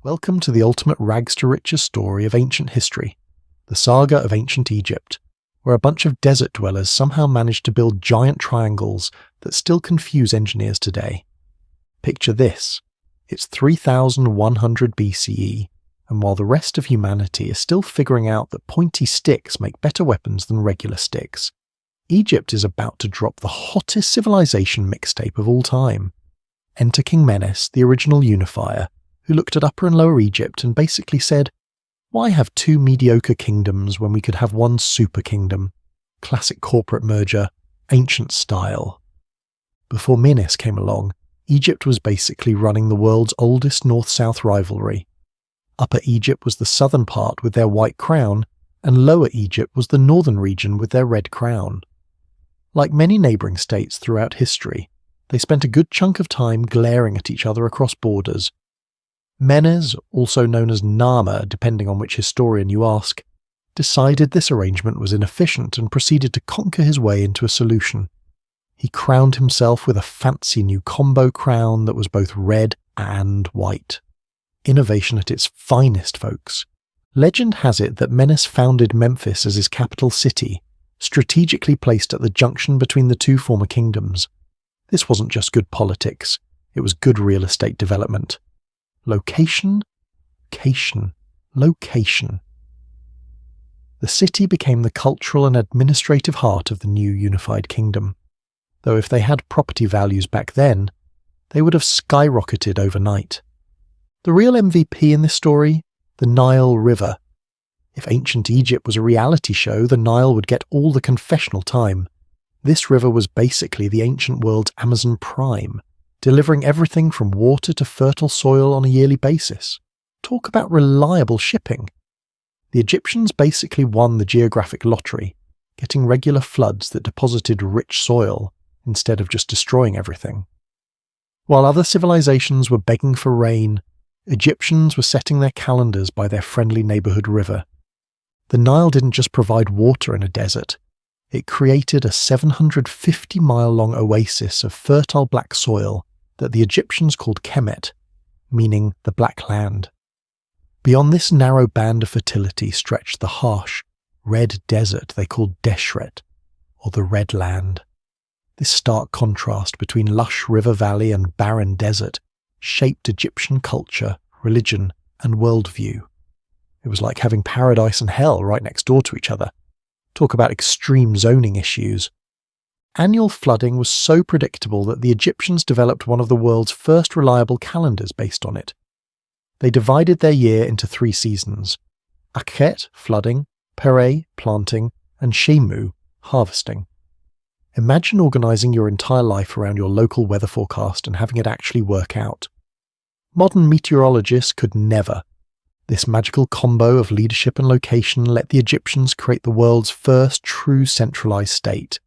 Welcome to the ultimate rags to riches story of ancient history, the saga of ancient Egypt, where a bunch of desert dwellers somehow managed to build giant triangles that still confuse engineers today. Picture this. It's 3100 BCE, and while the rest of humanity is still figuring out that pointy sticks make better weapons than regular sticks, Egypt is about to drop the hottest civilization mixtape of all time. Enter King Menes, the original unifier, who looked at Upper and Lower Egypt and basically said, why have two mediocre kingdoms when we could have one super kingdom? Classic corporate merger, ancient style. Before Menes came along, Egypt was basically running the world's oldest north-south rivalry. Upper Egypt was the southern part with their white crown, and Lower Egypt was the northern region with their red crown. Like many neighbouring states throughout history, they spent a good chunk of time glaring at each other across borders. Menes, also known as Nama depending on which historian you ask, decided this arrangement was inefficient and proceeded to conquer his way into a solution. He crowned himself with a fancy new combo crown that was both red and white. Innovation at its finest, folks. Legend has it that Menes founded Memphis as his capital city, strategically placed at the junction between the two former kingdoms. This wasn't just good politics, it was good real estate development. Location. The city became the cultural and administrative heart of the new unified kingdom, though if they had property values back then, they would have skyrocketed overnight. The real MVP in this story? The Nile River. If ancient Egypt was a reality show, the Nile would get all the confessional time. This river was basically the ancient world's Amazon Prime, delivering everything from water to fertile soil on a yearly basis. Talk about reliable shipping. The Egyptians basically won the geographic lottery, getting regular floods that deposited rich soil instead of just destroying everything. While other civilizations were begging for rain, Egyptians were setting their calendars by their friendly neighborhood river. The Nile didn't just provide water in a desert, it created a 750-mile-long oasis of fertile black soil that the Egyptians called Kemet, meaning the Black Land. Beyond this narrow band of fertility stretched the harsh, red desert they called Deshret, or the Red Land. This stark contrast between lush river valley and barren desert shaped Egyptian culture, religion, and worldview. It was like having paradise and hell right next door to each other. Talk about extreme zoning issues. Annual flooding was so predictable that the Egyptians developed one of the world's first reliable calendars based on it. They divided their year into 3 seasons: Akhet, flooding, Pere, planting, and Shemu, harvesting. Imagine organising your entire life around your local weather forecast and having it actually work out. Modern meteorologists could never. This magical combo of leadership and location let the Egyptians create the world's first true centralised state.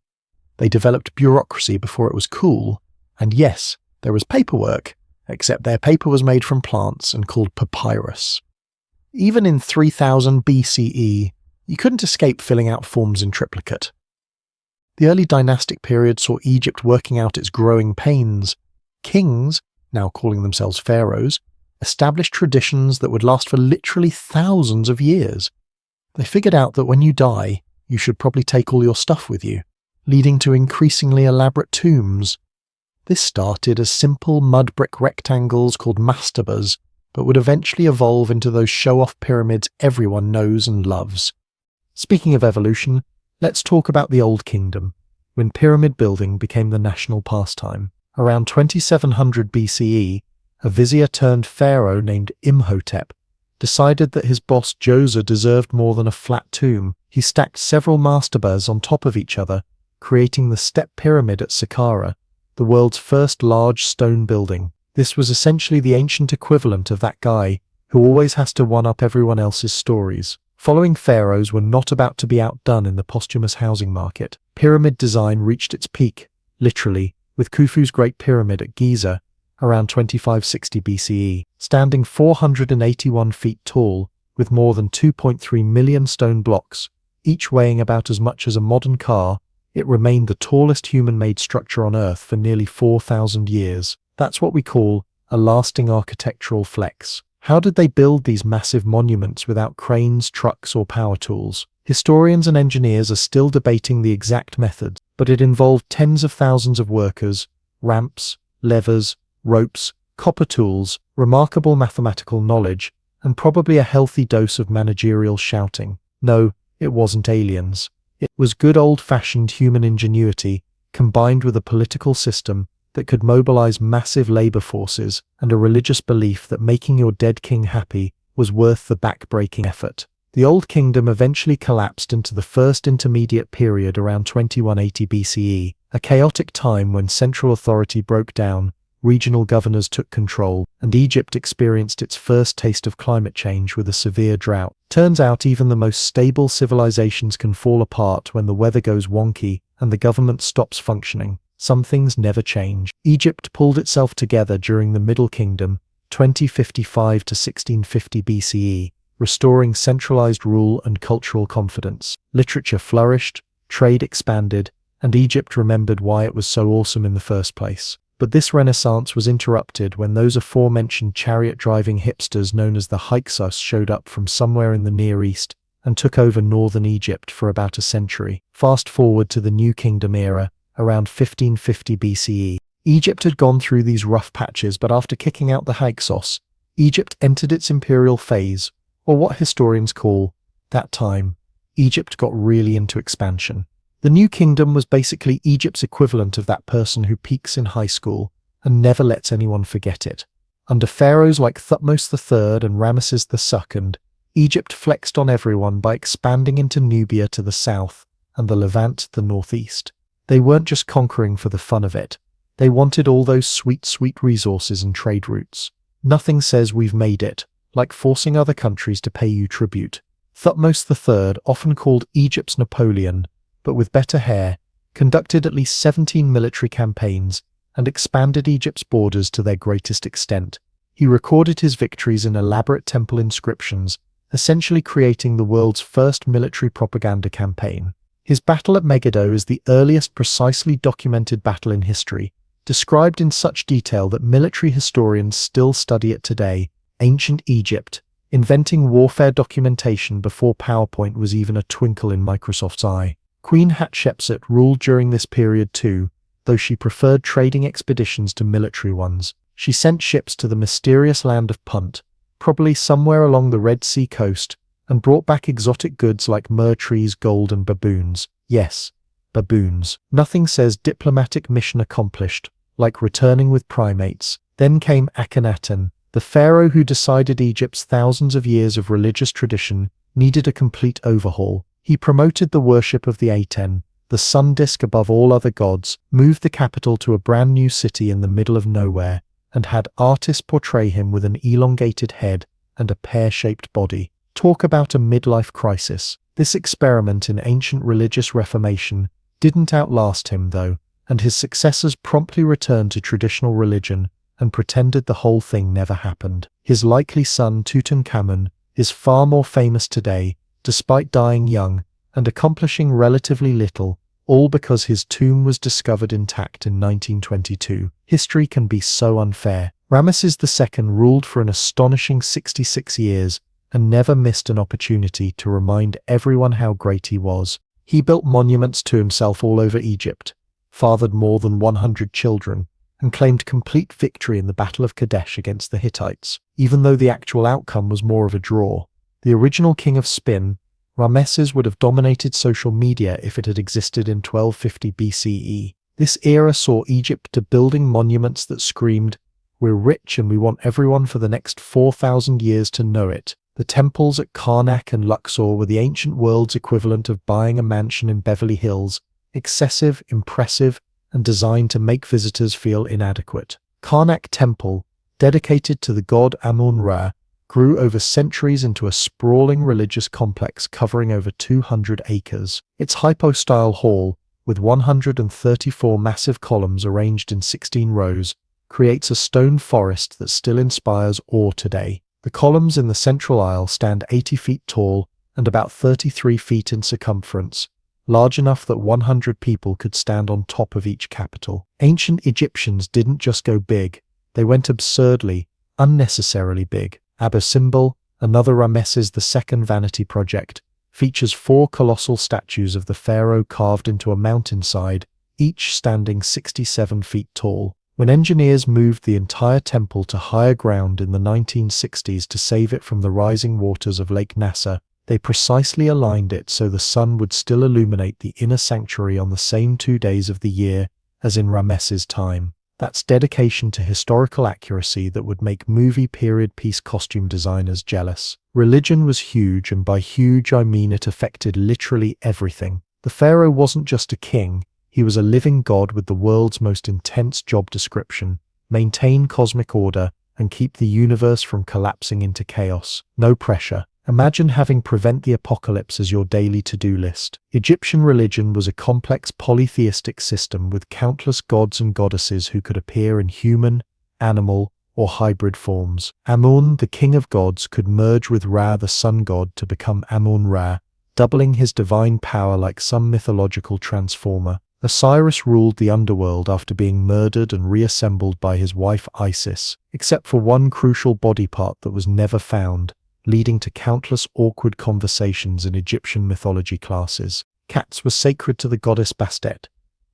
They developed bureaucracy before it was cool, and yes, there was paperwork, except their paper was made from plants and called papyrus. Even in 3000 BCE, you couldn't escape filling out forms in triplicate. The early dynastic period saw Egypt working out its growing pains. Kings, now calling themselves pharaohs, established traditions that would last for literally thousands of years. They figured out that when you die, you should probably take all your stuff with you, leading to increasingly elaborate tombs. This started as simple mud brick rectangles called mastabas, but would eventually evolve into those show-off pyramids everyone knows and loves. Speaking of evolution, let's talk about the Old Kingdom, when pyramid building became the national pastime. Around 2700 BCE, a vizier turned pharaoh named Imhotep decided that his boss Djoser deserved more than a flat tomb. He stacked several mastabas on top of each other, creating the Step Pyramid at Saqqara, the world's first large stone building. This was essentially the ancient equivalent of that guy who always has to one-up everyone else's stories. Following pharaohs were not about to be outdone in the posthumous housing market. Pyramid design reached its peak, literally, with Khufu's Great Pyramid at Giza around 2560 BCE, standing 481 feet tall with more than 2.3 million stone blocks, each weighing about as much as a modern car. It remained the tallest human-made structure on Earth for nearly 4,000 years. That's what we call a lasting architectural flex. How did they build these massive monuments without cranes, trucks, or power tools? Historians and engineers are still debating the exact methods, but it involved tens of thousands of workers, ramps, levers, ropes, copper tools, remarkable mathematical knowledge, and probably a healthy dose of managerial shouting. No, it wasn't aliens. It was good old-fashioned human ingenuity combined with a political system that could mobilize massive labor forces and a religious belief that making your dead king happy was worth the back-breaking effort. The Old Kingdom eventually collapsed into the First Intermediate Period around 2180 BCE, a chaotic time when central authority broke down, regional governors took control, and Egypt experienced its first taste of climate change with a severe drought. Turns out even the most stable civilizations can fall apart when the weather goes wonky and the government stops functioning. Some things never change. Egypt pulled itself together during the Middle Kingdom, 2055 to 1650 BCE, restoring centralized rule and cultural confidence. Literature flourished, trade expanded, and Egypt remembered why it was so awesome in the first place. But this renaissance was interrupted when those aforementioned chariot-driving hipsters known as the Hyksos showed up from somewhere in the Near East and took over northern Egypt for about a century. Fast forward to the New Kingdom era, around 1550 BCE. Egypt had gone through these rough patches, but after kicking out the Hyksos, Egypt entered its imperial phase, or what historians call, that time, Egypt got really into expansion. The New Kingdom was basically Egypt's equivalent of that person who peaks in high school and never lets anyone forget it. Under pharaohs like Thutmose III and Ramesses II, Egypt flexed on everyone by expanding into Nubia to the south and the Levant to the northeast. They weren't just conquering for the fun of it. They wanted all those sweet, sweet resources and trade routes. Nothing says we've made it, like forcing other countries to pay you tribute. Thutmose III, often called Egypt's Napoleon, but with better hair, conducted at least 17 military campaigns and expanded Egypt's borders to their greatest extent. He recorded his victories in elaborate temple inscriptions, essentially creating the world's first military propaganda campaign. His battle at Megiddo is the earliest precisely documented battle in history, described in such detail that military historians still study it today. Ancient Egypt, inventing warfare documentation before PowerPoint was even a twinkle in Microsoft's eye. Queen Hatshepsut ruled during this period too, though she preferred trading expeditions to military ones. She sent ships to the mysterious land of Punt, probably somewhere along the Red Sea coast, and brought back exotic goods like myrrh trees, gold, and baboons. Yes, baboons. Nothing says diplomatic mission accomplished, like returning with primates. Then came Akhenaten, the pharaoh who decided Egypt's thousands of years of religious tradition needed a complete overhaul. He promoted the worship of the Aten, the sun disk above all other gods, moved the capital to a brand new city in the middle of nowhere, and had artists portray him with an elongated head and a pear-shaped body. Talk about a midlife crisis. This experiment in ancient religious reformation didn't outlast him, though, and his successors promptly returned to traditional religion and pretended the whole thing never happened. His likely son Tutankhamun is far more famous today, despite dying young and accomplishing relatively little, all because his tomb was discovered intact in 1922. History can be so unfair. Ramesses II ruled for an astonishing 66 years and never missed an opportunity to remind everyone how great he was. He built monuments to himself all over Egypt, fathered more than 100 children, and claimed complete victory in the Battle of Kadesh against the Hittites, even though the actual outcome was more of a draw. The original king of spin, Ramesses would have dominated social media if it had existed in 1250 BCE. This era saw Egypt to building monuments that screamed, "We're rich and we want everyone for the next 4,000 years to know it." The temples at Karnak and Luxor were the ancient world's equivalent of buying a mansion in Beverly Hills, excessive, impressive, and designed to make visitors feel inadequate. Karnak Temple, dedicated to the god Amun-Ra, grew over centuries into a sprawling religious complex covering over 200 acres. Its hypostyle hall, with 134 massive columns arranged in 16 rows, creates a stone forest that still inspires awe today. The columns in the central aisle stand 80 feet tall and about 33 feet in circumference, large enough that 100 people could stand on top of each capital. Ancient Egyptians didn't just go big, they went absurdly, unnecessarily big. Abu-Simbel, another Ramesses II vanity project, features 4 colossal statues of the pharaoh carved into a mountainside, each standing 67 feet tall. When engineers moved the entire temple to higher ground in the 1960s to save it from the rising waters of Lake Nasser, they precisely aligned it so the sun would still illuminate the inner sanctuary on the same 2 days of the year as in Ramesses' time. That's dedication to historical accuracy that would make movie period piece costume designers jealous. Religion was huge, and by huge I mean it affected literally everything. The pharaoh wasn't just a king, he was a living god with the world's most intense job description: maintain cosmic order and keep the universe from collapsing into chaos. No pressure. Imagine having prevent the apocalypse as your daily to-do list. Egyptian religion was a complex polytheistic system with countless gods and goddesses who could appear in human, animal, or hybrid forms. Amun, the king of gods, could merge with Ra, the sun god, to become Amun-Ra, doubling his divine power like some mythological transformer. Osiris ruled the underworld after being murdered and reassembled by his wife Isis, except for one crucial body part that was never found, leading to countless awkward conversations in Egyptian mythology classes. Cats were sacred to the goddess Bastet,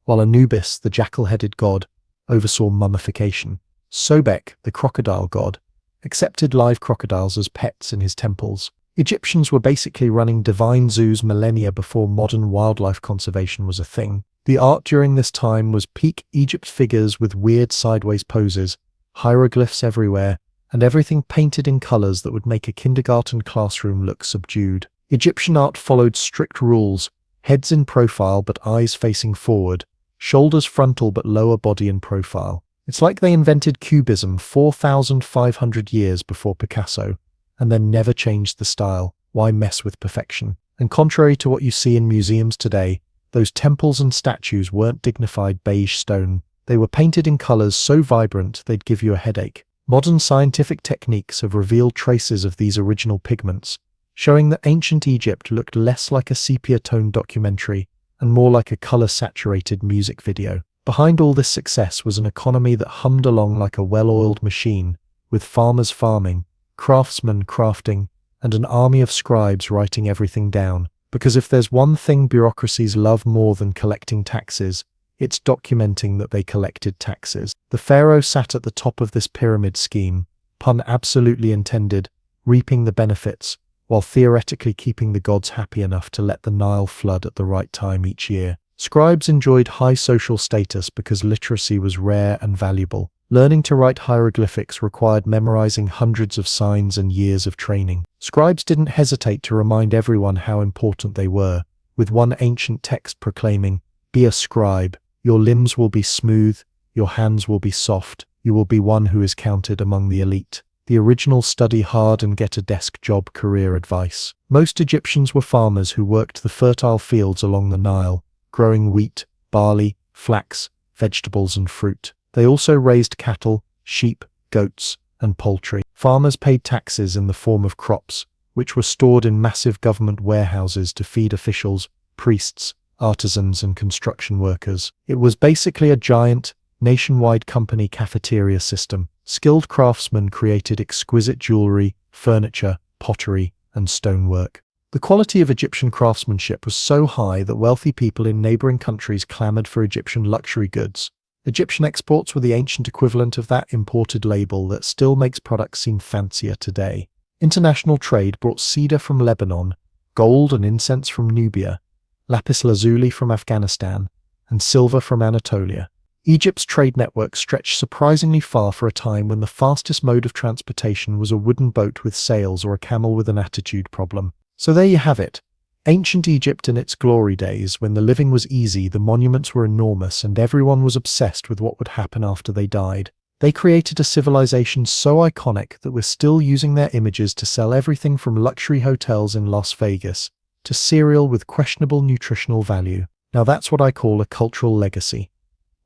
while Anubis, the jackal-headed god, oversaw mummification. Sobek, the crocodile god, accepted live crocodiles as pets in his temples. Egyptians were basically running divine zoos millennia before modern wildlife conservation was a thing. The art during this time was peak Egypt: figures with weird sideways poses, hieroglyphs everywhere, and everything painted in colors that would make a kindergarten classroom look subdued. Egyptian art followed strict rules: heads in profile but eyes facing forward, shoulders frontal but lower body in profile. It's like they invented Cubism 4,500 years before Picasso, and then never changed the style. Why mess with perfection? And contrary to what you see in museums today, those temples and statues weren't dignified beige stone. They were painted in colors so vibrant they'd give you a headache. Modern scientific techniques have revealed traces of these original pigments, showing that ancient Egypt looked less like a sepia-toned documentary and more like a color-saturated music video. Behind all this success was an economy that hummed along like a well-oiled machine, with farmers farming, craftsmen crafting, and an army of scribes writing everything down. Because if there's one thing bureaucracies love more than collecting taxes, it's documenting that they collected taxes. The pharaoh sat at the top of this pyramid scheme, pun absolutely intended, reaping the benefits, while theoretically keeping the gods happy enough to let the Nile flood at the right time each year. Scribes enjoyed high social status because literacy was rare and valuable. Learning to write hieroglyphics required memorizing hundreds of signs and years of training. Scribes didn't hesitate to remind everyone how important they were, with one ancient text proclaiming, "Be a scribe. Your limbs will be smooth, your hands will be soft, you will be one who is counted among the elite." The original study hard and get a desk job career advice. Most Egyptians were farmers who worked the fertile fields along the Nile, growing wheat, barley, flax, vegetables and fruit. They also raised cattle, sheep, goats, and poultry. Farmers paid taxes in the form of crops, which were stored in massive government warehouses to feed officials, priests, artisans, and construction workers. It was basically a giant, nationwide company cafeteria system. Skilled craftsmen created exquisite jewelry, furniture, pottery, and stonework. The quality of Egyptian craftsmanship was so high that wealthy people in neighboring countries clamored for Egyptian luxury goods. Egyptian exports were the ancient equivalent of that imported label that still makes products seem fancier today. International trade brought cedar from Lebanon, gold and incense from Nubia, lapis lazuli from Afghanistan, and silver from Anatolia. Egypt's trade network stretched surprisingly far for a time when the fastest mode of transportation was a wooden boat with sails or a camel with an attitude problem. So there you have it. Ancient Egypt in its glory days, when the living was easy, the monuments were enormous, and everyone was obsessed with what would happen after they died. They created a civilization so iconic that we're still using their images to sell everything from luxury hotels in Las Vegas to cereal with questionable nutritional value. Now that's what I call a cultural legacy.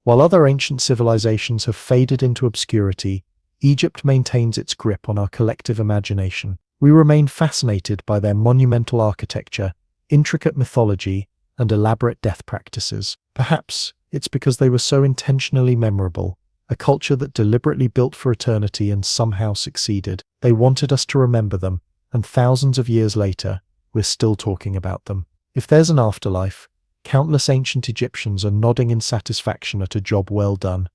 While other ancient civilizations have faded into obscurity, Egypt maintains its grip on our collective imagination. We remain fascinated by their monumental architecture, intricate mythology, and elaborate death practices. Perhaps it's because they were so intentionally memorable, a culture that deliberately built for eternity and somehow succeeded. They wanted us to remember them, and thousands of years later, we're still talking about them. If there's an afterlife, countless ancient Egyptians are nodding in satisfaction at a job well done.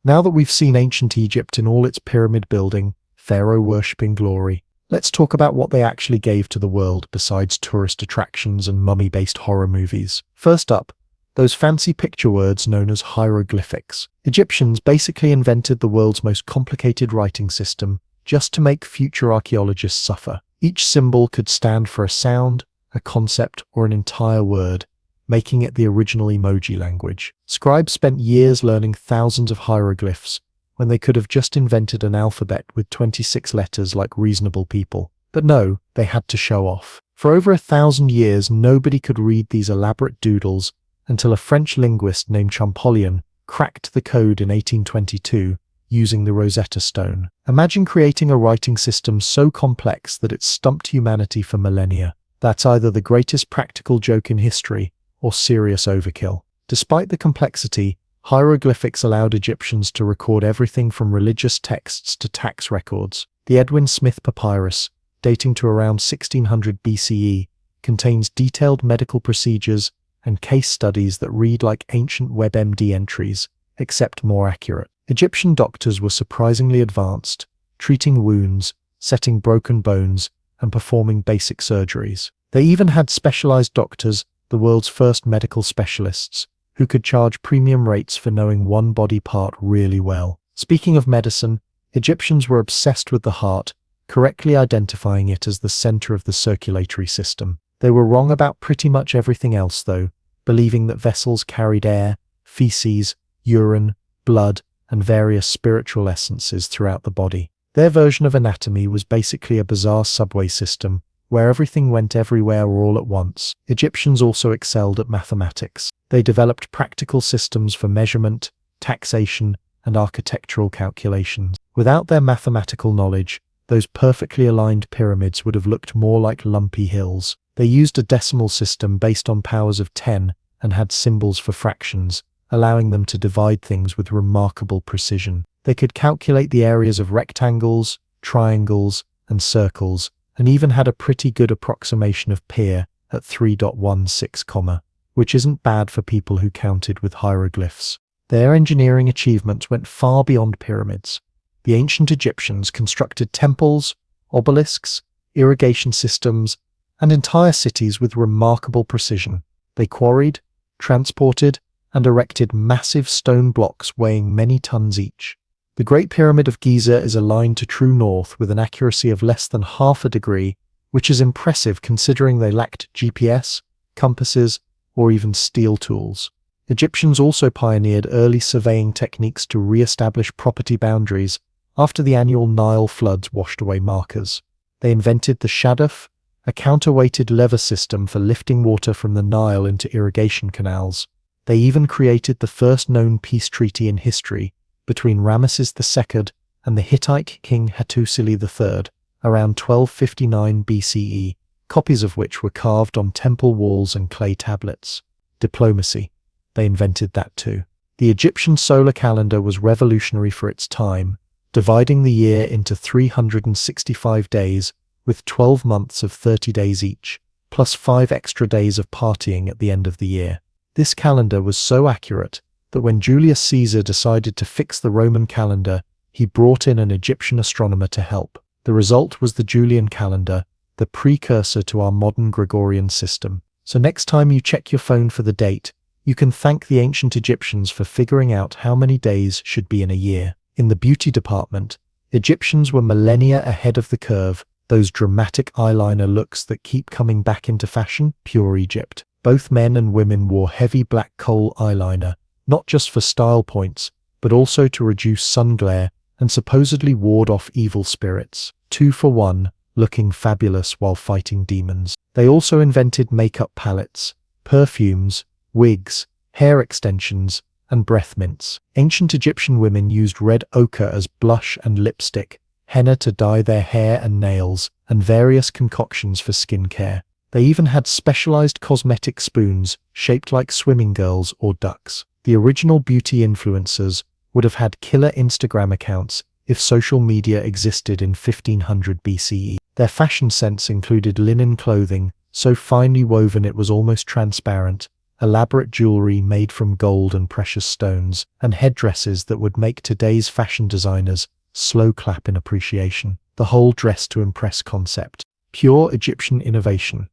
Now that we've seen ancient Egypt in all its pyramid building, pharaoh worshipping glory, let's talk about what they actually gave to the world besides tourist attractions and mummy-based horror movies. First up, those fancy picture words known as hieroglyphics. Egyptians basically invented the world's most complicated writing system just to make future archaeologists suffer. Each symbol could stand for a sound, a concept, or an entire word, making it the original emoji language. Scribes spent years learning thousands of hieroglyphs when they could have just invented an alphabet with 26 letters like reasonable people. But no, they had to show off. For over 1,000 years, nobody could read these elaborate doodles until a French linguist named Champollion cracked the code in 1822 using the Rosetta Stone. Imagine creating a writing system so complex that it stumped humanity for millennia. That's either the greatest practical joke in history or serious overkill. Despite the complexity, hieroglyphics allowed Egyptians to record everything from religious texts to tax records. The Edwin Smith Papyrus, dating to around 1600 BCE, contains detailed medical procedures and case studies that read like ancient WebMD entries, except more accurate. Egyptian doctors were surprisingly advanced, treating wounds, setting broken bones, and performing basic surgeries. They even had specialized doctors, the world's first medical specialists, who could charge premium rates for knowing one body part really well. Speaking of medicine, Egyptians were obsessed with the heart, correctly identifying it as the center of the circulatory system. They were wrong about pretty much everything else though, believing that vessels carried air, feces, urine, blood, and various spiritual essences throughout the body. Their version of anatomy was basically a bizarre subway system, where everything went everywhere all at once. Egyptians also excelled at mathematics. They developed practical systems for measurement, taxation, and architectural calculations. Without their mathematical knowledge, those perfectly aligned pyramids would have looked more like lumpy hills. They used a decimal system based on powers of 10 and had symbols for fractions, allowing them to divide things with remarkable precision. They could calculate the areas of rectangles, triangles, and circles, and even had a pretty good approximation of pi at 3.16, which isn't bad for people who counted with hieroglyphs. Their engineering achievements went far beyond pyramids. The ancient Egyptians constructed temples, obelisks, irrigation systems, and entire cities with remarkable precision. They quarried, transported, and erected massive stone blocks weighing many tons each. The Great Pyramid of Giza is aligned to true north with an accuracy of less than half a degree, which is impressive considering they lacked GPS, compasses, or even steel tools. Egyptians also pioneered early surveying techniques to re-establish property boundaries after the annual Nile floods washed away markers. They invented the shaduf, a counterweighted lever system for lifting water from the Nile into irrigation canals. They even created the first known peace treaty in history between Ramesses II and the Hittite king Hattusili III around 1259 BCE, copies of which were carved on temple walls and clay tablets. Diplomacy. They invented that too. The Egyptian solar calendar was revolutionary for its time, dividing the year into 365 days with 12 months of 30 days each, plus 5 extra days of partying at the end of the year. This calendar was so accurate that when Julius Caesar decided to fix the Roman calendar, he brought in an Egyptian astronomer to help. The result was the Julian calendar, the precursor to our modern Gregorian system. So next time you check your phone for the date, you can thank the ancient Egyptians for figuring out how many days should be in a year. In the beauty department, Egyptians were millennia ahead of the curve. Those dramatic eyeliner looks that keep coming back into fashion, pure Egypt. Both men and women wore heavy black kohl eyeliner, not just for style points, but also to reduce sun glare and supposedly ward off evil spirits. 2 for 1, looking fabulous while fighting demons. They also invented makeup palettes, perfumes, wigs, hair extensions, and breath mints. Ancient Egyptian women used red ochre as blush and lipstick, henna to dye their hair and nails, and various concoctions for skincare. They even had specialized cosmetic spoons shaped like swimming girls or ducks. The original beauty influencers would have had killer Instagram accounts if social media existed in 1500 BCE. Their fashion sense included linen clothing, so finely woven it was almost transparent, elaborate jewelry made from gold and precious stones, and headdresses that would make today's fashion designers slow clap in appreciation. The whole dress to impress concept. Pure Egyptian innovation.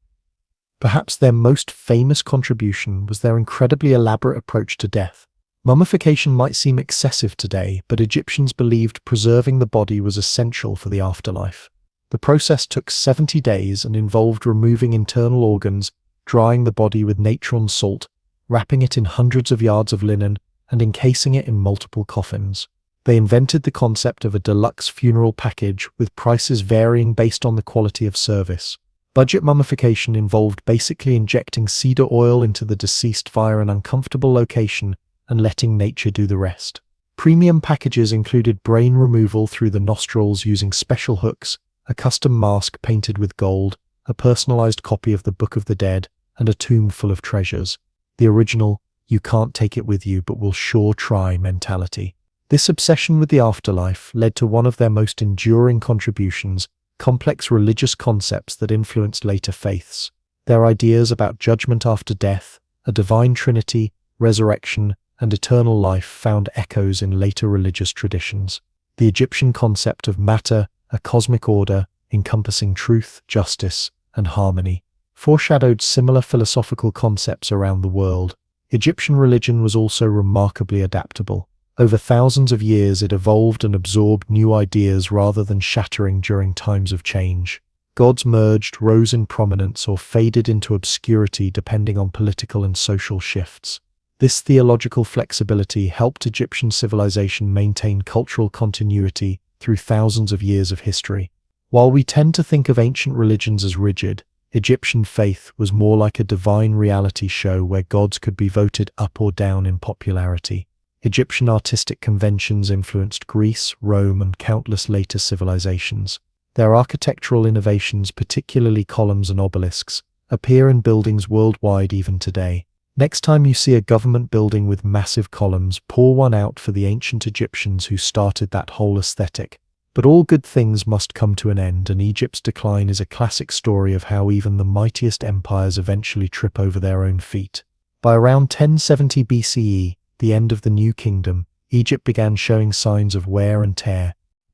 Perhaps their most famous contribution was their incredibly elaborate approach to death. Mummification might seem excessive today, but Egyptians believed preserving the body was essential for the afterlife. The process took 70 days and involved removing internal organs, drying the body with natron salt, wrapping it in hundreds of yards of linen, and encasing it in multiple coffins. They invented the concept of a deluxe funeral package, with prices varying based on the quality of service. Budget mummification involved basically injecting cedar oil into the deceased via an uncomfortable location and letting nature do the rest. Premium packages included brain removal through the nostrils using special hooks, a custom mask painted with gold, a personalized copy of the Book of the Dead, and a tomb full of treasures. The original, "you can't take it with you but we'll sure try" mentality. This obsession with the afterlife led to one of their most enduring contributions, complex religious concepts that influenced later faiths. Their ideas about judgment after death, a divine trinity, resurrection, and eternal life found echoes in later religious traditions. The Egyptian concept of matter, a cosmic order encompassing truth, justice, and harmony, foreshadowed similar philosophical concepts around the world. Egyptian religion was also remarkably adaptable. Over thousands of years, it evolved and absorbed new ideas rather than shattering during times of change. Gods merged, rose in prominence, or faded into obscurity depending on political and social shifts. This theological flexibility helped Egyptian civilization maintain cultural continuity through thousands of years of history. While we tend to think of ancient religions as rigid, Egyptian faith was more like a divine reality show where gods could be voted up or down in popularity. Egyptian artistic conventions influenced Greece, Rome, and countless later civilizations. Their architectural innovations, particularly columns and obelisks, appear in buildings worldwide even today. Next time you see a government building with massive columns, pour one out for the ancient Egyptians who started that whole aesthetic. But all good things must come to an end, and Egypt's decline is a classic story of how even the mightiest empires eventually trip over their own feet. By around 1070 BCE, the end of the New Kingdom, Egypt began showing signs of wear and tear.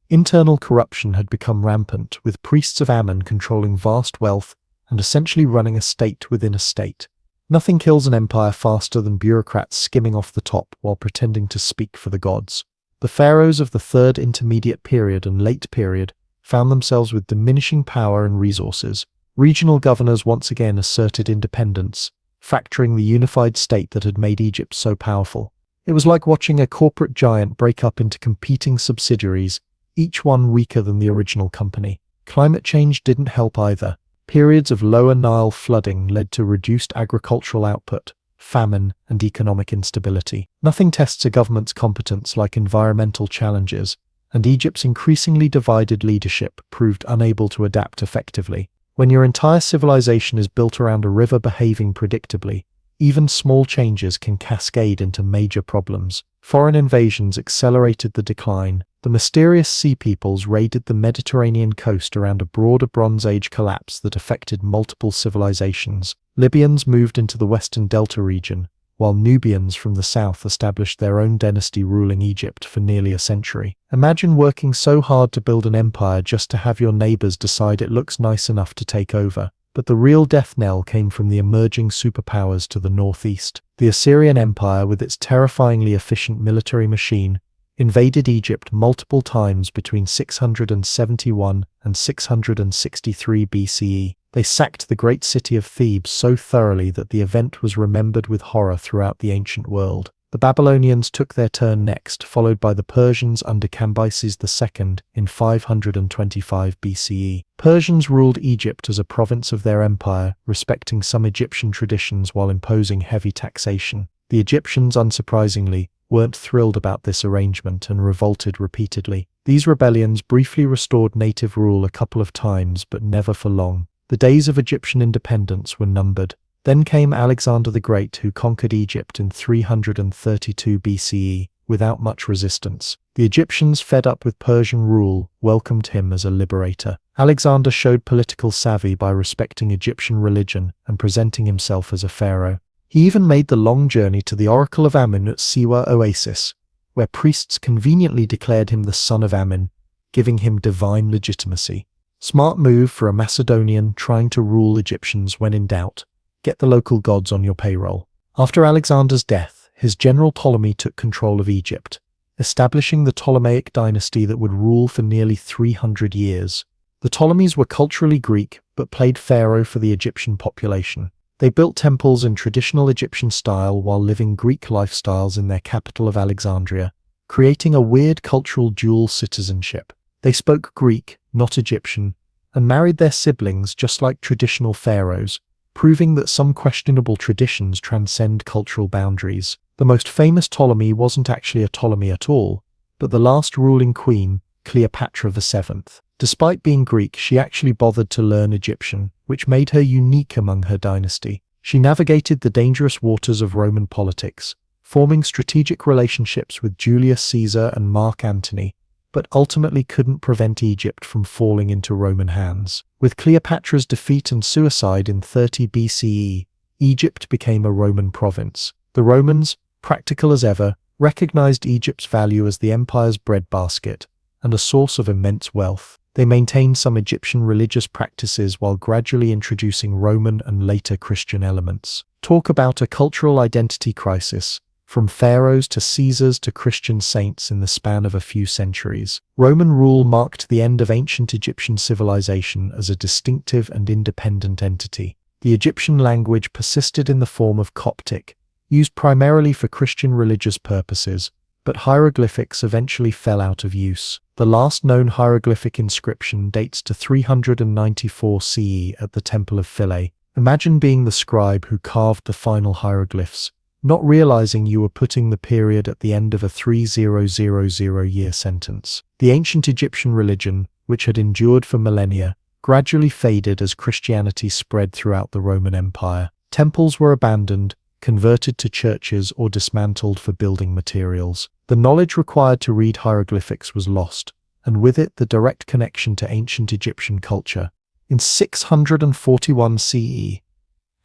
Internal corruption had become rampant, with priests of Ammon controlling vast wealth and essentially running a state within a state. Nothing kills an empire faster than bureaucrats skimming off the top while pretending to speak for the gods. The pharaohs of the Third Intermediate Period and Late Period found themselves with diminishing power and resources. Regional governors once again asserted independence, fracturing the unified state that had made Egypt so powerful. It was like watching a corporate giant break up into competing subsidiaries, each one weaker than the original company. Climate change didn't help either. Periods of Lower Nile flooding led to reduced agricultural output, famine, and economic instability. Nothing tests a government's competence like environmental challenges, and Egypt's increasingly divided leadership proved unable to adapt effectively. When your entire civilization is built around a river behaving predictably, even small changes can cascade into major problems. Foreign invasions accelerated the decline. The mysterious sea peoples raided the Mediterranean coast around a broader Bronze Age collapse that affected multiple civilizations. Libyans moved into the Western Delta region, while Nubians from the south established their own dynasty ruling Egypt for nearly a century. Imagine working so hard to build an empire just to have your neighbors decide it looks nice enough to take over. But the real death knell came from the emerging superpowers to the northeast. The Assyrian Empire, with its terrifyingly efficient military machine, invaded Egypt multiple times between 671 and 663 BCE. They sacked the great city of Thebes so thoroughly that the event was remembered with horror throughout the ancient world. The Babylonians took their turn next, followed by the Persians under Cambyses II in 525 BCE. Persians ruled Egypt as a province of their empire, respecting some Egyptian traditions while imposing heavy taxation. The Egyptians, unsurprisingly, weren't thrilled about this arrangement and revolted repeatedly. These rebellions briefly restored native rule a couple of times, but never for long. The days of Egyptian independence were numbered. Then came Alexander the Great, who conquered Egypt in 332 BCE without much resistance. The Egyptians, fed up with Persian rule, welcomed him as a liberator. Alexander showed political savvy by respecting Egyptian religion and presenting himself as a pharaoh. He even made the long journey to the Oracle of Amun at Siwa Oasis, where priests conveniently declared him the son of Amun, giving him divine legitimacy. Smart move for a Macedonian trying to rule Egyptians when in doubt. Get the local gods on your payroll. After Alexander's death, his general Ptolemy took control of Egypt, establishing the Ptolemaic dynasty that would rule for nearly 300 years. The Ptolemies were culturally Greek, but played pharaoh for the Egyptian population. They built temples in traditional Egyptian style while living Greek lifestyles in their capital of Alexandria, creating a weird cultural dual citizenship. They spoke Greek, not Egyptian, and married their siblings just like traditional pharaohs, proving that some questionable traditions transcend cultural boundaries. The most famous Ptolemy wasn't actually a Ptolemy at all, but the last ruling queen, Cleopatra VII. Despite being Greek, she actually bothered to learn Egyptian, which made her unique among her dynasty. She navigated the dangerous waters of Roman politics, forming strategic relationships with Julius Caesar and Mark Antony, but ultimately couldn't prevent Egypt from falling into Roman hands. With Cleopatra's defeat and suicide in 30 BCE, Egypt became a Roman province. The Romans, practical as ever, recognized Egypt's value as the empire's breadbasket and a source of immense wealth. They maintained some Egyptian religious practices while gradually introducing Roman and later Christian elements. Talk about a cultural identity crisis, from pharaohs to Caesars to Christian saints in the span of a few centuries. Roman rule marked the end of ancient Egyptian civilization as a distinctive and independent entity. The Egyptian language persisted in the form of Coptic, used primarily for Christian religious purposes, but hieroglyphics eventually fell out of use. The last known hieroglyphic inscription dates to 394 CE at the Temple of Philae. Imagine being the scribe who carved the final hieroglyphs, not realizing you were putting the period at the end of a 3000-year sentence. The ancient Egyptian religion, which had endured for millennia, gradually faded as Christianity spread throughout the Roman Empire. Temples were abandoned, converted to churches, or dismantled for building materials. The knowledge required to read hieroglyphics was lost, and with it the direct connection to ancient Egyptian culture. In 641 CE,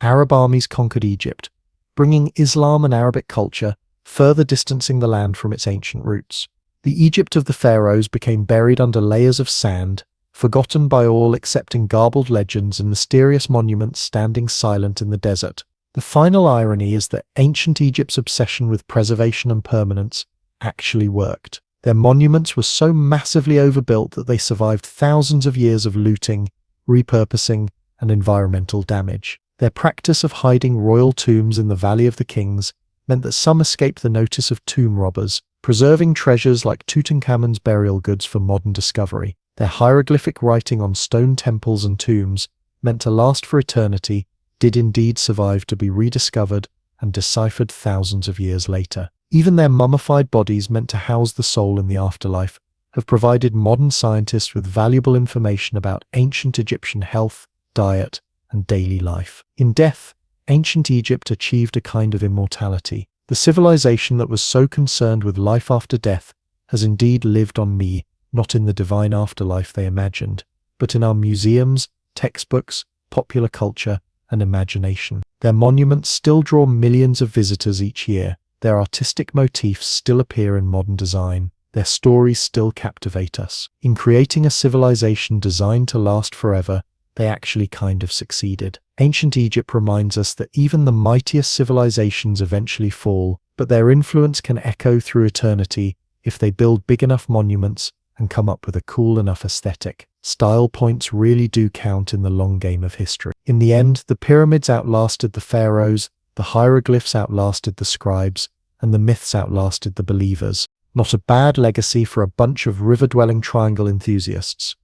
Arab armies conquered Egypt, bringing Islam and Arabic culture, further distancing the land from its ancient roots. The Egypt of the pharaohs became buried under layers of sand, forgotten by all excepting garbled legends and mysterious monuments standing silent in the desert. The final irony is that ancient Egypt's obsession with preservation and permanence actually worked. Their monuments were so massively overbuilt that they survived thousands of years of looting, repurposing, and environmental damage. Their practice of hiding royal tombs in the Valley of the Kings meant that some escaped the notice of tomb robbers, preserving treasures like Tutankhamun's burial goods for modern discovery. Their hieroglyphic writing on stone temples and tombs, meant to last for eternity, did indeed survive to be rediscovered and deciphered thousands of years later. Even their mummified bodies, meant to house the soul in the afterlife, have provided modern scientists with valuable information about ancient Egyptian health, diet, and daily life. In death, ancient Egypt achieved a kind of immortality. The civilization that was so concerned with life after death has indeed lived on me, not in the divine afterlife they imagined, but in our museums, textbooks, popular culture, and imagination. Their monuments still draw millions of visitors each year. Their artistic motifs still appear in modern design. Their stories still captivate us. In creating a civilization designed to last forever, they actually kind of succeeded. Ancient Egypt reminds us that even the mightiest civilizations eventually fall, but their influence can echo through eternity if they build big enough monuments and come up with a cool enough aesthetic. Style points really do count in the long game of history. In the end, the pyramids outlasted the pharaohs, the hieroglyphs outlasted the scribes, and the myths outlasted the believers. Not a bad legacy for a bunch of river-dwelling triangle enthusiasts.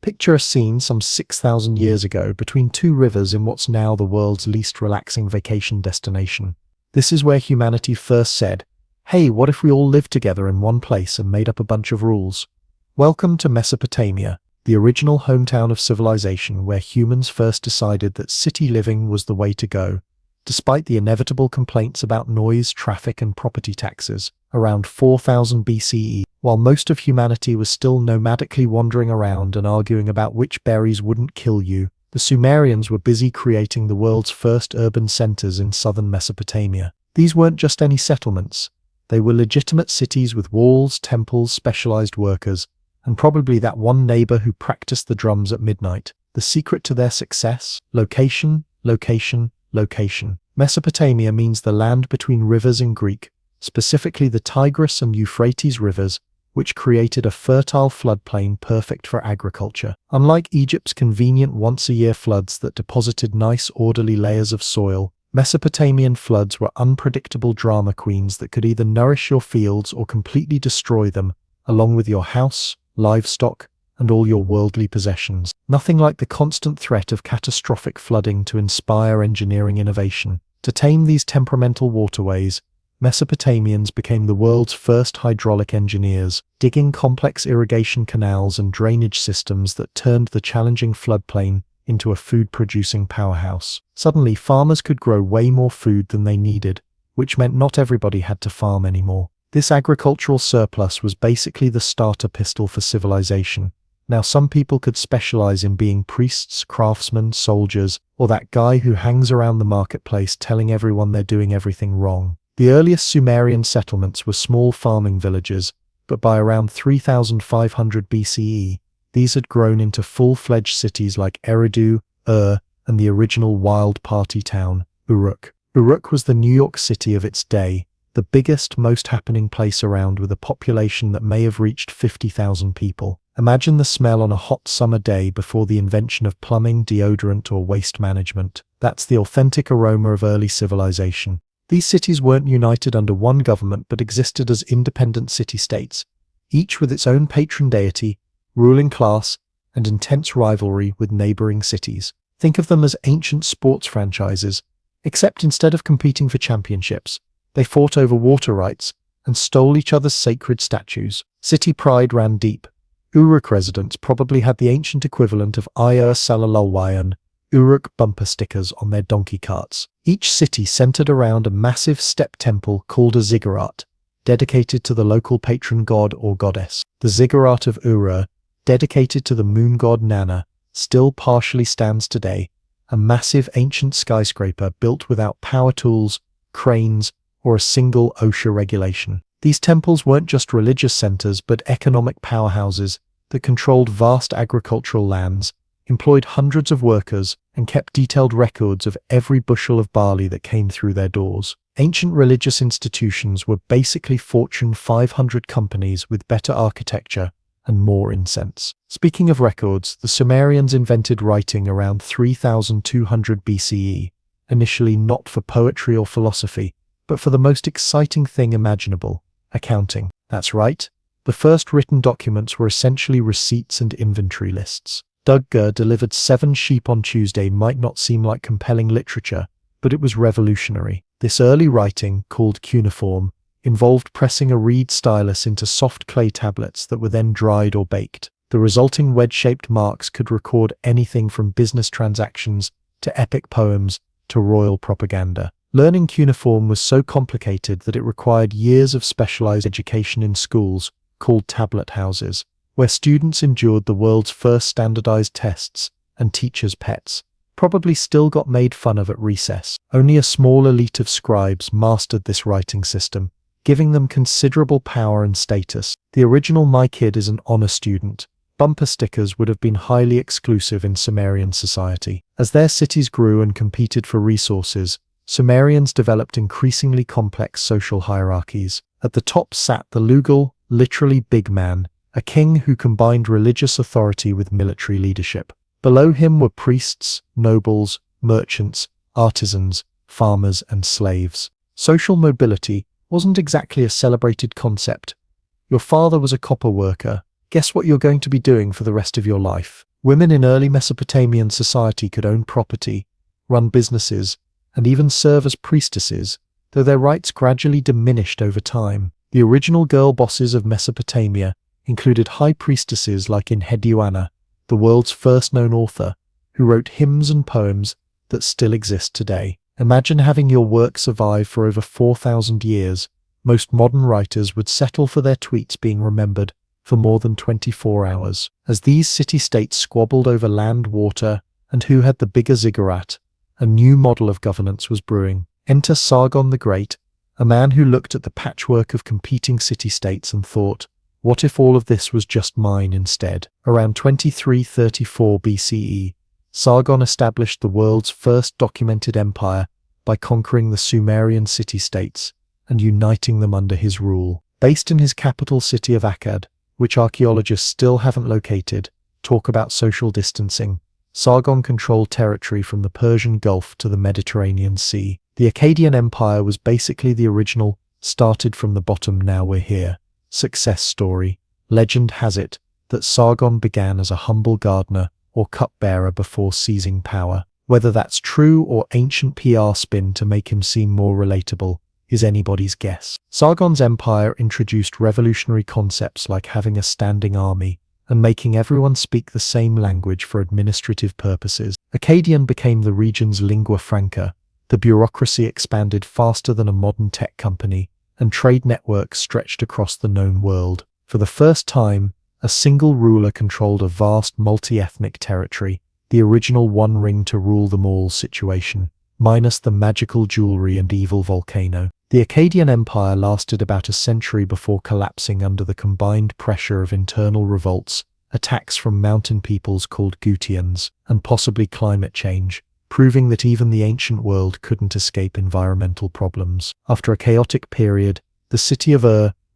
Picture a scene some 6,000 years ago between two rivers in what's now the world's least relaxing vacation destination. This is where humanity first said, "Hey, what if we all lived together in one place and made up a bunch of rules?" Welcome to Mesopotamia, the original hometown of civilization where humans first decided that city living was the way to go, despite the inevitable complaints about noise, traffic, and property taxes. around 4000 BCE. While most of humanity was still nomadically wandering around and arguing about which berries wouldn't kill you, the Sumerians were busy creating the world's first urban centers in southern Mesopotamia. These weren't just any settlements. They were legitimate cities with walls, temples, specialized workers, and probably that one neighbor who practiced the drums at midnight. The secret to their success? Location, location, location. Mesopotamia means the land between rivers in Greek, specifically the Tigris and Euphrates rivers, which created a fertile floodplain perfect for agriculture. Unlike Egypt's convenient once-a-year floods that deposited nice orderly layers of soil, Mesopotamian floods were unpredictable drama queens that could either nourish your fields or completely destroy them, along with your house, livestock, and all your worldly possessions. Nothing like the constant threat of catastrophic flooding to inspire engineering innovation. To tame these temperamental waterways, Mesopotamians became the world's first hydraulic engineers, digging complex irrigation canals and drainage systems that turned the challenging floodplain into a food-producing powerhouse. Suddenly, farmers could grow way more food than they needed, which meant not everybody had to farm anymore. This agricultural surplus was basically the starter pistol for civilization. Now, some people could specialize in being priests, craftsmen, soldiers, or that guy who hangs around the marketplace telling everyone they're doing everything wrong. The earliest Sumerian settlements were small farming villages, but by around 3500 BCE, these had grown into full-fledged cities like Eridu, and the original wild party town, Uruk. Uruk was the New York City of its day, the biggest, most happening place around, with a population that may have reached 50,000 people. Imagine the smell on a hot summer day before the invention of plumbing, deodorant, or waste management. That's the authentic aroma of early civilization. These cities weren't united under one government but existed as independent city-states, each with its own patron deity, ruling class, and intense rivalry with neighboring cities. Think of them as ancient sports franchises, except instead of competing for championships, they fought over water rights and stole each other's sacred statues. City pride ran deep. Uruk residents probably had the ancient equivalent of Ayur Salalulwayan, Uruk bumper stickers on their donkey carts. Each city centered around a massive step temple called a ziggurat, dedicated to the local patron god or goddess. The ziggurat of Uru, dedicated to the moon god Nana, still partially stands today, a massive ancient skyscraper built without power tools, cranes, or a single OSHA regulation. These temples weren't just religious centers but economic powerhouses that controlled vast agricultural lands, employed hundreds of workers, and kept detailed records of every bushel of barley that came through their doors. Ancient religious institutions were basically Fortune 500 companies with better architecture and more incense. Speaking of records, the Sumerians invented writing around 3200 BCE, initially not for poetry or philosophy, but for the most exciting thing imaginable, accounting. That's right, the first written documents were essentially receipts and inventory lists. Duggar delivered 7 sheep on Tuesday might not seem like compelling literature, but it was revolutionary. This early writing, called cuneiform, involved pressing a reed stylus into soft clay tablets that were then dried or baked. The resulting wedge-shaped marks could record anything from business transactions to epic poems to royal propaganda. Learning cuneiform was so complicated that it required years of specialized education in schools, called tablet houses, where students endured the world's first standardized tests, and teachers' pets probably still got made fun of at recess. Only a small elite of scribes mastered this writing system, giving them considerable power and status. The original "My kid is an honor student" bumper stickers would have been highly exclusive in Sumerian society. As their cities grew and competed for resources, Sumerians developed increasingly complex social hierarchies. At the top sat the Lugal, literally big man, a king who combined religious authority with military leadership. Below him were priests, nobles, merchants, artisans, farmers, and slaves. Social mobility wasn't exactly a celebrated concept. Your father was a copper worker. Guess what you're going to be doing for the rest of your life? Women in early Mesopotamian society could own property, run businesses, and even serve as priestesses, though their rights gradually diminished over time. The original girl bosses of Mesopotamia included high priestesses like Enheduanna, the world's first known author, who wrote hymns and poems that still exist today. Imagine having your work survive for over 4,000 years, most modern writers would settle for their tweets being remembered for more than 24 hours. As these city-states squabbled over land, water, and who had the bigger ziggurat, a new model of governance was brewing. Enter Sargon the Great, a man who looked at the patchwork of competing city-states and thought, what if all of this was just mine instead? Around 2334 BCE, Sargon established the world's first documented empire by conquering the Sumerian city-states and uniting them under his rule. Based in his capital city of Akkad, which archaeologists still haven't located, talk about social distancing, Sargon controlled territory from the Persian Gulf to the Mediterranean Sea. The Akkadian Empire was basically the original, started from the bottom, now we're here success story. Legend has it that Sargon began as a humble gardener or cupbearer before seizing power. Whether that's true or ancient PR spin to make him seem more relatable is anybody's guess. Sargon's empire introduced revolutionary concepts like having a standing army and making everyone speak the same language for administrative purposes. Akkadian became the region's lingua franca. The bureaucracy expanded faster than a modern tech company, and trade networks stretched across the known world. For the first time, a single ruler controlled a vast multi-ethnic territory, the original one ring to rule them all situation, minus the magical jewelry and evil volcano. The Akkadian Empire lasted about a century before collapsing under the combined pressure of internal revolts, attacks from mountain peoples called Gutians, and possibly climate change, proving that even the ancient world couldn't escape environmental problems. After a chaotic period, the city of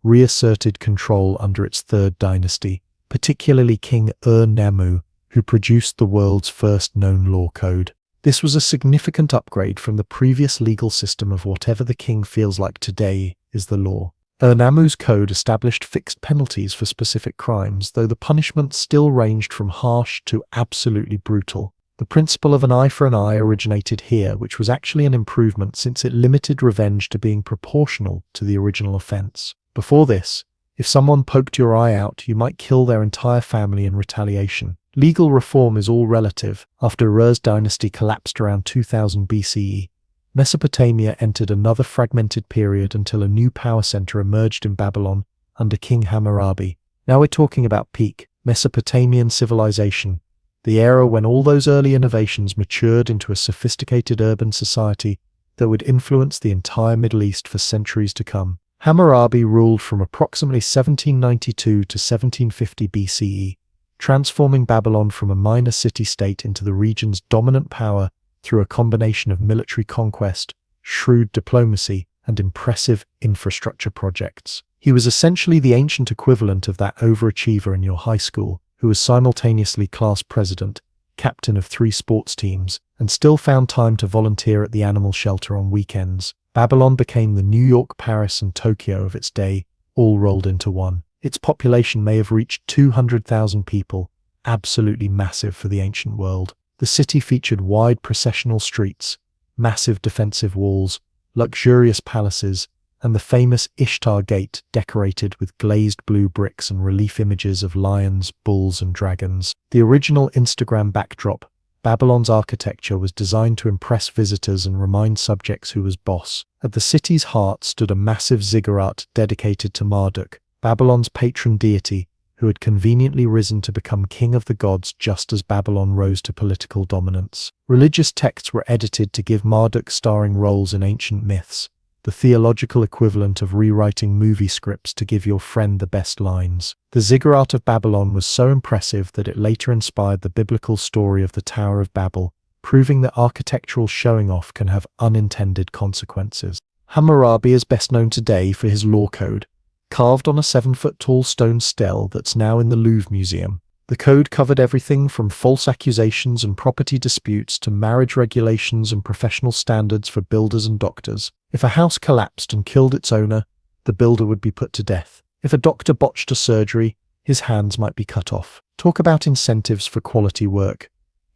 reasserted control under its third dynasty, particularly King Ur-Nammu, who produced the world's first known law code. This was a significant upgrade from the previous legal system of whatever the king feels like today is the law. Ur-Nammu's code established fixed penalties for specific crimes, though the punishment still ranged from harsh to absolutely brutal. The principle of an eye for an eye originated here, which was actually an improvement since it limited revenge to being proportional to the original offense. Before this, if someone poked your eye out, you might kill their entire family in retaliation. Legal reform is all relative. After Ur's dynasty collapsed around 2000 BCE, Mesopotamia entered another fragmented period until a new power center emerged in Babylon under King Hammurabi. Now we're talking about peak Mesopotamian civilization, the era when all those early innovations matured into a sophisticated urban society that would influence the entire Middle East for centuries to come. Hammurabi ruled from approximately 1792 to 1750 BCE, transforming Babylon from a minor city-state into the region's dominant power through a combination of military conquest, shrewd diplomacy, and impressive infrastructure projects. He was essentially the ancient equivalent of that overachiever in your high school, who was simultaneously class president, captain of 3 sports teams, and still found time to volunteer at the animal shelter on weekends. Babylon became the New York, Paris, and Tokyo of its day, all rolled into one. Its population may have reached 200,000 people, absolutely massive for the ancient world. The city featured wide processional streets, massive defensive walls, luxurious palaces, and the famous Ishtar Gate decorated with glazed blue bricks and relief images of lions, bulls, and dragons. The original Instagram backdrop, Babylon's architecture, was designed to impress visitors and remind subjects who was boss. At the city's heart stood a massive ziggurat dedicated to Marduk, Babylon's patron deity, who had conveniently risen to become king of the gods just as Babylon rose to political dominance. Religious texts were edited to give Marduk starring roles in ancient myths, the theological equivalent of rewriting movie scripts to give your friend the best lines. The Ziggurat of Babylon was so impressive that it later inspired the biblical story of the Tower of Babel, proving that architectural showing off can have unintended consequences. Hammurabi is best known today for his law code, carved on a 7-foot-tall stone stele that's now in the Louvre Museum. The code covered everything from false accusations and property disputes to marriage regulations and professional standards for builders and doctors. If a house collapsed and killed its owner, the builder would be put to death. If a doctor botched a surgery, his hands might be cut off. Talk about incentives for quality work.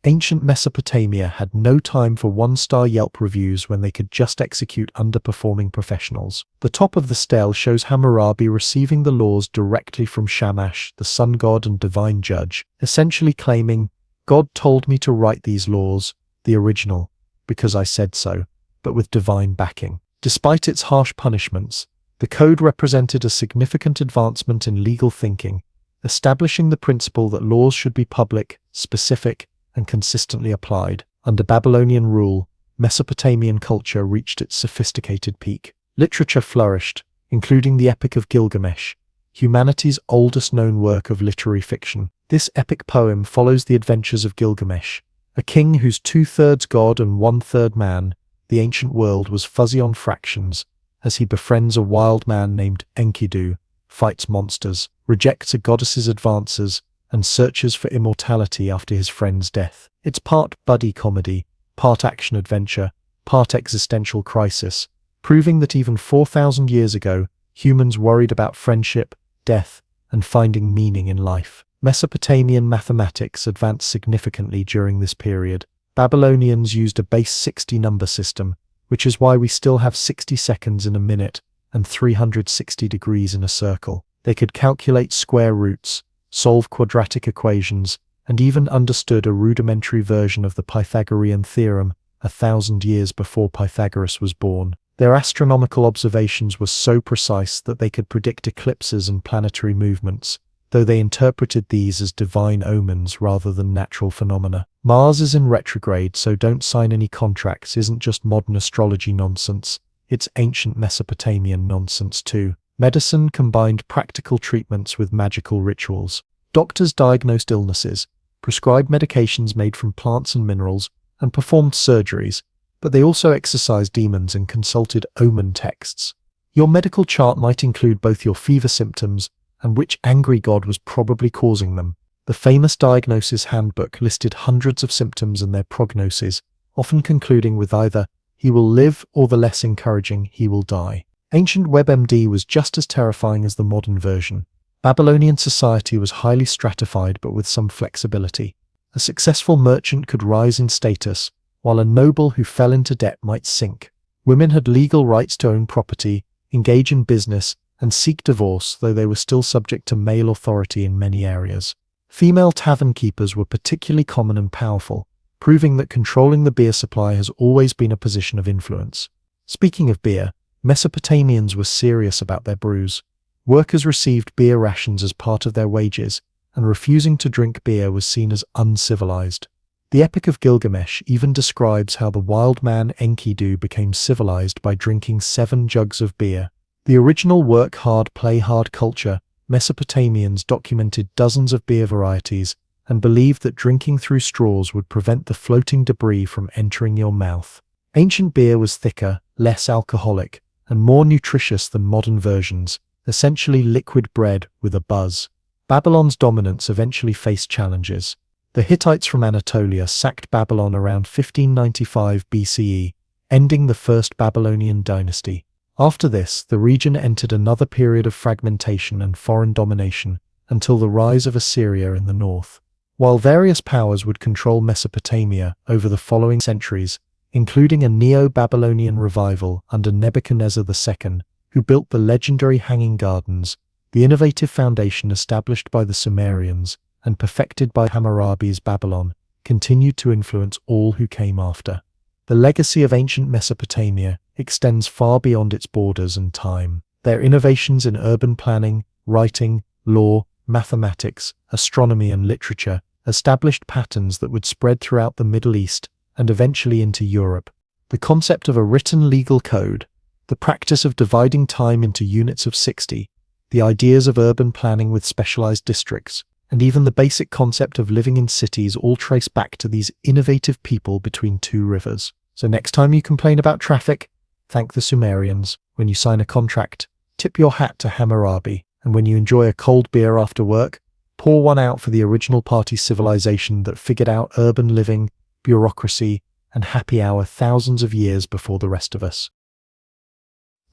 Ancient Mesopotamia had no time for 1-star Yelp reviews when they could just execute underperforming professionals. The top of the stele shows Hammurabi receiving the laws directly from Shamash, the sun god and divine judge, essentially claiming, "God told me to write these laws, the original, because I said so," but with divine backing. Despite its harsh punishments, The code represented a significant advancement in legal thinking, establishing the principle that laws should be public, specific, and consistently applied. Under Babylonian rule, Mesopotamian culture reached its sophisticated peak. Literature flourished, including the Epic of Gilgamesh, humanity's oldest known work of literary fiction. This epic poem follows the adventures of Gilgamesh, a king whose 2/3 god and 1/3 man, the ancient world was fuzzy on fractions, as he befriends a wild man named Enkidu, fights monsters, rejects a goddess's advances, and searches for immortality after his friend's death. It's part buddy comedy, part action-adventure, part existential crisis, proving that even 4,000 years ago, humans worried about friendship, death, and finding meaning in life. Mesopotamian mathematics advanced significantly during this period. Babylonians used a base 60 number system, which is why we still have 60 seconds in a minute and 360 degrees in a circle. They could calculate square roots, solve quadratic equations, and even understood a rudimentary version of the Pythagorean theorem 1,000 years before Pythagoras was born. Their astronomical observations were so precise that they could predict eclipses and planetary movements, though they interpreted these as divine omens rather than natural phenomena. Mars is in retrograde, so don't sign any contracts isn't just modern astrology nonsense, it's ancient Mesopotamian nonsense too. Medicine combined practical treatments with magical rituals. Doctors diagnosed illnesses, prescribed medications made from plants and minerals, and performed surgeries, but they also exorcised demons and consulted omen texts. Your medical chart might include both your fever symptoms and which angry god was probably causing them. The famous Diagnosis Handbook listed hundreds of symptoms and their prognoses, often concluding with either "he will live" or the less encouraging "he will die." Ancient WebMD was just as terrifying as the modern version. Babylonian society was highly stratified but with some flexibility. A successful merchant could rise in status, while a noble who fell into debt might sink. Women had legal rights to own property, engage in business, and seek divorce, though they were still subject to male authority in many areas. Female tavern keepers were particularly common and powerful, proving that controlling the beer supply has always been a position of influence. Speaking of beer, Mesopotamians were serious about their brews. Workers received beer rations as part of their wages, and refusing to drink beer was seen as uncivilized. The Epic of Gilgamesh even describes how the wild man Enkidu became civilized by drinking 7 jugs of beer. The original work hard, play hard culture, Mesopotamians documented dozens of beer varieties and believed that drinking through straws would prevent the floating debris from entering your mouth. Ancient beer was thicker, less alcoholic, and more nutritious than modern versions, essentially liquid bread with a buzz. Babylon's dominance eventually faced challenges. The Hittites from Anatolia sacked Babylon around 1595 BCE, ending the First Babylonian dynasty. After this, the region entered another period of fragmentation and foreign domination until the rise of Assyria in the north. While various powers would control Mesopotamia over the following centuries, including a Neo-Babylonian revival under Nebuchadnezzar II, who built the legendary Hanging Gardens, the innovative foundation established by the Sumerians and perfected by Hammurabi's Babylon, continued to influence all who came after. The legacy of ancient Mesopotamia extends far beyond its borders and time. Their innovations in urban planning, writing, law, mathematics, astronomy, and literature established patterns that would spread throughout the Middle East and eventually into Europe. The concept of a written legal code, the practice of dividing time into units of 60, the ideas of urban planning with specialized districts, and even the basic concept of living in cities all trace back to these innovative people between 2 rivers. So next time you complain about traffic, thank the Sumerians. When you sign a contract, tip your hat to Hammurabi. And when you enjoy a cold beer after work, pour one out for the original party civilization that figured out urban living, bureaucracy, and happy hour thousands of years before the rest of us.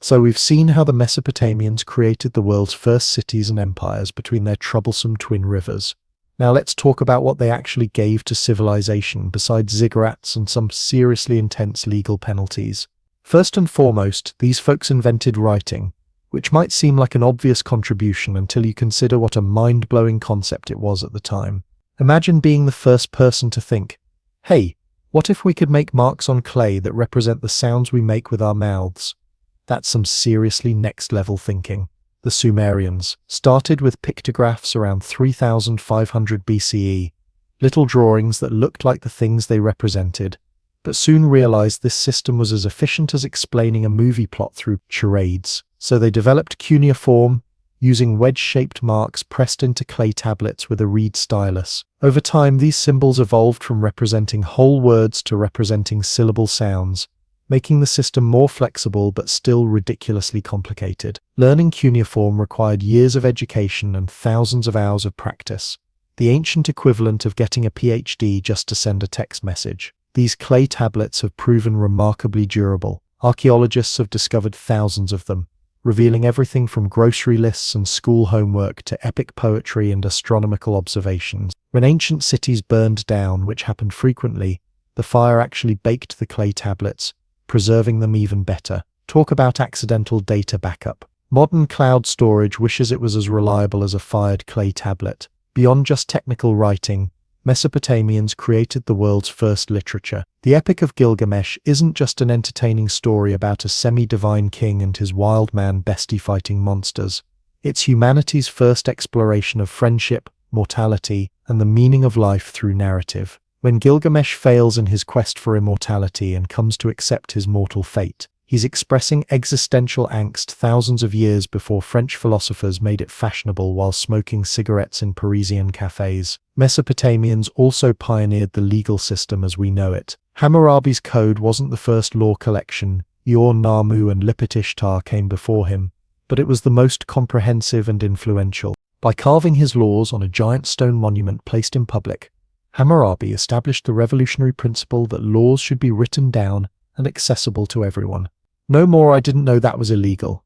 So we've seen how the Mesopotamians created the world's first cities and empires between their troublesome twin rivers. Now let's talk about what they actually gave to civilization besides ziggurats and some seriously intense legal penalties. First and foremost, these folks invented writing, which might seem like an obvious contribution until you consider what a mind-blowing concept it was at the time. Imagine being the first person to think, hey, what if we could make marks on clay that represent the sounds we make with our mouths? That's some seriously next-level thinking. The Sumerians started with pictographs around 3500 BCE, little drawings that looked like the things they represented, but soon realized this system was as efficient as explaining a movie plot through charades. So they developed cuneiform, using wedge-shaped marks pressed into clay tablets with a reed stylus. Over time, these symbols evolved from representing whole words to representing syllable sounds, making the system more flexible but still ridiculously complicated. Learning cuneiform required years of education and thousands of hours of practice, the ancient equivalent of getting a PhD just to send a text message. These clay tablets have proven remarkably durable. Archaeologists have discovered thousands of them, revealing everything from grocery lists and school homework to epic poetry and astronomical observations. When ancient cities burned down, which happened frequently, the fire actually baked the clay tablets, preserving them even better. Talk about accidental data backup. Modern cloud storage wishes it was as reliable as a fired clay tablet. Beyond just technical writing, Mesopotamians created the world's first literature. The Epic of Gilgamesh isn't just an entertaining story about a semi-divine king and his wild man bestie fighting monsters. It's humanity's first exploration of friendship, mortality, and the meaning of life through narrative. When Gilgamesh fails in his quest for immortality and comes to accept his mortal fate, he's expressing existential angst thousands of years before French philosophers made it fashionable while smoking cigarettes in Parisian cafes. Mesopotamians also pioneered the legal system as we know it. Hammurabi's code wasn't the first law collection. Ur-Nammu and Lipit Ishtar came before him, but it was the most comprehensive and influential. By carving his laws on a giant stone monument placed in public, Hammurabi established the revolutionary principle that laws should be written down and accessible to everyone. No more "I didn't know that was illegal"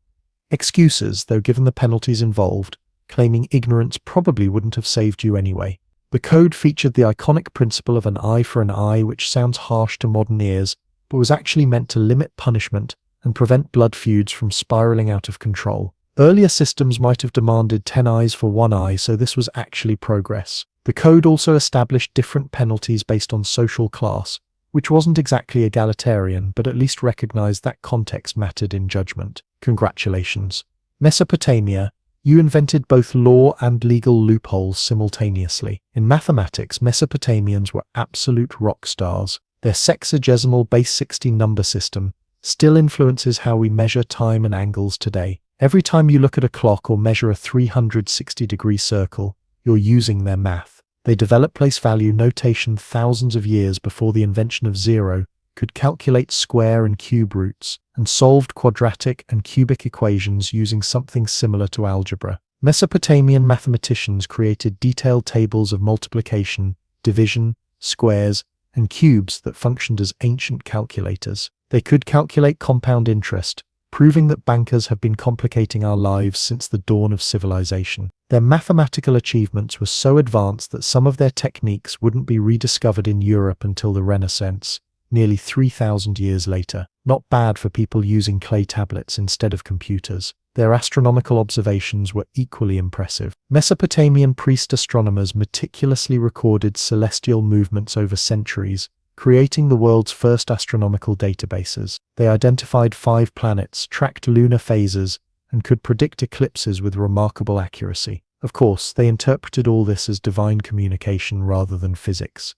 excuses, though given the penalties involved, claiming ignorance probably wouldn't have saved you anyway. The code featured the iconic principle of an eye for an eye, which sounds harsh to modern ears, but was actually meant to limit punishment and prevent blood feuds from spiraling out of control. Earlier systems might have demanded 10 eyes for 1 eye, so this was actually progress. The code also established different penalties based on social class, which wasn't exactly egalitarian, but at least recognized that context mattered in judgment. Congratulations. Mesopotamia, you invented both law and legal loopholes simultaneously. In mathematics, Mesopotamians were absolute rock stars. Their sexagesimal base 60 number system still influences how we measure time and angles today. Every time you look at a clock or measure a 360-degree circle, you're using their math. They developed place value notation thousands of years before the invention of zero, could calculate square and cube roots, and solved quadratic and cubic equations using something similar to algebra. Mesopotamian mathematicians created detailed tables of multiplication, division, squares, and cubes that functioned as ancient calculators. They could calculate compound interest, proving that bankers have been complicating our lives since the dawn of civilization. Their mathematical achievements were so advanced that some of their techniques wouldn't be rediscovered in Europe until the Renaissance, nearly 3,000 years later. Not bad for people using clay tablets instead of computers. Their astronomical observations were equally impressive. Mesopotamian priest astronomers meticulously recorded celestial movements over centuries, creating the world's first astronomical databases. They identified 5 planets, tracked lunar phases, and could predict eclipses with remarkable accuracy. Of course, they interpreted all this as divine communication rather than physics.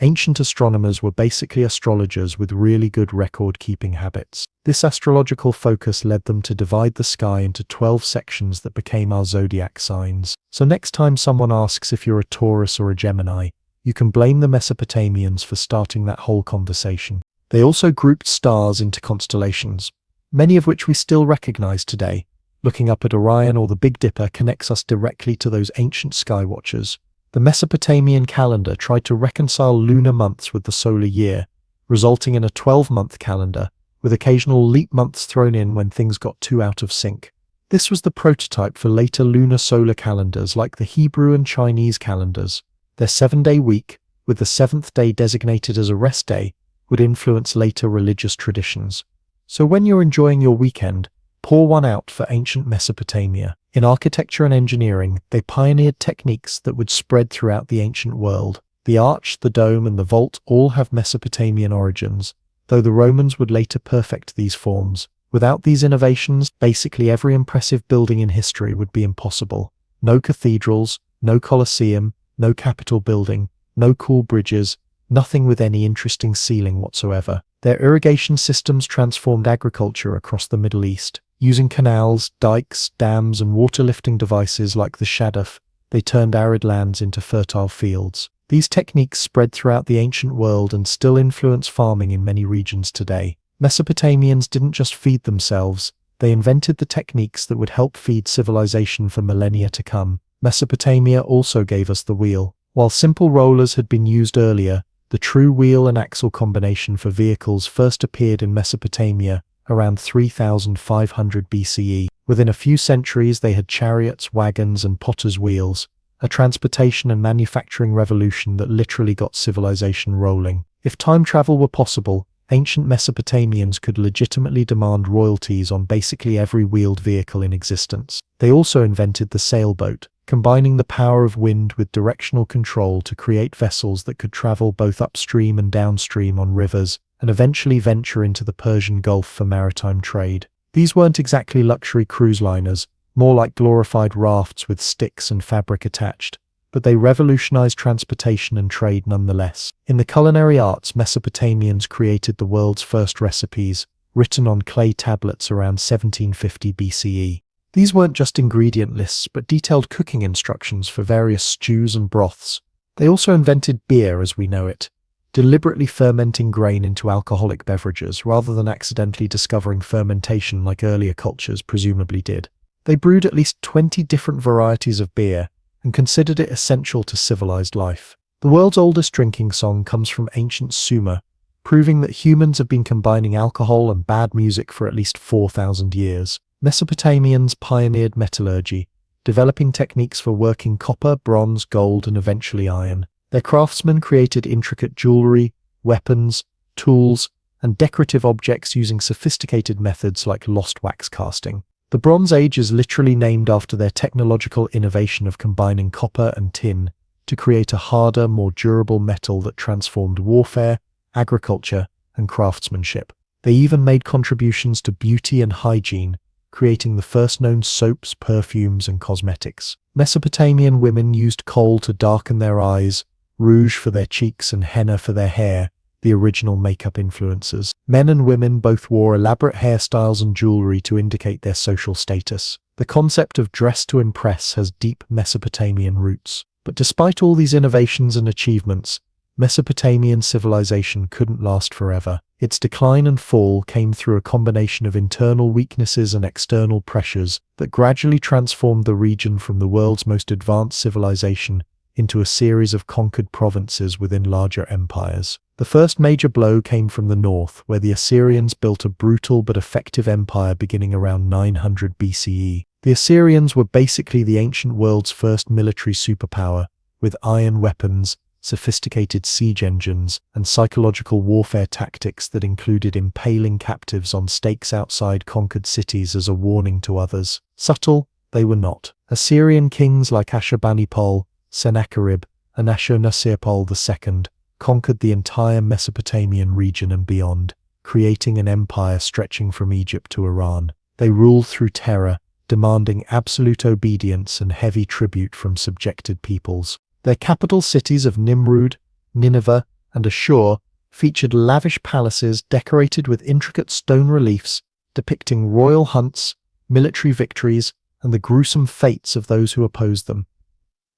Ancient astronomers were basically astrologers with really good record-keeping habits. This astrological focus led them to divide the sky into 12 sections that became our zodiac signs. So next time someone asks if you're a Taurus or a Gemini, you can blame the Mesopotamians for starting that whole conversation. They also grouped stars into constellations, many of which we still recognize today. Looking up at Orion or the Big Dipper connects us directly to those ancient sky watchers. The Mesopotamian calendar tried to reconcile lunar months with the solar year, resulting in a 12-month calendar, with occasional leap months thrown in when things got too out of sync. This was the prototype for later lunar solar calendars like the Hebrew and Chinese calendars. Their 7-day week, with the 7th day designated as a rest day, would influence later religious traditions. So when you're enjoying your weekend, pour one out for ancient Mesopotamia. In architecture and engineering, they pioneered techniques that would spread throughout the ancient world. The arch, the dome, and the vault all have Mesopotamian origins, though the Romans would later perfect these forms. Without these innovations, basically every impressive building in history would be impossible. No cathedrals, no Colosseum, no Capitol building, no cool bridges, nothing with any interesting ceiling whatsoever. Their irrigation systems transformed agriculture across the Middle East. Using canals, dikes, dams, and water-lifting devices like the shaduf, they turned arid lands into fertile fields. These techniques spread throughout the ancient world and still influence farming in many regions today. Mesopotamians didn't just feed themselves, they invented the techniques that would help feed civilization for millennia to come. Mesopotamia also gave us the wheel. While simple rollers had been used earlier, the true wheel and axle combination for vehicles first appeared in Mesopotamia around 3500 BCE. Within a few centuries they had chariots, wagons, and potter's wheels, a transportation and manufacturing revolution that literally got civilization rolling. If time travel were possible, ancient Mesopotamians could legitimately demand royalties on basically every wheeled vehicle in existence. They also invented the sailboat, combining the power of wind with directional control to create vessels that could travel both upstream and downstream on rivers, and eventually venture into the Persian Gulf for maritime trade. These weren't exactly luxury cruise liners, more like glorified rafts with sticks and fabric attached, but they revolutionized transportation and trade nonetheless. In the culinary arts, Mesopotamians created the world's first recipes, written on clay tablets around 1750 BCE. These weren't just ingredient lists, but detailed cooking instructions for various stews and broths. They also invented beer as we know it, deliberately fermenting grain into alcoholic beverages rather than accidentally discovering fermentation like earlier cultures presumably did. They brewed at least 20 different varieties of beer and considered it essential to civilized life. The world's oldest drinking song comes from ancient Sumer, proving that humans have been combining alcohol and bad music for at least 4,000 years. Mesopotamians pioneered metallurgy, developing techniques for working copper, bronze, gold, and eventually iron. Their craftsmen created intricate jewelry, weapons, tools, and decorative objects using sophisticated methods like lost wax casting. The Bronze Age is literally named after their technological innovation of combining copper and tin to create a harder, more durable metal that transformed warfare, agriculture, and craftsmanship. They even made contributions to beauty and hygiene, creating the first known soaps, perfumes, and cosmetics. Mesopotamian women used kohl to darken their eyes, rouge for their cheeks, and henna for their hair, the original makeup influencers. Men and women both wore elaborate hairstyles and jewelry to indicate their social status. The concept of dress to impress has deep Mesopotamian roots. But despite all these innovations and achievements, Mesopotamian civilization couldn't last forever. Its decline and fall came through a combination of internal weaknesses and external pressures that gradually transformed the region from the world's most advanced civilization into a series of conquered provinces within larger empires. The first major blow came from the north, where the Assyrians built a brutal but effective empire beginning around 900 BCE. The Assyrians were basically the ancient world's first military superpower, with iron weapons, sophisticated siege engines, and psychological warfare tactics that included impaling captives on stakes outside conquered cities as a warning to others. Subtle, they were not. Assyrian kings like Ashurbanipal, Sennacherib, and Ashurnasirpal II conquered the entire Mesopotamian region and beyond, creating an empire stretching from Egypt to Iran. They ruled through terror, demanding absolute obedience and heavy tribute from subjected peoples. Their capital cities of Nimrud, Nineveh, and Ashur featured lavish palaces decorated with intricate stone reliefs depicting royal hunts, military victories, and the gruesome fates of those who opposed them.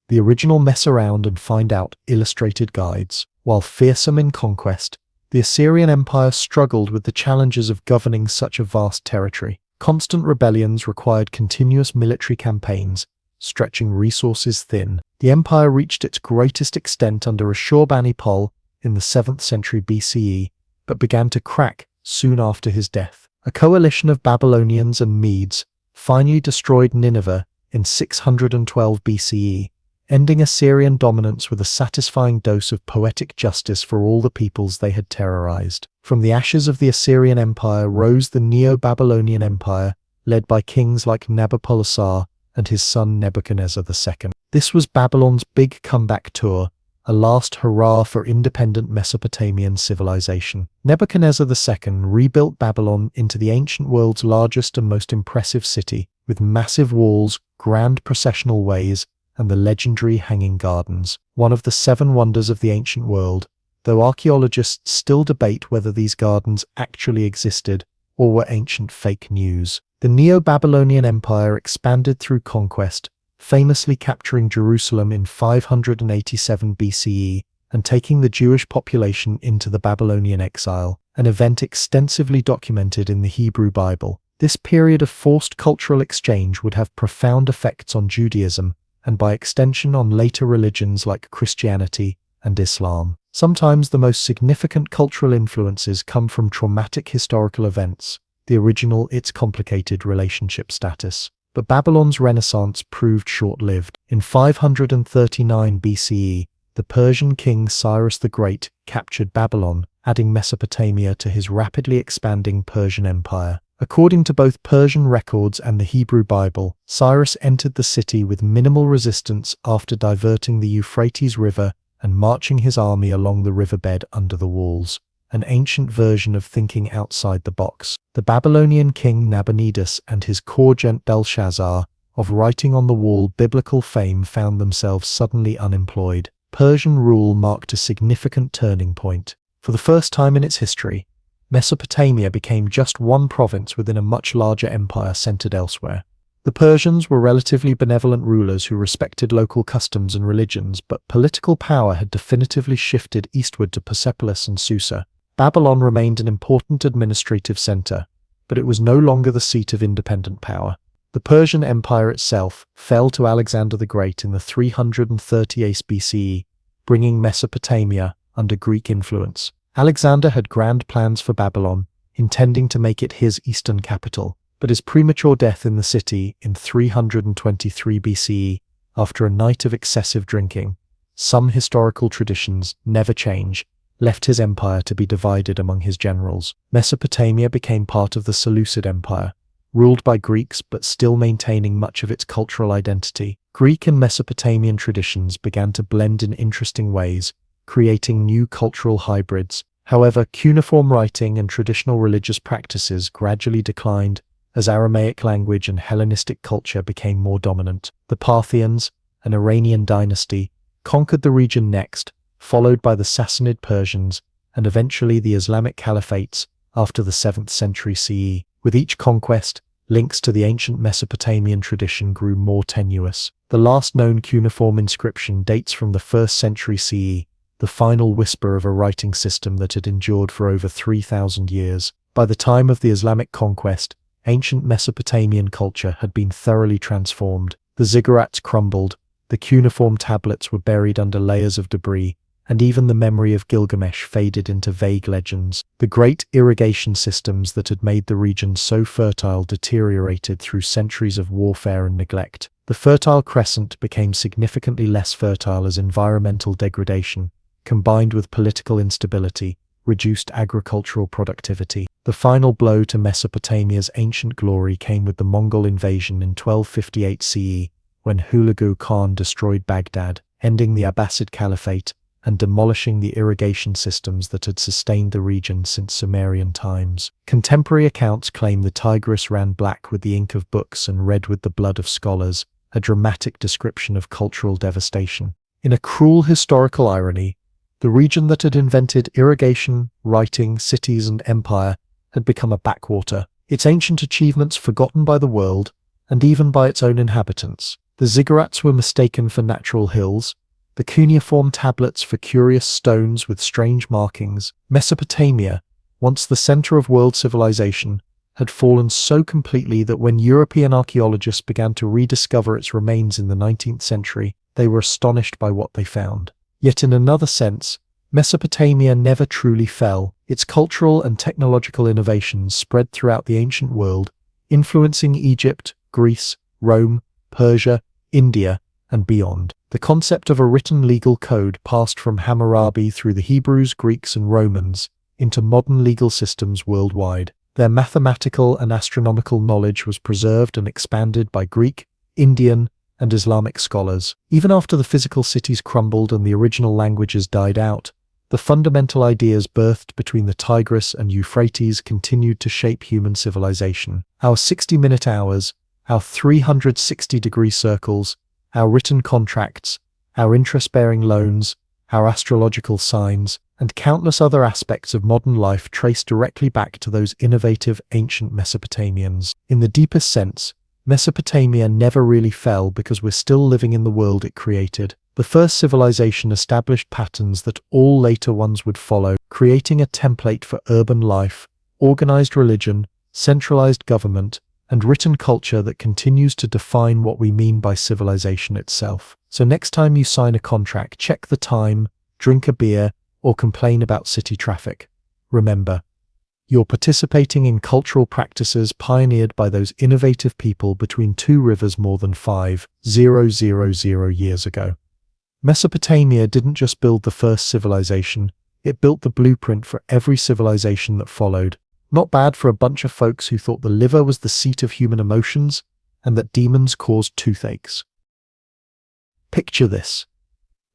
The original Mess Around and Find Out illustrated guides. While fearsome in conquest, the Assyrian Empire struggled with the challenges of governing such a vast territory. Constant rebellions required continuous military campaigns, stretching resources thin. The empire reached its greatest extent under Ashurbanipal in the 7th century BCE, but began to crack soon after his death. A coalition of Babylonians and Medes finally destroyed Nineveh in 612 BCE, ending Assyrian dominance with a satisfying dose of poetic justice for all the peoples they had terrorized. From the ashes of the Assyrian Empire rose the Neo-Babylonian Empire, led by kings like Nabopolassar and his son Nebuchadnezzar II. This was Babylon's big comeback tour, a last hurrah for independent Mesopotamian civilization. Nebuchadnezzar II rebuilt Babylon into the ancient world's largest and most impressive city, with massive walls, grand processional ways, and the legendary Hanging Gardens, one of the 7 wonders of the ancient world, though archaeologists still debate whether these gardens actually existed or were ancient fake news. The Neo-Babylonian Empire expanded through conquest, famously capturing Jerusalem in 587 BCE and taking the Jewish population into the Babylonian exile, an event extensively documented in the Hebrew Bible. This period of forced cultural exchange would have profound effects on Judaism, and by extension on later religions like Christianity and Islam. Sometimes the most significant cultural influences come from traumatic historical events, the original its complicated relationship status. But Babylon's renaissance proved short-lived. In 539 BCE, the Persian king Cyrus the Great captured Babylon, adding Mesopotamia to his rapidly expanding Persian empire. According to both Persian records and the Hebrew Bible, Cyrus entered the city with minimal resistance after diverting the Euphrates River and marching his army along the riverbed under the walls, an ancient version of thinking outside the box. The Babylonian king Nabonidus and his corregent Belshazzar, of writing on the wall biblical fame, found themselves suddenly unemployed. Persian rule marked a significant turning point. For the first time in its history, Mesopotamia became just one province within a much larger empire centered elsewhere. The Persians were relatively benevolent rulers who respected local customs and religions, but political power had definitively shifted eastward to Persepolis and Susa. Babylon remained an important administrative center, but it was no longer the seat of independent power. The Persian Empire itself fell to Alexander the Great in the 338 BCE, bringing Mesopotamia under Greek influence. Alexander had grand plans for Babylon, intending to make it his eastern capital, but his premature death in the city in 323 BCE, after a night of excessive drinking, some historical traditions never change, left his empire to be divided among his generals. Mesopotamia became part of the Seleucid Empire, ruled by Greeks but still maintaining much of its cultural identity. Greek and Mesopotamian traditions began to blend in interesting ways, creating new cultural hybrids. However, cuneiform writing and traditional religious practices gradually declined as Aramaic language and Hellenistic culture became more dominant. The Parthians, an Iranian dynasty, conquered the region next, followed by the Sassanid Persians, and eventually the Islamic caliphates after the 7th century CE. With each conquest, links to the ancient Mesopotamian tradition grew more tenuous. The last known cuneiform inscription dates from the 1st century CE, the final whisper of a writing system that had endured for over 3,000 years. By the time of the Islamic conquest, ancient Mesopotamian culture had been thoroughly transformed. The ziggurats crumbled, the cuneiform tablets were buried under layers of debris, and even the memory of Gilgamesh faded into vague legends. The great irrigation systems that had made the region so fertile deteriorated through centuries of warfare and neglect. The Fertile Crescent became significantly less fertile as environmental degradation, combined with political instability, reduced agricultural productivity. The final blow to Mesopotamia's ancient glory came with the Mongol invasion in 1258 CE, when Hulagu Khan destroyed Baghdad, ending the Abbasid Caliphate and demolishing the irrigation systems that had sustained the region since Sumerian times. Contemporary accounts claim the Tigris ran black with the ink of books and red with the blood of scholars, a dramatic description of cultural devastation. In a cruel historical irony, the region that had invented irrigation, writing, cities, and empire had become a backwater, its ancient achievements forgotten by the world, and even by its own inhabitants. The ziggurats were mistaken for natural hills, the cuneiform tablets for curious stones with strange markings. Mesopotamia, once the center of world civilization, had fallen so completely that when European archaeologists began to rediscover its remains in the 19th century, they were astonished by what they found. Yet in another sense, Mesopotamia never truly fell. Its cultural and technological innovations spread throughout the ancient world, influencing Egypt, Greece, Rome, Persia, India, and beyond. The concept of a written legal code passed from Hammurabi through the Hebrews, Greeks, and Romans into modern legal systems worldwide. Their mathematical and astronomical knowledge was preserved and expanded by Greek, Indian, and Islamic scholars. Even after the physical cities crumbled and the original languages died out, the fundamental ideas birthed between the Tigris and Euphrates continued to shape human civilization. Our 60-minute hours, our 360-degree circles, our written contracts, our interest-bearing loans, our astrological signs, and countless other aspects of modern life trace directly back to those innovative ancient Mesopotamians. In the deepest sense, Mesopotamia never really fell because we're still living in the world it created. The first civilization established patterns that all later ones would follow, creating a template for urban life, organized religion, centralized government, and written culture that continues to define what we mean by civilization itself. So next time you sign a contract, check the time, drink a beer, or complain about city traffic. Remember, you're participating in cultural practices pioneered by those innovative people between two rivers more than 5,000 years ago. Mesopotamia didn't just build the first civilization, it built the blueprint for every civilization that followed. Not bad for a bunch of folks who thought the liver was the seat of human emotions and that demons caused toothaches. Picture this.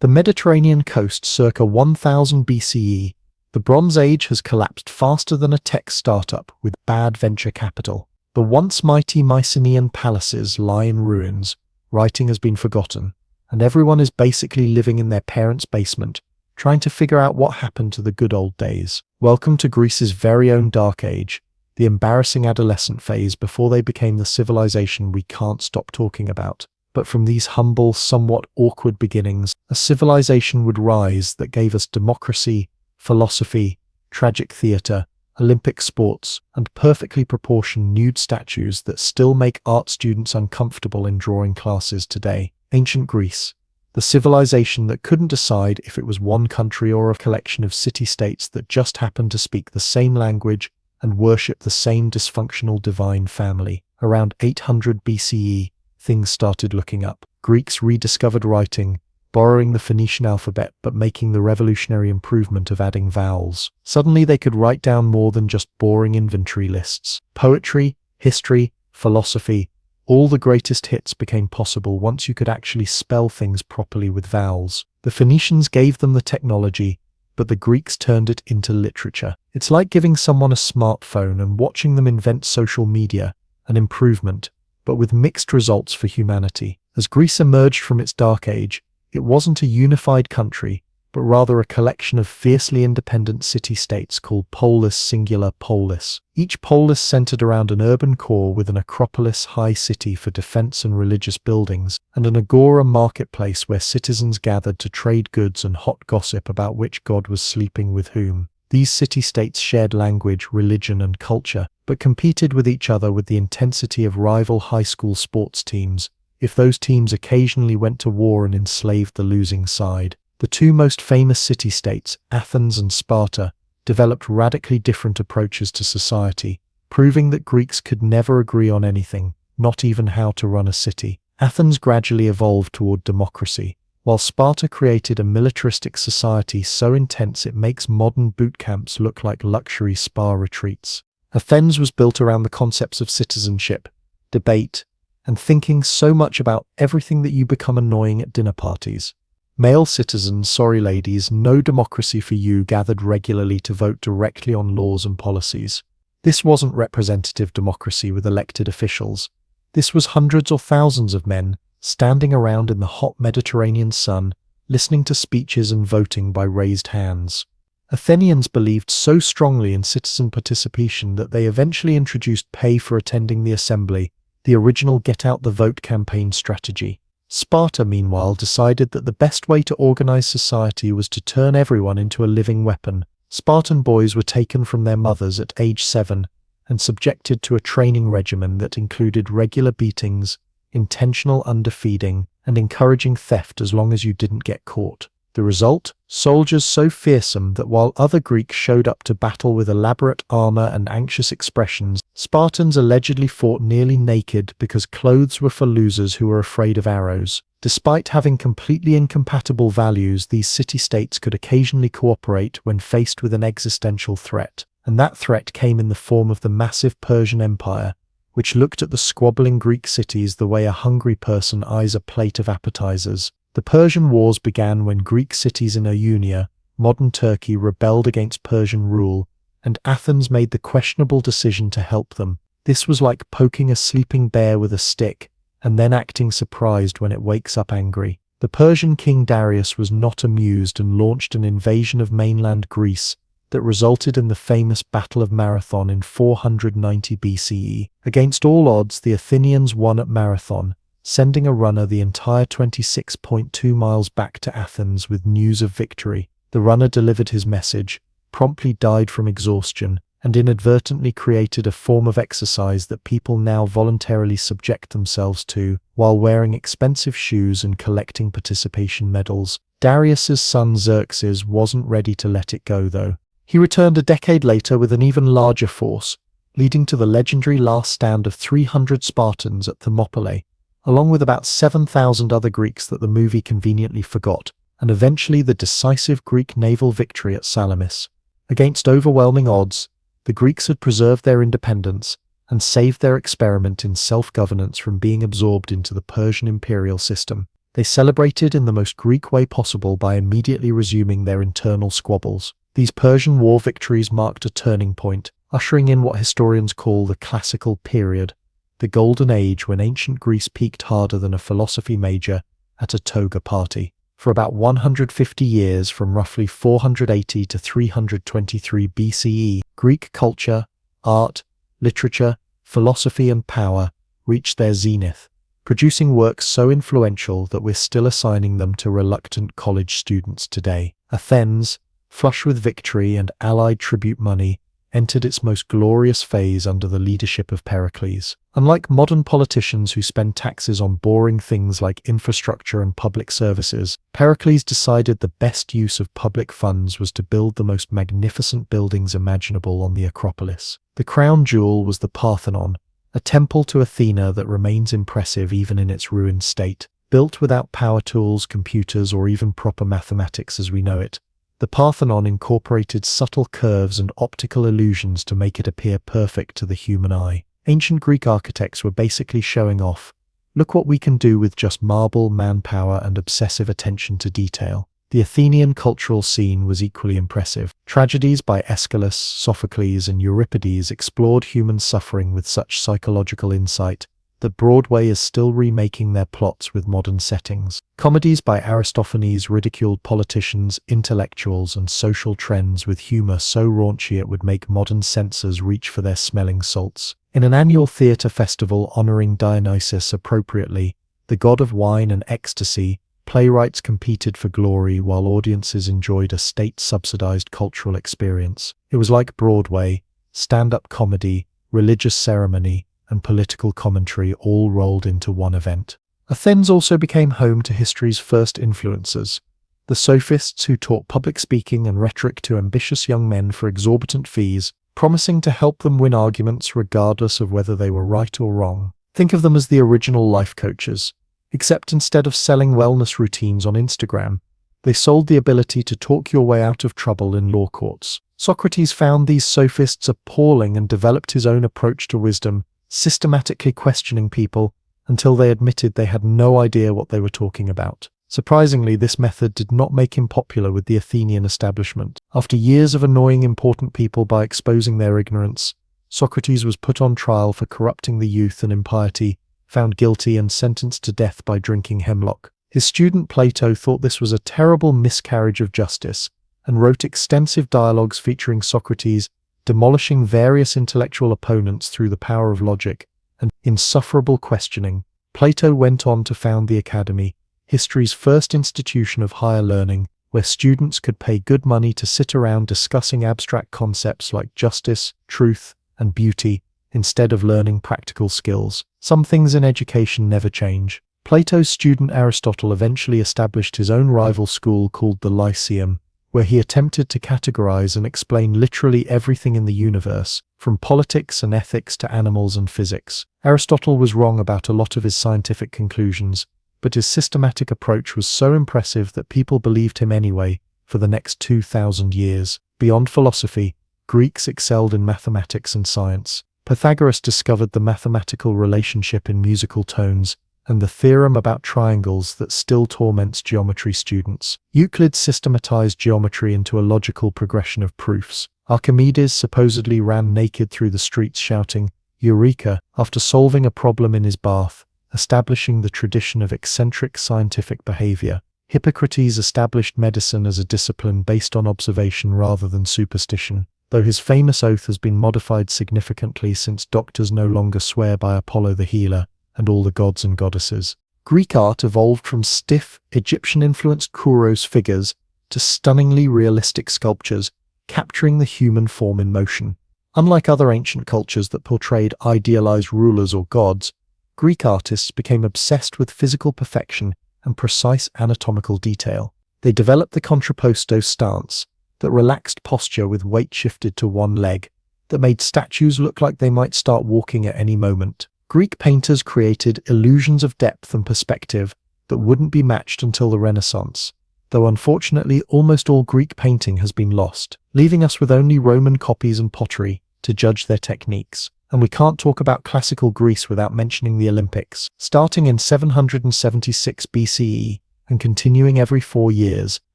The Mediterranean coast circa 1000 BCE. The Bronze Age has collapsed faster than a tech startup with bad venture capital. The once mighty Mycenaean palaces lie in ruins, writing has been forgotten, and everyone is basically living in their parents' basement, trying to figure out what happened to the good old days. Welcome to Greece's very own Dark Age, the embarrassing adolescent phase before they became the civilization we can't stop talking about. But from these humble, somewhat awkward beginnings, a civilization would rise that gave us democracy, philosophy, tragic theatre, Olympic sports, and perfectly proportioned nude statues that still make art students uncomfortable in drawing classes today. Ancient Greece, the civilization that couldn't decide if it was one country or a collection of city-states that just happened to speak the same language and worship the same dysfunctional divine family. Around 800 BCE, things started looking up. Greeks rediscovered writing, borrowing the Phoenician alphabet but making the revolutionary improvement of adding vowels. Suddenly they could write down more than just boring inventory lists. Poetry, history, philosophy, all the greatest hits became possible once you could actually spell things properly with vowels. The Phoenicians gave them the technology, but the Greeks turned it into literature. It's like giving someone a smartphone and watching them invent social media, an improvement, but with mixed results for humanity. As Greece emerged from its dark age, it wasn't a unified country, but rather a collection of fiercely independent city-states called polis, singular polis. Each polis centered around an urban core with an acropolis, high city for defense and religious buildings, and an agora, marketplace where citizens gathered to trade goods and hot gossip about which god was sleeping with whom. These city-states shared language, religion, and culture, but competed with each other with the intensity of rival high school sports teams, if those teams occasionally went to war and enslaved the losing side. The two most famous city-states, Athens and Sparta, developed radically different approaches to society, proving that Greeks could never agree on anything, not even how to run a city. Athens gradually evolved toward democracy, while Sparta created a militaristic society so intense it makes modern boot camps look like luxury spa retreats. Athens was built around the concepts of citizenship, debate, and thinking so much about everything that you become annoying at dinner parties. Male citizens, sorry ladies, no democracy for you, gathered regularly to vote directly on laws and policies. This wasn't representative democracy with elected officials. This was hundreds or thousands of men standing around in the hot Mediterranean sun, listening to speeches and voting by raised hands. Athenians believed so strongly in citizen participation that they eventually introduced pay for attending the assembly, the original get-out-the-vote campaign strategy. Sparta, meanwhile, decided that the best way to organize society was to turn everyone into a living weapon. Spartan boys were taken from their mothers at age 7 and subjected to a training regimen that included regular beatings, intentional underfeeding, and encouraging theft as long as you didn't get caught. The result? Soldiers so fearsome that while other Greeks showed up to battle with elaborate armor and anxious expressions, Spartans allegedly fought nearly naked because clothes were for losers who were afraid of arrows. Despite having completely incompatible values, these city-states could occasionally cooperate when faced with an existential threat, and that threat came in the form of the massive Persian Empire, which looked at the squabbling Greek cities the way a hungry person eyes a plate of appetizers. The Persian Wars began when Greek cities in Ionia, modern Turkey, rebelled against Persian rule, and Athens made the questionable decision to help them. This was like poking a sleeping bear with a stick, and then acting surprised when it wakes up angry. The Persian king Darius was not amused and launched an invasion of mainland Greece that resulted in the famous Battle of Marathon in 490 BCE. Against all odds, the Athenians won at Marathon, sending a runner the entire 26.2 miles back to Athens with news of victory. The runner delivered his message, promptly died from exhaustion, and inadvertently created a form of exercise that people now voluntarily subject themselves to while wearing expensive shoes and collecting participation medals. Darius's son Xerxes wasn't ready to let it go, though. He returned a decade later with an even larger force, leading to the legendary last stand of 300 Spartans at Thermopylae, along with about 7,000 other Greeks that the movie conveniently forgot, and eventually the decisive Greek naval victory at Salamis. Against overwhelming odds, the Greeks had preserved their independence and saved their experiment in self-governance from being absorbed into the Persian imperial system. They celebrated in the most Greek way possible by immediately resuming their internal squabbles. These Persian war victories marked a turning point, ushering in what historians call the classical period, the golden age when ancient Greece peaked harder than a philosophy major at a toga party. For about 150 years, from roughly 480 to 323 BCE, Greek culture, art, literature, philosophy and power reached their zenith, producing works so influential that we're still assigning them to reluctant college students today. Athens, flush with victory and allied tribute money, entered its most glorious phase under the leadership of Pericles. Unlike modern politicians who spend taxes on boring things like infrastructure and public services, Pericles decided the best use of public funds was to build the most magnificent buildings imaginable on the Acropolis. The crown jewel was the Parthenon, a temple to Athena that remains impressive even in its ruined state. Built without power tools, computers, or even proper mathematics as we know it, the Parthenon incorporated subtle curves and optical illusions to make it appear perfect to the human eye. Ancient Greek architects were basically showing off, look what we can do with just marble, manpower, and obsessive attention to detail. The Athenian cultural scene was equally impressive. Tragedies by Aeschylus, Sophocles, and Euripides explored human suffering with such psychological insight that Broadway is still remaking their plots with modern settings. Comedies by Aristophanes ridiculed politicians, intellectuals, and social trends with humor so raunchy it would make modern censors reach for their smelling salts. In an annual theatre festival honoring Dionysus appropriately, the god of wine and ecstasy, playwrights competed for glory while audiences enjoyed a state-subsidized cultural experience. It was like Broadway, stand-up comedy, religious ceremony, and political commentary all rolled into one event. Athens also became home to history's first influencers, the sophists who taught public speaking and rhetoric to ambitious young men for exorbitant fees, promising to help them win arguments regardless of whether they were right or wrong. Think of them as the original life coaches, except instead of selling wellness routines on Instagram, they sold the ability to talk your way out of trouble in law courts. Socrates found these sophists appalling and developed his own approach to wisdom, systematically questioning people until they admitted they had no idea what they were talking about. Surprisingly, this method did not make him popular with the Athenian establishment. After years of annoying important people by exposing their ignorance, Socrates was put on trial for corrupting the youth and impiety, found guilty and sentenced to death by drinking hemlock. His student Plato thought this was a terrible miscarriage of justice and wrote extensive dialogues featuring Socrates demolishing various intellectual opponents through the power of logic and insufferable questioning. Plato went on to found the Academy, history's first institution of higher learning, where students could pay good money to sit around discussing abstract concepts like justice, truth, and beauty, instead of learning practical skills. Some things in education never change. Plato's student Aristotle eventually established his own rival school called the Lyceum, where he attempted to categorize and explain literally everything in the universe, from politics and ethics to animals and physics. Aristotle was wrong about a lot of his scientific conclusions, but his systematic approach was so impressive that people believed him anyway for the next 2,000 years. Beyond philosophy, Greeks excelled in mathematics and science. Pythagoras discovered the mathematical relationship in musical tones and the theorem about triangles that still torments geometry students. Euclid systematized geometry into a logical progression of proofs. Archimedes supposedly ran naked through the streets shouting, "Eureka," after solving a problem in his bath, establishing the tradition of eccentric scientific behavior. Hippocrates established medicine as a discipline based on observation rather than superstition, though his famous oath has been modified significantly since doctors no longer swear by Apollo the healer and all the gods and goddesses. Greek art evolved from stiff, Egyptian-influenced Kouros figures to stunningly realistic sculptures, capturing the human form in motion. Unlike other ancient cultures that portrayed idealized rulers or gods, Greek artists became obsessed with physical perfection and precise anatomical detail. They developed the contrapposto stance, that relaxed posture with weight shifted to one leg, that made statues look like they might start walking at any moment. Greek painters created illusions of depth and perspective that wouldn't be matched until the Renaissance, though unfortunately almost all Greek painting has been lost, leaving us with only Roman copies and pottery to judge their techniques. And we can't talk about classical Greece without mentioning the Olympics. Starting in 776 BCE and continuing every 4 years,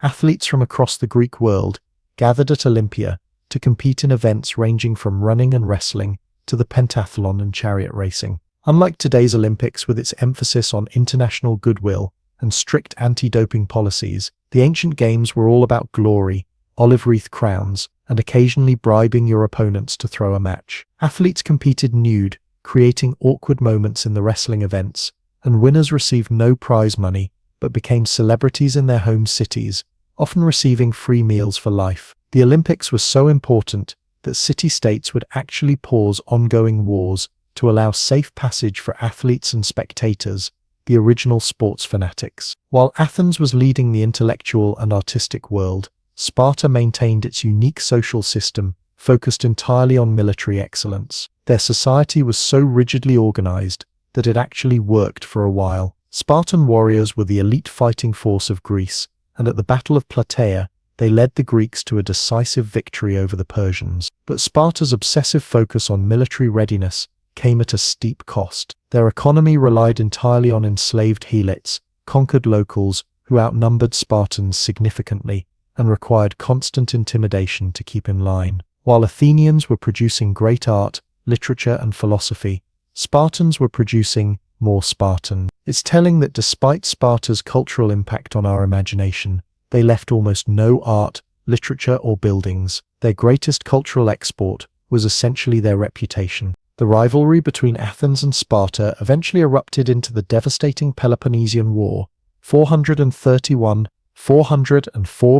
athletes from across the Greek world gathered at Olympia to compete in events ranging from running and wrestling to the pentathlon and chariot racing. Unlike today's Olympics with its emphasis on international goodwill and strict anti-doping policies, the ancient games were all about glory, olive wreath crowns, and occasionally bribing your opponents to throw a match. Athletes competed nude, creating awkward moments in the wrestling events, and winners received no prize money but became celebrities in their home cities, often receiving free meals for life. The Olympics was so important that city-states would actually pause ongoing wars to allow safe passage for athletes and spectators, the original sports fanatics. While Athens was leading the intellectual and artistic world, Sparta maintained its unique social system, focused entirely on military excellence. Their society was so rigidly organized that it actually worked for a while. Spartan warriors were the elite fighting force of Greece, and at the Battle of Plataea, they led the Greeks to a decisive victory over the Persians. But Sparta's obsessive focus on military readiness came at a steep cost. Their economy relied entirely on enslaved helots, conquered locals who outnumbered Spartans significantly and required constant intimidation to keep in line. While Athenians were producing great art, literature, and philosophy, Spartans were producing more Spartan. It's telling that despite Sparta's cultural impact on our imagination, they left almost no art, literature, or buildings. Their greatest cultural export was essentially their reputation. The rivalry between Athens and Sparta eventually erupted into the devastating Peloponnesian War, 431–404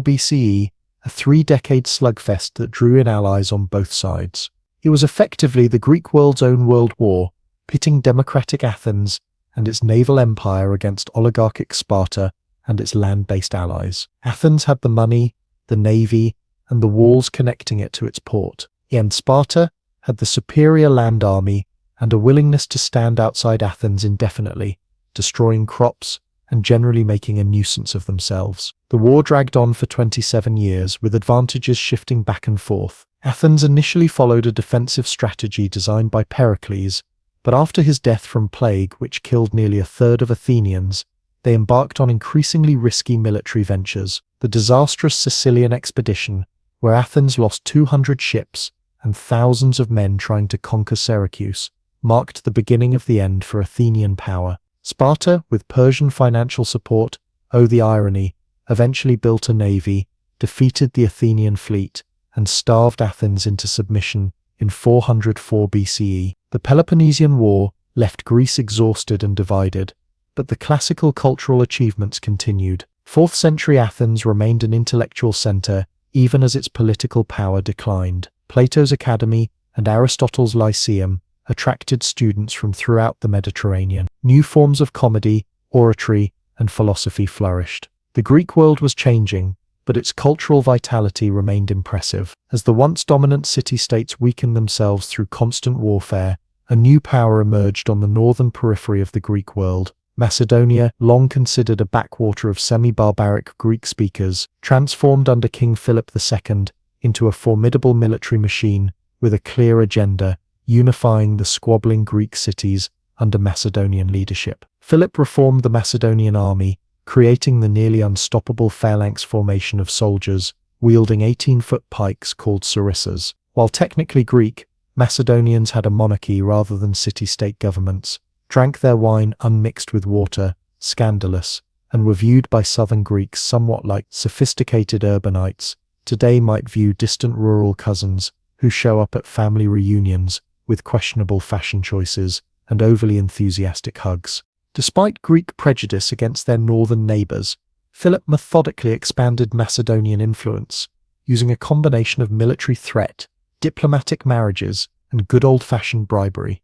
BCE, a 3-decade slugfest that drew in allies on both sides. It was effectively the Greek world's own world war, pitting democratic Athens and its naval empire against oligarchic Sparta and its land-based allies. Athens had the money, the navy, and the walls connecting it to its port, and Sparta had the superior land army and a willingness to stand outside Athens indefinitely, destroying crops and generally making a nuisance of themselves. The war dragged on for 27 years, with advantages shifting back and forth. Athens initially followed a defensive strategy designed by Pericles, but after his death from plague, which killed nearly a third of Athenians, they embarked on increasingly risky military ventures. The disastrous Sicilian expedition, where Athens lost 200 ships and thousands of men trying to conquer Syracuse, marked the beginning of the end for Athenian power. Sparta, with Persian financial support, oh the irony, eventually built a navy, defeated the Athenian fleet, and starved Athens into submission in 404 BCE. The Peloponnesian War left Greece exhausted and divided, but the classical cultural achievements continued. 4th century Athens remained an intellectual center even as its political power declined. Plato's Academy and Aristotle's Lyceum attracted students from throughout the Mediterranean. New forms of comedy, oratory, and philosophy flourished. The Greek world was changing, but its cultural vitality remained impressive. As the once dominant city-states weakened themselves through constant warfare, a new power emerged on the northern periphery of the Greek world. Macedonia, long considered a backwater of semi-barbaric Greek speakers, transformed under King Philip II into a formidable military machine with a clear agenda unifying the squabbling Greek cities under Macedonian leadership. Philip reformed the Macedonian army, creating the nearly unstoppable phalanx formation of soldiers wielding 18-foot pikes called sarissas. While technically Greek, Macedonians had a monarchy rather than city-state governments, drank their wine unmixed with water, scandalous, and were viewed by southern Greeks somewhat like sophisticated urbanites today might view distant rural cousins who show up at family reunions with questionable fashion choices and overly enthusiastic hugs. Despite Greek prejudice against their northern neighbors, Philip methodically expanded Macedonian influence, using a combination of military threat, diplomatic marriages, and good old-fashioned bribery.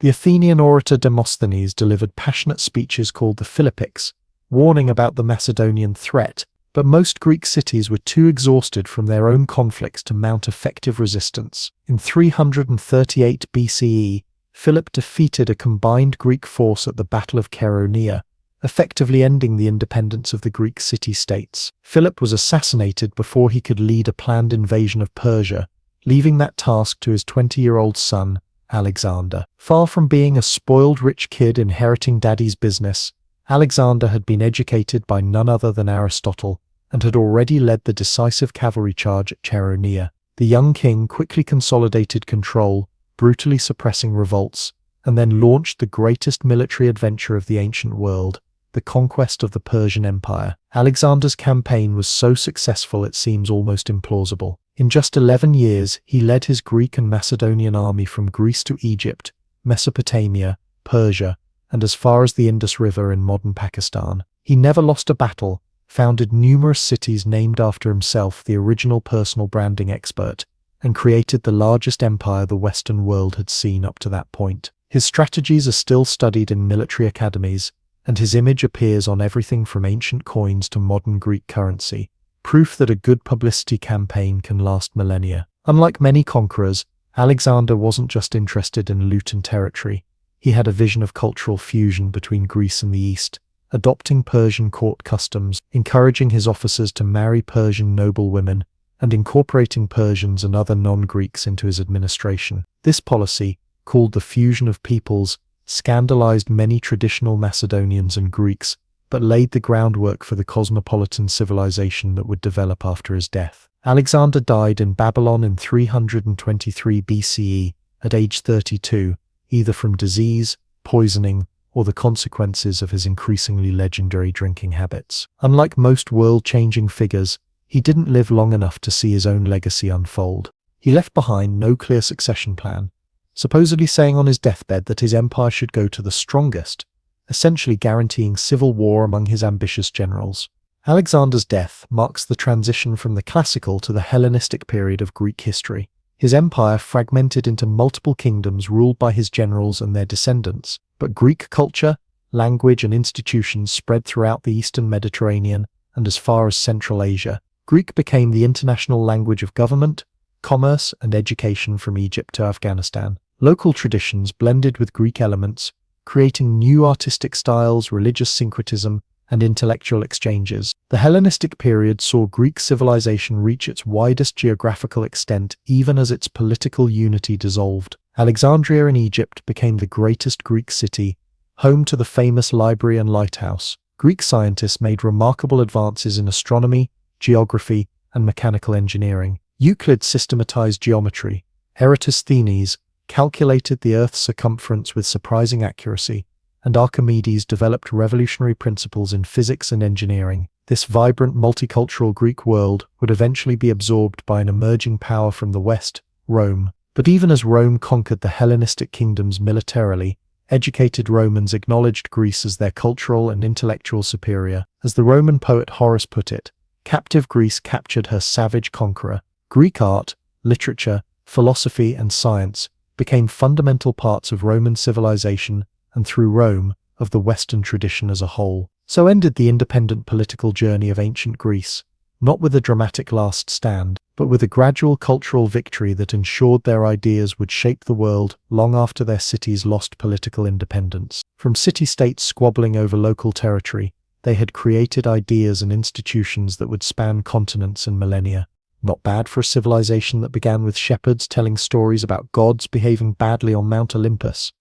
The Athenian orator Demosthenes delivered passionate speeches called the Philippics, warning about the Macedonian threat, but most Greek cities were too exhausted from their own conflicts to mount effective resistance. In 338 BCE, Philip defeated a combined Greek force at the Battle of Chaeronea, effectively ending the independence of the Greek city-states. Philip was assassinated before he could lead a planned invasion of Persia, leaving that task to his 20-year-old son, Alexander. Far from being a spoiled rich kid inheriting daddy's business, Alexander had been educated by none other than Aristotle and had already led the decisive cavalry charge at Chaeronea. The young king quickly consolidated control, brutally suppressing revolts, and then launched the greatest military adventure of the ancient world, the conquest of the Persian Empire. Alexander's campaign was so successful it seems almost implausible. In just 11 years, he led his Greek and Macedonian army from Greece to Egypt, Mesopotamia, Persia, and as far as the Indus River in modern Pakistan. He never lost a battle, founded numerous cities named after himself, the original personal branding expert, and created the largest empire the Western world had seen up to that point. His strategies are still studied in military academies, and his image appears on everything from ancient coins to modern Greek currency, proof that a good publicity campaign can last millennia. Unlike many conquerors, Alexander wasn't just interested in loot and territory. He had a vision of cultural fusion between Greece and the East, adopting Persian court customs, encouraging his officers to marry Persian noble women, and incorporating Persians and other non-Greeks into his administration. This policy, called the fusion of peoples, scandalized many traditional Macedonians and Greeks, but laid the groundwork for the cosmopolitan civilization that would develop after his death. Alexander died in Babylon in 323 BCE, at age 32, either from disease, poisoning, or the consequences of his increasingly legendary drinking habits. Unlike most world-changing figures, he didn't live long enough to see his own legacy unfold. He left behind no clear succession plan, supposedly saying on his deathbed that his empire should go to the strongest, essentially guaranteeing civil war among his ambitious generals. Alexander's death marks the transition from the classical to the Hellenistic period of Greek history. His empire fragmented into multiple kingdoms ruled by his generals and their descendants, but Greek culture, language, and institutions spread throughout the eastern Mediterranean and as far as Central Asia. Greek became the international language of government, commerce, and education from Egypt to Afghanistan. Local traditions blended with Greek elements, creating new artistic styles, religious syncretism, and intellectual exchanges. The Hellenistic period saw Greek civilization reach its widest geographical extent even as its political unity dissolved. Alexandria in Egypt became the greatest Greek city, home to the famous library and lighthouse. Greek scientists made remarkable advances in astronomy, geography, and mechanical engineering. Euclid systematized geometry. Eratosthenes calculated the Earth's circumference with surprising accuracy, and Archimedes developed revolutionary principles in physics and engineering. This vibrant multicultural Greek world would eventually be absorbed by an emerging power from the West, Rome. But even as Rome conquered the Hellenistic kingdoms militarily, educated Romans acknowledged Greece as their cultural and intellectual superior. As the Roman poet Horace put it, captive Greece captured her savage conqueror. Greek art, literature, philosophy, and science became fundamental parts of Roman civilization and, through Rome, of the Western tradition as a whole. So ended the independent political journey of ancient Greece, not with a dramatic last stand, but with a gradual cultural victory that ensured their ideas would shape the world long after their cities lost political independence. From city-states squabbling over local territory, they had created ideas and institutions that would span continents and millennia. Not bad for a civilization that began with shepherds telling stories about gods behaving badly on Mount Olympus.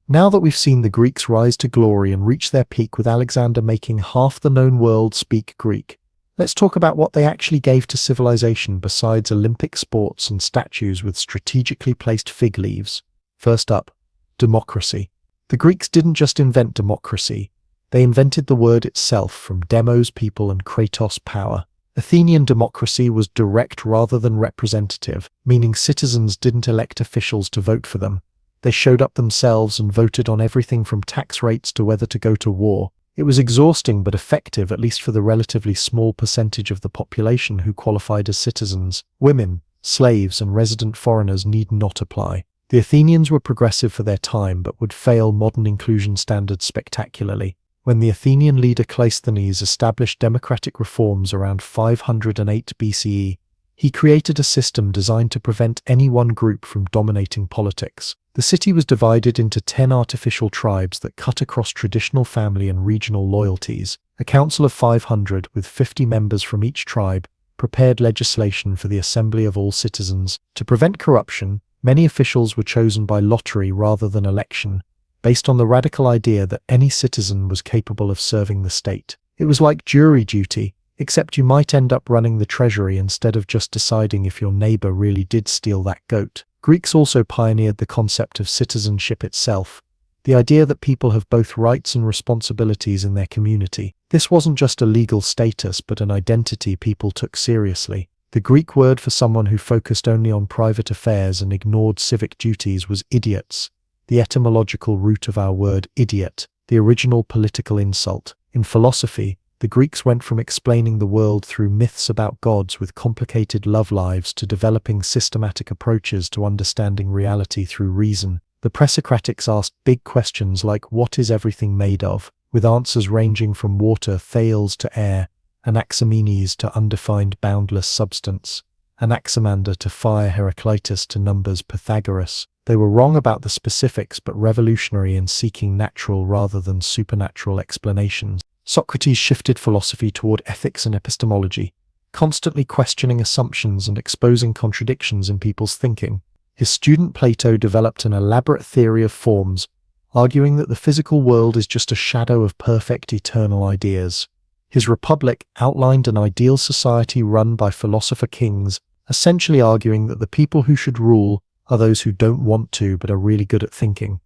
Now that we've seen the Greeks rise to glory and reach their peak with Alexander making half the known world speak Greek, let's talk about what they actually gave to civilization besides Olympic sports and statues with strategically placed fig leaves. First up, democracy. The Greeks didn't just invent democracy, they invented the word itself from demos, people, and kratos, power. Athenian democracy was direct rather than representative, meaning citizens didn't elect officials to vote for them. They showed up themselves and voted on everything from tax rates to whether to go to war. It was exhausting but effective, at least for the relatively small percentage of the population who qualified as citizens. Women, slaves, and resident foreigners need not apply. The Athenians were progressive for their time but would fail modern inclusion standards spectacularly. When the Athenian leader Cleisthenes established democratic reforms around 508 BCE, he created a system designed to prevent any one group from dominating politics. The city was divided into 10 artificial tribes that cut across traditional family and regional loyalties. A council of 500, with 50 members from each tribe, prepared legislation for the assembly of all citizens. To prevent corruption, many officials were chosen by lottery rather than election, based on the radical idea that any citizen was capable of serving the state. It was like jury duty, except you might end up running the treasury instead of just deciding if your neighbor really did steal that goat. Greeks also pioneered the concept of citizenship itself, the idea that people have both rights and responsibilities in their community. This wasn't just a legal status but an identity people took seriously. The Greek word for someone who focused only on private affairs and ignored civic duties was idiots, the etymological root of our word idiot, the original political insult. In philosophy, the Greeks went from explaining the world through myths about gods with complicated love lives to developing systematic approaches to understanding reality through reason. The Presocratics asked big questions like what is everything made of, with answers ranging from water, Thales, to air, Anaximenes to undefined boundless substance, Anaximander to fire, Heraclitus to numbers, Pythagoras. They were wrong about the specifics but revolutionary in seeking natural rather than supernatural explanations. Socrates shifted philosophy toward ethics and epistemology, constantly questioning assumptions and exposing contradictions in people's thinking. His student Plato developed an elaborate theory of forms, arguing that the physical world is just a shadow of perfect eternal ideas. His Republic outlined an ideal society run by philosopher kings, essentially arguing that the people who should rule are those who don't want to but are really good at thinking.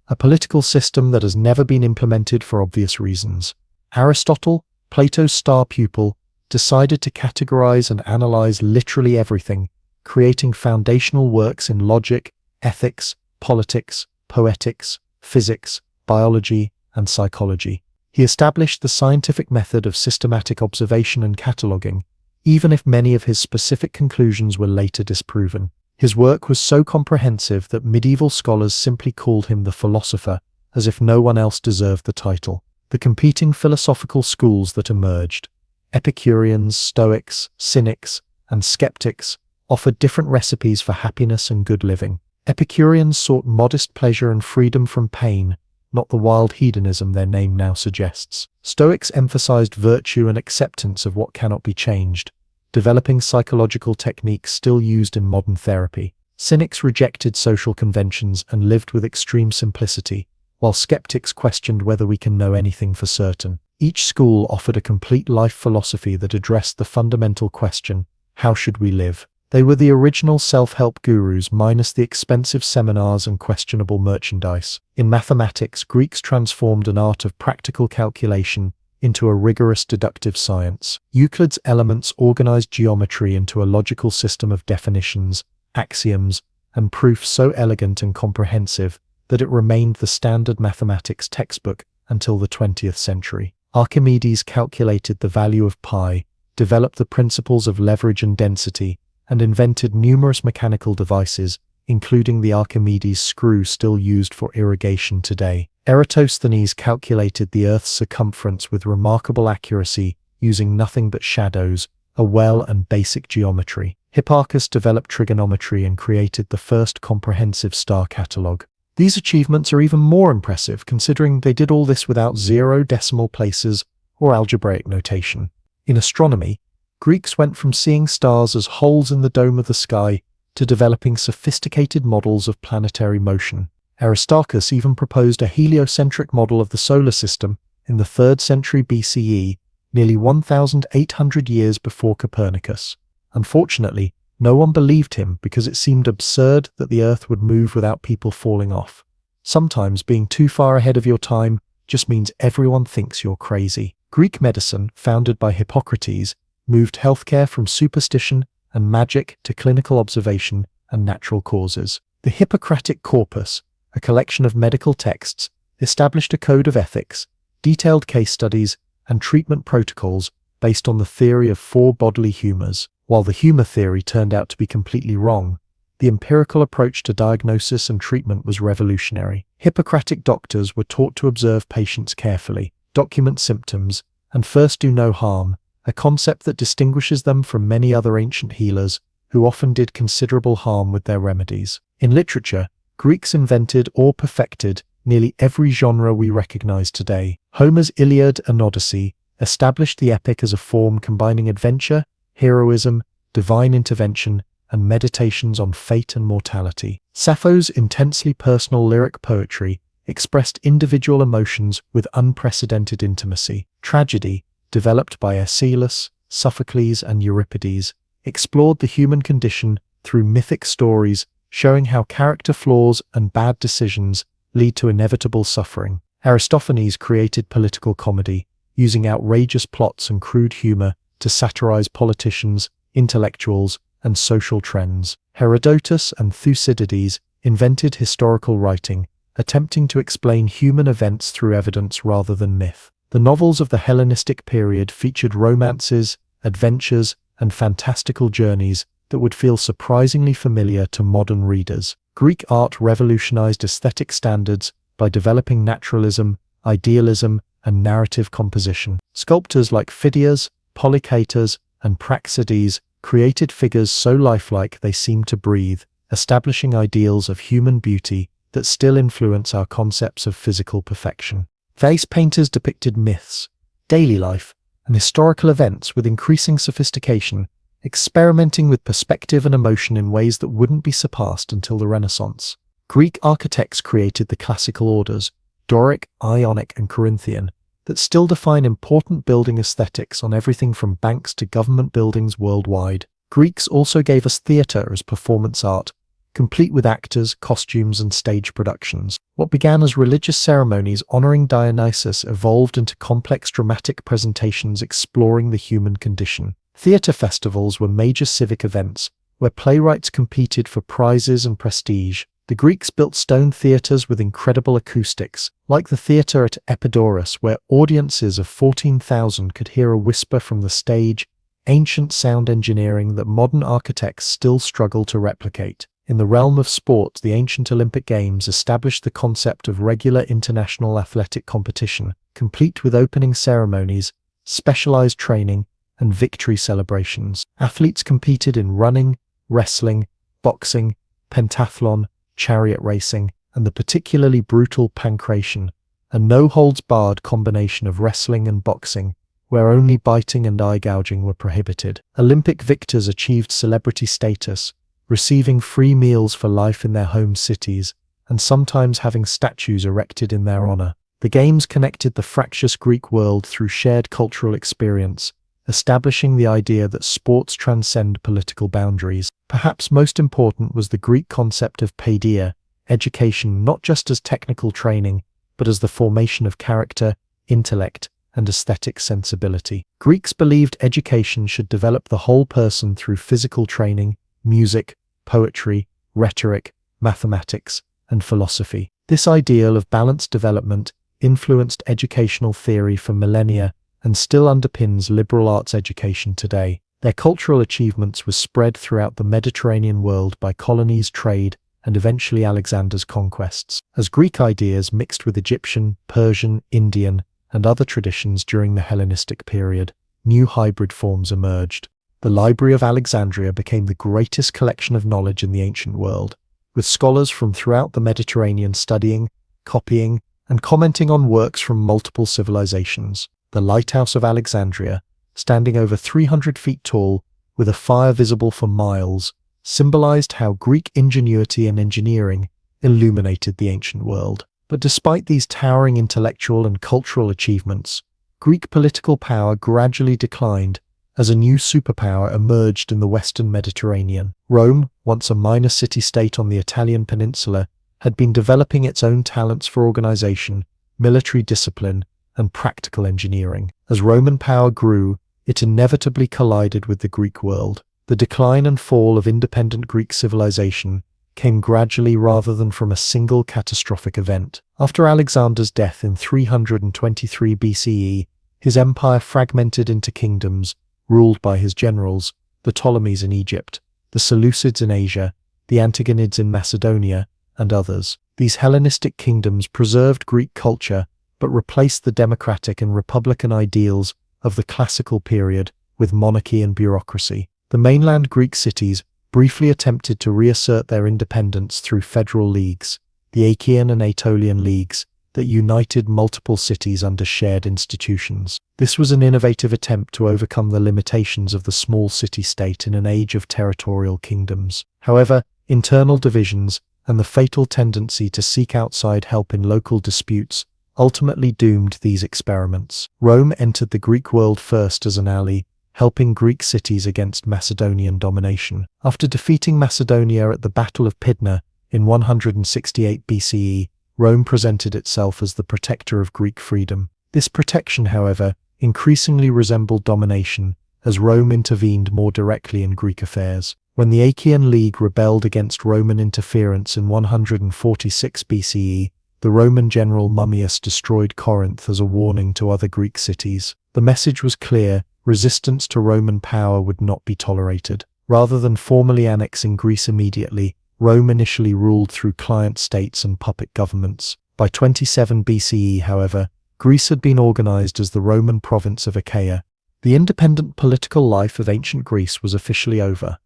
A political system that has never been implemented for obvious reasons. Aristotle, Plato's star pupil, decided to categorize and analyze literally everything, creating foundational works in logic, ethics, politics, poetics, physics, biology, and psychology. He established the scientific method of systematic observation and cataloging, even if many of his specific conclusions were later disproven. His work was so comprehensive that medieval scholars simply called him the philosopher, as if no one else deserved the title. The competing philosophical schools that emerged, Epicureans, Stoics, Cynics, and Skeptics, offered different recipes for happiness and good living. Epicureans sought modest pleasure and freedom from pain, not the wild hedonism their name now suggests. Stoics emphasized virtue and acceptance of what cannot be changed, developing psychological techniques still used in modern therapy. Cynics rejected social conventions and lived with extreme simplicity, while skeptics questioned whether we can know anything for certain. Each school offered a complete life philosophy that addressed the fundamental question, how should we live? They were the original self-help gurus minus the expensive seminars and questionable merchandise. In mathematics, Greeks transformed an art of practical calculation into a rigorous deductive science. Euclid's Elements organized geometry into a logical system of definitions, axioms, and proofs so elegant and comprehensive that it remained the standard mathematics textbook until the 20th century. Archimedes calculated the value of pi, developed the principles of leverage and density, and invented numerous mechanical devices, including the Archimedes screw still used for irrigation today. Eratosthenes calculated the Earth's circumference with remarkable accuracy, using nothing but shadows, a well, and basic geometry. Hipparchus developed trigonometry and created the first comprehensive star catalogue. These achievements are even more impressive considering they did all this without 0 decimal places or algebraic notation. In astronomy, Greeks went from seeing stars as holes in the dome of the sky to developing sophisticated models of planetary motion. Aristarchus even proposed a heliocentric model of the solar system in the 3rd century BCE, nearly 1,800 years before Copernicus. Unfortunately, no one believed him because it seemed absurd that the Earth would move without people falling off. Sometimes being too far ahead of your time just means everyone thinks you're crazy. Greek medicine, founded by Hippocrates, moved healthcare from superstition and magic to clinical observation and natural causes. The Hippocratic Corpus, a collection of medical texts, established a code of ethics, detailed case studies, and treatment protocols based on the theory of 4 bodily humors. While the humor theory turned out to be completely wrong, the empirical approach to diagnosis and treatment was revolutionary. Hippocratic doctors were taught to observe patients carefully, document symptoms, and first do no harm, a concept that distinguishes them from many other ancient healers who often did considerable harm with their remedies. In literature, Greeks invented or perfected nearly every genre we recognize today. Homer's Iliad and Odyssey established the epic as a form combining adventure, heroism, divine intervention, and meditations on fate and mortality. Sappho's intensely personal lyric poetry expressed individual emotions with unprecedented intimacy. Tragedy, developed by Aeschylus, Sophocles, and Euripides, explored the human condition through mythic stories, showing how character flaws and bad decisions lead to inevitable suffering. Aristophanes created political comedy, using outrageous plots and crude humor to satirize politicians, intellectuals, and social trends. Herodotus and Thucydides invented historical writing, attempting to explain human events through evidence rather than myth. The novels of the Hellenistic period featured romances, adventures, and fantastical journeys that would feel surprisingly familiar to modern readers. Greek art revolutionized aesthetic standards by developing naturalism, idealism, and narrative composition. Sculptors like Phidias, Polychaetas, and Praxedes created figures so lifelike they seemed to breathe, establishing ideals of human beauty that still influence our concepts of physical perfection. Vase painters depicted myths, daily life, and historical events with increasing sophistication, experimenting with perspective and emotion in ways that wouldn't be surpassed until the Renaissance. Greek architects created the classical orders, Doric, Ionic, and Corinthian, that still define important building aesthetics on everything from banks to government buildings worldwide. Greeks also gave us theatre as performance art, complete with actors, costumes, and stage productions. What began as religious ceremonies honoring Dionysus evolved into complex dramatic presentations exploring the human condition. Theatre festivals were major civic events, where playwrights competed for prizes and prestige. The Greeks built stone theatres with incredible acoustics, like the theatre at Epidaurus, where audiences of 14,000 could hear a whisper from the stage, ancient sound engineering that modern architects still struggle to replicate. In the realm of sport, the ancient Olympic Games established the concept of regular international athletic competition, complete with opening ceremonies, specialized training, and victory celebrations. Athletes competed in running, wrestling, boxing, pentathlon, chariot racing, and the particularly brutal pankration, a no-holds-barred combination of wrestling and boxing, where only biting and eye gouging were prohibited. Olympic victors achieved celebrity status, receiving free meals for life in their home cities, and sometimes having statues erected in their honor. The Games connected the fractious Greek world through shared cultural experience, establishing the idea that sports transcend political boundaries. Perhaps most important was the Greek concept of paideia, education not just as technical training, but as the formation of character, intellect, and aesthetic sensibility. Greeks believed education should develop the whole person through physical training, music, poetry, rhetoric, mathematics, and philosophy. This ideal of balanced development influenced educational theory for millennia and still underpins liberal arts education today. Their cultural achievements were spread throughout the Mediterranean world by colonies, trade, and eventually Alexander's conquests. As Greek ideas mixed with Egyptian, Persian, Indian, and other traditions during the Hellenistic period, new hybrid forms emerged. The Library of Alexandria became the greatest collection of knowledge in the ancient world, with scholars from throughout the Mediterranean studying, copying, and commenting on works from multiple civilizations. The Lighthouse of Alexandria, standing over 300 feet tall with a fire visible for miles, symbolized how Greek ingenuity and engineering illuminated the ancient world. But despite these towering intellectual and cultural achievements, Greek political power gradually declined as a new superpower emerged in the Western Mediterranean. Rome, once a minor city-state on the Italian peninsula, had been developing its own talents for organization, military discipline, and practical engineering. As Roman power grew, it inevitably collided with the Greek world. The decline and fall of independent Greek civilization came gradually rather than from a single catastrophic event. After Alexander's death in 323 BCE, his empire fragmented into kingdoms ruled by his generals, the Ptolemies in Egypt, the Seleucids in Asia, the Antigonids in Macedonia, and others. These Hellenistic kingdoms preserved Greek culture but replaced the democratic and republican ideals of the classical period with monarchy and bureaucracy. The mainland Greek cities briefly attempted to reassert their independence through federal leagues, the Achaean and Aetolian leagues, that united multiple cities under shared institutions. This was an innovative attempt to overcome the limitations of the small city-state in an age of territorial kingdoms. However, internal divisions and the fatal tendency to seek outside help in local disputes ultimately doomed these experiments. Rome entered the Greek world first as an ally, helping Greek cities against Macedonian domination. After defeating Macedonia at the Battle of Pydna in 168 BCE, Rome presented itself as the protector of Greek freedom. This protection, however, increasingly resembled domination as Rome intervened more directly in Greek affairs. When the Achaean League rebelled against Roman interference in 146 BCE, the Roman general Mummius destroyed Corinth as a warning to other Greek cities. The message was clear: resistance to Roman power would not be tolerated. Rather than formally annexing Greece immediately, Rome initially ruled through client states and puppet governments. By 27 BCE, however, Greece had been organized as the Roman province of Achaia. The independent political life of ancient Greece was officially over,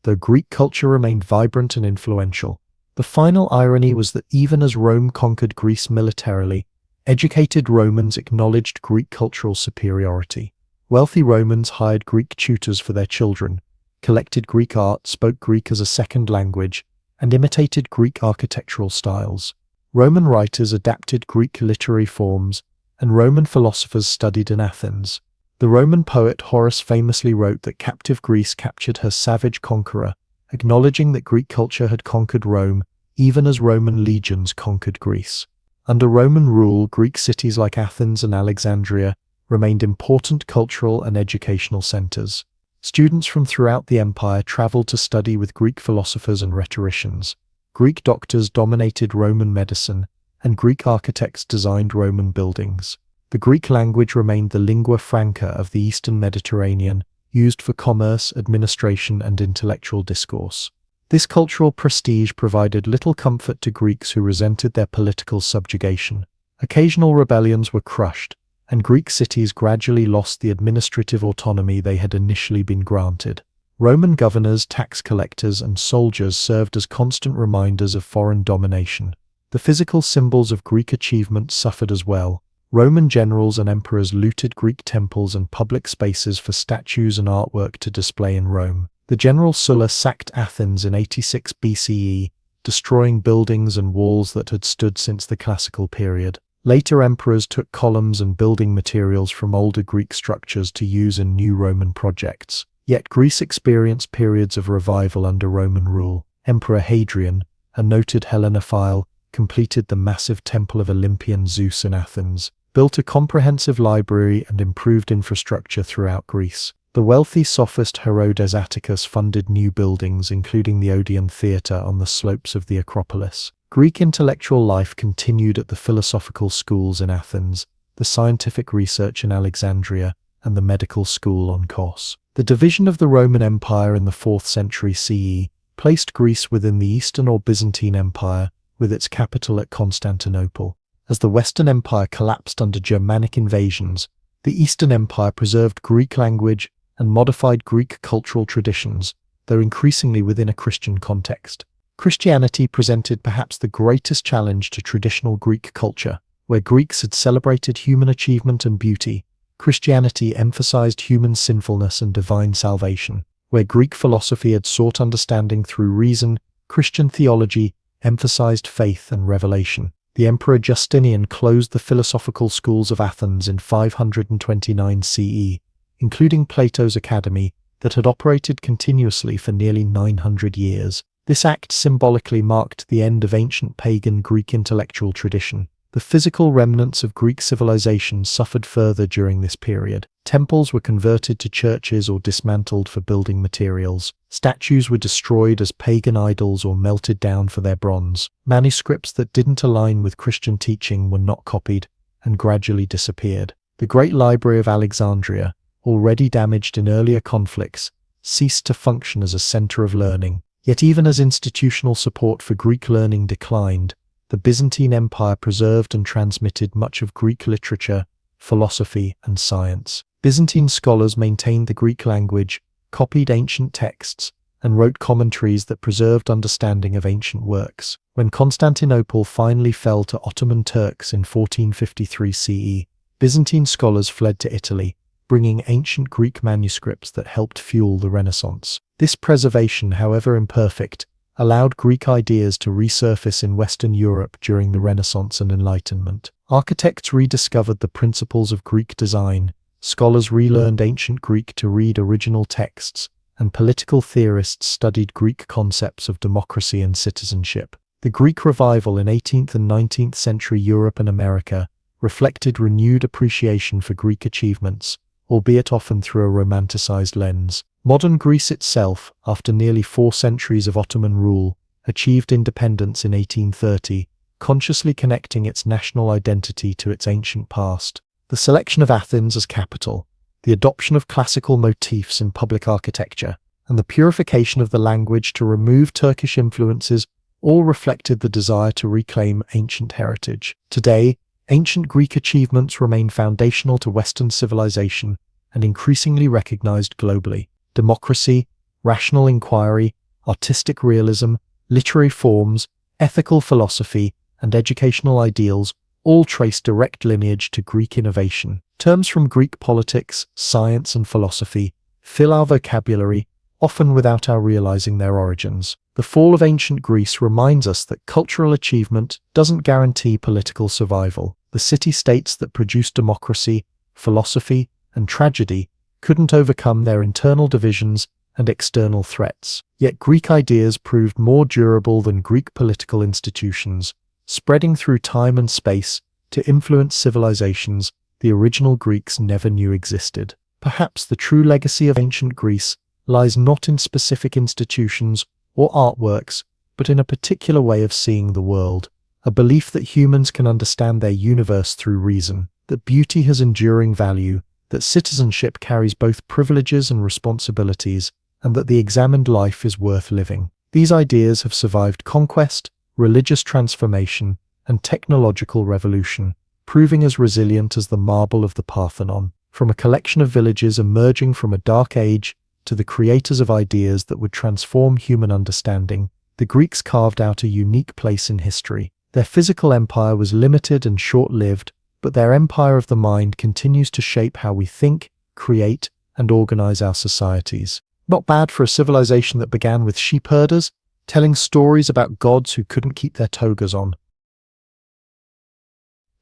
though Greek culture remained vibrant and influential. The final irony was that even as Rome conquered Greece militarily, educated Romans acknowledged Greek cultural superiority. Wealthy Romans hired Greek tutors for their children, collected Greek art, spoke Greek as a second language, and imitated Greek architectural styles. Roman writers adapted Greek literary forms, and Roman philosophers studied in Athens. The Roman poet Horace famously wrote that captive Greece captured her savage conqueror, acknowledging that Greek culture had conquered Rome even as Roman legions conquered Greece. Under Roman rule, Greek cities like Athens and Alexandria remained important cultural and educational centers. Students from throughout the empire traveled to study with Greek philosophers and rhetoricians. Greek doctors dominated Roman medicine, and Greek architects designed Roman buildings. The Greek language remained the lingua franca of the Eastern Mediterranean, used for commerce, administration, and intellectual discourse. This cultural prestige provided little comfort to Greeks who resented their political subjugation. Occasional rebellions were crushed, and Greek cities gradually lost the administrative autonomy they had initially been granted. Roman governors, tax collectors, and soldiers served as constant reminders of foreign domination. The physical symbols of Greek achievement suffered as well. Roman generals and emperors looted Greek temples and public spaces for statues and artwork to display in Rome. The general Sulla sacked Athens in 86 BCE, destroying buildings and walls that had stood since the classical period. Later emperors took columns and building materials from older Greek structures to use in new Roman projects. Yet Greece experienced periods of revival under Roman rule. Emperor Hadrian, a noted Hellenophile, completed the massive Temple of Olympian Zeus in Athens, built a comprehensive library and improved infrastructure throughout Greece. The wealthy sophist Herodes Atticus funded new buildings, including the Odeon Theatre on the slopes of the Acropolis. Greek intellectual life continued at the philosophical schools in Athens, the scientific research in Alexandria, and the medical school on Kos. The division of the Roman Empire in the 4th century CE placed Greece within the Eastern or Byzantine Empire, with its capital at Constantinople. As the Western Empire collapsed under Germanic invasions, the Eastern Empire preserved Greek language and modified Greek cultural traditions, though increasingly within a Christian context. Christianity presented perhaps the greatest challenge to traditional Greek culture, where Greeks had celebrated human achievement and beauty. Christianity emphasized human sinfulness and divine salvation. Where Greek philosophy had sought understanding through reason, Christian theology emphasized faith and revelation. The Emperor Justinian closed the philosophical schools of Athens in 529 CE, including Plato's Academy, that had operated continuously for nearly 900 years. This act symbolically marked the end of ancient pagan Greek intellectual tradition. The physical remnants of Greek civilization suffered further during this period. Temples were converted to churches or dismantled for building materials. Statues were destroyed as pagan idols or melted down for their bronze. Manuscripts that didn't align with Christian teaching were not copied and gradually disappeared. The Great Library of Alexandria, already damaged in earlier conflicts, ceased to function as a center of learning. Yet even as institutional support for Greek learning declined, the Byzantine Empire preserved and transmitted much of Greek literature, philosophy, and science. Byzantine scholars maintained the Greek language, copied ancient texts, and wrote commentaries that preserved understanding of ancient works. When Constantinople finally fell to Ottoman Turks in 1453 CE, Byzantine scholars fled to Italy, bringing ancient Greek manuscripts that helped fuel the Renaissance. This preservation, however imperfect, allowed Greek ideas to resurface in Western Europe during the Renaissance and Enlightenment. Architects rediscovered the principles of Greek design, scholars relearned ancient Greek to read original texts, and political theorists studied Greek concepts of democracy and citizenship. The Greek revival in 18th and 19th century Europe and America reflected renewed appreciation for Greek achievements, albeit often through a romanticized lens. Modern Greece itself, after nearly 4 centuries of Ottoman rule, achieved independence in 1830, consciously connecting its national identity to its ancient past. The selection of Athens as capital, the adoption of classical motifs in public architecture, and the purification of the language to remove Turkish influences all reflected the desire to reclaim ancient heritage. Today, ancient Greek achievements remain foundational to Western civilization and increasingly recognized globally. Democracy, rational inquiry, artistic realism, literary forms, ethical philosophy, and educational ideals all trace direct lineage to Greek innovation. Terms from Greek politics, science, and philosophy fill our vocabulary, often without our realizing their origins. The fall of ancient Greece reminds us that cultural achievement doesn't guarantee political survival. The city-states that produced democracy, philosophy, and tragedy couldn't overcome their internal divisions and external threats. Yet Greek ideas proved more durable than Greek political institutions, spreading through time and space to influence civilizations the original Greeks never knew existed. Perhaps the true legacy of ancient Greece lies not in specific institutions or artworks, but in a particular way of seeing the world, a belief that humans can understand their universe through reason, that beauty has enduring value, that citizenship carries both privileges and responsibilities, and that the examined life is worth living. These ideas have survived conquest, religious transformation, and technological revolution, proving as resilient as the marble of the Parthenon. From a collection of villages emerging from a dark age to the creators of ideas that would transform human understanding, the Greeks carved out a unique place in history. Their physical empire was limited and short-lived, but their empire of the mind continues to shape how we think, create, and organize our societies. Not bad for a civilization that began with sheep herders, telling stories about gods who couldn't keep their togas on.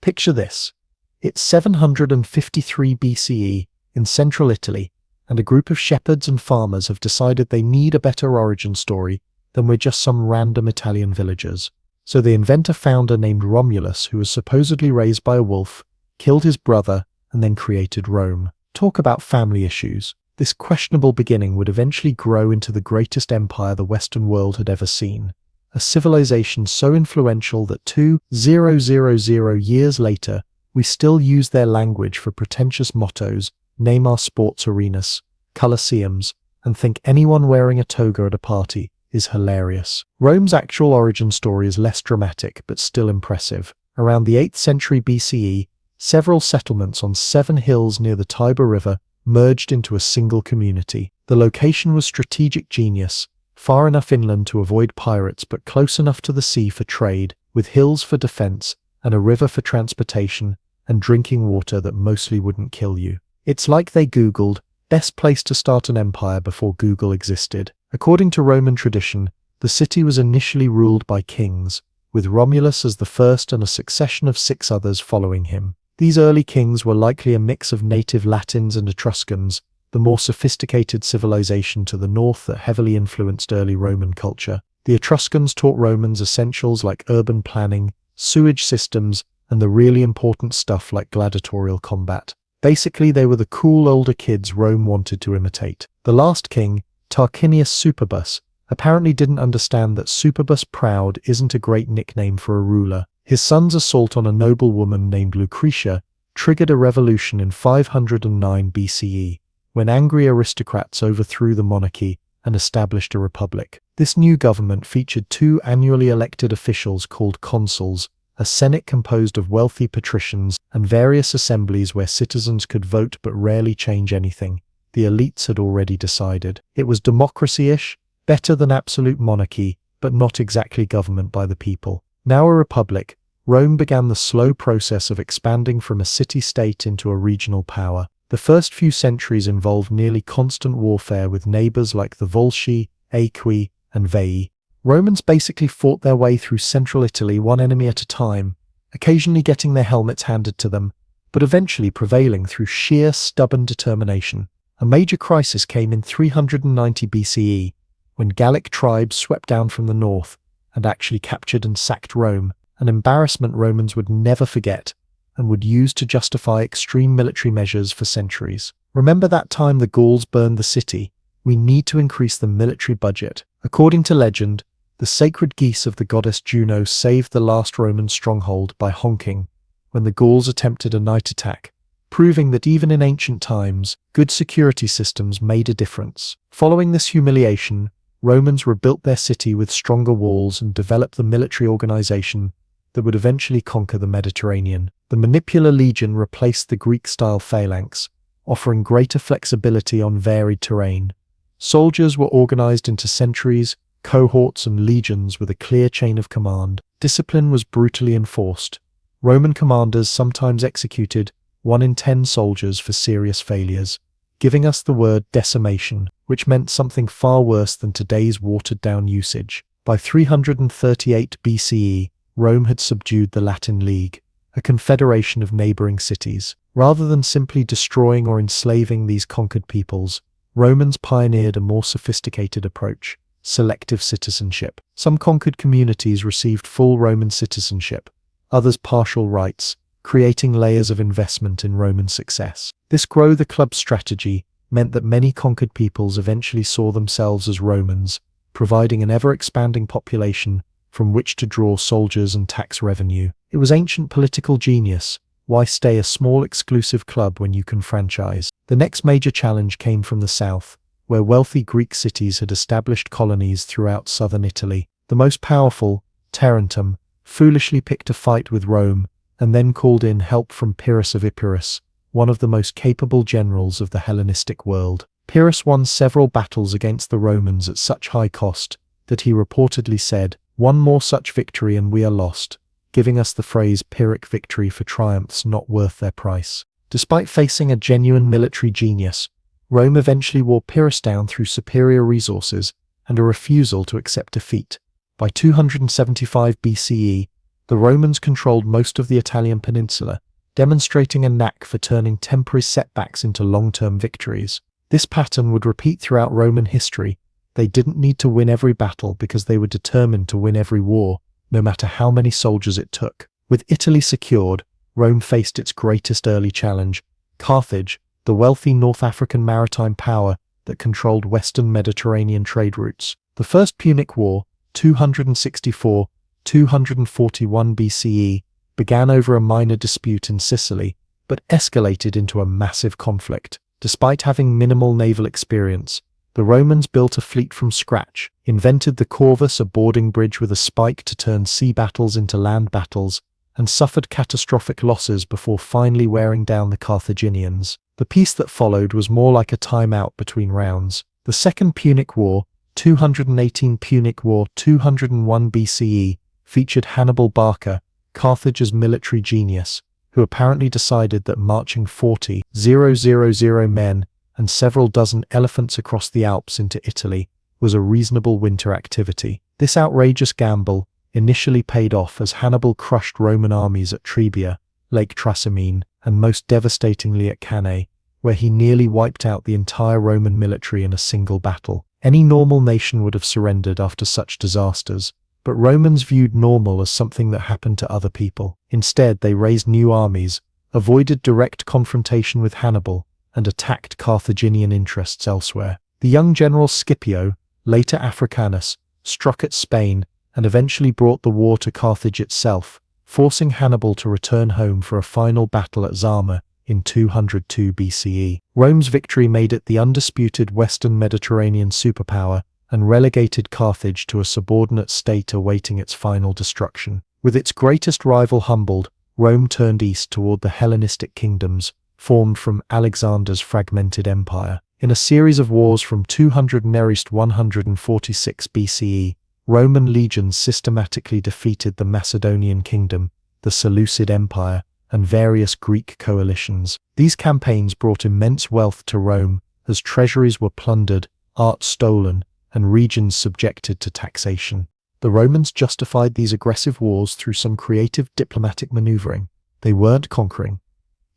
Picture this. It's 753 BCE in central Italy, and a group of shepherds and farmers have decided they need a better origin story than we're just some random Italian villagers. So they invent a founder named Romulus who was supposedly raised by a wolf, killed his brother, and then created Rome. Talk about family issues. This questionable beginning would eventually grow into the greatest empire the Western world had ever seen. A civilization so influential that 2000 years later, we still use their language for pretentious mottos, name our sports arenas, colosseums, and think anyone wearing a toga at a party is hilarious. Rome's actual origin story is less dramatic, but still impressive. Around the 8th century BCE, several settlements on 7 hills near the Tiber River merged into a single community. The location was strategic genius, far enough inland to avoid pirates but close enough to the sea for trade, with hills for defense and a river for transportation. and drinking water that mostly wouldn't kill you. It's like they Googled, best place to start an empire before Google existed. According to Roman tradition, the city was initially ruled by kings, with Romulus as the first and a succession of 6 others following him. These early kings were likely a mix of native Latins and Etruscans, the more sophisticated civilization to the north that heavily influenced early Roman culture. The Etruscans taught Romans essentials like urban planning, sewage systems, and the really important stuff like gladiatorial combat. Basically, they were the cool older kids Rome wanted to imitate. The last king, Tarquinius Superbus, apparently didn't understand that Superbus Proud isn't a great nickname for a ruler. His son's assault on a noble woman named Lucretia triggered a revolution in 509 BCE, when angry aristocrats overthrew the monarchy and established a republic. This new government featured 2 annually elected officials called consuls, a senate composed of wealthy patricians, and various assemblies where citizens could vote but rarely change anything. The elites had already decided. It was democracy-ish, better than absolute monarchy, but not exactly government by the people. Now a republic, Rome began the slow process of expanding from a city-state into a regional power. The first few centuries involved nearly constant warfare with neighbors like the Volsci, Aequi, and Veii. Romans basically fought their way through central Italy one enemy at a time, occasionally getting their helmets handed to them, but eventually prevailing through sheer stubborn determination. A major crisis came in 390 BCE, when Gallic tribes swept down from the north and actually captured and sacked Rome, an embarrassment Romans would never forget and would use to justify extreme military measures for centuries. Remember that time the Gauls burned the city? We need to increase the military budget. According to legend, the sacred geese of the goddess Juno saved the last Roman stronghold by honking when the Gauls attempted a night attack, proving that even in ancient times, good security systems made a difference. Following this humiliation, Romans rebuilt their city with stronger walls and developed the military organization that would eventually conquer the Mediterranean. The Manipular Legion replaced the Greek-style phalanx, offering greater flexibility on varied terrain. Soldiers were organized into centuries, cohorts, and legions with a clear chain of command. Discipline was brutally enforced. Roman commanders sometimes executed 1 in 10 soldiers for serious failures, giving us the word decimation, which meant something far worse than today's watered-down usage. By 338 BCE, Rome had subdued the Latin League, a confederation of neighboring cities. Rather than simply destroying or enslaving these conquered peoples, Romans pioneered a more sophisticated approach: selective citizenship. Some conquered communities received full Roman citizenship, others partial rights, creating layers of investment in Roman success. This grow the club strategy meant that many conquered peoples eventually saw themselves as Romans, providing an ever-expanding population from which to draw soldiers and tax revenue. It was ancient political genius. Why stay a small exclusive club when you can franchise? The next major challenge came from the south, where wealthy Greek cities had established colonies throughout southern Italy. The most powerful, Tarentum, foolishly picked a fight with Rome and then called in help from Pyrrhus of Epirus, one of the most capable generals of the Hellenistic world. Pyrrhus won several battles against the Romans at such high cost that he reportedly said, "One more such victory and we are lost," giving us the phrase Pyrrhic victory for triumphs not worth their price. Despite facing a genuine military genius, Rome eventually wore Pyrrhus down through superior resources and a refusal to accept defeat. By 275 BCE, the Romans controlled most of the Italian peninsula, demonstrating a knack for turning temporary setbacks into long-term victories. This pattern would repeat throughout Roman history. They didn't need to win every battle because they were determined to win every war, no matter how many soldiers it took. With Italy secured, Rome faced its greatest early challenge: Carthage, the wealthy North African maritime power that controlled western Mediterranean trade routes. The First Punic War, 264–241 BCE, began over a minor dispute in Sicily, but escalated into a massive conflict. Despite having minimal naval experience, the Romans built a fleet from scratch, invented the corvus, a boarding bridge with a spike to turn sea battles into land battles, and suffered catastrophic losses before finally wearing down the Carthaginians. The peace that followed was more like a timeout between rounds. The Second Punic War, 218 Punic War, 201 BCE, featured Hannibal Barca, Carthage's military genius, who apparently decided that marching 40,000 men and several dozen elephants across the Alps into Italy was a reasonable winter activity. This outrageous gamble initially paid off as Hannibal crushed Roman armies at Trebia, Lake Trasimene, and most devastatingly at Cannae, where he nearly wiped out the entire Roman military in a single battle. Any normal nation would have surrendered after such disasters, but Romans viewed normal as something that happened to other people. Instead, they raised new armies, avoided direct confrontation with Hannibal, and attacked Carthaginian interests elsewhere. The young general Scipio, later Africanus, struck at Spain and eventually brought the war to Carthage itself, forcing Hannibal to return home for a final battle at Zama in 202 BCE. Rome's victory made it the undisputed Western Mediterranean superpower and relegated Carthage to a subordinate state awaiting its final destruction. With its greatest rival humbled, Rome turned east toward the Hellenistic kingdoms, formed from Alexander's fragmented empire. In a series of wars from 200 to 146 BCE, Roman legions systematically defeated the Macedonian kingdom, the Seleucid Empire, and various Greek coalitions. These campaigns brought immense wealth to Rome, as treasuries were plundered, art stolen, and regions subjected to taxation. The Romans justified these aggressive wars through some creative diplomatic maneuvering. They weren't conquering.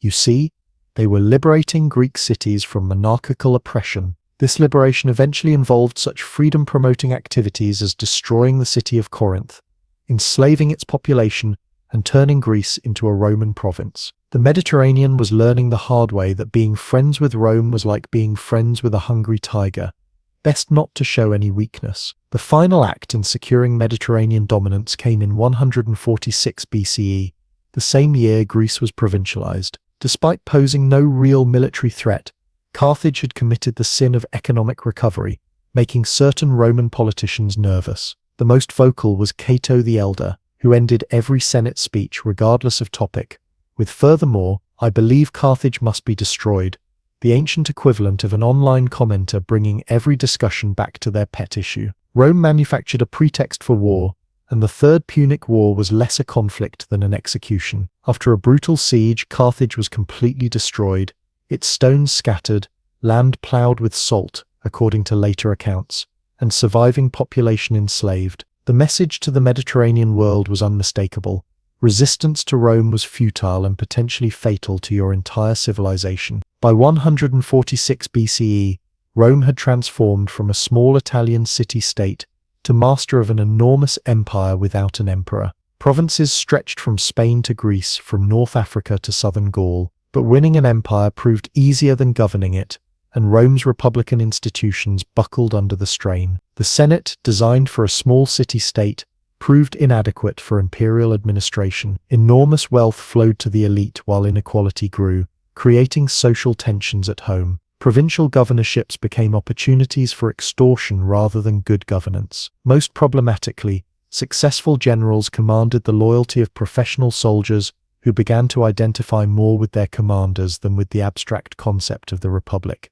You see, they were liberating Greek cities from monarchical oppression. This liberation eventually involved such freedom-promoting activities as destroying the city of Corinth, enslaving its population, and turning Greece into a Roman province. The Mediterranean was learning the hard way that being friends with Rome was like being friends with a hungry tiger. Best not to show any weakness. The final act in securing Mediterranean dominance came in 146 BCE, the same year Greece was provincialized. Despite posing no real military threat, Carthage had committed the sin of economic recovery, making certain Roman politicians nervous. The most vocal was Cato the Elder, who ended every Senate speech regardless of topic, with "Furthermore, I believe Carthage must be destroyed," the ancient equivalent of an online commenter bringing every discussion back to their pet issue. Rome manufactured a pretext for war, and the Third Punic War was less a conflict than an execution. After a brutal siege, Carthage was completely destroyed, its stones scattered, land plowed with salt, according to later accounts, and surviving population enslaved. The message to the Mediterranean world was unmistakable. Resistance to Rome was futile and potentially fatal to your entire civilization. By 146 BCE, Rome had transformed from a small Italian city-state to master of an enormous empire without an emperor. Provinces stretched from Spain to Greece, from North Africa to southern Gaul. But winning an empire proved easier than governing it, and Rome's republican institutions buckled under the strain. The Senate, designed for a small city-state, proved inadequate for imperial administration. Enormous wealth flowed to the elite while inequality grew, creating social tensions at home. Provincial governorships became opportunities for extortion rather than good governance. Most problematically, successful generals commanded the loyalty of professional soldiers who began to identify more with their commanders than with the abstract concept of the Republic.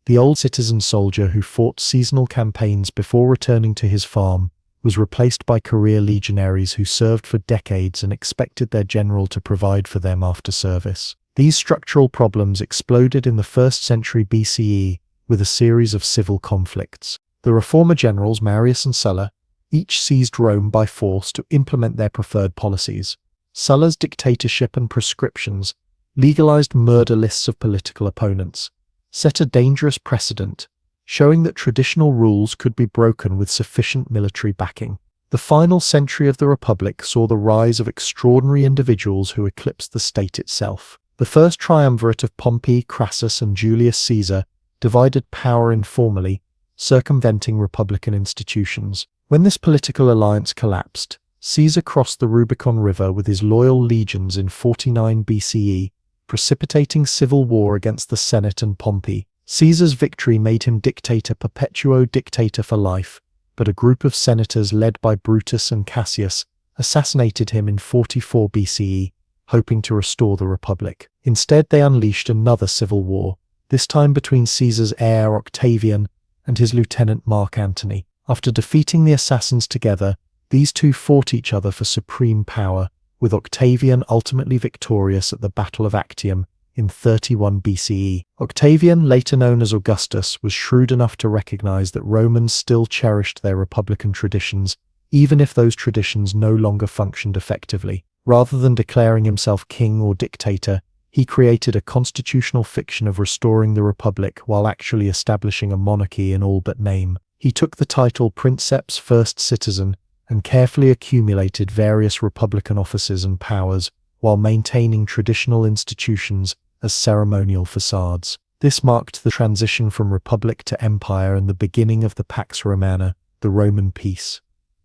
The old citizen soldier who fought seasonal campaigns before returning to his farm was replaced by career legionaries who served for decades and expected their general to provide for them after service. These structural problems exploded in the 1st century BCE with a series of civil conflicts. The reformer generals Marius and Sulla each seized Rome by force to implement their preferred policies. Sulla's dictatorship and proscriptions legalized murder lists of political opponents, set a dangerous precedent, showing that traditional rules could be broken with sufficient military backing. The final century of the Republic saw the rise of extraordinary individuals who eclipsed the state itself. The first triumvirate of Pompey, Crassus, and Julius Caesar divided power informally, circumventing republican institutions. When this political alliance collapsed, Caesar crossed the Rubicon River with his loyal legions in 49 BCE, precipitating civil war against the Senate and Pompey. Caesar's victory made him dictator perpetuo dictator for life, but a group of senators led by Brutus and Cassius assassinated him in 44 BCE, hoping to restore the Republic. Instead, they unleashed another civil war, this time between Caesar's heir Octavian and his lieutenant Mark Antony. After defeating the assassins together, these two fought each other for supreme power, with Octavian ultimately victorious at the Battle of Actium in 31 BCE. Octavian, later known as Augustus, was shrewd enough to recognize that Romans still cherished their republican traditions, even if those traditions no longer functioned effectively. Rather than declaring himself king or dictator, he created a constitutional fiction of restoring the republic while actually establishing a monarchy in all but name. He took the title Princeps First Citizen and carefully accumulated various republican offices and powers while maintaining traditional institutions as ceremonial facades. This marked the transition from republic to empire and the beginning of the Pax Romana, the Roman peace,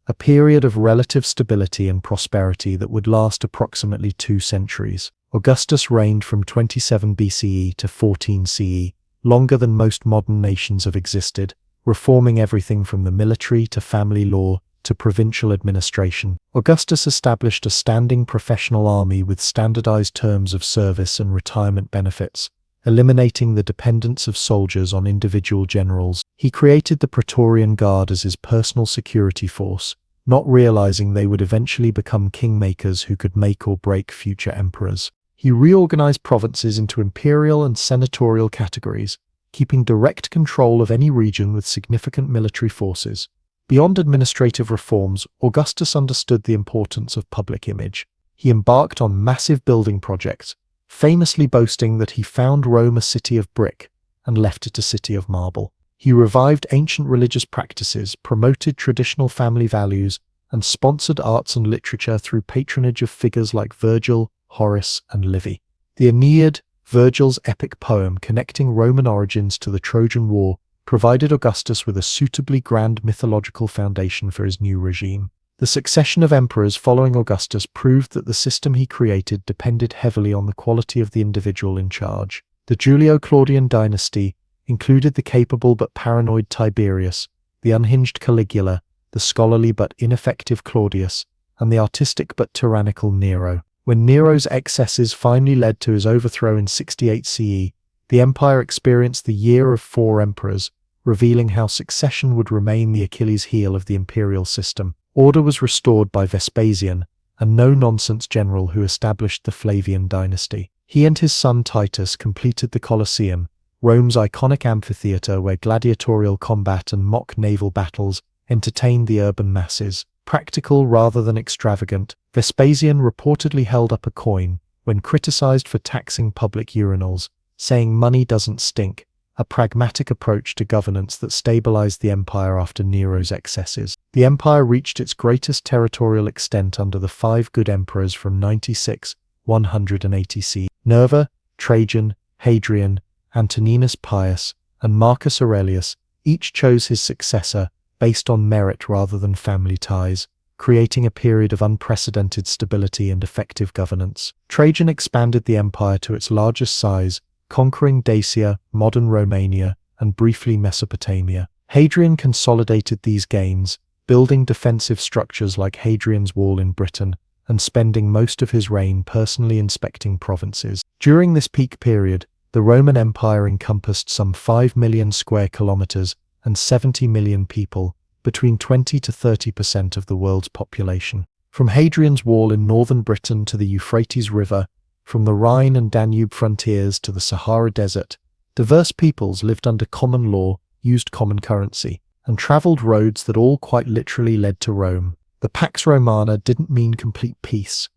a period of relative stability and prosperity that would last approximately 2 centuries. Augustus reigned from 27 BCE to 14 CE, longer than most modern nations have existed, reforming everything from the military to family law to provincial administration. Augustus established a standing professional army with standardized terms of service and retirement benefits, eliminating the dependence of soldiers on individual generals. He created the Praetorian Guard as his personal security force, not realizing they would eventually become kingmakers who could make or break future emperors. He reorganized provinces into imperial and senatorial categories, keeping direct control of any region with significant military forces. Beyond administrative reforms, Augustus understood the importance of public image. He embarked on massive building projects, famously boasting that he found Rome a city of brick and left it a city of marble. He revived ancient religious practices, promoted traditional family values, and sponsored arts and literature through patronage of figures like Virgil, Horace, and Livy. The Aeneid, Virgil's epic poem connecting Roman origins to the Trojan War, provided Augustus with a suitably grand mythological foundation for his new regime. The succession of emperors following Augustus proved that the system he created depended heavily on the quality of the individual in charge. The Julio-Claudian dynasty included the capable but paranoid Tiberius, the unhinged Caligula, the scholarly but ineffective Claudius, and the artistic but tyrannical Nero. When Nero's excesses finally led to his overthrow in 68 CE, the empire experienced the Year of 4 Emperors, revealing how succession would remain the Achilles heel of the imperial system. Order was restored by Vespasian, a no-nonsense general who established the Flavian dynasty. He and his son Titus completed the Colosseum, Rome's iconic amphitheater where gladiatorial combat and mock naval battles entertained the urban masses. Practical rather than extravagant, Vespasian reportedly held up a coin when criticized for taxing public urinals, saying money doesn't stink, a pragmatic approach to governance that stabilized the empire after Nero's excesses. The empire reached its greatest territorial extent under the 5 good emperors from 96–180 CE. Nerva, Trajan, Hadrian, Antoninus Pius, and Marcus Aurelius each chose his successor based on merit rather than family ties, creating a period of unprecedented stability and effective governance. Trajan expanded the empire to its largest size, conquering Dacia, modern Romania, and briefly Mesopotamia. Hadrian consolidated these gains, building defensive structures like Hadrian's Wall in Britain, and spending most of his reign personally inspecting provinces. During this peak period, the Roman Empire encompassed some 5 million square kilometers and 70 million people, between 20 to 30% of the world's population. From Hadrian's Wall in northern Britain to the Euphrates River, from the Rhine and Danube frontiers to the Sahara Desert, diverse peoples lived under common law, used common currency, and traveled roads that all quite literally led to Rome. The Pax Romana didn't mean complete peace.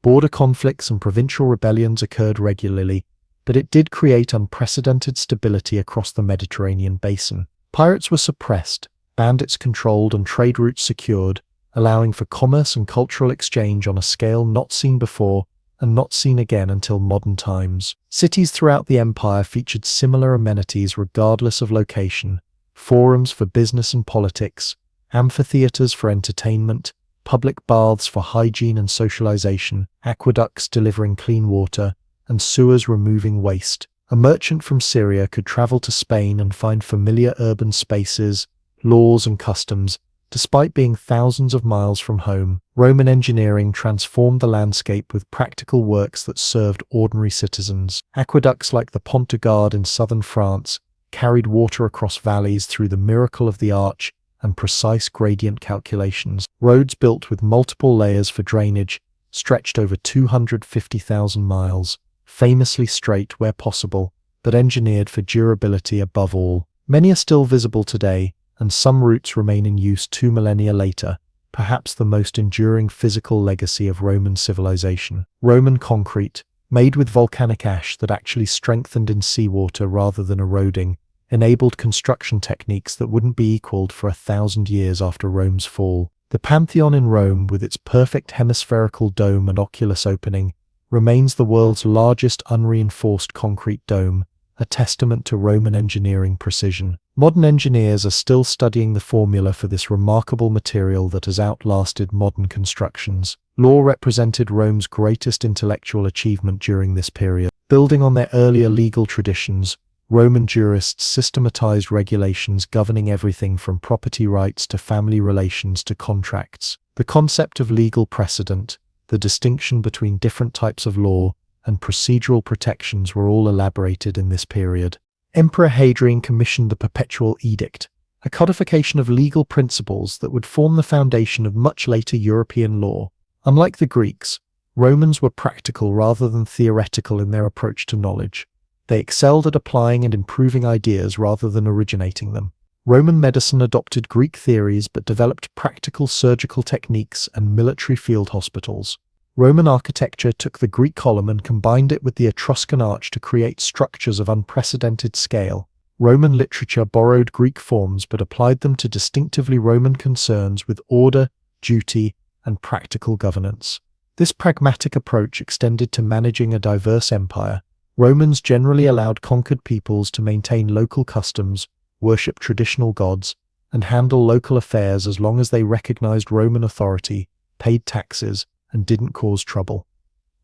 Border conflicts and provincial rebellions occurred regularly, but it did create unprecedented stability across the Mediterranean basin. Pirates were suppressed, bandits controlled, and trade routes secured, allowing for commerce and cultural exchange on a scale not seen before and not seen again until modern times. Cities throughout the empire featured similar amenities regardless of location: forums for business and politics, amphitheaters for entertainment, public baths for hygiene and socialization, aqueducts delivering clean water, and sewers removing waste. A merchant from Syria could travel to Spain and find familiar urban spaces, laws, and customs, despite being thousands of miles from home. Roman engineering transformed the landscape with practical works that served ordinary citizens. Aqueducts like the Pont de Gard in southern France carried water across valleys through the miracle of the arch and precise gradient calculations. Roads built with multiple layers for drainage stretched over 250,000 miles, famously straight where possible, but engineered for durability above all. Many are still visible today, and some routes remain in use 2 millennia later, perhaps the most enduring physical legacy of Roman civilization. Roman concrete, made with volcanic ash that actually strengthened in seawater rather than eroding, enabled construction techniques that wouldn't be equaled for 1,000 years after Rome's fall. The Pantheon in Rome, with its perfect hemispherical dome and oculus opening, remains the world's largest unreinforced concrete dome, a testament to Roman engineering precision. Modern engineers are still studying the formula for this remarkable material that has outlasted modern constructions. Law represented Rome's greatest intellectual achievement during this period. Building on their earlier legal traditions, Roman jurists systematized regulations governing everything from property rights to family relations to contracts. The concept of legal precedent, the distinction between different types of law, and procedural protections were all elaborated in this period. Emperor Hadrian commissioned the Perpetual Edict, a codification of legal principles that would form the foundation of much later European law. Unlike the Greeks, Romans were practical rather than theoretical in their approach to knowledge. They excelled at applying and improving ideas rather than originating them. Roman medicine adopted Greek theories but developed practical surgical techniques and military field hospitals. Roman architecture took the Greek column and combined it with the Etruscan arch to create structures of unprecedented scale. Roman literature borrowed Greek forms but applied them to distinctively Roman concerns with order, duty, and practical governance. This pragmatic approach extended to managing a diverse empire. Romans generally allowed conquered peoples to maintain local customs, worship traditional gods, and handle local affairs as long as they recognized Roman authority, paid taxes, and didn't cause trouble.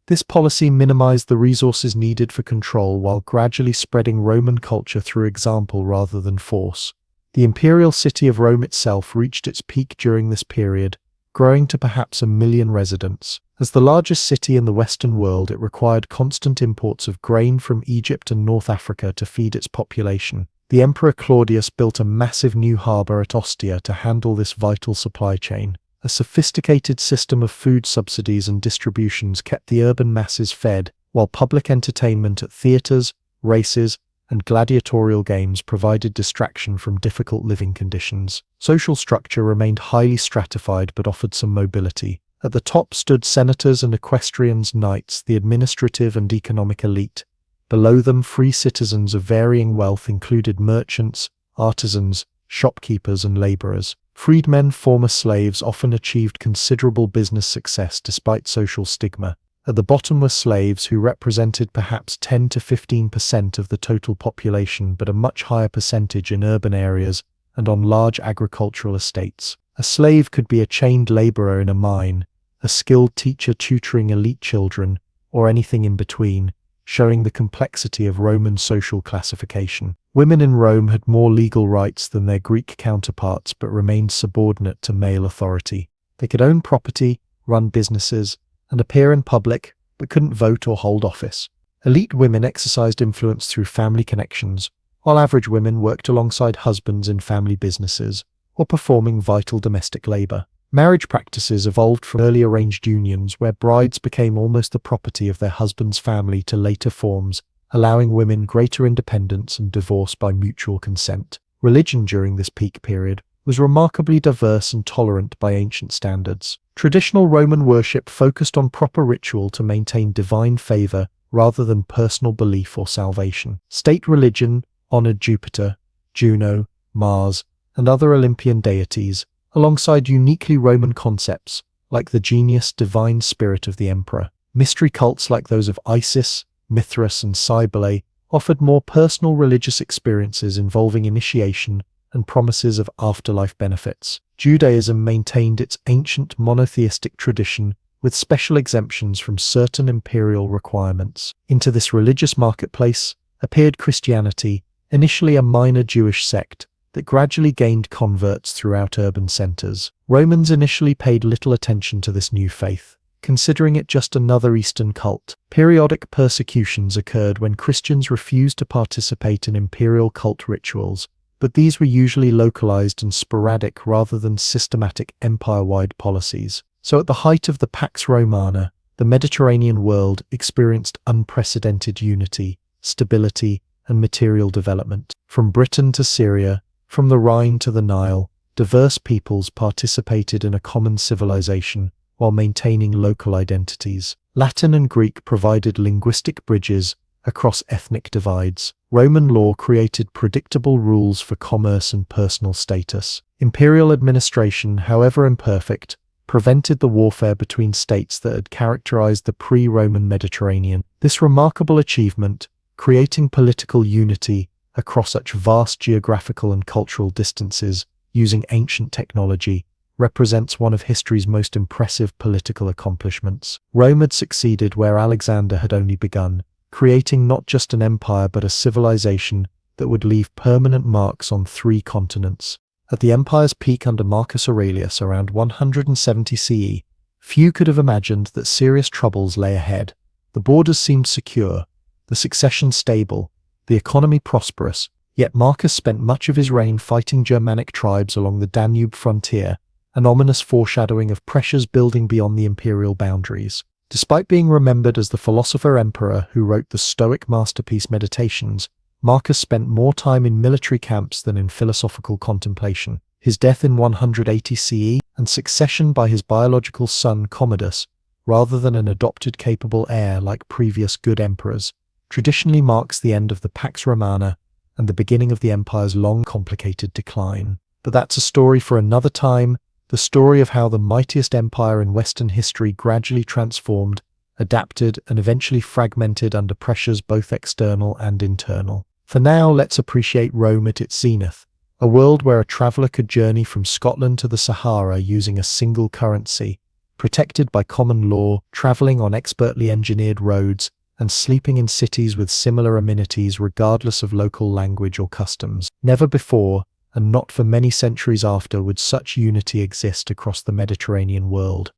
This policy minimized the resources needed for control while gradually spreading Roman culture through example rather than force. The imperial city of Rome itself reached its peak during this period, growing to perhaps 1 million residents. As the largest city in the Western world, it required constant imports of grain from Egypt and North Africa to feed its population. The Emperor Claudius built a massive new harbor at Ostia to handle this vital supply chain. A sophisticated system of food subsidies and distributions kept the urban masses fed, while public entertainment at theaters, races, and gladiatorial games provided distraction from difficult living conditions. Social structure remained highly stratified but offered some mobility. At the top stood senators and equestrians, knights, the administrative and economic elite. Below them, free citizens of varying wealth included merchants, artisans, shopkeepers, and laborers. Freedmen, former slaves, often achieved considerable business success despite social stigma. At the bottom were slaves who represented perhaps 10 to 15% of the total population, but a much higher percentage in urban areas and on large agricultural estates. A slave could be a chained laborer in a mine, a skilled teacher tutoring elite children, or anything in between, showing the complexity of Roman social classification. Women in Rome had more legal rights than their Greek counterparts but remained subordinate to male authority. They could own property, run businesses, and appear in public, but couldn't vote or hold office. Elite women exercised influence through family connections, while average women worked alongside husbands in family businesses, or performing vital domestic labor. Marriage practices evolved from early arranged unions where brides became almost the property of their husband's family to later forms, allowing women greater independence and divorce by mutual consent. Religion during this peak period was remarkably diverse and tolerant by ancient standards. Traditional Roman worship focused on proper ritual to maintain divine favor rather than personal belief or salvation. State religion honored Jupiter, Juno, Mars, and other Olympian deities, alongside uniquely Roman concepts like the genius divine spirit of the emperor. Mystery cults like those of Isis, Mithras, and Cybele offered more personal religious experiences involving initiation and promises of afterlife benefits. Judaism maintained its ancient monotheistic tradition with special exemptions from certain imperial requirements. Into this religious marketplace appeared Christianity, initially a minor Jewish sect that gradually gained converts throughout urban centers. Romans initially paid little attention to this new faith, considering it just another Eastern cult. Periodic persecutions occurred when Christians refused to participate in imperial cult rituals, but these were usually localized and sporadic rather than systematic empire-wide policies. So at the height of the Pax Romana, the Mediterranean world experienced unprecedented unity, stability, and material development. From Britain to Syria, from the Rhine to the Nile, diverse peoples participated in a common civilization while maintaining local identities. Latin and Greek provided linguistic bridges across ethnic divides. Roman law created predictable rules for commerce and personal status. Imperial administration, however imperfect, prevented the warfare between states that had characterized the pre-Roman Mediterranean. This remarkable achievement, creating political unity across such vast geographical and cultural distances using ancient technology, represents one of history's most impressive political accomplishments. Rome had succeeded where Alexander had only begun, creating not just an empire but a civilization that would leave permanent marks on 3 continents. At the empire's peak under Marcus Aurelius around 170 CE, few could have imagined that serious troubles lay ahead. The borders seemed secure, the succession stable, the economy prosperous, yet Marcus spent much of his reign fighting Germanic tribes along the Danube frontier, an ominous foreshadowing of pressures building beyond the imperial boundaries. Despite being remembered as the philosopher-emperor who wrote the Stoic masterpiece Meditations, Marcus spent more time in military camps than in philosophical contemplation. His death in 180 CE and succession by his biological son Commodus, rather than an adopted capable heir like previous good emperors, traditionally marks the end of the Pax Romana and the beginning of the empire's long, complicated decline. But that's a story for another time, the story of how the mightiest empire in Western history gradually transformed, adapted, and eventually fragmented under pressures both external and internal. For now, let's appreciate Rome at its zenith, a world where a traveler could journey from Scotland to the Sahara using a single currency, protected by common law, traveling on expertly engineered roads, and sleeping in cities with similar amenities regardless of local language or customs. Never before, and not for many centuries after, would such unity exist across the Mediterranean world.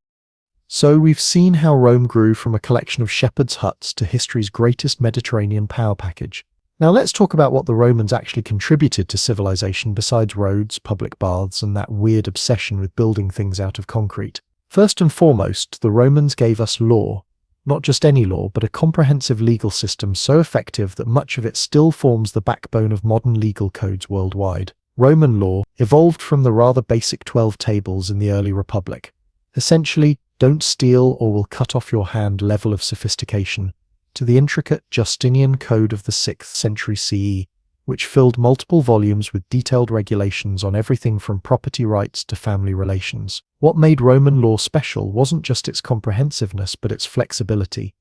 So we've seen how Rome grew from a collection of shepherds' huts to history's greatest Mediterranean power package. Now let's talk about what the Romans actually contributed to civilization besides roads, public baths, and that weird obsession with building things out of concrete. First and foremost, the Romans gave us law. Not just any law, but a comprehensive legal system so effective that much of it still forms the backbone of modern legal codes worldwide. Roman law evolved from the rather basic 12 tables in the early Republic. Essentially, don't steal or we'll cut off your hand level of sophistication, to the intricate Justinian Code of the 6th century CE, which filled multiple volumes with detailed regulations on everything from property rights to family relations. What made Roman law special wasn't just its comprehensiveness but its flexibility.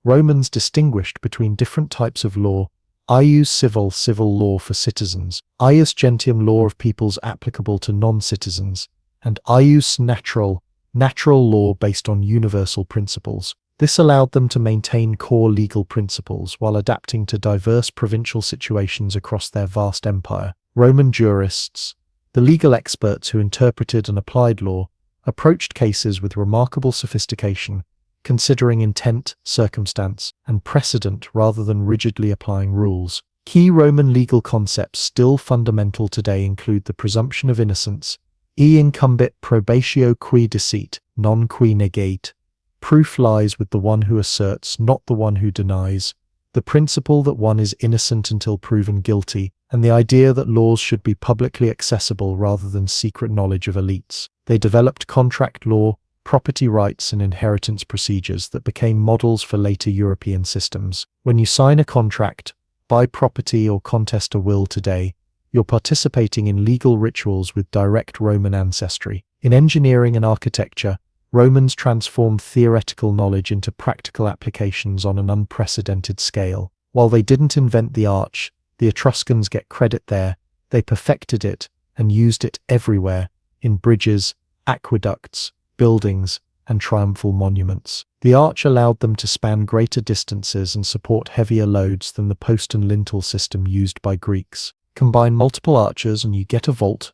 Romans distinguished between different types of law: ius civil law for citizens, ius gentium law of peoples applicable to non-citizens, and ius natural law based on universal principles. This allowed them to maintain core legal principles while adapting to diverse provincial situations across their vast empire. Roman jurists, the legal experts who interpreted and applied law, approached cases with remarkable sophistication, considering intent, circumstance, and precedent rather than rigidly applying rules. Key Roman legal concepts still fundamental today include the presumption of innocence, e incumbit probatio qui deceit, non qui negate, proof lies with the one who asserts, not the one who denies, the principle that one is innocent until proven guilty, and the idea that laws should be publicly accessible rather than secret knowledge of elites. They developed contract law, property rights, and inheritance procedures that became models for later European systems. When you sign a contract, buy property, or contest a will today, you're participating in legal rituals with direct Roman ancestry. In engineering and architecture, Romans transformed theoretical knowledge into practical applications on an unprecedented scale. While they didn't invent the arch, the Etruscans get credit there. They perfected it and used it everywhere, in bridges, aqueducts, buildings, and triumphal monuments. The arch allowed them to span greater distances and support heavier loads than the post and lintel system used by Greeks. Combine multiple arches and you get a vault.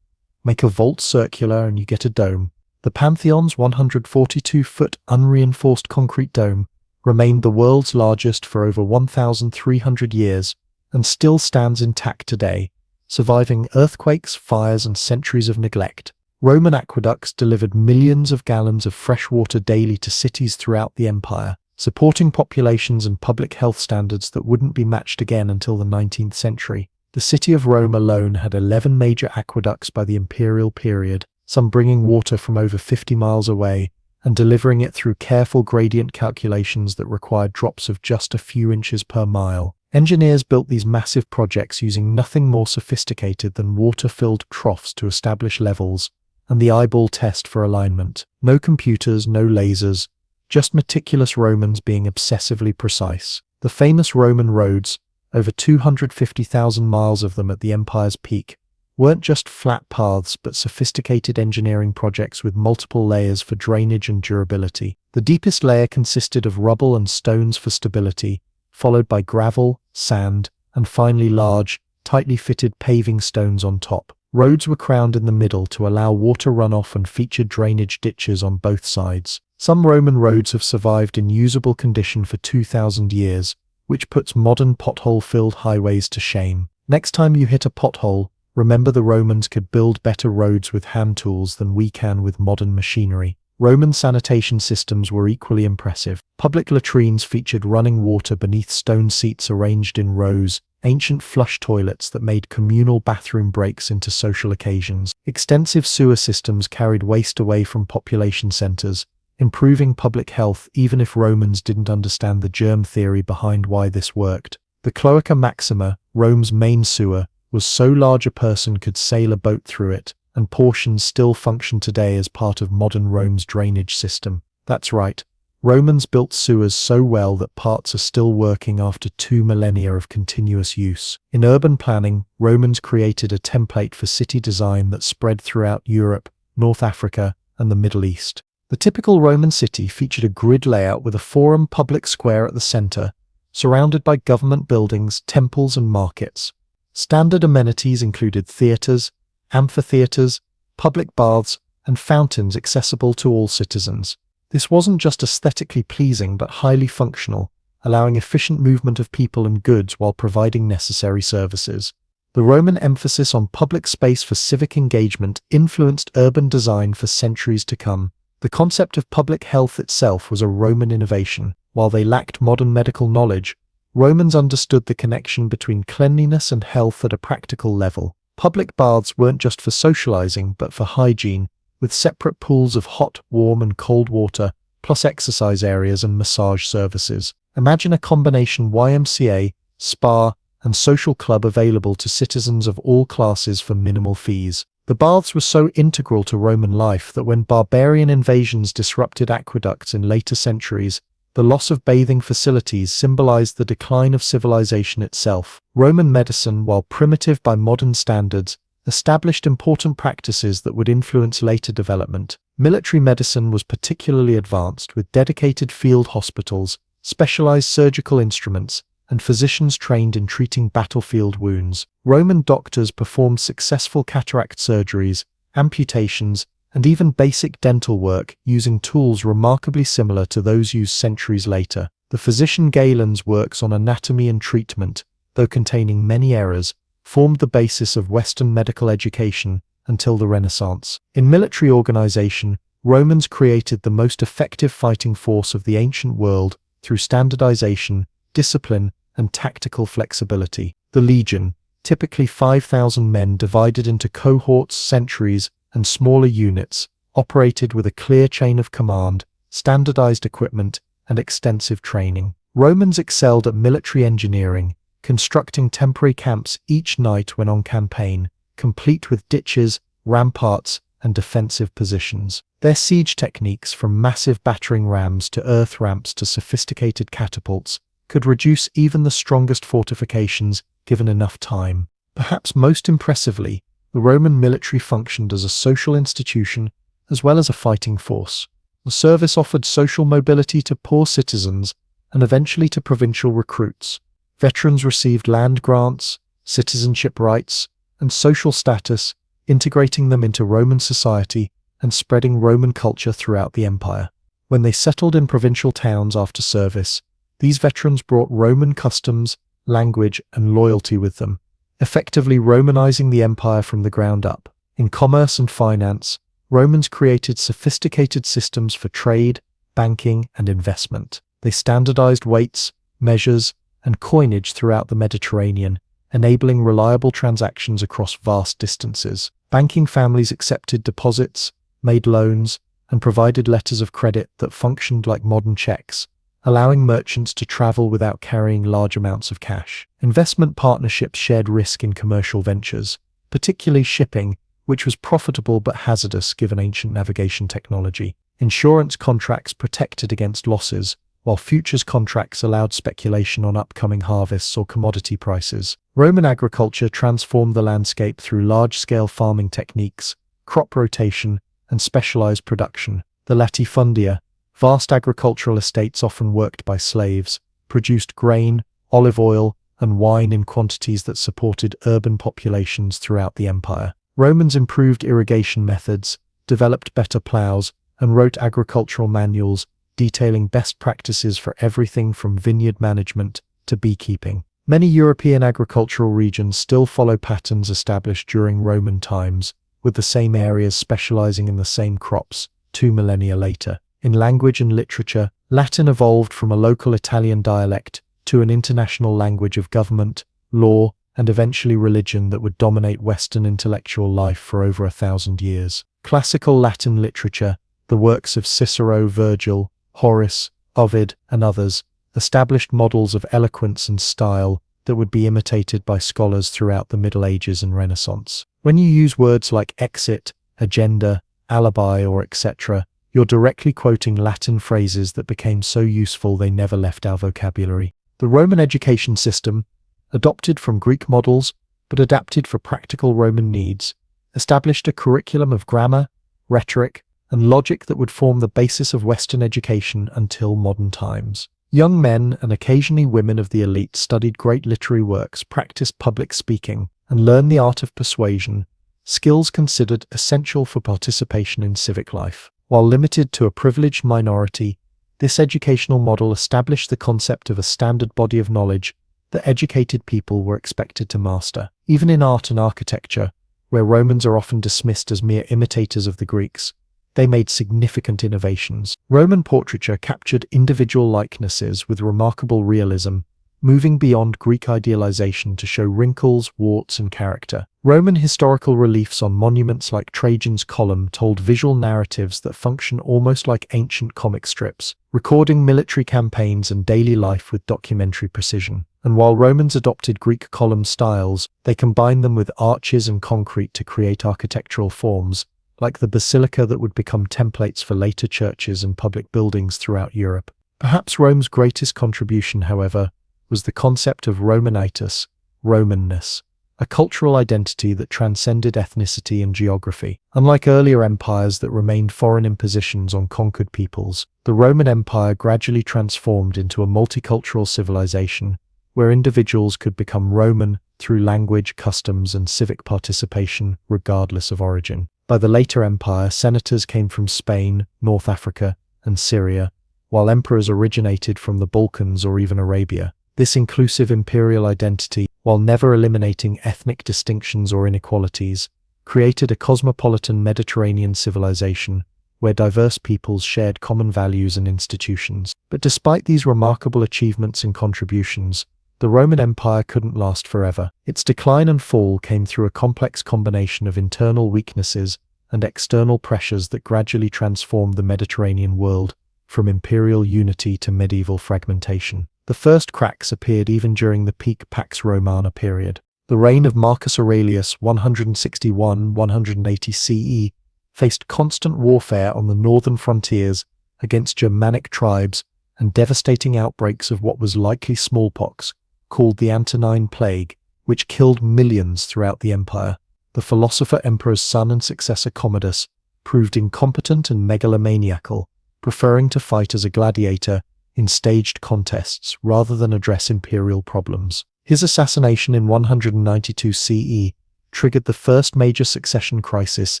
Make a vault circular and you get a dome. The Pantheon's 142-foot unreinforced concrete dome remained the world's largest for over 1,300 years and still stands intact today, surviving earthquakes, fires, and centuries of neglect. Roman aqueducts delivered millions of gallons of fresh water daily to cities throughout the empire, supporting populations and public health standards that wouldn't be matched again until the 19th century. The city of Rome alone had 11 major aqueducts by the imperial period, some bringing water from over 50 miles away and delivering it through careful gradient calculations that required drops of just a few inches per mile. Engineers built these massive projects using nothing more sophisticated than water-filled troughs to establish levels and the eyeball test for alignment. No computers, no lasers, just meticulous Romans being obsessively precise. The famous Roman roads, over 250,000 miles of them at the empire's peak, weren't just flat paths but sophisticated engineering projects with multiple layers for drainage and durability. The deepest layer consisted of rubble and stones for stability, followed by gravel, sand, and finally large, tightly fitted paving stones on top. Roads were crowned in the middle to allow water runoff and featured drainage ditches on both sides. Some Roman roads have survived in usable condition for 2,000 years, which puts modern pothole-filled highways to shame. Next time you hit a pothole, remember the Romans could build better roads with hand tools than we can with modern machinery. Roman sanitation systems were equally impressive. Public latrines featured running water beneath stone seats arranged in rows, ancient flush toilets that made communal bathroom breaks into social occasions. Extensive sewer systems carried waste away from population centers, improving public health even if Romans didn't understand the germ theory behind why this worked. The Cloaca Maxima, Rome's main sewer, was so large a person could sail a boat through it, and portions still function today as part of modern Rome's drainage system. That's right, Romans built sewers so well that parts are still working after 2 millennia of continuous use. In urban planning, Romans created a template for city design that spread throughout Europe, North Africa, and the Middle East. The typical Roman city featured a grid layout with a forum public square at the center, surrounded by government buildings, temples, and markets. Standard amenities included theaters, amphitheaters, public baths, and fountains accessible to all citizens. This wasn't just aesthetically pleasing but highly functional, allowing efficient movement of people and goods while providing necessary services. The Roman emphasis on public space for civic engagement influenced urban design for centuries to come. The concept of public health itself was a Roman innovation. While they lacked modern medical knowledge, Romans understood the connection between cleanliness and health at a practical level. Public baths weren't just for socializing but for hygiene, with separate pools of hot, warm, and cold water, plus exercise areas and massage services. Imagine a combination YMCA, spa, and social club available to citizens of all classes for minimal fees. The baths were so integral to Roman life that when barbarian invasions disrupted aqueducts in later centuries, the loss of bathing facilities symbolized the decline of civilization itself. Roman medicine, while primitive by modern standards, established important practices that would influence later development. Military medicine was particularly advanced, with dedicated field hospitals, specialized surgical instruments, and physicians trained in treating battlefield wounds. Roman doctors performed successful cataract surgeries, amputations, and even basic dental work using tools remarkably similar to those used centuries later. The physician Galen's works on anatomy and treatment, though containing many errors, formed the basis of Western medical education until the Renaissance. In military organization, Romans created the most effective fighting force of the ancient world through standardization, discipline, and tactical flexibility. The legion, typically 5,000 men divided into cohorts, centuries, and smaller units, operated with a clear chain of command, standardized equipment, and extensive training. Romans excelled at military engineering, constructing temporary camps each night when on campaign, complete with ditches, ramparts, and defensive positions. Their siege techniques, from massive battering rams to earth ramps to sophisticated catapults, could reduce even the strongest fortifications given enough time. Perhaps most impressively, the Roman military functioned as a social institution as well as a fighting force. The service offered social mobility to poor citizens and eventually to provincial recruits. Veterans received land grants, citizenship rights, and social status, integrating them into Roman society and spreading Roman culture throughout the empire. When they settled in provincial towns after service, these veterans brought Roman customs, language, and loyalty with them, effectively Romanizing the empire from the ground up. In commerce and finance, Romans created sophisticated systems for trade, banking, and investment. They standardized weights, measures, and coinage throughout the Mediterranean, enabling reliable transactions across vast distances. Banking families accepted deposits, made loans, and provided letters of credit that functioned like modern checks, allowing merchants to travel without carrying large amounts of cash. Investment partnerships shared risk in commercial ventures, particularly shipping, which was profitable but hazardous given ancient navigation technology. Insurance contracts protected against losses, while futures contracts allowed speculation on upcoming harvests or commodity prices. Roman agriculture transformed the landscape through large-scale farming techniques, crop rotation, and specialized production. The latifundia, vast agricultural estates often worked by slaves, produced grain, olive oil, and wine in quantities that supported urban populations throughout the empire. Romans improved irrigation methods, developed better plows, and wrote agricultural manuals detailing best practices for everything from vineyard management to beekeeping. Many European agricultural regions still follow patterns established during Roman times, with the same areas specializing in the same crops 2 millennia later. In language and literature, Latin evolved from a local Italian dialect to an international language of government, law, and eventually religion that would dominate Western intellectual life for over 1,000 years. Classical Latin literature, the works of Cicero, Virgil, Horace, Ovid, and others, established models of eloquence and style that would be imitated by scholars throughout the Middle Ages and Renaissance. When you use words like exit, agenda, alibi, or etc., you're directly quoting Latin phrases that became so useful they never left our vocabulary. The Roman education system, adopted from Greek models but adapted for practical Roman needs, established a curriculum of grammar, rhetoric, and logic that would form the basis of Western education until modern times. Young men and occasionally women of the elite studied great literary works, practiced public speaking, and learned the art of persuasion, skills considered essential for participation in civic life. While limited to a privileged minority, this educational model established the concept of a standard body of knowledge that educated people were expected to master. Even in art and architecture, where Romans are often dismissed as mere imitators of the Greeks, they made significant innovations. Roman portraiture captured individual likenesses with remarkable realism, moving beyond Greek idealization to show wrinkles, warts, and character. Roman historical reliefs on monuments like Trajan's Column told visual narratives that function almost like ancient comic strips, recording military campaigns and daily life with documentary precision. And while Romans adopted Greek column styles, they combined them with arches and concrete to create architectural forms, like the basilica that would become templates for later churches and public buildings throughout Europe. Perhaps Rome's greatest contribution, however, was the concept of Romanitas, Romanness, a cultural identity that transcended ethnicity and geography. Unlike earlier empires that remained foreign impositions on conquered peoples, the Roman Empire gradually transformed into a multicultural civilization where individuals could become Roman through language, customs, and civic participation, regardless of origin. By the later empire, senators came from Spain, North Africa, and Syria, while emperors originated from the Balkans or even Arabia. This inclusive imperial identity, while never eliminating ethnic distinctions or inequalities, created a cosmopolitan Mediterranean civilization where diverse peoples shared common values and institutions. But despite these remarkable achievements and contributions, the Roman Empire couldn't last forever. Its decline and fall came through a complex combination of internal weaknesses and external pressures that gradually transformed the Mediterranean world from imperial unity to medieval fragmentation. The first cracks appeared even during the peak Pax Romana period. The reign of Marcus Aurelius 161–180 CE faced constant warfare on the northern frontiers against Germanic tribes and devastating outbreaks of what was likely smallpox, called the Antonine Plague, which killed millions throughout the empire. The philosopher emperor's son and successor Commodus proved incompetent and megalomaniacal, preferring to fight as a gladiator in staged contests rather than address imperial problems. His assassination in 192 CE triggered the first major succession crisis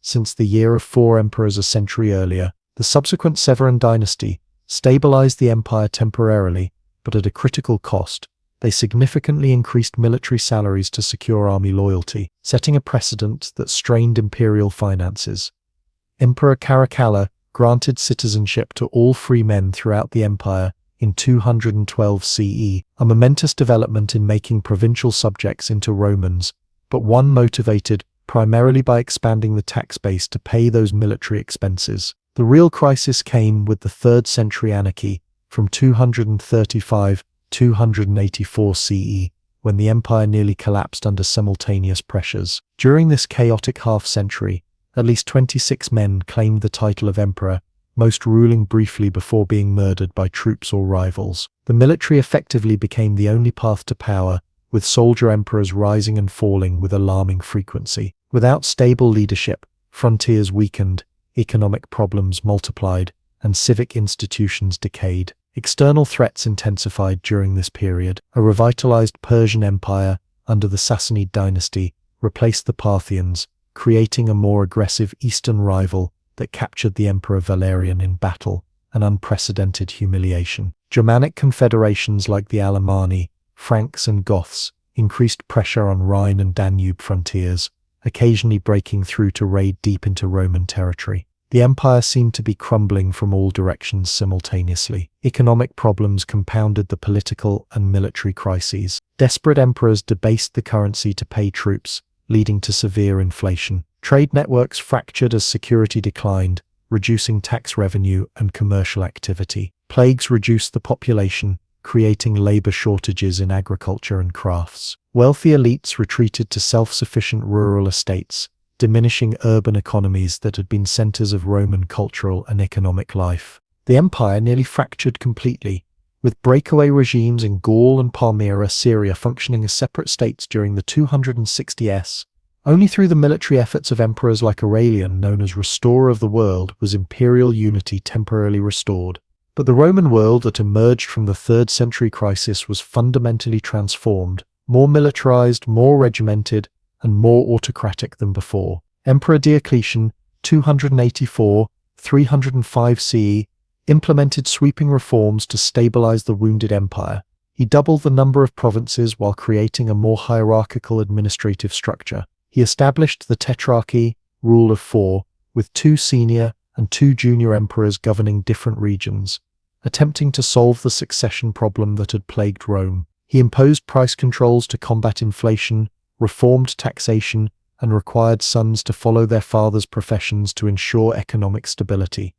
since the year of 4 emperors a century earlier. The subsequent Severan dynasty stabilized the empire temporarily, but at a critical cost. They significantly increased military salaries to secure army loyalty, setting a precedent that strained imperial finances. Emperor Caracalla granted citizenship to all free men throughout the empire in 212 CE, a momentous development in making provincial subjects into Romans, but one motivated primarily by expanding the tax base to pay those military expenses. The real crisis came with the 3rd century anarchy from 235–284 CE, when the empire nearly collapsed under simultaneous pressures. During this chaotic half-century, at least 26 men claimed the title of emperor, most ruling briefly before being murdered by troops or rivals. The military effectively became the only path to power, with soldier emperors rising and falling with alarming frequency. Without stable leadership, frontiers weakened, economic problems multiplied, and civic institutions decayed. External threats intensified during this period. A revitalized Persian Empire under the Sassanid dynasty replaced the Parthians, creating a more aggressive eastern rival that captured the Emperor Valerian in battle, an unprecedented humiliation. Germanic confederations like the Alemanni, Franks and Goths increased pressure on Rhine and Danube frontiers, occasionally breaking through to raid deep into Roman territory. The empire seemed to be crumbling from all directions simultaneously. Economic problems compounded the political and military crises. Desperate emperors debased the currency to pay troops, leading to severe inflation. Trade networks fractured as security declined, reducing tax revenue and commercial activity. Plagues reduced the population, creating labor shortages in agriculture and crafts. Wealthy elites retreated to self-sufficient rural estates, diminishing urban economies that had been centers of Roman cultural and economic life. The empire nearly fractured completely, with breakaway regimes in Gaul and Palmyra, Syria functioning as separate states during the 260s. Only through the military efforts of emperors like Aurelian, known as Restorer of the World, was imperial unity temporarily restored. But the Roman world that emerged from the 3rd century crisis was fundamentally transformed, more militarized, more regimented, and more autocratic than before. Emperor Diocletian, 284–305 CE, implemented sweeping reforms to stabilize the wounded empire. He doubled the number of provinces while creating a more hierarchical administrative structure. He established the tetrarchy, rule of 4, with 2 senior and 2 junior emperors governing different regions, attempting to solve the succession problem that had plagued Rome. He imposed price controls to combat inflation, reformed taxation, and required sons to follow their fathers' professions to ensure economic stability.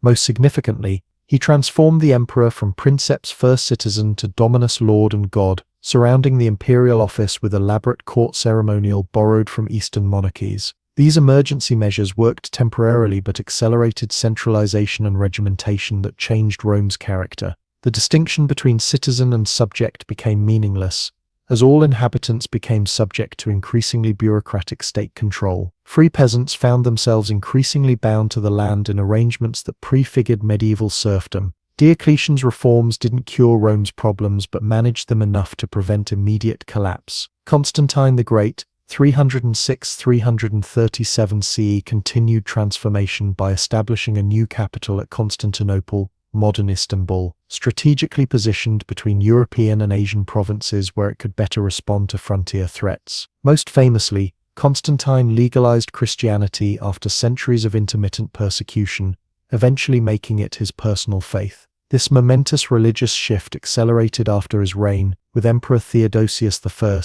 Most significantly, he transformed the emperor from princeps first citizen to dominus lord and god, surrounding the imperial office with elaborate court ceremonial borrowed from Eastern monarchies. These emergency measures worked temporarily but accelerated centralization and regimentation that changed Rome's character. The distinction between citizen and subject became meaningless, as all inhabitants became subject to increasingly bureaucratic state control. Free peasants found themselves increasingly bound to the land in arrangements that prefigured medieval serfdom. Diocletian's reforms didn't cure Rome's problems but managed them enough to prevent immediate collapse. Constantine the Great, 306–337 CE, continued transformation by establishing a new capital at Constantinople, modern Istanbul, strategically positioned between European and Asian provinces where it could better respond to frontier threats. Most famously, Constantine legalized Christianity after centuries of intermittent persecution, eventually making it his personal faith. This momentous religious shift accelerated after his reign, with Emperor Theodosius I,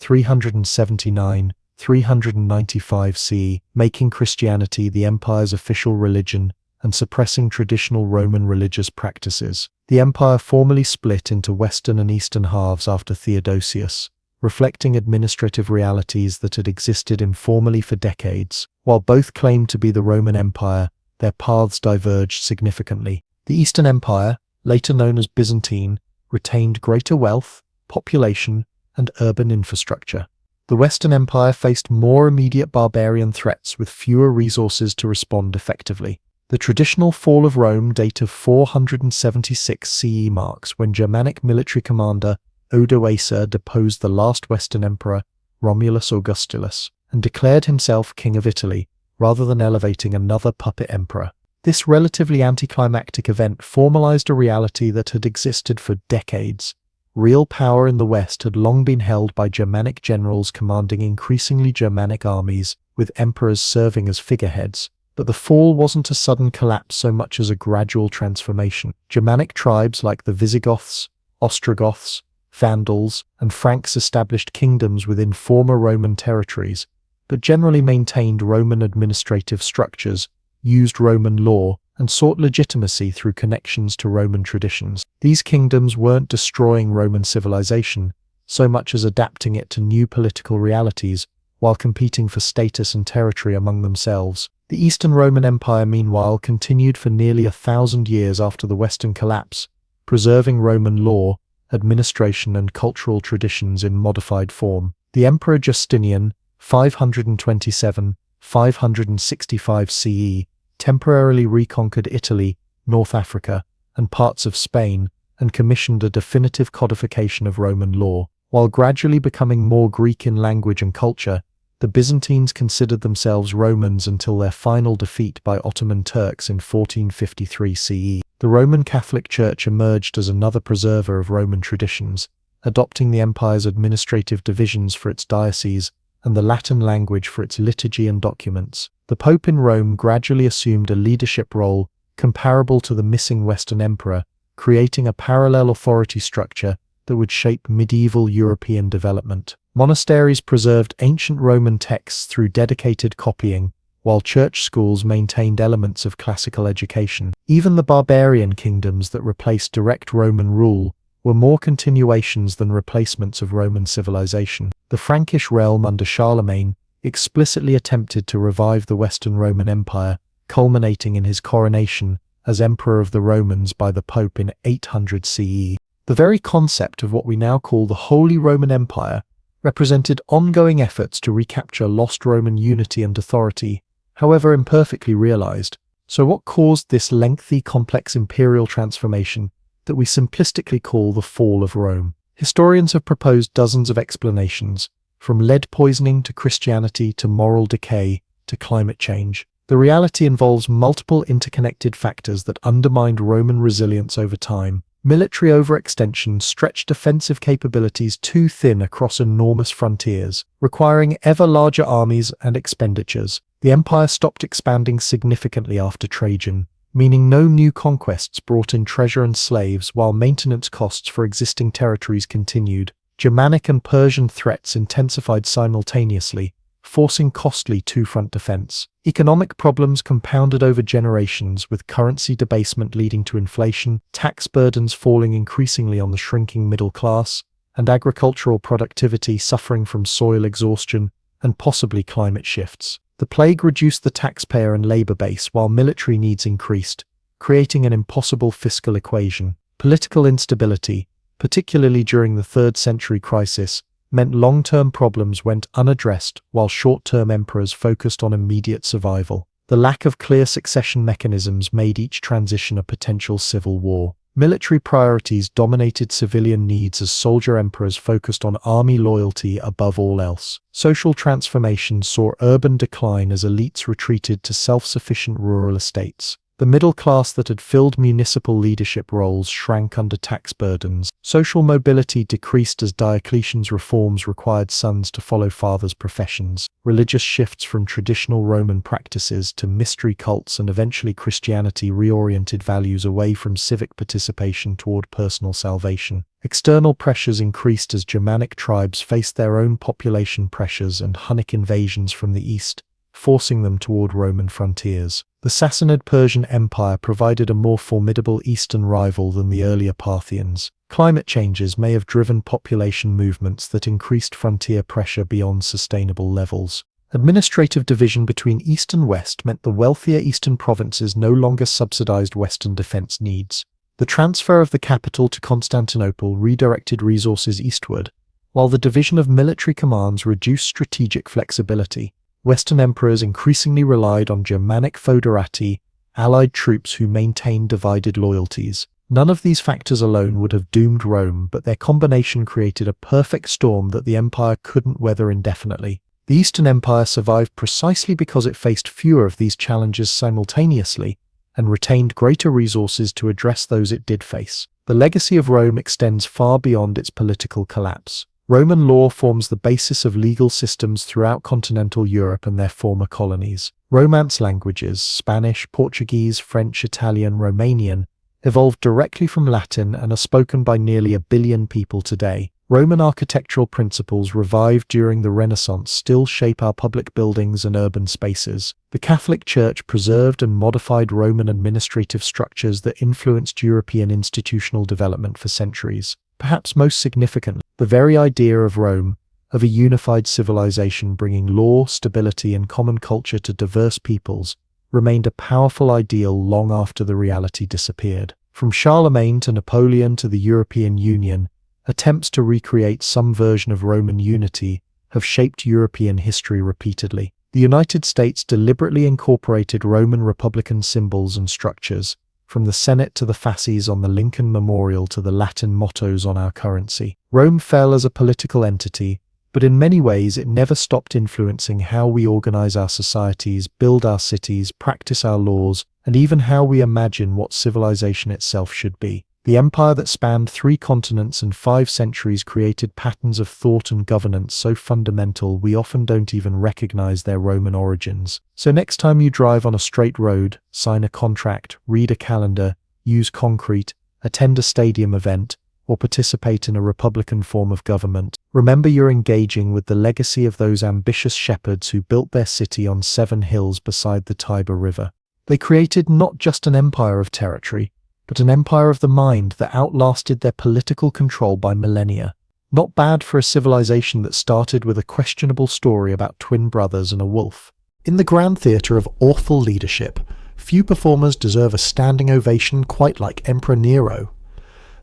379–395 CE, making Christianity the empire's official religion and suppressing traditional Roman religious practices. The empire formally split into western and eastern halves after Theodosius, reflecting administrative realities that had existed informally for decades. While both claimed to be the Roman Empire, their paths diverged significantly. The Eastern Empire, later known as Byzantine, retained greater wealth, population, and urban infrastructure. The Western Empire faced more immediate barbarian threats with fewer resources to respond effectively. The traditional fall of Rome date of 476 CE marks when Germanic military commander Odoacer deposed the last Western emperor, Romulus Augustulus, and declared himself king of Italy, rather than elevating another puppet emperor. This relatively anticlimactic event formalized a reality that had existed for decades. Real power in the West had long been held by Germanic generals commanding increasingly Germanic armies, with emperors serving as figureheads. But the fall wasn't a sudden collapse so much as a gradual transformation. Germanic tribes like the Visigoths, Ostrogoths, Vandals, and Franks established kingdoms within former Roman territories, but generally maintained Roman administrative structures, used Roman law, and sought legitimacy through connections to Roman traditions. These kingdoms weren't destroying Roman civilization, so much as adapting it to new political realities, while competing for status and territory among themselves. The Eastern Roman Empire, meanwhile, continued for nearly 1,000 years after the Western collapse, preserving Roman law, administration, and cultural traditions in modified form. The Emperor Justinian, 527–565 CE, temporarily reconquered Italy, North Africa, and parts of Spain, and commissioned a definitive codification of Roman law. While gradually becoming more Greek in language and culture, the Byzantines considered themselves Romans until their final defeat by Ottoman Turks in 1453 CE. The Roman Catholic Church emerged as another preserver of Roman traditions, adopting the empire's administrative divisions for its dioceses and the Latin language for its liturgy and documents. The Pope in Rome gradually assumed a leadership role comparable to the missing Western emperor, creating a parallel authority structure that would shape medieval European development. Monasteries preserved ancient Roman texts through dedicated copying, while church schools maintained elements of classical education. Even the barbarian kingdoms that replaced direct Roman rule were more continuations than replacements of Roman civilization. The Frankish realm under Charlemagne explicitly attempted to revive the Western Roman Empire, culminating in his coronation as Emperor of the Romans by the Pope in 800 CE. The very concept of what we now call the Holy Roman Empire represented ongoing efforts to recapture lost Roman unity and authority, however imperfectly realized. So what caused this lengthy, complex imperial transformation that we simplistically call the fall of Rome? Historians have proposed dozens of explanations, from lead poisoning to Christianity to moral decay to climate change. The reality involves multiple interconnected factors that undermined Roman resilience over time. Military overextension stretched defensive capabilities too thin across enormous frontiers, requiring ever larger armies and expenditures. The empire stopped expanding significantly after Trajan, meaning no new conquests brought in treasure and slaves, while maintenance costs for existing territories continued. Germanic and Persian threats intensified simultaneously, forcing costly two-front defense. Economic problems compounded over generations, with currency debasement leading to inflation, tax burdens falling increasingly on the shrinking middle class, and agricultural productivity suffering from soil exhaustion and possibly climate shifts. The plague reduced the taxpayer and labor base while military needs increased, creating an impossible fiscal equation. Political instability, particularly during the 3rd century crisis, meant long-term problems went unaddressed while short-term emperors focused on immediate survival. The lack of clear succession mechanisms made each transition a potential civil war. Military priorities dominated civilian needs as soldier emperors focused on army loyalty above all else. Social transformation saw urban decline as elites retreated to self-sufficient rural estates. The middle class that had filled municipal leadership roles shrank under tax burdens. Social mobility decreased as Diocletian's reforms required sons to follow fathers' professions. Religious shifts from traditional Roman practices to mystery cults and eventually Christianity reoriented values away from civic participation toward personal salvation. External pressures increased as Germanic tribes faced their own population pressures and Hunnic invasions from the east, forcing them toward Roman frontiers. The Sassanid Persian Empire provided a more formidable eastern rival than the earlier Parthians. Climate changes may have driven population movements that increased frontier pressure beyond sustainable levels. Administrative division between East and West meant the wealthier eastern provinces no longer subsidized Western defense needs. The transfer of the capital to Constantinople redirected resources eastward, while the division of military commands reduced strategic flexibility. Western emperors increasingly relied on Germanic foederati, allied troops who maintained divided loyalties. None of these factors alone would have doomed Rome, but their combination created a perfect storm that the empire couldn't weather indefinitely. The Eastern Empire survived precisely because it faced fewer of these challenges simultaneously and retained greater resources to address those it did face. The legacy of Rome extends far beyond its political collapse. Roman law forms the basis of legal systems throughout continental Europe and their former colonies. Romance languages, Spanish, Portuguese, French, Italian, Romanian, evolved directly from Latin and are spoken by nearly 1 billion people today. Roman architectural principles revived during the Renaissance still shape our public buildings and urban spaces. The Catholic Church preserved and modified Roman administrative structures that influenced European institutional development for centuries. Perhaps most significantly, the very idea of Rome, of a unified civilization bringing law, stability, and common culture to diverse peoples, remained a powerful ideal long after the reality disappeared. From Charlemagne to Napoleon to the European Union, attempts to recreate some version of Roman unity have shaped European history repeatedly. The United States deliberately incorporated Roman republican symbols and structures, from the Senate to the fasces on the Lincoln Memorial to the Latin mottos on our currency. Rome fell as a political entity, but in many ways it never stopped influencing how we organize our societies, build our cities, practice our laws, and even how we imagine what civilization itself should be. The empire that spanned 3 continents and 5 centuries created patterns of thought and governance so fundamental we often don't even recognize their Roman origins. So next time you drive on a straight road, sign a contract, read a calendar, use concrete, attend a stadium event, or participate in a republican form of government, remember you're engaging with the legacy of those ambitious shepherds who built their city on 7 hills beside the Tiber River. They created not just an empire of territory, but an empire of the mind that outlasted their political control by millennia. Not bad for a civilization that started with a questionable story about twin brothers and a wolf. In the grand theatre of awful leadership, few performers deserve a standing ovation quite like Emperor Nero.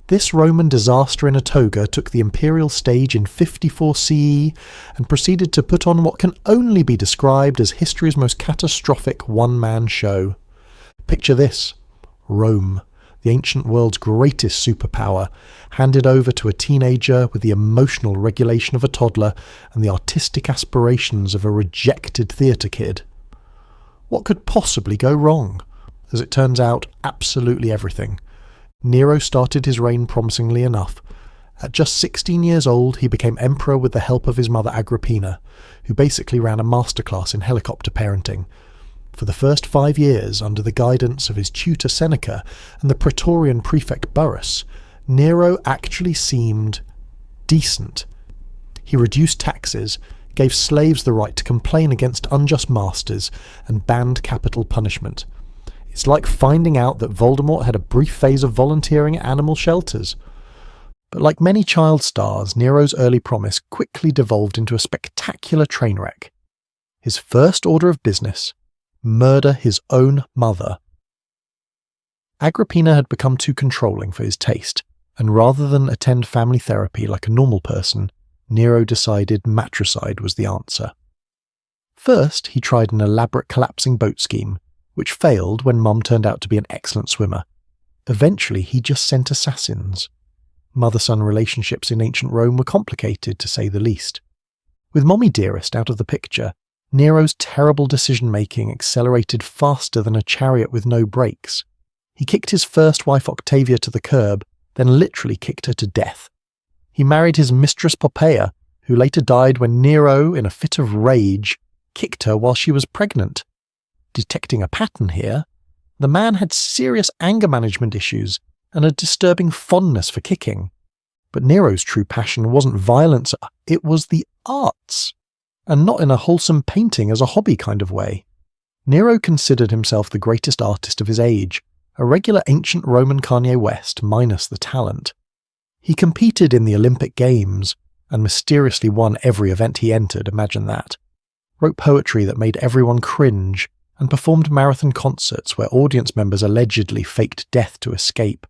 This Roman disaster in a toga took the imperial stage in 54 CE and proceeded to put on what can only be described as history's most catastrophic one-man show. Picture this: Rome, the ancient world's greatest superpower, handed over to a teenager with the emotional regulation of a toddler and the artistic aspirations of a rejected theatre kid. What could possibly go wrong? As it turns out, absolutely everything. Nero started his reign promisingly enough. At just 16 years old, he became emperor with the help of his mother Agrippina, who basically ran a masterclass in helicopter parenting. For the first 5 years, under the guidance of his tutor Seneca and the Praetorian prefect Burrus, Nero actually seemed decent. He reduced taxes, gave slaves the right to complain against unjust masters, and banned capital punishment. It's like finding out that Voldemort had a brief phase of volunteering at animal shelters. But like many child stars, Nero's early promise quickly devolved into a spectacular train wreck. His first order of business: murder his own mother. Agrippina had become too controlling for his taste, and rather than attend family therapy like a normal person, Nero decided matricide was the answer. First, he tried an elaborate collapsing boat scheme, which failed when Mum turned out to be an excellent swimmer. Eventually, he just sent assassins. Mother-son relationships in ancient Rome were complicated, to say the least. With Mommy Dearest out of the picture, Nero's terrible decision-making accelerated faster than a chariot with no brakes. He kicked his first wife Octavia to the curb, then literally kicked her to death. He married his mistress Poppaea, who later died when Nero, in a fit of rage, kicked her while she was pregnant. Detecting a pattern here, the man had serious anger management issues and a disturbing fondness for kicking. But Nero's true passion wasn't violence, it was the arts. And not in a wholesome painting as a hobby kind of way. Nero considered himself the greatest artist of his age, a regular ancient Roman Kanye West minus the talent. He competed in the Olympic Games, and mysteriously won every event he entered, imagine that. Wrote poetry that made everyone cringe, and performed marathon concerts where audience members allegedly faked death to escape.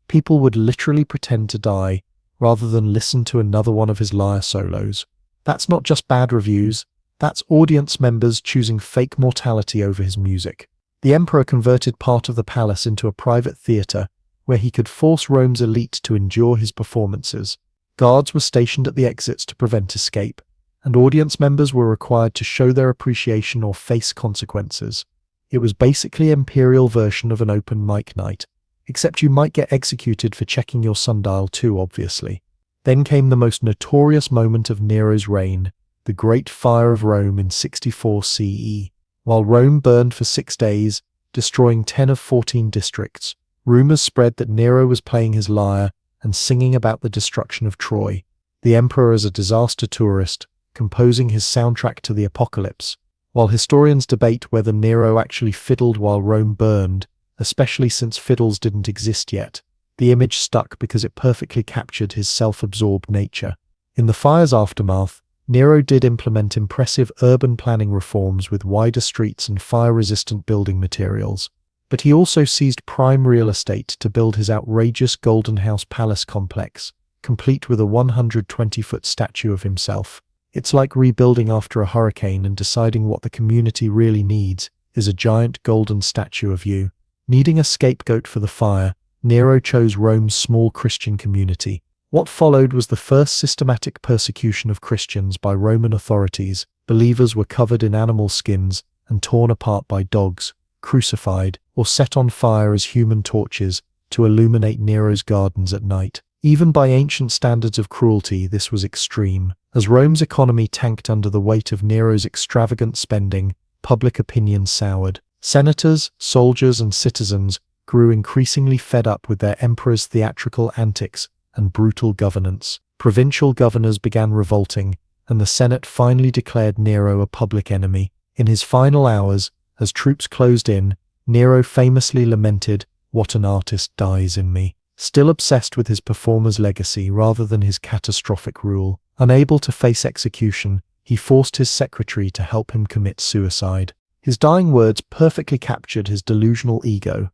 People would literally pretend to die, rather than listen to another one of his lyre solos. That's not just bad reviews, that's audience members choosing fake mortality over his music. The emperor converted part of the palace into a private theatre, where he could force Rome's elite to endure his performances. Guards were stationed at the exits to prevent escape, and audience members were required to show their appreciation or face consequences. It was basically an imperial version of an open mic night, except you might get executed for checking your sundial too, obviously. Then came the most notorious moment of Nero's reign, the Great Fire of Rome in 64 CE. While Rome burned for 6 days, destroying 10 of 14 districts, rumors spread that Nero was playing his lyre and singing about the destruction of Troy. The emperor as a disaster tourist, composing his soundtrack to the apocalypse. While historians debate whether Nero actually fiddled while Rome burned, especially since fiddles didn't exist yet, the image stuck because it perfectly captured his self-absorbed nature. In the fire's aftermath, Nero did implement impressive urban planning reforms with wider streets and fire-resistant building materials, but he also seized prime real estate to build his outrageous Golden House Palace complex, complete with a 120-foot statue of himself. It's like rebuilding after a hurricane and deciding what the community really needs is a giant golden statue of you. Needing a scapegoat for the fire, Nero chose Rome's small Christian community. What followed was the first systematic persecution of Christians by Roman authorities. Believers were covered in animal skins and torn apart by dogs, crucified, or set on fire as human torches to illuminate Nero's gardens at night. Even by ancient standards of cruelty, this was extreme. As Rome's economy tanked under the weight of Nero's extravagant spending, public opinion soured. Senators, soldiers, and citizens grew increasingly fed up with their emperor's theatrical antics and brutal governance. Provincial governors began revolting, and the Senate finally declared Nero a public enemy. In his final hours, as troops closed in, Nero famously lamented, "What an artist dies in me." Still obsessed with his performer's legacy rather than his catastrophic rule. Unable to face execution, he forced his secretary to help him commit suicide. His dying words perfectly captured his delusional ego.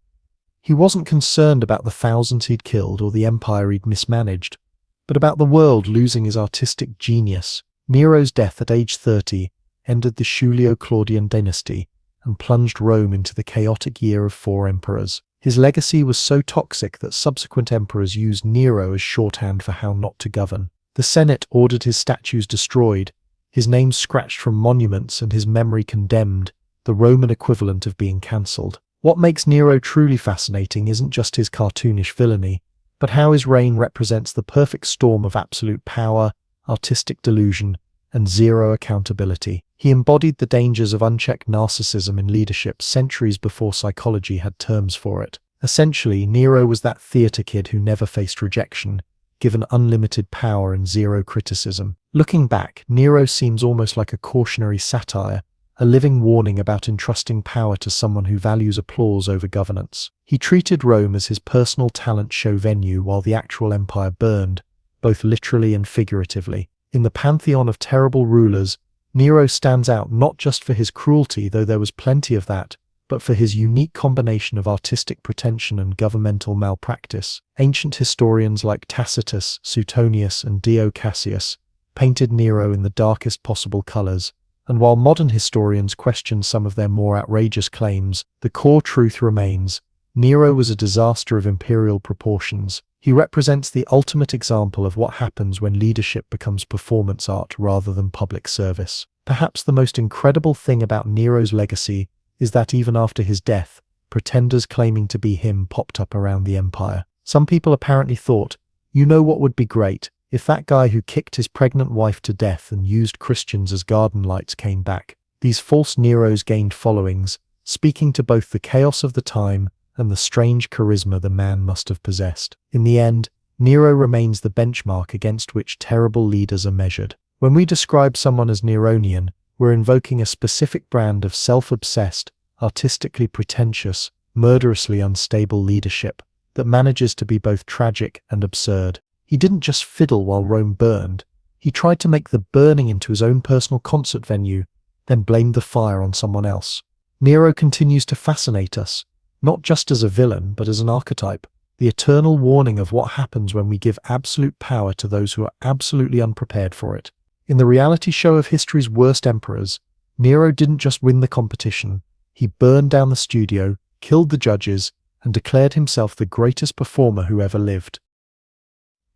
He wasn't concerned about the thousands he'd killed or the empire he'd mismanaged, but about the world losing his artistic genius. Nero's death at age 30 ended the Julio-Claudian dynasty and plunged Rome into the chaotic year of 4 emperors. His legacy was so toxic that subsequent emperors used Nero as shorthand for how not to govern. The Senate ordered his statues destroyed, his name scratched from monuments and his memory condemned, the Roman equivalent of being cancelled. What makes Nero truly fascinating isn't just his cartoonish villainy, but how his reign represents the perfect storm of absolute power, artistic delusion, and zero accountability. He embodied the dangers of unchecked narcissism in leadership centuries before psychology had terms for it. Essentially, Nero was that theater kid who never faced rejection, given unlimited power and zero criticism. Looking back, Nero seems almost like a cautionary satire, a living warning about entrusting power to someone who values applause over governance. He treated Rome as his personal talent show venue while the actual empire burned, both literally and figuratively. In the pantheon of terrible rulers, Nero stands out not just for his cruelty, though there was plenty of that, but for his unique combination of artistic pretension and governmental malpractice. Ancient historians like Tacitus, Suetonius, and Dio Cassius painted Nero in the darkest possible colors, and while modern historians question some of their more outrageous claims, the core truth remains: Nero was a disaster of imperial proportions. He represents the ultimate example of what happens when leadership becomes performance art rather than public service. Perhaps the most incredible thing about Nero's legacy is that even after his death, pretenders claiming to be him popped up around the empire. Some people apparently thought, you know what would be great? If that guy who kicked his pregnant wife to death and used Christians as garden lights came back. These false Neros gained followings, speaking to both the chaos of the time and the strange charisma the man must have possessed. In the end, Nero remains the benchmark against which terrible leaders are measured. When we describe someone as Neronian, we're invoking a specific brand of self-obsessed, artistically pretentious, murderously unstable leadership that manages to be both tragic and absurd. He didn't just fiddle while Rome burned. He tried to make the burning into his own personal concert venue, then blamed the fire on someone else. Nero continues to fascinate us, not just as a villain, but as an archetype, the eternal warning of what happens when we give absolute power to those who are absolutely unprepared for it. In the reality show of history's worst emperors, Nero didn't just win the competition, he burned down the studio, killed the judges, and declared himself the greatest performer who ever lived.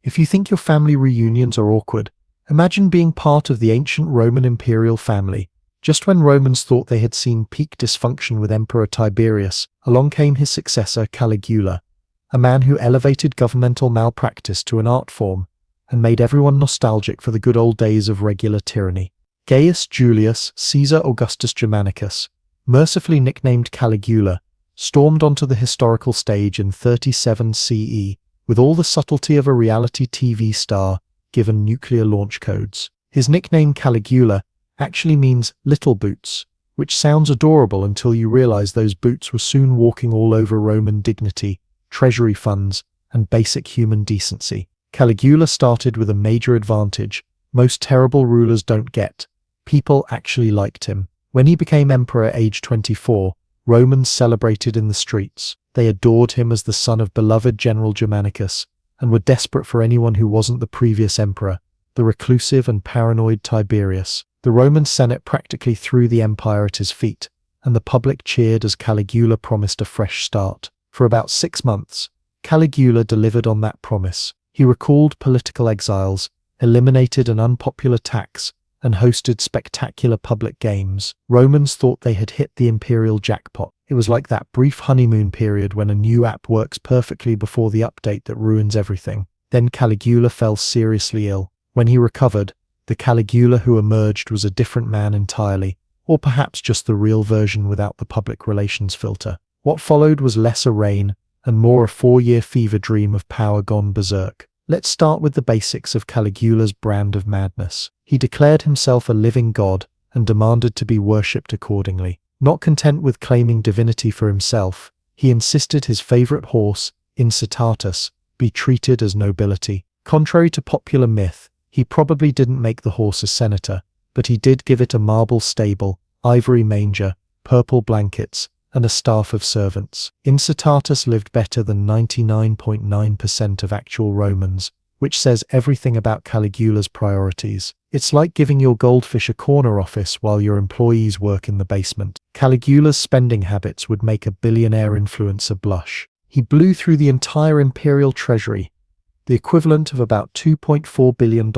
If you think your family reunions are awkward, imagine being part of the ancient Roman imperial family. Just when Romans thought they had seen peak dysfunction with Emperor Tiberius, along came his successor Caligula, a man who elevated governmental malpractice to an art form, and made everyone nostalgic for the good old days of regular tyranny. Gaius Julius Caesar Augustus Germanicus, mercifully nicknamed Caligula, stormed onto the historical stage in 37 CE with all the subtlety of a reality TV star given nuclear launch codes. His nickname Caligula actually means little boots, which sounds adorable until you realize those boots were soon walking all over Roman dignity, treasury funds, and basic human decency. Caligula started with a major advantage most terrible rulers don't get. People actually liked him. When he became emperor at age 24, Romans celebrated in the streets. They adored him as the son of beloved General Germanicus, and were desperate for anyone who wasn't the previous emperor, the reclusive and paranoid Tiberius. The Roman Senate practically threw the empire at his feet, and the public cheered as Caligula promised a fresh start. For about 6 months, Caligula delivered on that promise. He recalled political exiles, eliminated an unpopular tax, and hosted spectacular public games. Romans thought they had hit the imperial jackpot. It was like that brief honeymoon period when a new app works perfectly before the update that ruins everything. Then Caligula fell seriously ill. When he recovered, the Caligula who emerged was a different man entirely, or perhaps just the real version without the public relations filter. What followed was less a reign, and more a 4-year fever dream of power gone berserk. Let's start with the basics of Caligula's brand of madness. He declared himself a living god and demanded to be worshipped accordingly. Not content with claiming divinity for himself, he insisted his favorite horse, Incitatus, be treated as nobility. Contrary to popular myth, he probably didn't make the horse a senator, but he did give it a marble stable, ivory manger, purple blankets, and a staff of servants. Incitatus lived better than 99.9% of actual Romans, which says everything about Caligula's priorities. It's like giving your goldfish a corner office while your employees work in the basement. Caligula's spending habits would make a billionaire influencer blush. He blew through the entire imperial treasury, the equivalent of about $2.4 billion,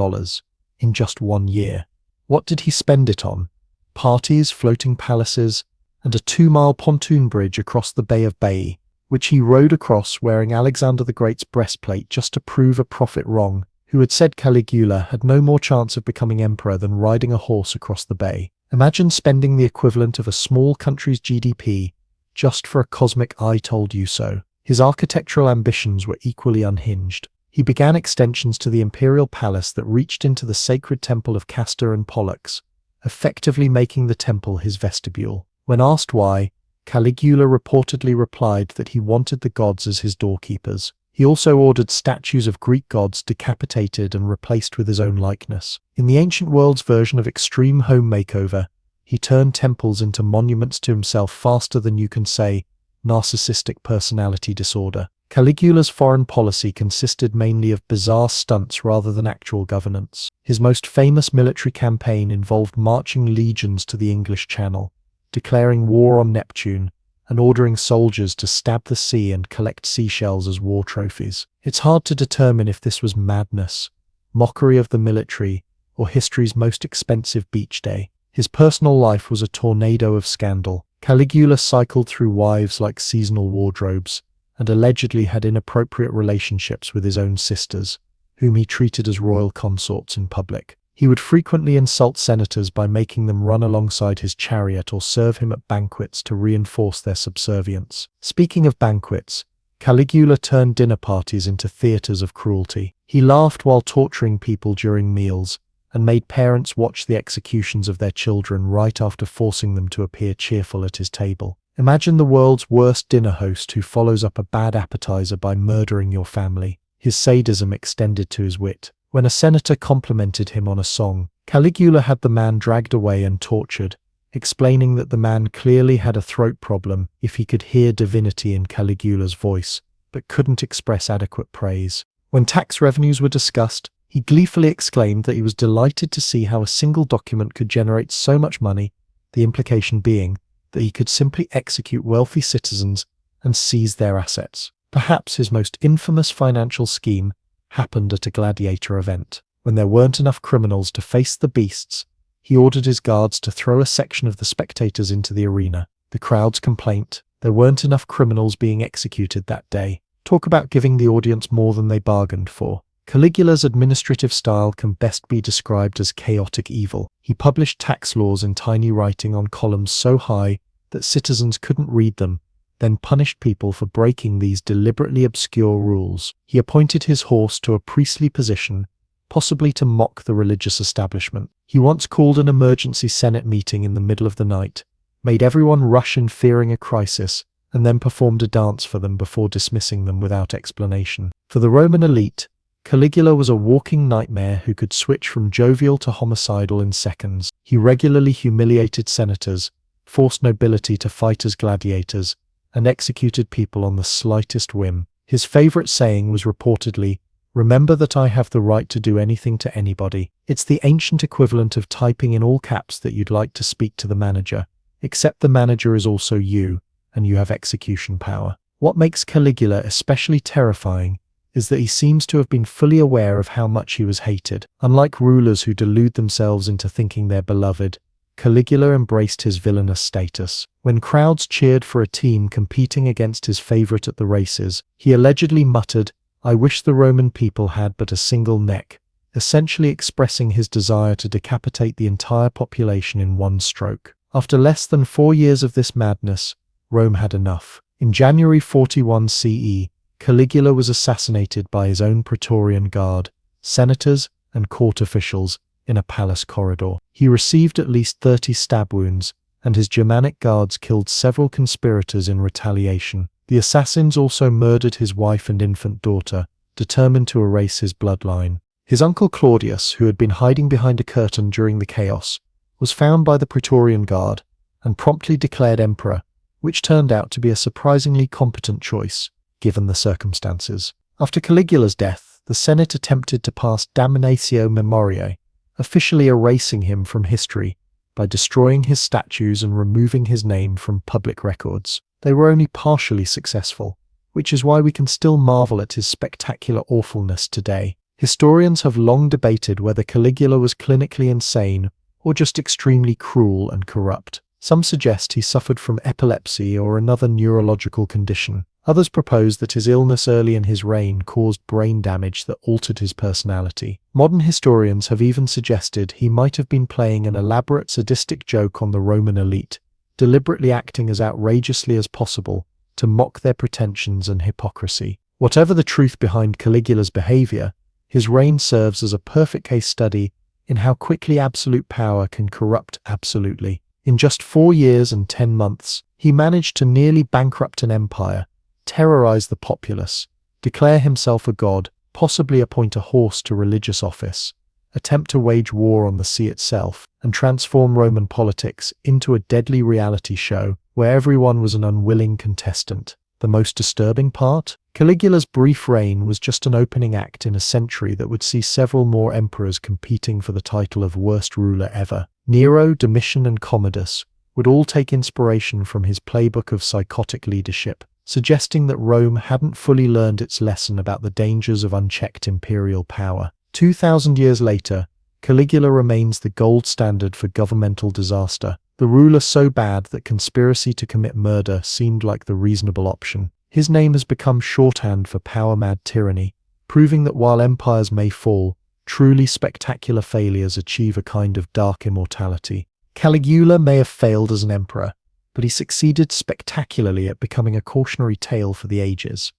in just 1 year. What did he spend it on? Parties, floating palaces, and a 2-mile pontoon bridge across the Bay of Baiae, which he rode across wearing Alexander the Great's breastplate just to prove a prophet wrong, who had said Caligula had no more chance of becoming emperor than riding a horse across the bay. Imagine spending the equivalent of a small country's GDP just for a cosmic "I told you so." His architectural ambitions were equally unhinged. He began extensions to the imperial palace that reached into the sacred temple of Castor and Pollux, effectively making the temple his vestibule. When asked why, Caligula reportedly replied that he wanted the gods as his doorkeepers. He also ordered statues of Greek gods decapitated and replaced with his own likeness. In the ancient world's version of extreme home makeover, he turned temples into monuments to himself faster than you can say narcissistic personality disorder. Caligula's foreign policy consisted mainly of bizarre stunts rather than actual governance. His most famous military campaign involved marching legions to the English Channel, declaring war on Neptune, and ordering soldiers to stab the sea and collect seashells as war trophies. It's hard to determine if this was madness, mockery of the military, or history's most expensive beach day. His personal life was a tornado of scandal. Caligula cycled through wives like seasonal wardrobes, and allegedly had inappropriate relationships with his own sisters, whom he treated as royal consorts in public. He would frequently insult senators by making them run alongside his chariot or serve him at banquets to reinforce their subservience. Speaking of banquets, Caligula turned dinner parties into theaters of cruelty. He laughed while torturing people during meals, and made parents watch the executions of their children right after forcing them to appear cheerful at his table. Imagine the world's worst dinner host who follows up a bad appetizer by murdering your family. His sadism extended to his wit. When a senator complimented him on a song, Caligula had the man dragged away and tortured, explaining that the man clearly had a throat problem if he could hear divinity in Caligula's voice, but couldn't express adequate praise. When tax revenues were discussed, he gleefully exclaimed that he was delighted to see how a single document could generate so much money, the implication being that he could simply execute wealthy citizens and seize their assets. Perhaps his most infamous financial scheme happened at a gladiator event. When there weren't enough criminals to face the beasts, he ordered his guards to throw a section of the spectators into the arena. The crowd's complaint: there weren't enough criminals being executed that day. Talk about giving the audience more than they bargained for. Caligula's administrative style can best be described as chaotic evil. He published tax laws in tiny writing on columns so high that citizens couldn't read them, then punished people for breaking these deliberately obscure rules. He appointed his horse to a priestly position, possibly to mock the religious establishment. He once called an emergency Senate meeting in the middle of the night, made everyone rush in fearing a crisis, and then performed a dance for them before dismissing them without explanation. For the Roman elite, Caligula was a walking nightmare who could switch from jovial to homicidal in seconds. He regularly humiliated senators, forced nobility to fight as gladiators, and executed people on the slightest whim. His favorite saying was reportedly, "Remember that I have the right to do anything to anybody." It's the ancient equivalent of typing in all caps that you'd like to speak to the manager, except the manager is also you, and you have execution power. What makes Caligula especially terrifying is that he seems to have been fully aware of how much he was hated. Unlike rulers who delude themselves into thinking they're beloved, Caligula embraced his villainous status. When crowds cheered for a team competing against his favorite at the races, he allegedly muttered, "I wish the Roman people had but a single neck," essentially expressing his desire to decapitate the entire population in one stroke. After less than 4 years of this madness, Rome had enough. In January 41 CE, Caligula was assassinated by his own Praetorian Guard, senators, and court officials in a palace corridor. He received at least 30 stab wounds, and his Germanic guards killed several conspirators in retaliation. The assassins also murdered his wife and infant daughter, determined to erase his bloodline. His uncle Claudius, who had been hiding behind a curtain during the chaos, was found by the Praetorian Guard and promptly declared emperor, which turned out to be a surprisingly competent choice, given the circumstances. After Caligula's death, the Senate attempted to pass Damnatio Memoriae, officially erasing him from history by destroying his statues and removing his name from public records. They were only partially successful, which is why we can still marvel at his spectacular awfulness today. Historians have long debated whether Caligula was clinically insane or just extremely cruel and corrupt. Some suggest he suffered from epilepsy or another neurological condition. Others propose that his illness early in his reign caused brain damage that altered his personality. Modern historians have even suggested he might have been playing an elaborate sadistic joke on the Roman elite, deliberately acting as outrageously as possible to mock their pretensions and hypocrisy. Whatever the truth behind Caligula's behavior, his reign serves as a perfect case study in how quickly absolute power can corrupt absolutely. In just 4 years and 10 months, he managed to nearly bankrupt an empire, terrorize the populace, declare himself a god, possibly appoint a horse to religious office, attempt to wage war on the sea itself, and transform Roman politics into a deadly reality show where everyone was an unwilling contestant. The most disturbing part? Caligula's brief reign was just an opening act in a century that would see several more emperors competing for the title of worst ruler ever. Nero, Domitian, and Commodus would all take inspiration from his playbook of psychotic leadership, suggesting that Rome hadn't fully learned its lesson about the dangers of unchecked imperial power. 2,000 years later, Caligula remains the gold standard for governmental disaster, the ruler so bad that conspiracy to commit murder seemed like the reasonable option. His name has become shorthand for power-mad tyranny, proving that while empires may fall, truly spectacular failures achieve a kind of dark immortality. Caligula may have failed as an emperor, but he succeeded spectacularly at becoming a cautionary tale for the ages.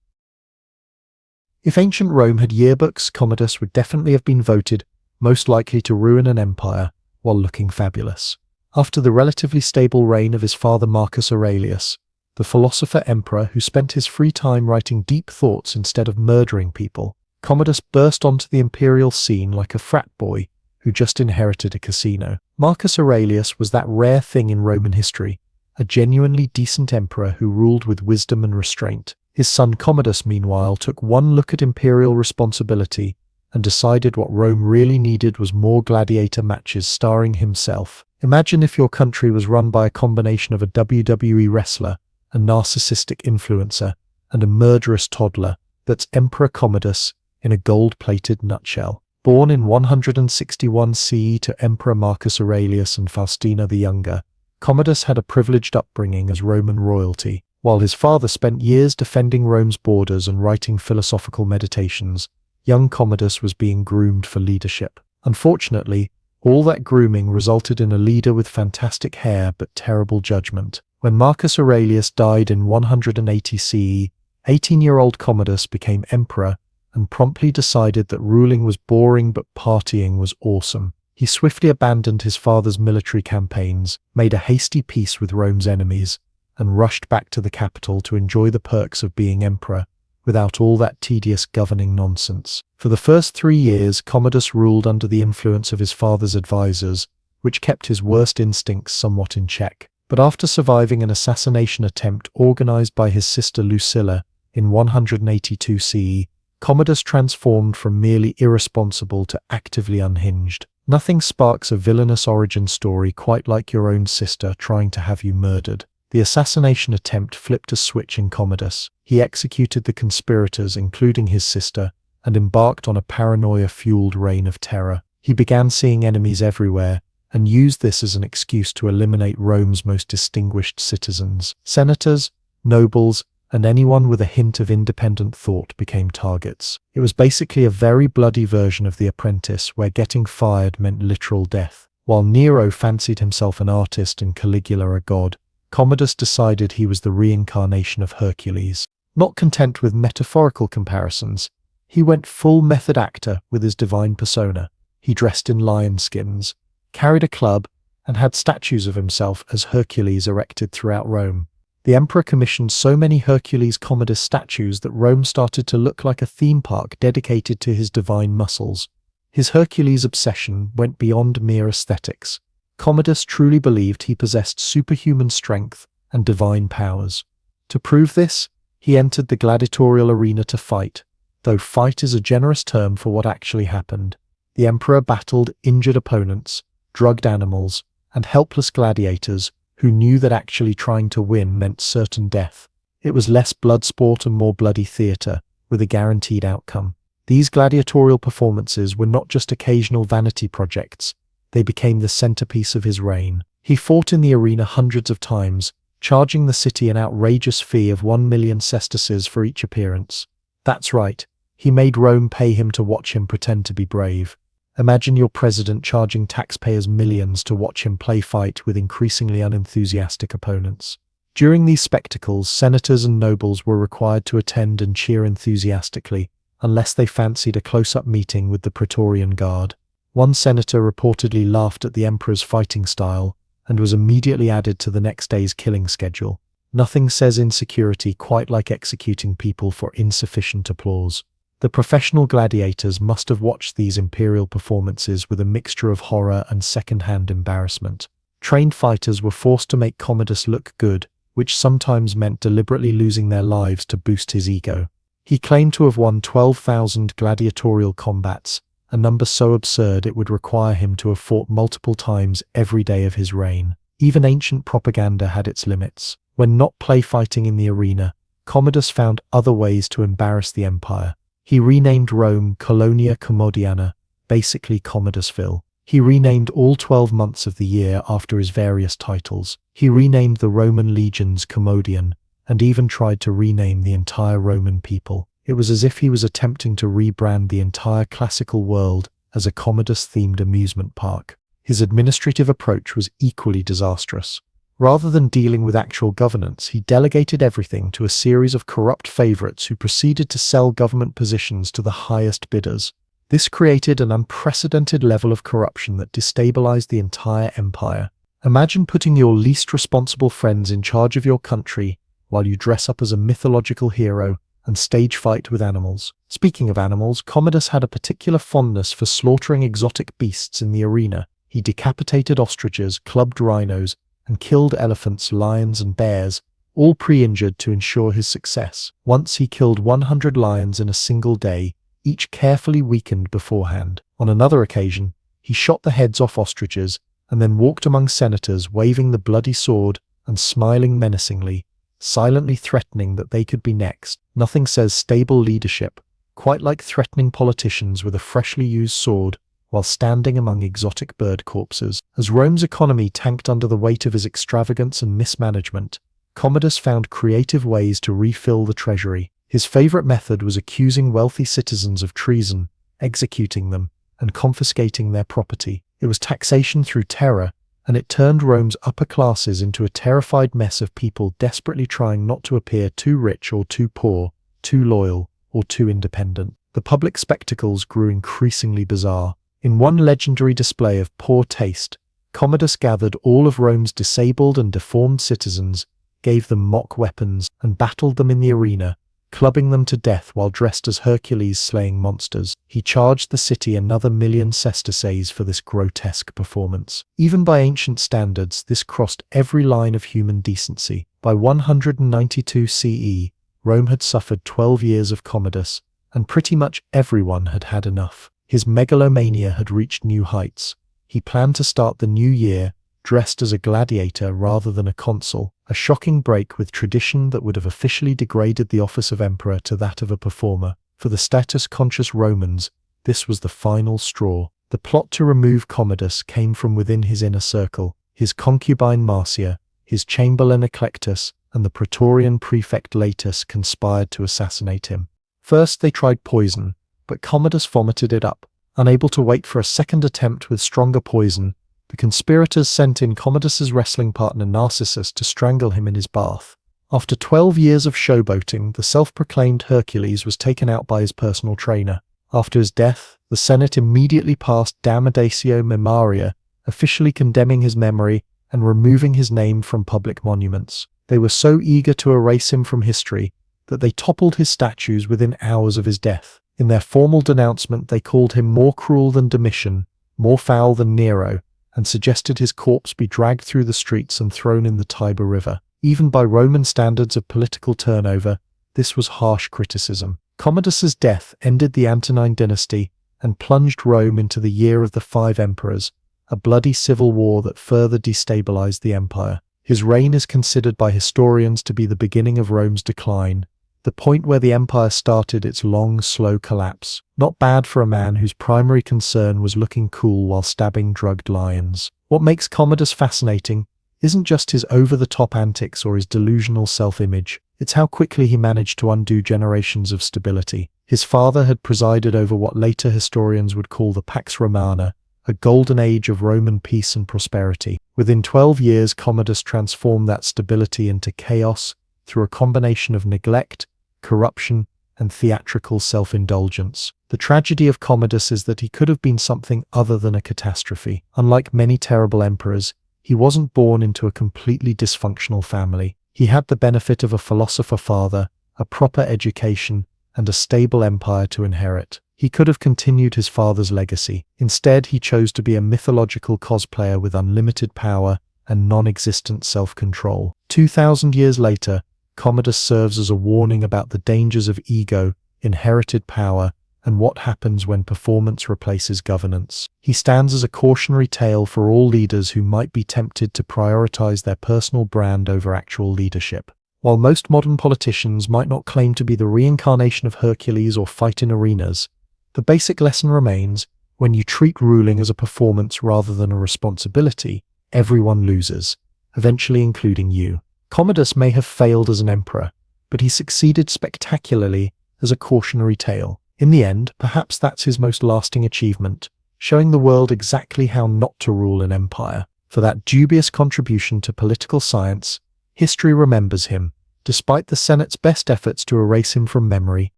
If ancient Rome had yearbooks, Commodus would definitely have been voted most likely to ruin an empire while looking fabulous. After the relatively stable reign of his father Marcus Aurelius, the philosopher-emperor who spent his free time writing deep thoughts instead of murdering people, Commodus burst onto the imperial scene like a frat boy who just inherited a casino. Marcus Aurelius was that rare thing in Roman history, a genuinely decent emperor who ruled with wisdom and restraint. His son Commodus, meanwhile, took one look at imperial responsibility and decided what Rome really needed was more gladiator matches starring himself. Imagine if your country was run by a combination of a WWE wrestler, a narcissistic influencer, and a murderous toddler. That's Emperor Commodus in a gold-plated nutshell. Born in 161 CE to Emperor Marcus Aurelius and Faustina the Younger, Commodus had a privileged upbringing as Roman royalty. While his father spent years defending Rome's borders and writing philosophical meditations, young Commodus was being groomed for leadership. Unfortunately, all that grooming resulted in a leader with fantastic hair but terrible judgment. When Marcus Aurelius died in 180 CE, 18-year-old Commodus became emperor and promptly decided that ruling was boring but partying was awesome. He swiftly abandoned his father's military campaigns, made a hasty peace with Rome's enemies, and rushed back to the capital to enjoy the perks of being emperor, without all that tedious governing nonsense. For the first 3 years, Commodus ruled under the influence of his father's advisors, which kept his worst instincts somewhat in check. But after surviving an assassination attempt organized by his sister Lucilla in 182 CE, Commodus transformed from merely irresponsible to actively unhinged. Nothing sparks a villainous origin story quite like your own sister trying to have you murdered. The assassination attempt flipped a switch in Commodus. He executed the conspirators, including his sister, and embarked on a paranoia-fueled reign of terror. He began seeing enemies everywhere, and used this as an excuse to eliminate Rome's most distinguished citizens. Senators, nobles, and anyone with a hint of independent thought became targets. It was basically a very bloody version of The Apprentice, where getting fired meant literal death. While Nero fancied himself an artist and Caligula a god, Commodus decided he was the reincarnation of Hercules. Not content with metaphorical comparisons, he went full method actor with his divine persona. He dressed in lion skins, carried a club, and had statues of himself as Hercules erected throughout Rome. The emperor commissioned so many Hercules Commodus statues that Rome started to look like a theme park dedicated to his divine muscles. His Hercules obsession went beyond mere aesthetics. Commodus truly believed he possessed superhuman strength and divine powers. To prove this, he entered the gladiatorial arena to fight, though fight is a generous term for what actually happened. The emperor battled injured opponents, drugged animals, and helpless gladiators who knew that actually trying to win meant certain death. It was less blood sport and more bloody theatre, with a guaranteed outcome. These gladiatorial performances were not just occasional vanity projects, they became the centerpiece of his reign. He fought in the arena hundreds of times, charging the city an outrageous fee of 1 million sesterces for each appearance. That's right, he made Rome pay him to watch him pretend to be brave. Imagine your president charging taxpayers millions to watch him play fight with increasingly unenthusiastic opponents. During these spectacles, senators and nobles were required to attend and cheer enthusiastically, unless they fancied a close-up meeting with the Praetorian Guard. One senator reportedly laughed at the emperor's fighting style and was immediately added to the next day's killing schedule. Nothing says insecurity quite like executing people for insufficient applause. The professional gladiators must have watched these imperial performances with a mixture of horror and second-hand embarrassment. Trained fighters were forced to make Commodus look good, which sometimes meant deliberately losing their lives to boost his ego. He claimed to have won 12,000 gladiatorial combats, a number so absurd it would require him to have fought multiple times every day of his reign. Even ancient propaganda had its limits. When not play fighting in the arena, Commodus found other ways to embarrass the empire. He renamed Rome Colonia Commodiana, basically Commodusville. He renamed all 12 months of the year after his various titles. He renamed the Roman legions Commodian, and even tried to rename the entire Roman people. It was as if he was attempting to rebrand the entire classical world as a Commodus-themed amusement park. His administrative approach was equally disastrous. Rather than dealing with actual governance, he delegated everything to a series of corrupt favorites who proceeded to sell government positions to the highest bidders. This created an unprecedented level of corruption that destabilized the entire empire. Imagine putting your least responsible friends in charge of your country while you dress up as a mythological hero and stage fight with animals. Speaking of animals, Commodus had a particular fondness for slaughtering exotic beasts in the arena. He decapitated ostriches, clubbed rhinos, and killed elephants, lions, and bears, all pre-injured to ensure his success. Once he killed 100 lions in a single day, each carefully weakened beforehand. On another occasion, he shot the heads off ostriches and then walked among senators waving the bloody sword and smiling menacingly, silently threatening that they could be next. Nothing says stable leadership quite like threatening politicians with a freshly used sword while standing among exotic bird corpses. As Rome's economy tanked under the weight of his extravagance and mismanagement, Commodus found creative ways to refill the treasury. His favorite method was accusing wealthy citizens of treason, executing them, and confiscating their property. It was taxation through terror, and it turned Rome's upper classes into a terrified mess of people desperately trying not to appear too rich or too poor, too loyal or too independent. The public spectacles grew increasingly bizarre. In one legendary display of poor taste, Commodus gathered all of Rome's disabled and deformed citizens, gave them mock weapons, and battled them in the arena, clubbing them to death while dressed as Hercules slaying monsters. He charged the city another 1,000,000 sesterces for this grotesque performance. Even by ancient standards, this crossed every line of human decency. By 192 CE, Rome had suffered 12 years of Commodus, and pretty much everyone had had enough. His megalomania had reached new heights. He planned to start the new year dressed as a gladiator rather than a consul, a shocking break with tradition that would have officially degraded the office of emperor to that of a performer. For the status-conscious Romans, this was the final straw. The plot to remove Commodus came from within his inner circle. His concubine Marcia, his chamberlain Eclectus, and the Praetorian prefect Latus conspired to assassinate him. First they tried poison, but Commodus vomited it up. Unable to wait for a second attempt with stronger poison, the conspirators sent in Commodus's wrestling partner Narcissus to strangle him in his bath. After 12 years of showboating, the self-proclaimed Hercules was taken out by his personal trainer. After his death, the Senate immediately passed Damnatio Memoria, officially condemning his memory and removing his name from public monuments. They were so eager to erase him from history that they toppled his statues within hours of his death. In their formal denouncement, they called him more cruel than Domitian, more foul than Nero, and suggested his corpse be dragged through the streets and thrown in the Tiber River. Even by Roman standards of political turnover, this was harsh criticism. Commodus's death ended the Antonine dynasty and plunged Rome into the year of the 5 emperors, a bloody civil war that further destabilized the empire. His reign is considered by historians to be the beginning of Rome's decline, the point where the empire started its long, slow collapse. Not bad for a man whose primary concern was looking cool while stabbing drugged lions. What makes Commodus fascinating isn't just his over-the-top antics or his delusional self-image. It's how quickly he managed to undo generations of stability. His father had presided over what later historians would call the Pax Romana, a golden age of Roman peace and prosperity. Within 12 years, Commodus transformed that stability into chaos through a combination of neglect, corruption, and theatrical self-indulgence. The tragedy of Commodus is that he could have been something other than a catastrophe. Unlike many terrible emperors, he wasn't born into a completely dysfunctional family. He had the benefit of a philosopher father, a proper education, and a stable empire to inherit. He could have continued his father's legacy. Instead, he chose to be a mythological cosplayer with unlimited power and non-existent self-control. 2,000 years later, Commodus serves as a warning about the dangers of ego, inherited power, and what happens when performance replaces governance. He stands as a cautionary tale for all leaders who might be tempted to prioritize their personal brand over actual leadership. While most modern politicians might not claim to be the reincarnation of Hercules or fight in arenas, the basic lesson remains: when you treat ruling as a performance rather than a responsibility, everyone loses, eventually including you. Commodus may have failed as an emperor, but he succeeded spectacularly as a cautionary tale. In the end, perhaps that's his most lasting achievement, showing the world exactly how not to rule an empire. For that dubious contribution to political science, history remembers him, despite the Senate's best efforts to erase him from memory.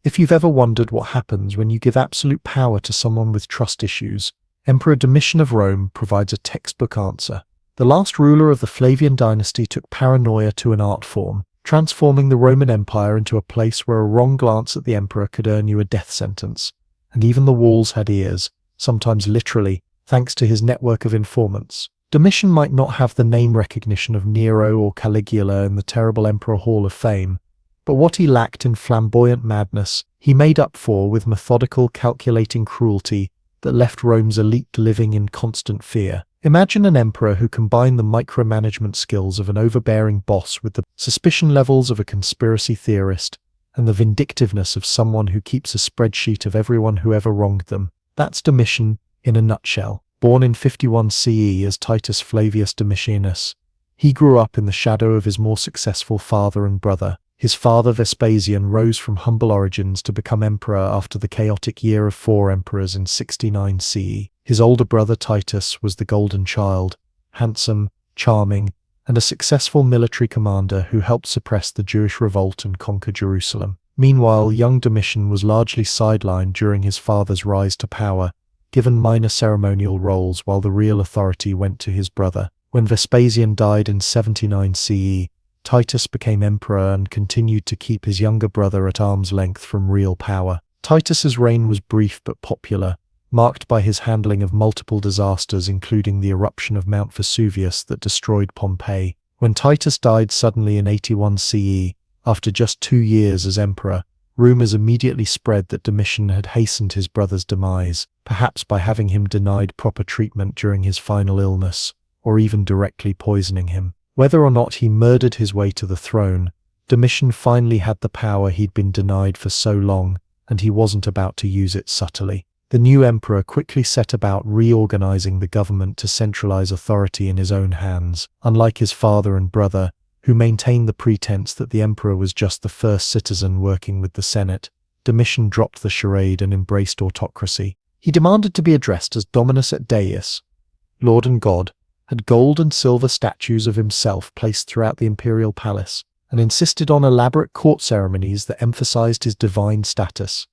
If you've ever wondered what happens when you give absolute power to someone with trust issues, Emperor Domitian of Rome provides a textbook answer. The last ruler of the Flavian dynasty took paranoia to an art form, transforming the Roman Empire into a place where a wrong glance at the emperor could earn you a death sentence. And even the walls had ears, sometimes literally, thanks to his network of informants. Domitian might not have the name recognition of Nero or Caligula in the terrible Emperor Hall of Fame, but what he lacked in flamboyant madness, he made up for with methodical, calculating cruelty that left Rome's elite living in constant fear. Imagine an emperor who combined the micromanagement skills of an overbearing boss with the suspicion levels of a conspiracy theorist and the vindictiveness of someone who keeps a spreadsheet of everyone who ever wronged them. That's Domitian in a nutshell. Born in 51 CE as Titus Flavius Domitianus, he grew up in the shadow of his more successful father and brother. His father Vespasian rose from humble origins to become emperor after the chaotic year of 4 emperors in 69 CE. His older brother Titus was the golden child, handsome, charming, and a successful military commander who helped suppress the Jewish revolt and conquer Jerusalem. Meanwhile, young Domitian was largely sidelined during his father's rise to power, given minor ceremonial roles while the real authority went to his brother. When Vespasian died in 79 CE, Titus became emperor and continued to keep his younger brother at arm's length from real power. Titus's reign was brief but popular, marked by his handling of multiple disasters including the eruption of Mount Vesuvius that destroyed Pompeii. When Titus died suddenly in 81 CE, after just 2 years as emperor, rumors immediately spread that Domitian had hastened his brother's demise, perhaps by having him denied proper treatment during his final illness, or even directly poisoning him. Whether or not he murdered his way to the throne, Domitian finally had the power he'd been denied for so long, and he wasn't about to use it subtly. The new emperor quickly set about reorganizing the government to centralize authority in his own hands. Unlike his father and brother, who maintained the pretense that the emperor was just the first citizen working with the Senate, Domitian dropped the charade and embraced autocracy. He demanded to be addressed as Dominus et Deus, Lord and God, had gold and silver statues of himself placed throughout the imperial palace, and insisted on elaborate court ceremonies that emphasized his divine status.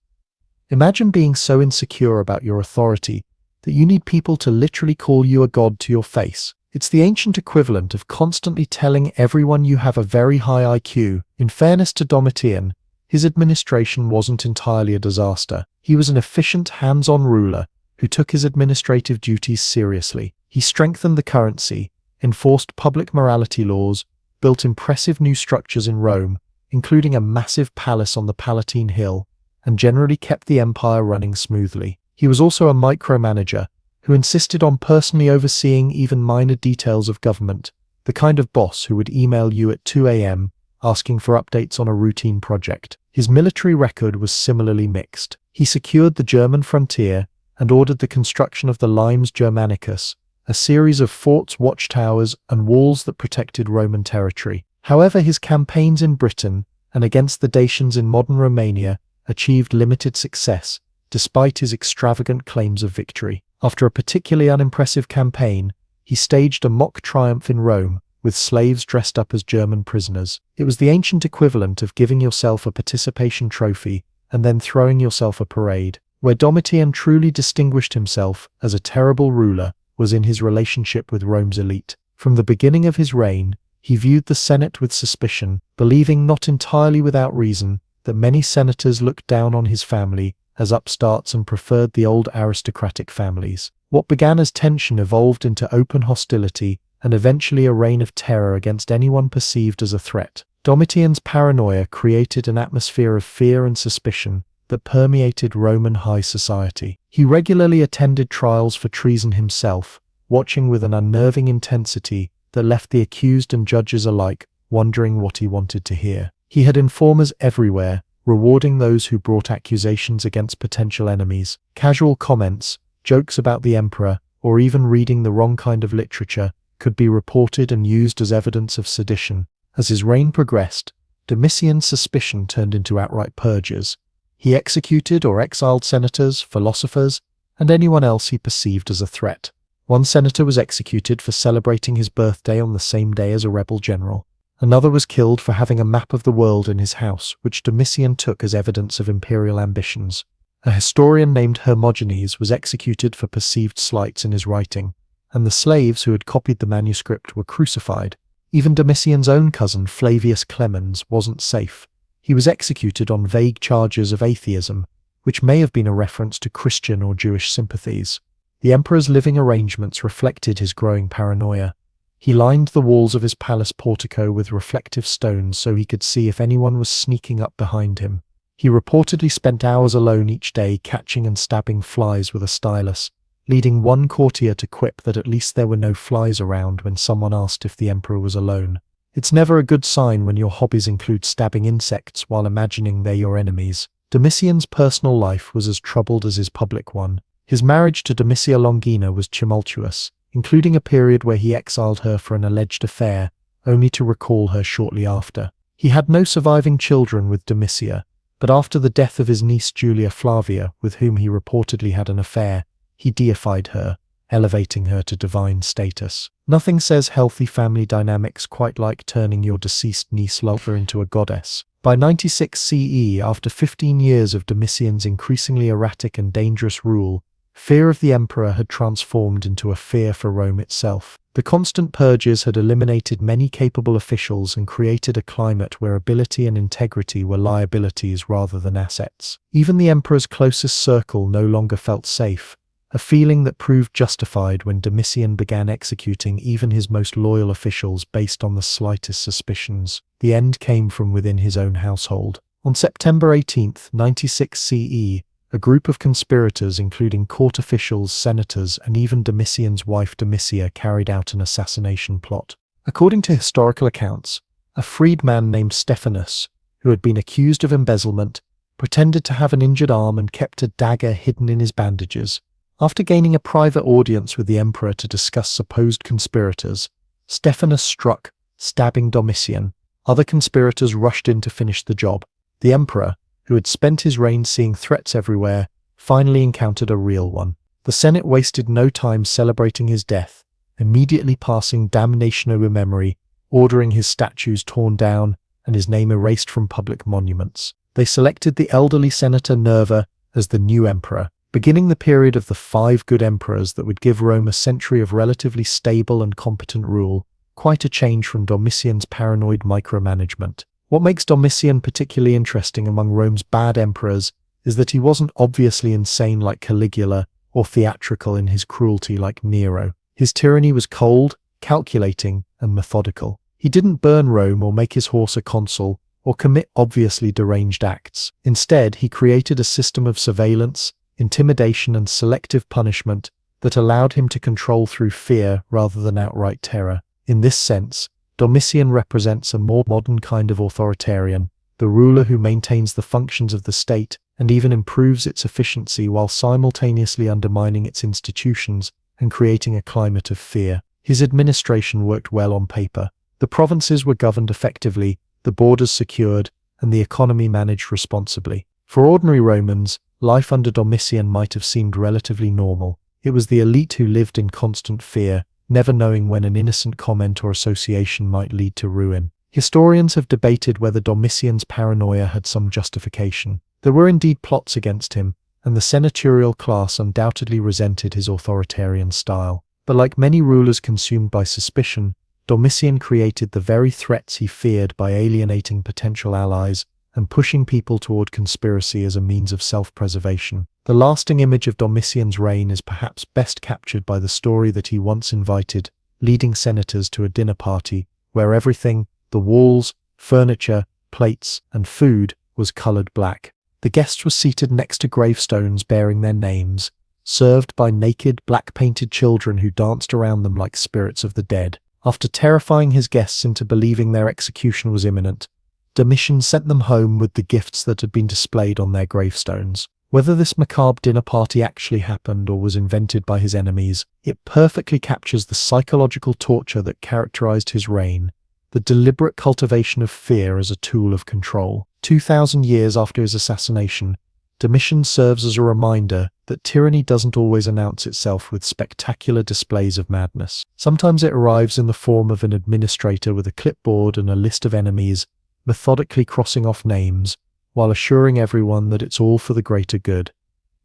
Imagine being so insecure about your authority that you need people to literally call you a god to your face. It's the ancient equivalent of constantly telling everyone you have a very high IQ. In fairness to Domitian, his administration wasn't entirely a disaster. He was an efficient, hands-on ruler who took his administrative duties seriously. He strengthened the currency, enforced public morality laws, built impressive new structures in Rome, including a massive palace on the Palatine Hill, and generally kept the empire running smoothly. He was also a micromanager who insisted on personally overseeing even minor details of government, the kind of boss who would email you at 2 a.m. asking for updates on a routine project. His military record was similarly mixed. He secured the German frontier and ordered the construction of the Limes Germanicus, a series of forts, watchtowers, and walls that protected Roman territory. However, his campaigns in Britain and against the Dacians in modern Romania achieved limited success, despite his extravagant claims of victory. After a particularly unimpressive campaign, he staged a mock triumph in Rome, with slaves dressed up as German prisoners. It was the ancient equivalent of giving yourself a participation trophy and then throwing yourself a parade. Where Domitian truly distinguished himself as a terrible ruler was in his relationship with Rome's elite. From the beginning of his reign, he viewed the Senate with suspicion, believing not entirely without reason that many senators looked down on his family as upstarts and preferred the old aristocratic families. What began as tension evolved into open hostility and eventually a reign of terror against anyone perceived as a threat. Domitian's paranoia created an atmosphere of fear and suspicion that permeated Roman high society. He regularly attended trials for treason himself, watching with an unnerving intensity that left the accused and judges alike wondering what he wanted to hear. He had informers everywhere, rewarding those who brought accusations against potential enemies. Casual comments, jokes about the emperor, or even reading the wrong kind of literature could be reported and used as evidence of sedition. As his reign progressed, Domitian's suspicion turned into outright purges. He executed or exiled senators, philosophers, and anyone else he perceived as a threat. One senator was executed for celebrating his birthday on the same day as a rebel general. Another was killed for having a map of the world in his house, which Domitian took as evidence of imperial ambitions. A historian named Hermogenes was executed for perceived slights in his writing, and the slaves who had copied the manuscript were crucified. Even Domitian's own cousin, Flavius Clemens, wasn't safe. He was executed on vague charges of atheism, which may have been a reference to Christian or Jewish sympathies. The emperor's living arrangements reflected his growing paranoia. He lined the walls of his palace portico with reflective stones so he could see if anyone was sneaking up behind him. He reportedly spent hours alone each day catching and stabbing flies with a stylus, leading one courtier to quip that at least there were no flies around when someone asked if the emperor was alone. It's never a good sign when your hobbies include stabbing insects while imagining they're your enemies. Domitian's personal life was as troubled as his public one. His marriage to Domitia Longina was tumultuous, including a period where he exiled her for an alleged affair, only to recall her shortly after. He had no surviving children with Domitia, but after the death of his niece Julia Flavia, with whom he reportedly had an affair, he deified her, elevating her to divine status. Nothing says healthy family dynamics quite like turning your deceased niece Lolta into a goddess. By 96 CE, after 15 years of Domitian's increasingly erratic and dangerous rule, fear of the emperor had transformed into a fear for Rome itself. The constant purges had eliminated many capable officials and created a climate where ability and integrity were liabilities rather than assets. Even the emperor's closest circle no longer felt safe, a feeling that proved justified when Domitian began executing even his most loyal officials based on the slightest suspicions. The end came from within his own household. On September 18, 96 CE, a group of conspirators, including court officials, senators, and even Domitian's wife Domitia, carried out an assassination plot. According to historical accounts, a freedman named Stephanus, who had been accused of embezzlement, pretended to have an injured arm and kept a dagger hidden in his bandages. After gaining a private audience with the emperor to discuss supposed conspirators, Stephanus struck, stabbing Domitian. Other conspirators rushed in to finish the job. The emperor, who had spent his reign seeing threats everywhere, finally encountered a real one. The Senate wasted no time celebrating his death, immediately passing damnation over memory, ordering his statues torn down and his name erased from public monuments. They selected the elderly Senator Nerva as the new emperor, beginning the period of the 5 good emperors that would give Rome a century of relatively stable and competent rule, quite a change from Domitian's paranoid micromanagement. What makes Domitian particularly interesting among Rome's bad emperors is that he wasn't obviously insane like Caligula or theatrical in his cruelty like Nero. His tyranny was cold, calculating, and methodical. He didn't burn Rome or make his horse a consul or commit obviously deranged acts. Instead, he created a system of surveillance, intimidation, and selective punishment that allowed him to control through fear rather than outright terror. In this sense, Domitian represents a more modern kind of authoritarian, the ruler who maintains the functions of the state and even improves its efficiency while simultaneously undermining its institutions and creating a climate of fear. His administration worked well on paper. The provinces were governed effectively, the borders secured, and the economy managed responsibly. For ordinary Romans, life under Domitian might have seemed relatively normal. It was the elite who lived in constant fear, never knowing when an innocent comment or association might lead to ruin. Historians have debated whether Domitian's paranoia had some justification. There were indeed plots against him, and the senatorial class undoubtedly resented his authoritarian style. But like many rulers consumed by suspicion, Domitian created the very threats he feared by alienating potential allies and pushing people toward conspiracy as a means of self-preservation. The lasting image of Domitian's reign is perhaps best captured by the story that he once invited leading senators to a dinner party where everything, the walls, furniture, plates, and food, was colored black. The guests were seated next to gravestones bearing their names, served by naked, black-painted children who danced around them like spirits of the dead. After terrifying his guests into believing their execution was imminent, Domitian sent them home with the gifts that had been displayed on their gravestones. Whether this macabre dinner party actually happened or was invented by his enemies, it perfectly captures the psychological torture that characterized his reign, the deliberate cultivation of fear as a tool of control. 2,000 years after his assassination, Domitian serves as a reminder that tyranny doesn't always announce itself with spectacular displays of madness. Sometimes it arrives in the form of an administrator with a clipboard and a list of enemies, methodically crossing off names, while assuring everyone that it's all for the greater good.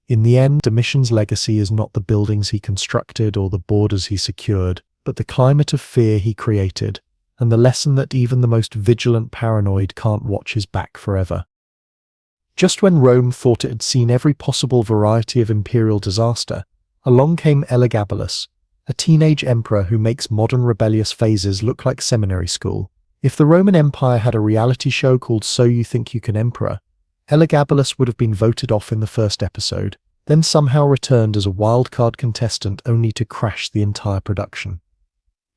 In the end, Domitian's legacy is not the buildings he constructed or the borders he secured, but the climate of fear he created, and the lesson that even the most vigilant paranoid can't watch his back forever. Just when Rome thought it had seen every possible variety of imperial disaster, along came Elagabalus, a teenage emperor who makes modern rebellious phases look like seminary school. If the Roman Empire had a reality show called So You Think You Can Emperor, Elagabalus would have been voted off in the first episode, then somehow returned as a wildcard contestant only to crash the entire production.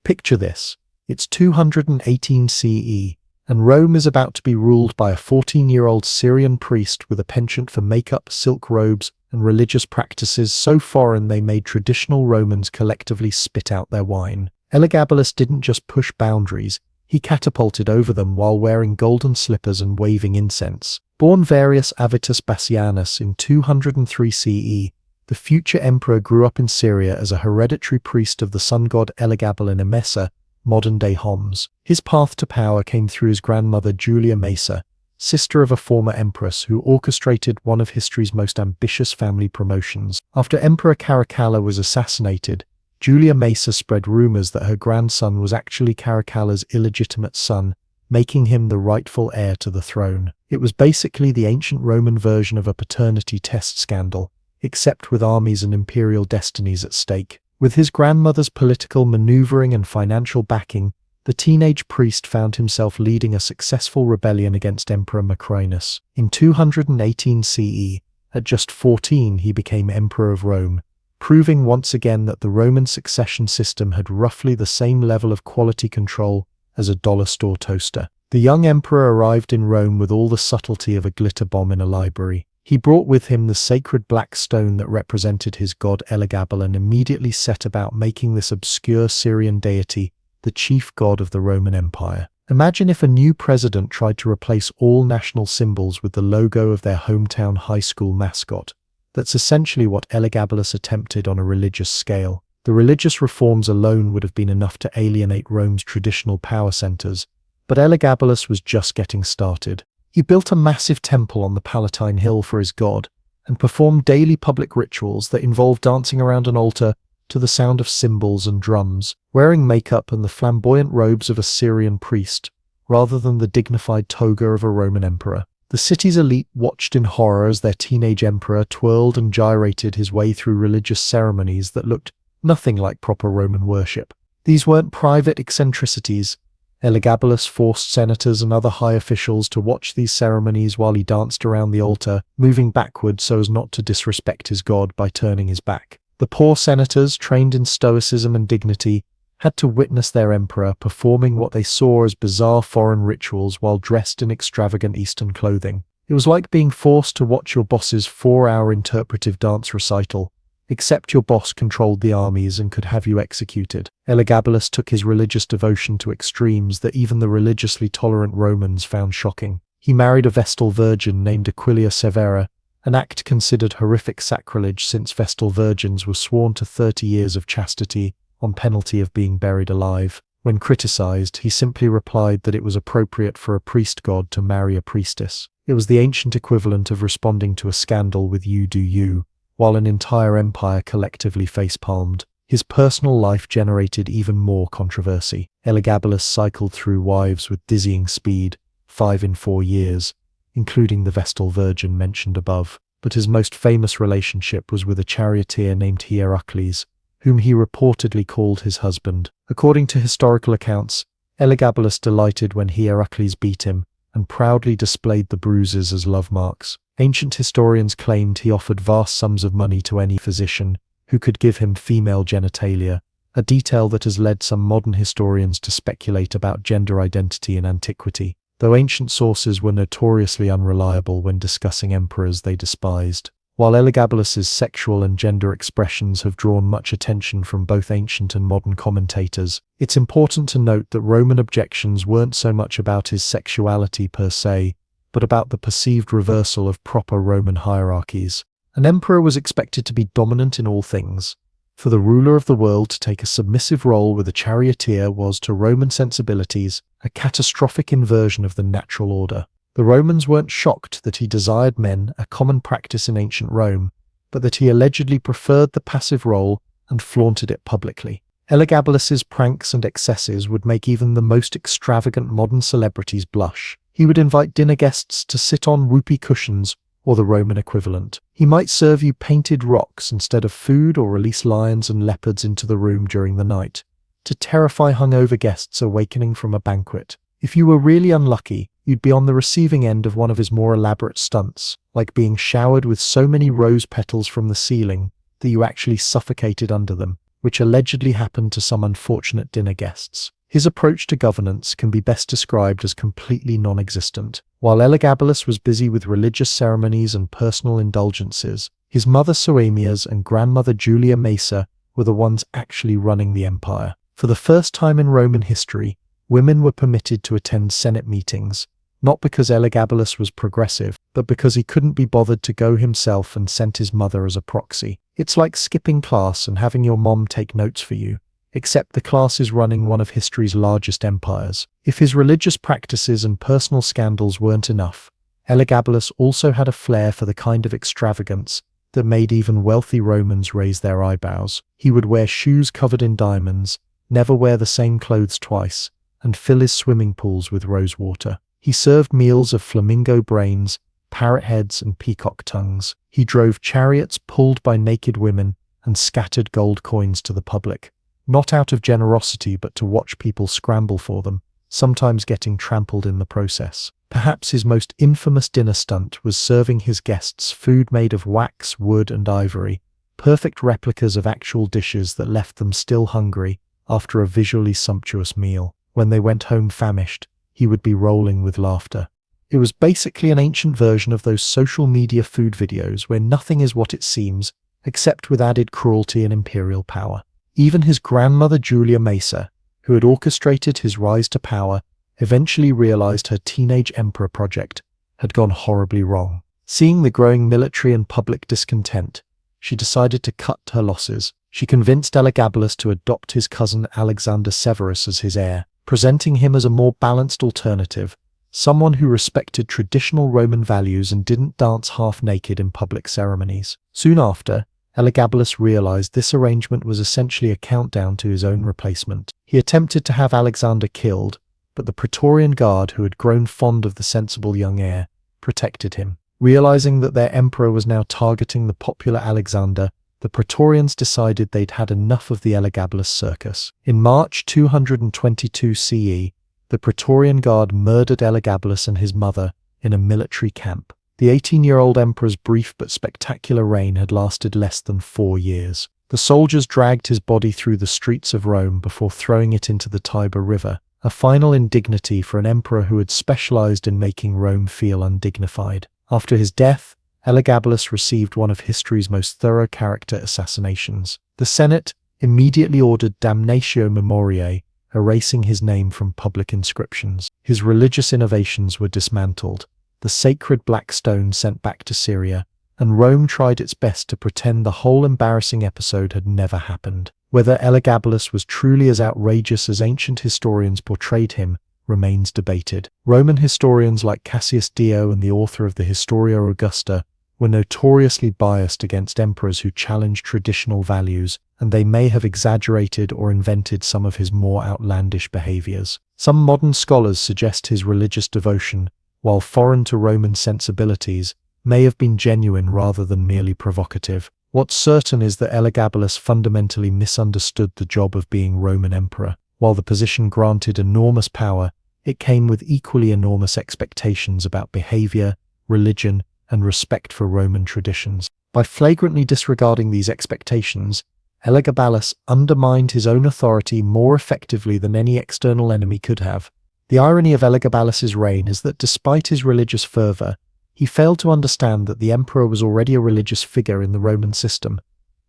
Picture this. It's 218 CE, and Rome is about to be ruled by a 14-year-old Syrian priest with a penchant for makeup, silk robes, and religious practices so foreign they made traditional Romans collectively spit out their wine. Elagabalus didn't just push boundaries, he catapulted over them while wearing golden slippers and waving incense. Born Varius Avitus Bassianus in 203 CE, the future emperor grew up in Syria as a hereditary priest of the sun god Elagabalus in Emesa, modern-day Homs. His path to power came through his grandmother Julia Maesa, sister of a former empress who orchestrated one of history's most ambitious family promotions. After Emperor Caracalla was assassinated, Julia Maesa spread rumors that her grandson was actually Caracalla's illegitimate son, making him the rightful heir to the throne. It was basically the ancient Roman version of a paternity test scandal, except with armies and imperial destinies at stake. With his grandmother's political maneuvering and financial backing, the teenage priest found himself leading a successful rebellion against Emperor Macrinus. In 218 CE, at just 14 he became Emperor of Rome, proving once again that the Roman succession system had roughly the same level of quality control as a dollar store toaster. The young emperor arrived in Rome with all the subtlety of a glitter bomb in a library. He brought with him the sacred black stone that represented his god Elagabalus and immediately set about making this obscure Syrian deity the chief god of the Roman Empire. Imagine if a new president tried to replace all national symbols with the logo of their hometown high school mascot. That's essentially what Elagabalus attempted on a religious scale. The religious reforms alone would have been enough to alienate Rome's traditional power centers, but Elagabalus was just getting started. He built a massive temple on the Palatine Hill for his god, and performed daily public rituals that involved dancing around an altar to the sound of cymbals and drums, wearing makeup and the flamboyant robes of a Syrian priest, rather than the dignified toga of a Roman emperor. The city's elite watched in horror as their teenage emperor twirled and gyrated his way through religious ceremonies that looked nothing like proper Roman worship. These weren't private eccentricities. Elagabalus forced senators and other high officials to watch these ceremonies while he danced around the altar, moving backward so as not to disrespect his god by turning his back. The poor senators, trained in stoicism and dignity, had to witness their emperor performing what they saw as bizarre foreign rituals while dressed in extravagant Eastern clothing. It was like being forced to watch your boss's 4-hour interpretive dance recital, except your boss controlled the armies and could have you executed. Elagabalus took his religious devotion to extremes that even the religiously tolerant Romans found shocking. He married a Vestal virgin named Aquilia Severa, an act considered horrific sacrilege since Vestal virgins were sworn to 30 years of chastity on penalty of being buried alive. When criticized, he simply replied that it was appropriate for a priest god to marry a priestess. It was the ancient equivalent of responding to a scandal with "you do you," while an entire empire collectively facepalmed. His personal life generated even more controversy. Elagabalus cycled through wives with dizzying speed, 5 in 4 years, including the Vestal virgin mentioned above, but his most famous relationship was with a charioteer named Hierocles, whom he reportedly called his husband. According to historical accounts, Elagabalus delighted when Hierocles beat him, and proudly displayed the bruises as love marks. Ancient historians claimed he offered vast sums of money to any physician who could give him female genitalia, a detail that has led some modern historians to speculate about gender identity in antiquity, though ancient sources were notoriously unreliable when discussing emperors they despised. While Elagabalus's sexual and gender expressions have drawn much attention from both ancient and modern commentators, it's important to note that Roman objections weren't so much about his sexuality per se, but about the perceived reversal of proper Roman hierarchies. An emperor was expected to be dominant in all things. For the ruler of the world to take a submissive role with a charioteer was, to Roman sensibilities, a catastrophic inversion of the natural order. The Romans weren't shocked that he desired men, a common practice in ancient Rome, but that he allegedly preferred the passive role and flaunted it publicly. Elagabalus's pranks and excesses would make even the most extravagant modern celebrities blush. He would invite dinner guests to sit on whoopee cushions, or the Roman equivalent. He might serve you painted rocks instead of food, or release lions and leopards into the room during the night, to terrify hungover guests awakening from a banquet. If you were really unlucky, you'd be on the receiving end of one of his more elaborate stunts, like being showered with so many rose petals from the ceiling that you actually suffocated under them, which allegedly happened to some unfortunate dinner guests. His approach to governance can be best described as completely non-existent. While Elagabalus was busy with religious ceremonies and personal indulgences, his mother Soaemias and grandmother Julia Maesa were the ones actually running the empire. For the first time in Roman history, Women were permitted to attend Senate meetings, not because Elagabalus was progressive, but because he couldn't be bothered to go himself and sent his mother as a proxy. It's like skipping class and having your mom take notes for you, except the class is running one of history's largest empires. If his religious practices and personal scandals weren't enough, Elagabalus also had a flair for the kind of extravagance that made even wealthy Romans raise their eyebrows. He would wear shoes covered in diamonds, never wear the same clothes twice, and fill his swimming pools with rose water. He served meals of flamingo brains, parrot heads, and peacock tongues. He drove chariots pulled by naked women and scattered gold coins to the public, not out of generosity but to watch people scramble for them, sometimes getting trampled in the process. Perhaps his most infamous dinner stunt was serving his guests food made of wax, wood, and ivory, perfect replicas of actual dishes that left them still hungry after a visually sumptuous meal. When they went home famished, he would be rolling with laughter. It was basically an ancient version of those social media food videos where nothing is what it seems, except with added cruelty and imperial power. Even his grandmother Julia Macer, who had orchestrated his rise to power, eventually realized her teenage emperor project had gone horribly wrong. Seeing the growing military and public discontent, she decided to cut her losses. She convinced Elagabalus to adopt his cousin Alexander Severus as his heir, presenting him as a more balanced alternative, someone who respected traditional Roman values and didn't dance half-naked in public ceremonies. Soon after, Elagabalus realized this arrangement was essentially a countdown to his own replacement. He attempted to have Alexander killed, but the Praetorian Guard, who had grown fond of the sensible young heir, protected him. Realizing that their emperor was now targeting the popular Alexander, the Praetorians decided they'd had enough of the Elagabalus circus. In March 222 CE, the Praetorian Guard murdered Elagabalus and his mother in a military camp. The 18-year-old emperor's brief but spectacular reign had lasted less than 4 years. The soldiers dragged his body through the streets of Rome before throwing it into the Tiber River, a final indignity for an emperor who had specialized in making Rome feel undignified. After his death, Elagabalus received one of history's most thorough character assassinations. The Senate immediately ordered damnatio memoriae, erasing his name from public inscriptions. His religious innovations were dismantled, the sacred black stone sent back to Syria, and Rome tried its best to pretend the whole embarrassing episode had never happened. Whether Elagabalus was truly as outrageous as ancient historians portrayed him remains debated. Roman historians like Cassius Dio and the author of the Historia Augusta were notoriously biased against emperors who challenged traditional values, and they may have exaggerated or invented some of his more outlandish behaviors. Some modern scholars suggest his religious devotion, while foreign to Roman sensibilities, may have been genuine rather than merely provocative. What's certain is that Elagabalus fundamentally misunderstood the job of being Roman emperor. While the position granted enormous power, it came with equally enormous expectations about behavior, religion, and respect for Roman traditions. By flagrantly disregarding these expectations, Elagabalus undermined his own authority more effectively than any external enemy could have. The irony of Elagabalus's reign is that despite his religious fervor, he failed to understand that the emperor was already a religious figure in the Roman system,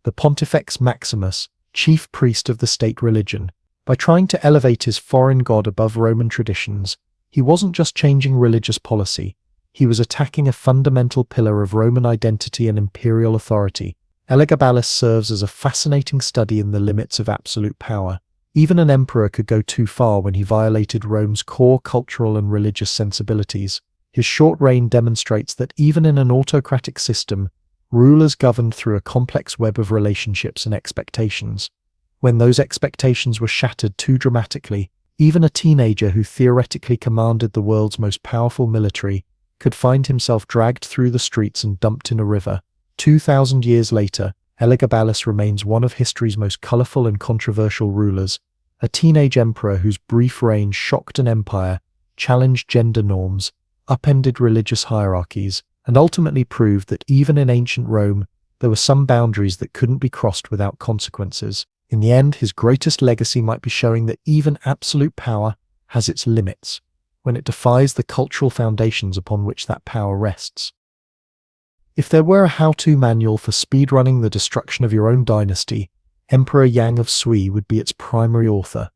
the Pontifex Maximus, chief priest of the state religion. By trying to elevate his foreign god above Roman traditions, he wasn't just changing religious policy, he was attacking a fundamental pillar of Roman identity and imperial authority. Elagabalus serves as a fascinating study in the limits of absolute power. Even an emperor could go too far when he violated Rome's core cultural and religious sensibilities. His short reign demonstrates that even in an autocratic system, rulers governed through a complex web of relationships and expectations. When those expectations were shattered too dramatically, even a teenager who theoretically commanded the world's most powerful military could find himself dragged through the streets and dumped in a river. 2,000 years later, Elagabalus remains one of history's most colorful and controversial rulers, a teenage emperor whose brief reign shocked an empire, challenged gender norms, upended religious hierarchies, and ultimately proved that even in ancient Rome, there were some boundaries that couldn't be crossed without consequences. In the end, his greatest legacy might be showing that even absolute power has its limits, when it defies the cultural foundations upon which that power rests. If there were a how-to manual for speedrunning the destruction of your own dynasty, Emperor Yang of Sui would be its primary author.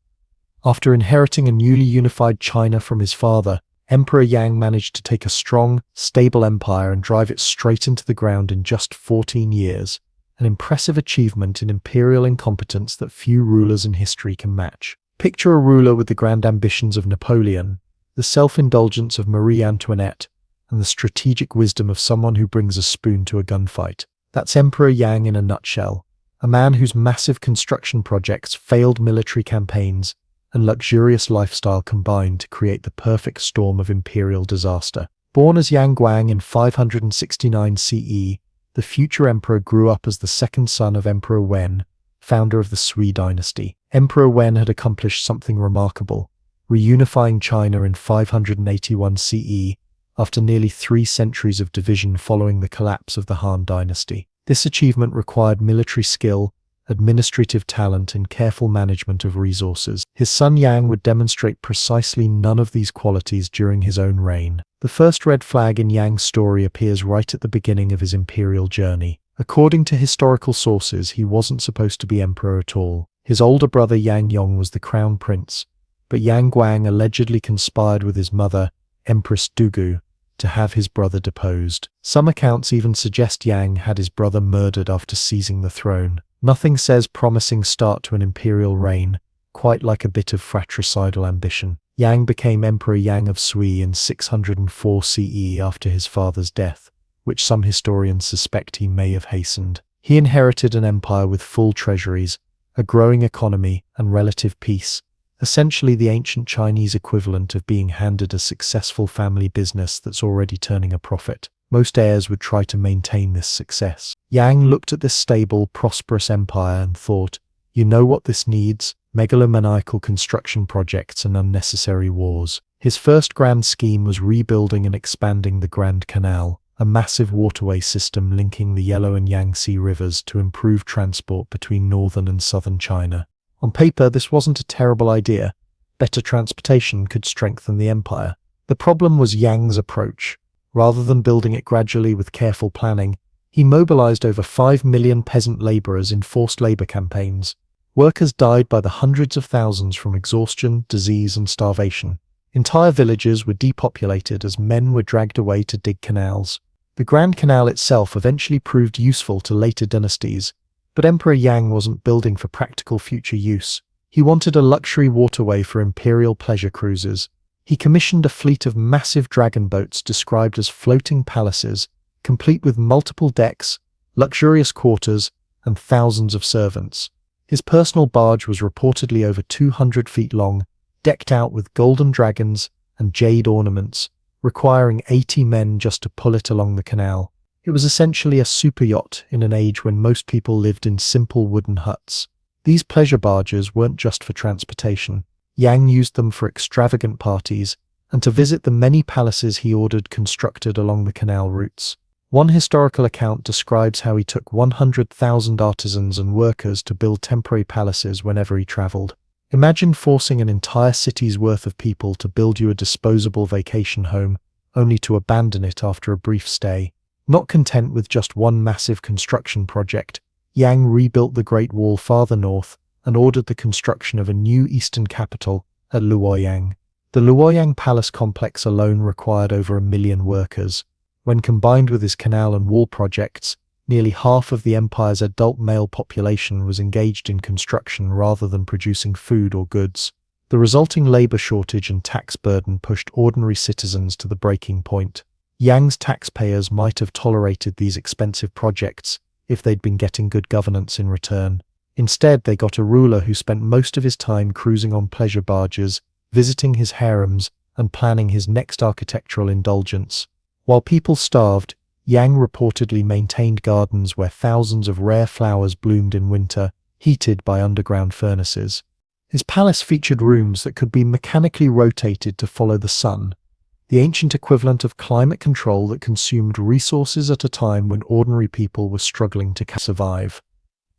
After inheriting a newly unified China from his father, Emperor Yang managed to take a strong, stable empire and drive it straight into the ground in just 14 years, an impressive achievement in imperial incompetence that few rulers in history can match. Picture a ruler with the grand ambitions of Napoleon, the self-indulgence of Marie Antoinette, and the strategic wisdom of someone who brings a spoon to a gunfight. That's Emperor Yang in a nutshell, a man whose massive construction projects, failed military campaigns, and luxurious lifestyle combined to create the perfect storm of imperial disaster. Born as Yang Guang in 569 CE, the future emperor grew up as the second son of Emperor Wen, founder of the Sui dynasty. Emperor Wen had accomplished something remarkable, reunifying China in 581 CE after nearly 3 centuries of division following the collapse of the Han dynasty. This achievement required military skill, administrative talent, and careful management of resources. His son Yang would demonstrate precisely none of these qualities during his own reign. The first red flag in Yang's story appears right at the beginning of his imperial journey. According to historical sources, he wasn't supposed to be emperor at all. His older brother Yang Yong was the crown prince, but Yang Guang allegedly conspired with his mother, Empress Dugu, to have his brother deposed. Some accounts even suggest Yang had his brother murdered after seizing the throne. Nothing says promising start to an imperial reign, quite like a bit of fratricidal ambition. Yang became Emperor Yang of Sui in 604 CE after his father's death, which some historians suspect he may have hastened. He inherited an empire with full treasuries, a growing economy, and relative peace, essentially the ancient Chinese equivalent of being handed a successful family business that's already turning a profit. Most heirs would try to maintain this success. Yang looked at this stable, prosperous empire and thought, you know what this needs? Megalomaniacal construction projects and unnecessary wars. His first grand scheme was rebuilding and expanding the Grand Canal, a massive waterway system linking the Yellow and Yangtze rivers to improve transport between northern and southern China. On paper, this wasn't a terrible idea. Better transportation could strengthen the empire. The problem was Yang's approach. Rather than building it gradually with careful planning, he mobilized over 5 million peasant laborers in forced labor campaigns. Workers died by the hundreds of thousands from exhaustion, disease, and starvation. Entire villages were depopulated as men were dragged away to dig canals. The Grand Canal itself eventually proved useful to later dynasties, but Emperor Yang wasn't building for practical future use. He wanted a luxury waterway for imperial pleasure cruises. He commissioned a fleet of massive dragon boats described as floating palaces, complete with multiple decks, luxurious quarters, and thousands of servants. His personal barge was reportedly over 200 feet long, decked out with golden dragons and jade ornaments, requiring 80 men just to pull it along the canal. It was essentially a super yacht in an age when most people lived in simple wooden huts. These pleasure barges weren't just for transportation. Yang used them for extravagant parties and to visit the many palaces he ordered constructed along the canal routes. One historical account describes how he took 100,000 artisans and workers to build temporary palaces whenever he traveled. Imagine forcing an entire city's worth of people to build you a disposable vacation home, only to abandon it after a brief stay. Not content with just one massive construction project, Yang rebuilt the Great Wall farther north and ordered the construction of a new eastern capital at Luoyang. The Luoyang Palace complex alone required over 1 million workers. When combined with his canal and wall projects, nearly half of the empire's adult male population was engaged in construction rather than producing food or goods. The resulting labor shortage and tax burden pushed ordinary citizens to the breaking point. Yang's taxpayers might have tolerated these expensive projects if they'd been getting good governance in return. Instead, they got a ruler who spent most of his time cruising on pleasure barges, visiting his harems, and planning his next architectural indulgence. While people starved, Yang reportedly maintained gardens where thousands of rare flowers bloomed in winter, heated by underground furnaces. His palace featured rooms that could be mechanically rotated to follow the sun, the ancient equivalent of climate control that consumed resources at a time when ordinary people were struggling to survive.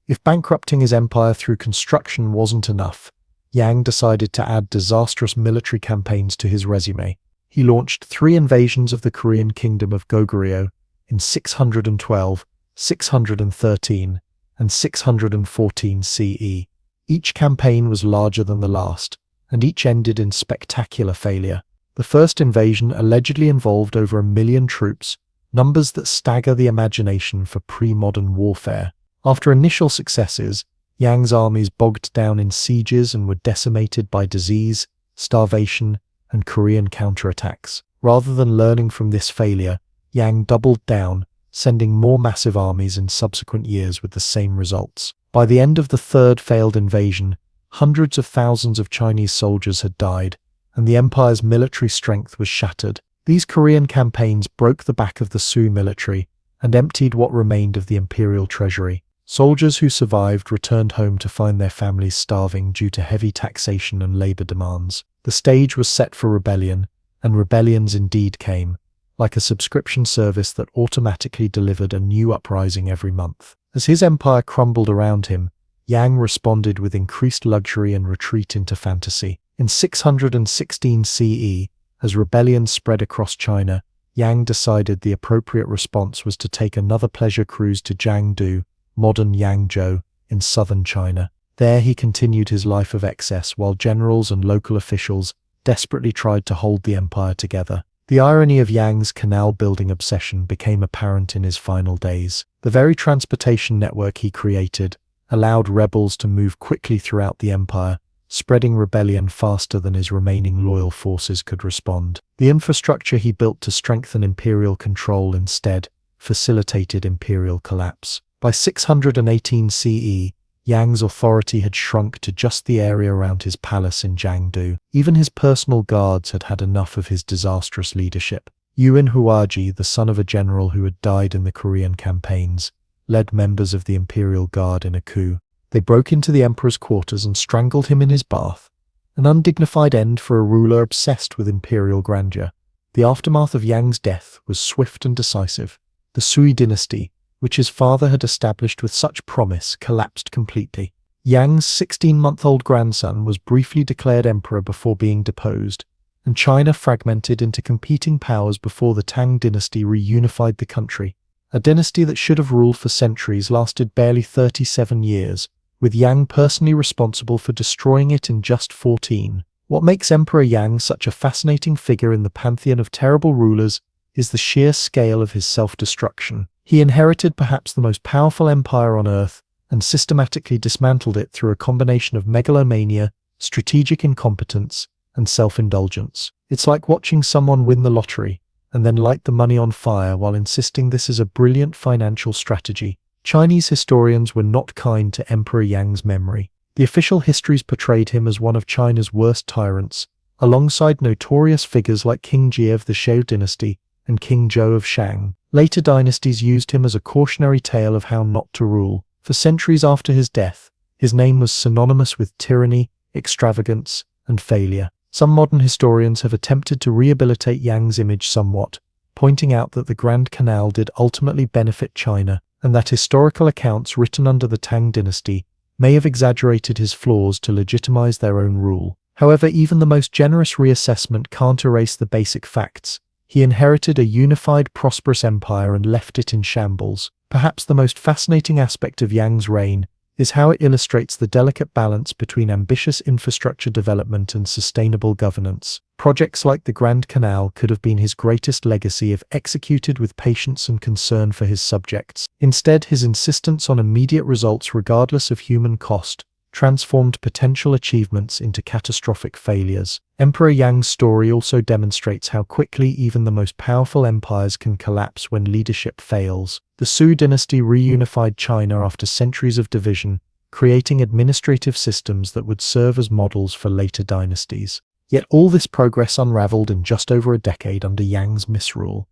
If bankrupting his empire through construction wasn't enough, Yang decided to add disastrous military campaigns to his resume. He launched 3 invasions of the Korean kingdom of Goguryeo in 612, 613, and 614 CE. Each campaign was larger than the last, and each ended in spectacular failure. The first invasion allegedly involved over 1 million troops, numbers that stagger the imagination for pre-modern warfare. After initial successes, Yang's armies bogged down in sieges and were decimated by disease, starvation, and Korean counterattacks. Rather than learning from this failure, Yang doubled down, sending more massive armies in subsequent years with the same results. By the end of the third failed invasion, hundreds of thousands of Chinese soldiers had died, and the empire's military strength was shattered. These Korean campaigns broke the back of the Sui military and emptied what remained of the imperial treasury. Soldiers who survived returned home to find their families starving due to heavy taxation and labor demands. The stage was set for rebellion, and rebellions indeed came, like a subscription service that automatically delivered a new uprising every month. As his empire crumbled around him, Yang responded with increased luxury and retreat into fantasy. In 616 CE, as rebellion spread across China, Yang decided the appropriate response was to take another pleasure cruise to Jiangdu, modern Yangzhou, in southern China. There he continued his life of excess while generals and local officials desperately tried to hold the empire together. The irony of Yang's canal-building obsession became apparent in his final days. The very transportation network he created allowed rebels to move quickly throughout the empire, spreading rebellion faster than his remaining loyal forces could respond. The infrastructure he built to strengthen imperial control instead facilitated imperial collapse. By 618 CE, Yang's authority had shrunk to just the area around his palace in Jiangdu. Even his personal guards had had enough of his disastrous leadership. Yuan Huaji, the son of a general who had died in the Korean campaigns, led members of the imperial guard in a coup. They broke into the emperor's quarters and strangled him in his bath, an undignified end for a ruler obsessed with imperial grandeur. The aftermath of Yang's death was swift and decisive. The Sui dynasty, which his father had established with such promise, collapsed completely. Yang's 16-month-old grandson was briefly declared emperor before being deposed, and China fragmented into competing powers before the Tang dynasty reunified the country. A dynasty that should have ruled for centuries lasted barely 37 years, with Yang personally responsible for destroying it in just 14. What makes Emperor Yang such a fascinating figure in the pantheon of terrible rulers is the sheer scale of his self-destruction. He inherited perhaps the most powerful empire on earth and systematically dismantled it through a combination of megalomania, strategic incompetence, and self-indulgence. It's like watching someone win the lottery and then light the money on fire while insisting this is a brilliant financial strategy. Chinese historians were not kind to Emperor Yang's memory. The official histories portrayed him as one of China's worst tyrants, alongside notorious figures like King Jie of the Shao dynasty and King Zhou of Shang. Later dynasties used him as a cautionary tale of how not to rule. For centuries after his death, his name was synonymous with tyranny, extravagance, and failure. Some modern historians have attempted to rehabilitate Yang's image somewhat, pointing out that the Grand Canal did ultimately benefit China, and that historical accounts written under the Tang dynasty may have exaggerated his flaws to legitimize their own rule. However, even the most generous reassessment can't erase the basic facts. He inherited a unified, prosperous empire and left it in shambles. Perhaps the most fascinating aspect of Yang's reign is how it illustrates the delicate balance between ambitious infrastructure development and sustainable governance. Projects like the Grand Canal could have been his greatest legacy if executed with patience and concern for his subjects. Instead, his insistence on immediate results regardless of human cost transformed potential achievements into catastrophic failures. Emperor Yang's story also demonstrates how quickly even the most powerful empires can collapse when leadership fails. The Sui dynasty reunified China after centuries of division, creating administrative systems that would serve as models for later dynasties. Yet all this progress unraveled in just over a decade under Yang's misrule.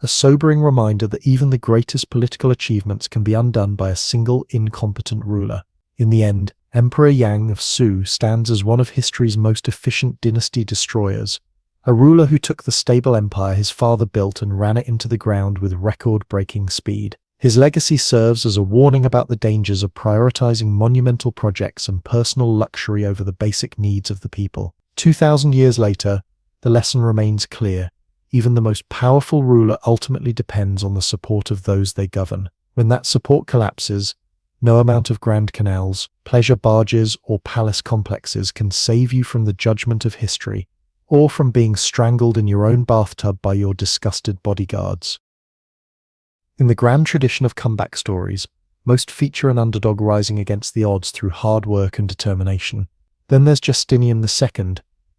A sobering reminder that even the greatest political achievements can be undone by a single incompetent ruler. In the end, Emperor Yang of Sui stands as one of history's most efficient dynasty destroyers, a ruler who took the stable empire his father built and ran it into the ground with record-breaking speed. His legacy serves as a warning about the dangers of prioritizing monumental projects and personal luxury over the basic needs of the people. 2,000 years later, the lesson remains clear. Even the most powerful ruler ultimately depends on the support of those they govern. When that support collapses, No amount of grand canals, pleasure barges, or palace complexes can save you from the judgment of history, or from being strangled in your own bathtub by your disgusted bodyguards. In the grand tradition of comeback stories, most feature an underdog rising against the odds through hard work and determination. Then there's Justinian II,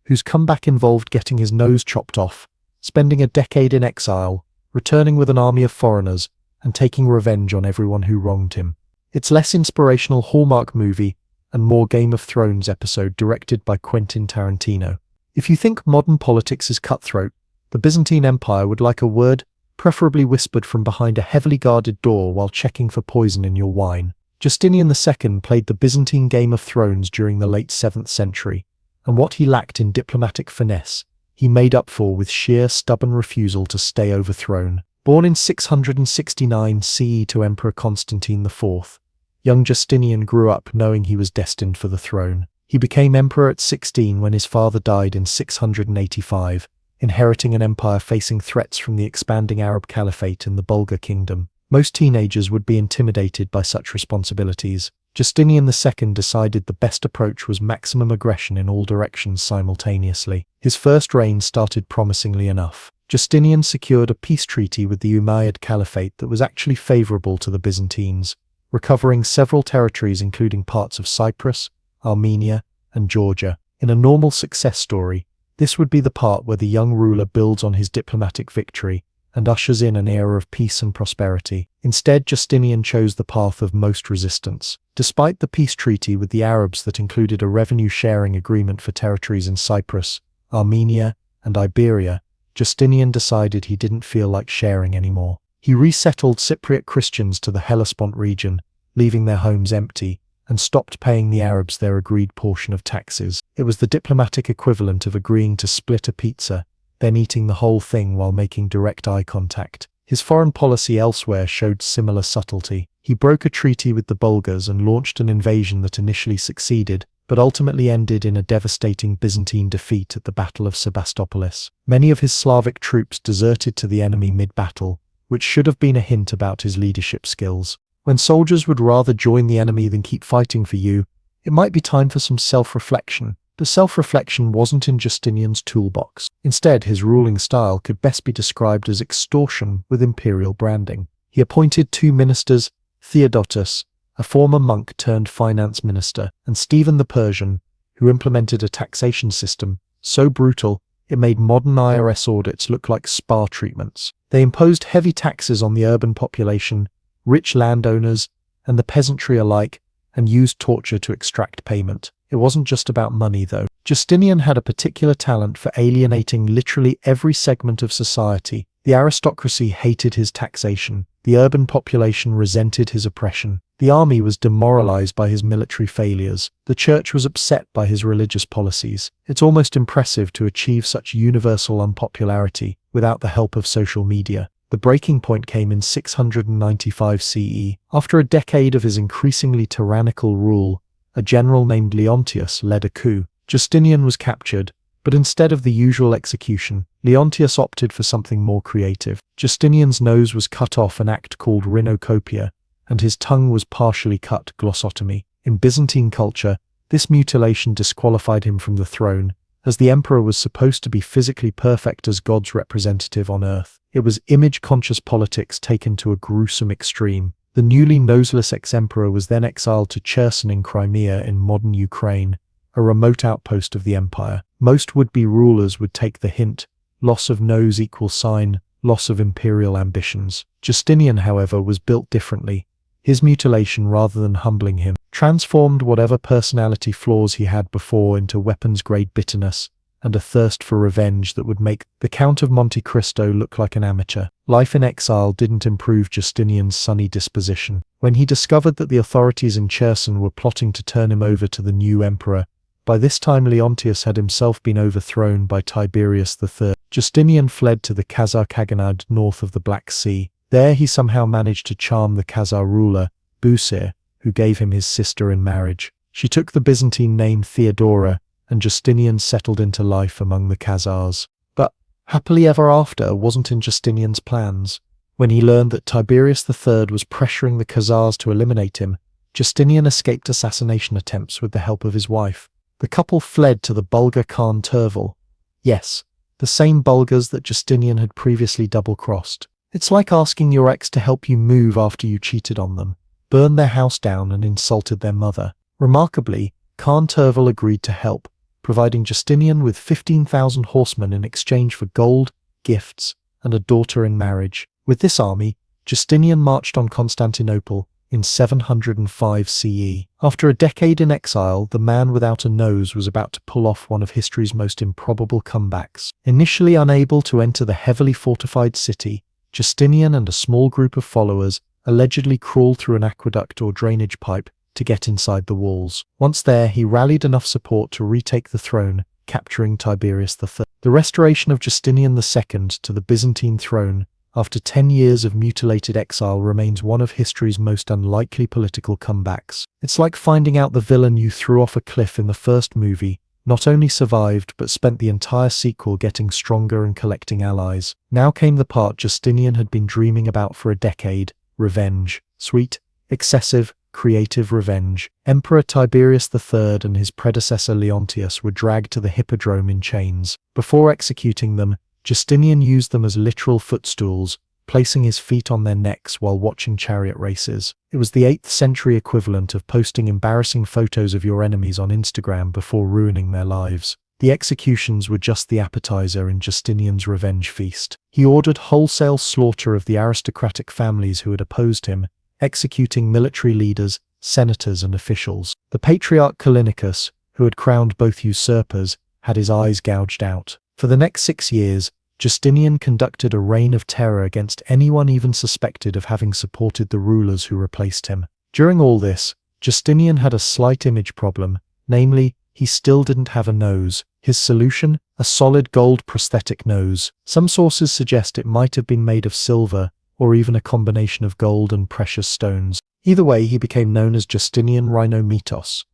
whose comeback involved getting his nose chopped off, spending a decade in exile, returning with an army of foreigners, and taking revenge on everyone who wronged him. It's less inspirational Hallmark movie and more Game of Thrones episode directed by Quentin Tarantino. If you think modern politics is cutthroat, the Byzantine Empire would like a word, preferably whispered from behind a heavily guarded door while checking for poison in your wine. Justinian II played the Byzantine Game of Thrones during the late 7th century, and what he lacked in diplomatic finesse, he made up for with sheer stubborn refusal to stay overthrown. Born in 669 CE to Emperor Constantine IV, young Justinian grew up knowing he was destined for the throne. He became emperor at 16 when his father died in 685, inheriting an empire facing threats from the expanding Arab Caliphate in the Bulgar Kingdom. Most teenagers would be intimidated by such responsibilities. Justinian II decided the best approach was maximum aggression in all directions simultaneously. His first reign started promisingly enough. Justinian secured a peace treaty with the Umayyad Caliphate that was actually favorable to the Byzantines, recovering several territories including parts of Cyprus, Armenia, and Georgia. In a normal success story, this would be the part where the young ruler builds on his diplomatic victory and ushers in an era of peace and prosperity. Instead, Justinian chose the path of most resistance. Despite the peace treaty with the Arabs that included a revenue-sharing agreement for territories in Cyprus, Armenia, and Iberia, Justinian decided he didn't feel like sharing anymore. He resettled Cypriot Christians to the Hellespont region, leaving their homes empty, and stopped paying the Arabs their agreed portion of taxes. It was the diplomatic equivalent of agreeing to split a pizza, then eating the whole thing while making direct eye contact. His foreign policy elsewhere showed similar subtlety. He broke a treaty with the Bulgars and launched an invasion that initially succeeded, but ultimately ended in a devastating Byzantine defeat at the Battle of Sebastopolis. Many of his Slavic troops deserted to the enemy mid-battle, which should have been a hint about his leadership skills. When soldiers would rather join the enemy than keep fighting for you, it might be time for some self-reflection. But self-reflection wasn't in Justinian's toolbox. Instead, his ruling style could best be described as extortion with imperial branding. He appointed 2 ministers, Theodotus, a former monk turned finance minister, and Stephen the Persian, who implemented a taxation system so brutal it made modern IRS audits look like spa treatments. They imposed heavy taxes on the urban population, rich landowners, and the peasantry alike, and used torture to extract payment. It wasn't just about money, though. Justinian had a particular talent for alienating literally every segment of society. The aristocracy hated his taxation. The urban population resented his oppression. The army was demoralized by his military failures. The church was upset by his religious policies. It's almost impressive to achieve such universal unpopularity without the help of social media. The breaking point came in 695 CE. After a decade of his increasingly tyrannical rule, a general named Leontius led a coup. Justinian was captured, but instead of the usual execution, Leontius opted for something more creative. Justinian's nose was cut off, an act called rhinocopia, and his tongue was partially cut, glossotomy. In Byzantine culture, this mutilation disqualified him from the throne, as the emperor was supposed to be physically perfect as God's representative on earth. It was image-conscious politics taken to a gruesome extreme. The newly noseless ex-emperor was then exiled to Cherson in Crimea in modern Ukraine, a remote outpost of the empire. Most would-be rulers would take the hint: loss of nose equals sign, loss of imperial ambitions. Justinian, however, was built differently. His mutilation, rather than humbling him, transformed whatever personality flaws he had before into weapons-grade bitterness and a thirst for revenge that would make the Count of Monte Cristo look like an amateur. Life in exile didn't improve Justinian's sunny disposition. When he discovered that the authorities in Cherson were plotting to turn him over to the new emperor, by this time Leontius had himself been overthrown by Tiberius III. Justinian fled to the Khazar Khaganate north of the Black Sea. There he somehow managed to charm the Khazar ruler, Busir, who gave him his sister in marriage. She took the Byzantine name Theodora, and Justinian settled into life among the Khazars. But happily ever after wasn't in Justinian's plans. When he learned that Tiberius III was pressuring the Khazars to eliminate him, Justinian escaped assassination attempts with the help of his wife. The couple fled to the Bulgar Khan Tervel. Yes, the same Bulgars that Justinian had previously double-crossed. It's like asking your ex to help you move after you cheated on them, burned their house down and insulted their mother. Remarkably, Khan Tervel agreed to help, providing Justinian with 15,000 horsemen in exchange for gold, gifts, and a daughter in marriage. With this army, Justinian marched on Constantinople in 705 CE. After a decade in exile, the man without a nose was about to pull off one of history's most improbable comebacks. Initially unable to enter the heavily fortified city, Justinian and a small group of followers allegedly crawled through an aqueduct or drainage pipe to get inside the walls. Once there, he rallied enough support to retake the throne, capturing Tiberius III. The restoration of Justinian II to the Byzantine throne after 10 years of mutilated exile remains one of history's most unlikely political comebacks. It's like finding out the villain you threw off a cliff in the first movie not only survived but spent the entire sequel getting stronger and collecting allies. Now came the part Justinian had been dreaming about for a decade: revenge. Sweet, excessive, creative revenge. Emperor Tiberius III and his predecessor Leontius were dragged to the hippodrome in chains. Before executing them, Justinian used them as literal footstools, placing his feet on their necks while watching chariot races. It was the 8th century equivalent of posting embarrassing photos of your enemies on Instagram before ruining their lives. The executions were just the appetizer in Justinian's revenge feast. He ordered wholesale slaughter of the aristocratic families who had opposed him, executing military leaders, senators, and officials. The patriarch Callinicus, who had crowned both usurpers, had his eyes gouged out. For the next 6 years, Justinian conducted a reign of terror against anyone even suspected of having supported the rulers who replaced him. During all this, Justinian had a slight image problem, namely, he still didn't have a nose. His solution? A solid gold prosthetic nose. Some sources suggest it might have been made of silver, or even a combination of gold and precious stones. Either way, he became known as Justinian Rhinomytos,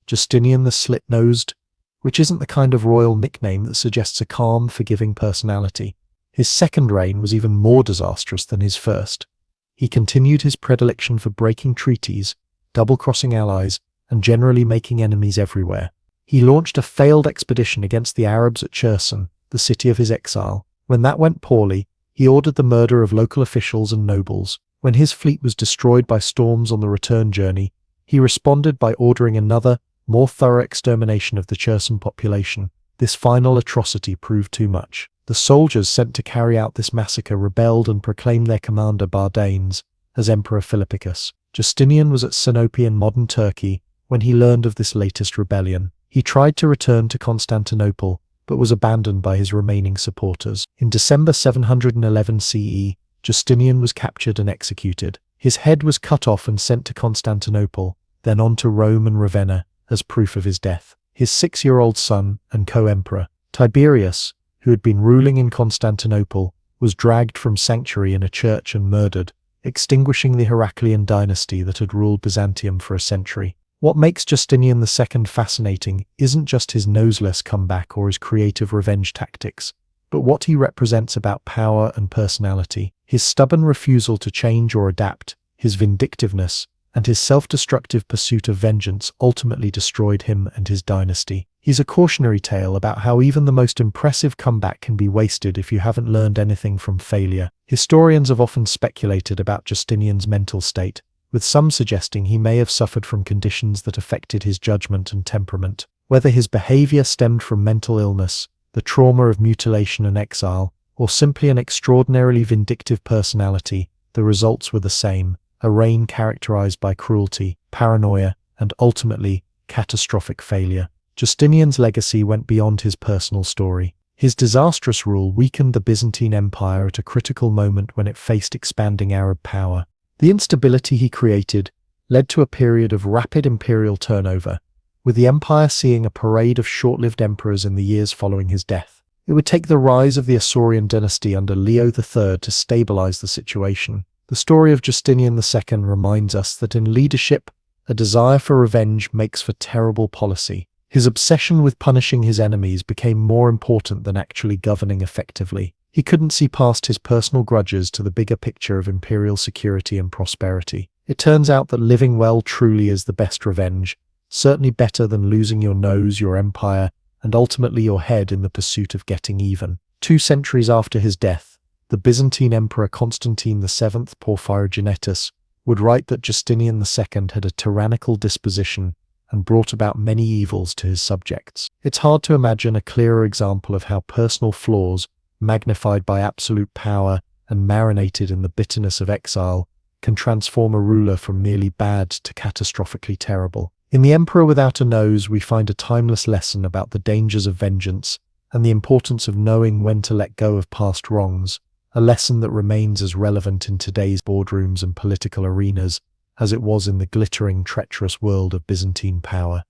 Justinian the Slit-Nosed, which isn't the kind of royal nickname that suggests a calm, forgiving personality. His second reign was even more disastrous than his first. He continued his predilection for breaking treaties, double-crossing allies, and generally making enemies everywhere. He launched a failed expedition against the Arabs at Cherson, the city of his exile. When that went poorly, he ordered the murder of local officials and nobles. When his fleet was destroyed by storms on the return journey, he responded by ordering another, more thorough extermination of the Cherson population. This final atrocity proved too much. The soldiers sent to carry out this massacre rebelled and proclaimed their commander Bardanes as Emperor Philippicus. Justinian was at Sinope in modern Turkey when he learned of this latest rebellion. He tried to return to Constantinople, but was abandoned by his remaining supporters. In December 711 CE, Justinian was captured and executed. His head was cut off and sent to Constantinople, then on to Rome and Ravenna, as proof of his death. His 6-year-old son and co-emperor, Tiberius, who had been ruling in Constantinople, was dragged from sanctuary in a church and murdered, extinguishing the Heraclian dynasty that had ruled Byzantium for a century. What makes Justinian II fascinating isn't just his noseless comeback or his creative revenge tactics, but what he represents about power and personality. His stubborn refusal to change or adapt, his vindictiveness, and his self-destructive pursuit of vengeance ultimately destroyed him and his dynasty. He's a cautionary tale about how even the most impressive comeback can be wasted if you haven't learned anything from failure. Historians have often speculated about Justinian's mental state, with some suggesting he may have suffered from conditions that affected his judgment and temperament. Whether his behavior stemmed from mental illness, the trauma of mutilation and exile, or simply an extraordinarily vindictive personality, the results were the same: a reign characterized by cruelty, paranoia, and ultimately, catastrophic failure. Justinian's legacy went beyond his personal story. His disastrous rule weakened the Byzantine Empire at a critical moment when it faced expanding Arab power. The instability he created led to a period of rapid imperial turnover, with the empire seeing a parade of short-lived emperors in the years following his death. It would take the rise of the Isaurian dynasty under Leo III to stabilize the situation. The story of Justinian II reminds us that in leadership, a desire for revenge makes for terrible policy. His obsession with punishing his enemies became more important than actually governing effectively. He couldn't see past his personal grudges to the bigger picture of imperial security and prosperity. It turns out that living well truly is the best revenge, certainly better than losing your nose, your empire, and ultimately your head in the pursuit of getting even. 2 centuries after his death, the Byzantine Emperor Constantine VII Porphyrogenetus would write that Justinian II had a tyrannical disposition and brought about many evils to his subjects. It's hard to imagine a clearer example of how personal flaws, magnified by absolute power and marinated in the bitterness of exile, can transform a ruler from merely bad to catastrophically terrible. In The Emperor Without a Nose, we find a timeless lesson about the dangers of vengeance and the importance of knowing when to let go of past wrongs, a lesson that remains as relevant in today's boardrooms and political arenas as it was in the glittering, treacherous world of Byzantine power.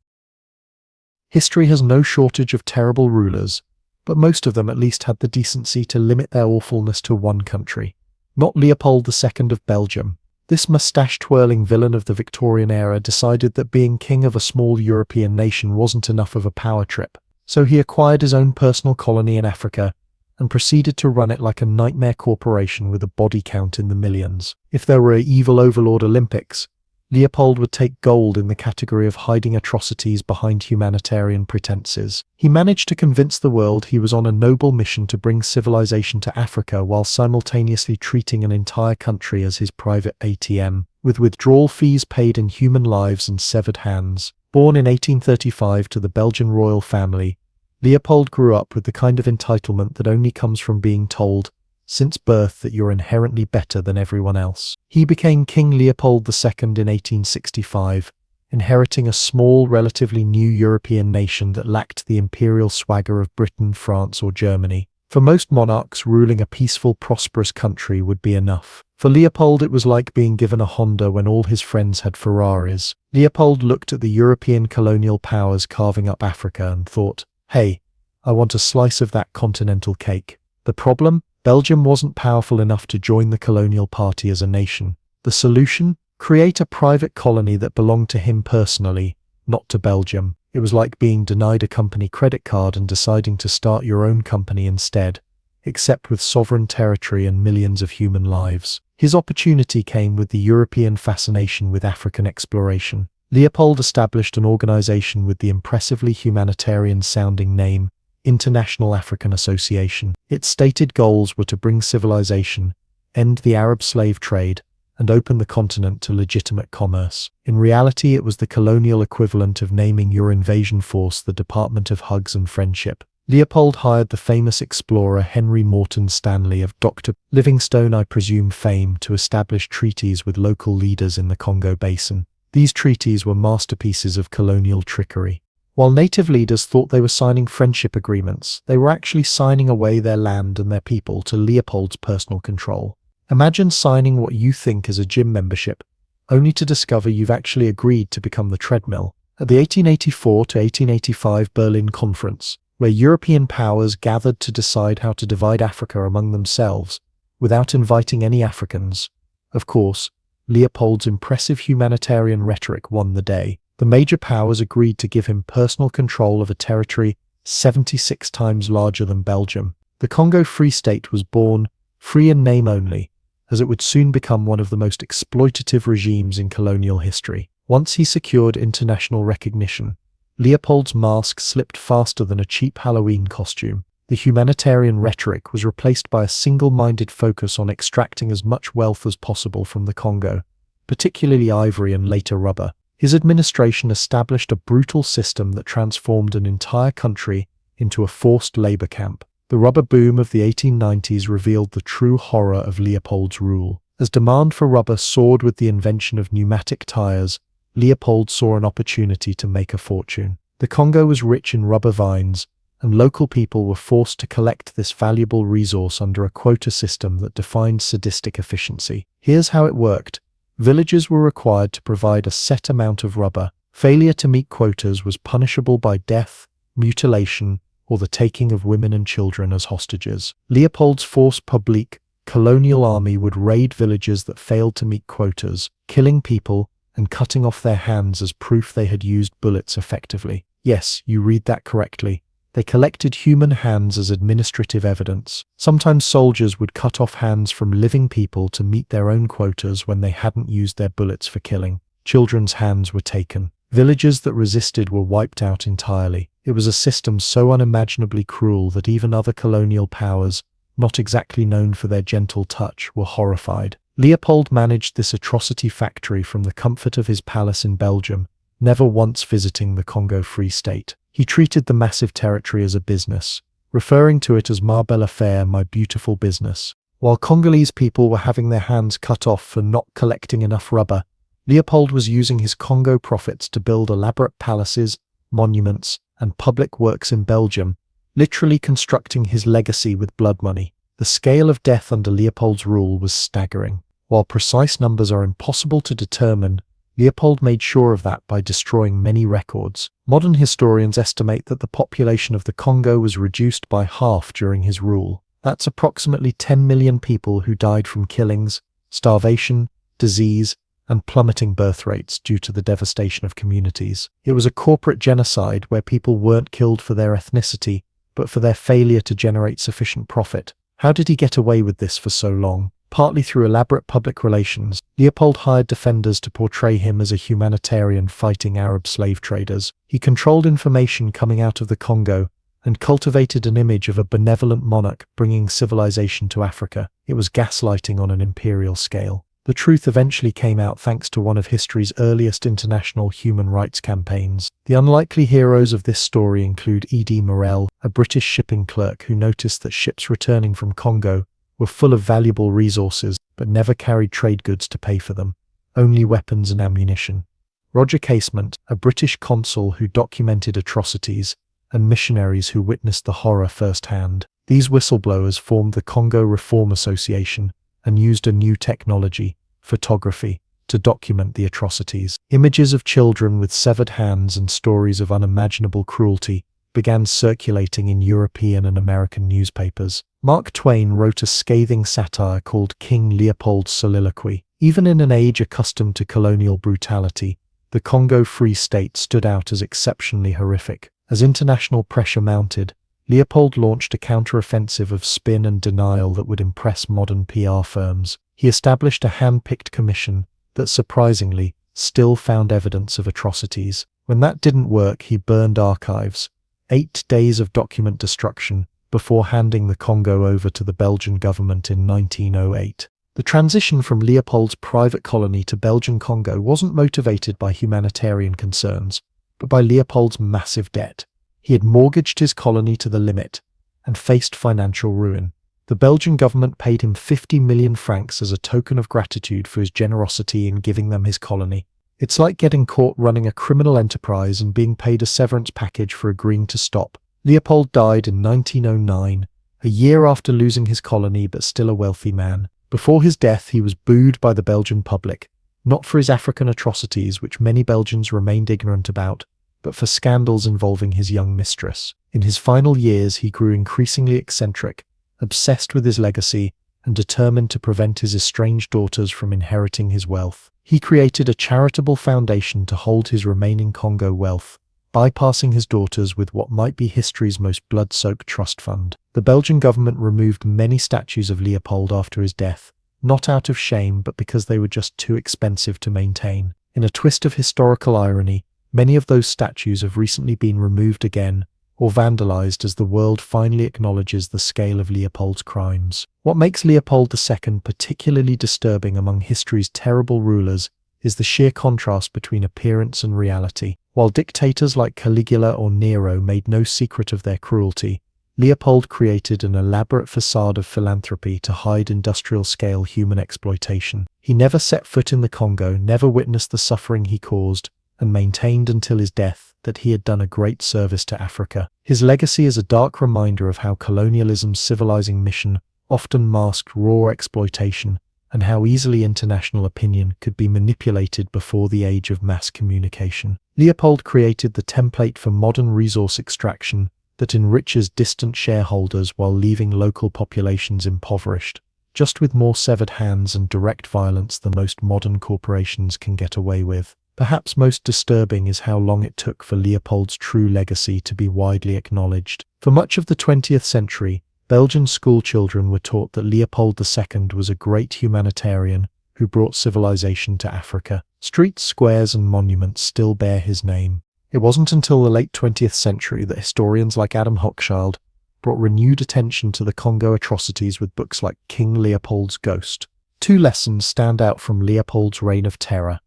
History has no shortage of terrible rulers, but most of them at least had the decency to limit their awfulness to one country. Not Leopold II of Belgium. This mustache-twirling villain of the Victorian era decided that being king of a small European nation wasn't enough of a power trip, so he acquired his own personal colony in Africa and proceeded to run it like a nightmare corporation with a body count in the millions. If there were an evil overlord Olympics, Leopold would take gold in the category of hiding atrocities behind humanitarian pretenses. He managed to convince the world he was on a noble mission to bring civilization to Africa while simultaneously treating an entire country as his private ATM, with withdrawal fees paid in human lives and severed hands. Born in 1835 to the Belgian royal family, Leopold grew up with the kind of entitlement that only comes from being told since birth that you're inherently better than everyone else. He became King Leopold II in 1865, inheriting a small, relatively new European nation that lacked the imperial swagger of Britain, France, or Germany. For most monarchs, ruling a peaceful, prosperous country would be enough. For Leopold, it was like being given a Honda when all his friends had Ferraris. Leopold looked at the European colonial powers carving up Africa and thought, "Hey, I want a slice of that continental cake." The problem? Belgium wasn't powerful enough to join the colonial party as a nation. The solution? Create a private colony that belonged to him personally, not to Belgium. It was like being denied a company credit card and deciding to start your own company instead, except with sovereign territory and millions of human lives. His opportunity came with the European fascination with African exploration. Leopold established an organization with the impressively humanitarian-sounding name International African Association. Its stated goals were to bring civilization, end the Arab slave trade, and open the continent to legitimate commerce. In reality, it was the colonial equivalent of naming your invasion force the Department of Hugs and Friendship. Leopold hired the famous explorer Henry Morton Stanley of Dr. Livingstone, I presume, fame to establish treaties with local leaders in the Congo Basin. These treaties were masterpieces of colonial trickery. While native leaders thought they were signing friendship agreements, they were actually signing away their land and their people to Leopold's personal control. Imagine signing what you think is a gym membership, only to discover you've actually agreed to become the treadmill. At the 1884 to 1885 Berlin Conference, where European powers gathered to decide how to divide Africa among themselves, without inviting any Africans, of course, Leopold's impressive humanitarian rhetoric won the day. The major powers agreed to give him personal control of a territory 76 times larger than Belgium. The Congo Free State was born, free in name only, as it would soon become one of the most exploitative regimes in colonial history. Once he secured international recognition, Leopold's mask slipped faster than a cheap Halloween costume. The humanitarian rhetoric was replaced by a single-minded focus on extracting as much wealth as possible from the Congo, particularly ivory and later rubber. His administration established a brutal system that transformed an entire country into a forced labor camp. The rubber boom of the 1890s revealed the true horror of Leopold's rule. As demand for rubber soared with the invention of pneumatic tires, Leopold saw an opportunity to make a fortune. The Congo was rich in rubber vines, and local people were forced to collect this valuable resource under a quota system that defined sadistic efficiency. Here's how it worked. Villages were required to provide a set amount of rubber. Failure to meet quotas was punishable by death, mutilation, or the taking of women and children as hostages. Leopold's force publique, colonial army would raid villages that failed to meet quotas, killing people and cutting off their hands as proof they had used bullets effectively. Yes, you read that correctly. They collected human hands as administrative evidence. Sometimes soldiers would cut off hands from living people to meet their own quotas when they hadn't used their bullets for killing. Children's hands were taken. Villages that resisted were wiped out entirely. It was a system so unimaginably cruel that even other colonial powers, not exactly known for their gentle touch, were horrified. Leopold managed this atrocity factory from the comfort of his palace in Belgium, never once visiting the Congo Free State. He treated the massive territory as a business, referring to it as ma belle affaire, my beautiful business. While Congolese people were having their hands cut off for not collecting enough rubber, Leopold was using his Congo profits to build elaborate palaces, monuments, and public works in Belgium, literally constructing his legacy with blood money. The scale of death under Leopold's rule was staggering. While precise numbers are impossible to determine, Leopold made sure of that by destroying many records. Modern historians estimate that the population of the Congo was reduced by half during his rule. That's approximately 10 million people who died from killings, starvation, disease, and plummeting birth rates due to the devastation of communities. It was a corporate genocide where people weren't killed for their ethnicity, but for their failure to generate sufficient profit. How did he get away with this for so long? Partly through elaborate public relations, Leopold hired defenders to portray him as a humanitarian fighting Arab slave traders. He controlled information coming out of the Congo and cultivated an image of a benevolent monarch bringing civilization to Africa. It was gaslighting on an imperial scale. The truth eventually came out thanks to one of history's earliest international human rights campaigns. The unlikely heroes of this story include E.D. Morel, a British shipping clerk who noticed that ships returning from Congo were full of valuable resources, but never carried trade goods to pay for them, only weapons and ammunition. Roger Casement, a British consul who documented atrocities, and missionaries who witnessed the horror firsthand. These whistleblowers formed the Congo Reform Association and used a new technology, photography, to document the atrocities. Images of children with severed hands and stories of unimaginable cruelty began circulating in European and American newspapers. Mark Twain wrote a scathing satire called King Leopold's Soliloquy. Even in an age accustomed to colonial brutality, the Congo Free State stood out as exceptionally horrific. As international pressure mounted, Leopold launched a counteroffensive of spin and denial that would impress modern PR firms. He established a hand-picked commission that, surprisingly, still found evidence of atrocities. When that didn't work, he burned archives. 8 days of document destruction before handing the Congo over to the Belgian government in 1908. The transition from Leopold's private colony to Belgian Congo wasn't motivated by humanitarian concerns, but by Leopold's massive debt. He had mortgaged his colony to the limit and faced financial ruin. The Belgian government paid him 50 million francs as a token of gratitude for his generosity in giving them his colony. It's like getting caught running a criminal enterprise and being paid a severance package for agreeing to stop. Leopold died in 1909, a year after losing his colony but still a wealthy man. Before his death, he was booed by the Belgian public, not for his African atrocities, which many Belgians remained ignorant about, but for scandals involving his young mistress. In his final years, he grew increasingly eccentric, obsessed with his legacy, and determined to prevent his estranged daughters from inheriting his wealth. He created a charitable foundation to hold his remaining Congo wealth, bypassing his daughters with what might be history's most blood-soaked trust fund. The Belgian government removed many statues of Leopold after his death, not out of shame but because they were just too expensive to maintain. In a twist of historical irony, many of those statues have recently been removed again, or vandalized as the world finally acknowledges the scale of Leopold's crimes. What makes Leopold II particularly disturbing among history's terrible rulers is the sheer contrast between appearance and reality. While dictators like Caligula or Nero made no secret of their cruelty, Leopold created an elaborate facade of philanthropy to hide industrial-scale human exploitation. He never set foot in the Congo, never witnessed the suffering he caused, and maintained until his death that he had done a great service to Africa. His legacy is a dark reminder of how colonialism's civilizing mission often masked raw exploitation, and how easily international opinion could be manipulated before the age of mass communication. Leopold created the template for modern resource extraction that enriches distant shareholders while leaving local populations impoverished, just with more severed hands and direct violence than most modern corporations can get away with. Perhaps most disturbing is how long it took for Leopold's true legacy to be widely acknowledged. For much of the 20th century, Belgian schoolchildren were taught that Leopold II was a great humanitarian who brought civilization to Africa. Streets, squares, and monuments still bear his name. It wasn't until the late 20th century that historians like Adam Hochschild brought renewed attention to the Congo atrocities with books like King Leopold's Ghost. Two lessons stand out from Leopold's reign of terror.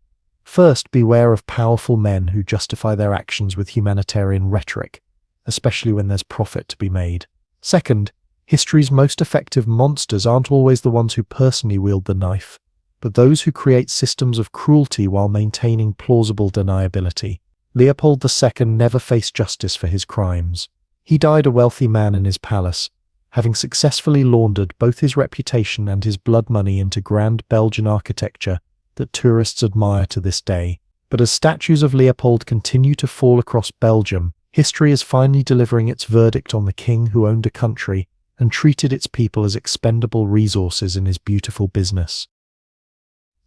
First, beware of powerful men who justify their actions with humanitarian rhetoric, especially when there's profit to be made. Second, history's most effective monsters aren't always the ones who personally wield the knife, but those who create systems of cruelty while maintaining plausible deniability. Leopold II never faced justice for his crimes. He died a wealthy man in his palace, having successfully laundered both his reputation and his blood money into grand Belgian architecture that tourists admire to this day. But as statues of Leopold continue to fall across Belgium, history is finally delivering its verdict on the king who owned a country and treated its people as expendable resources in his beautiful business.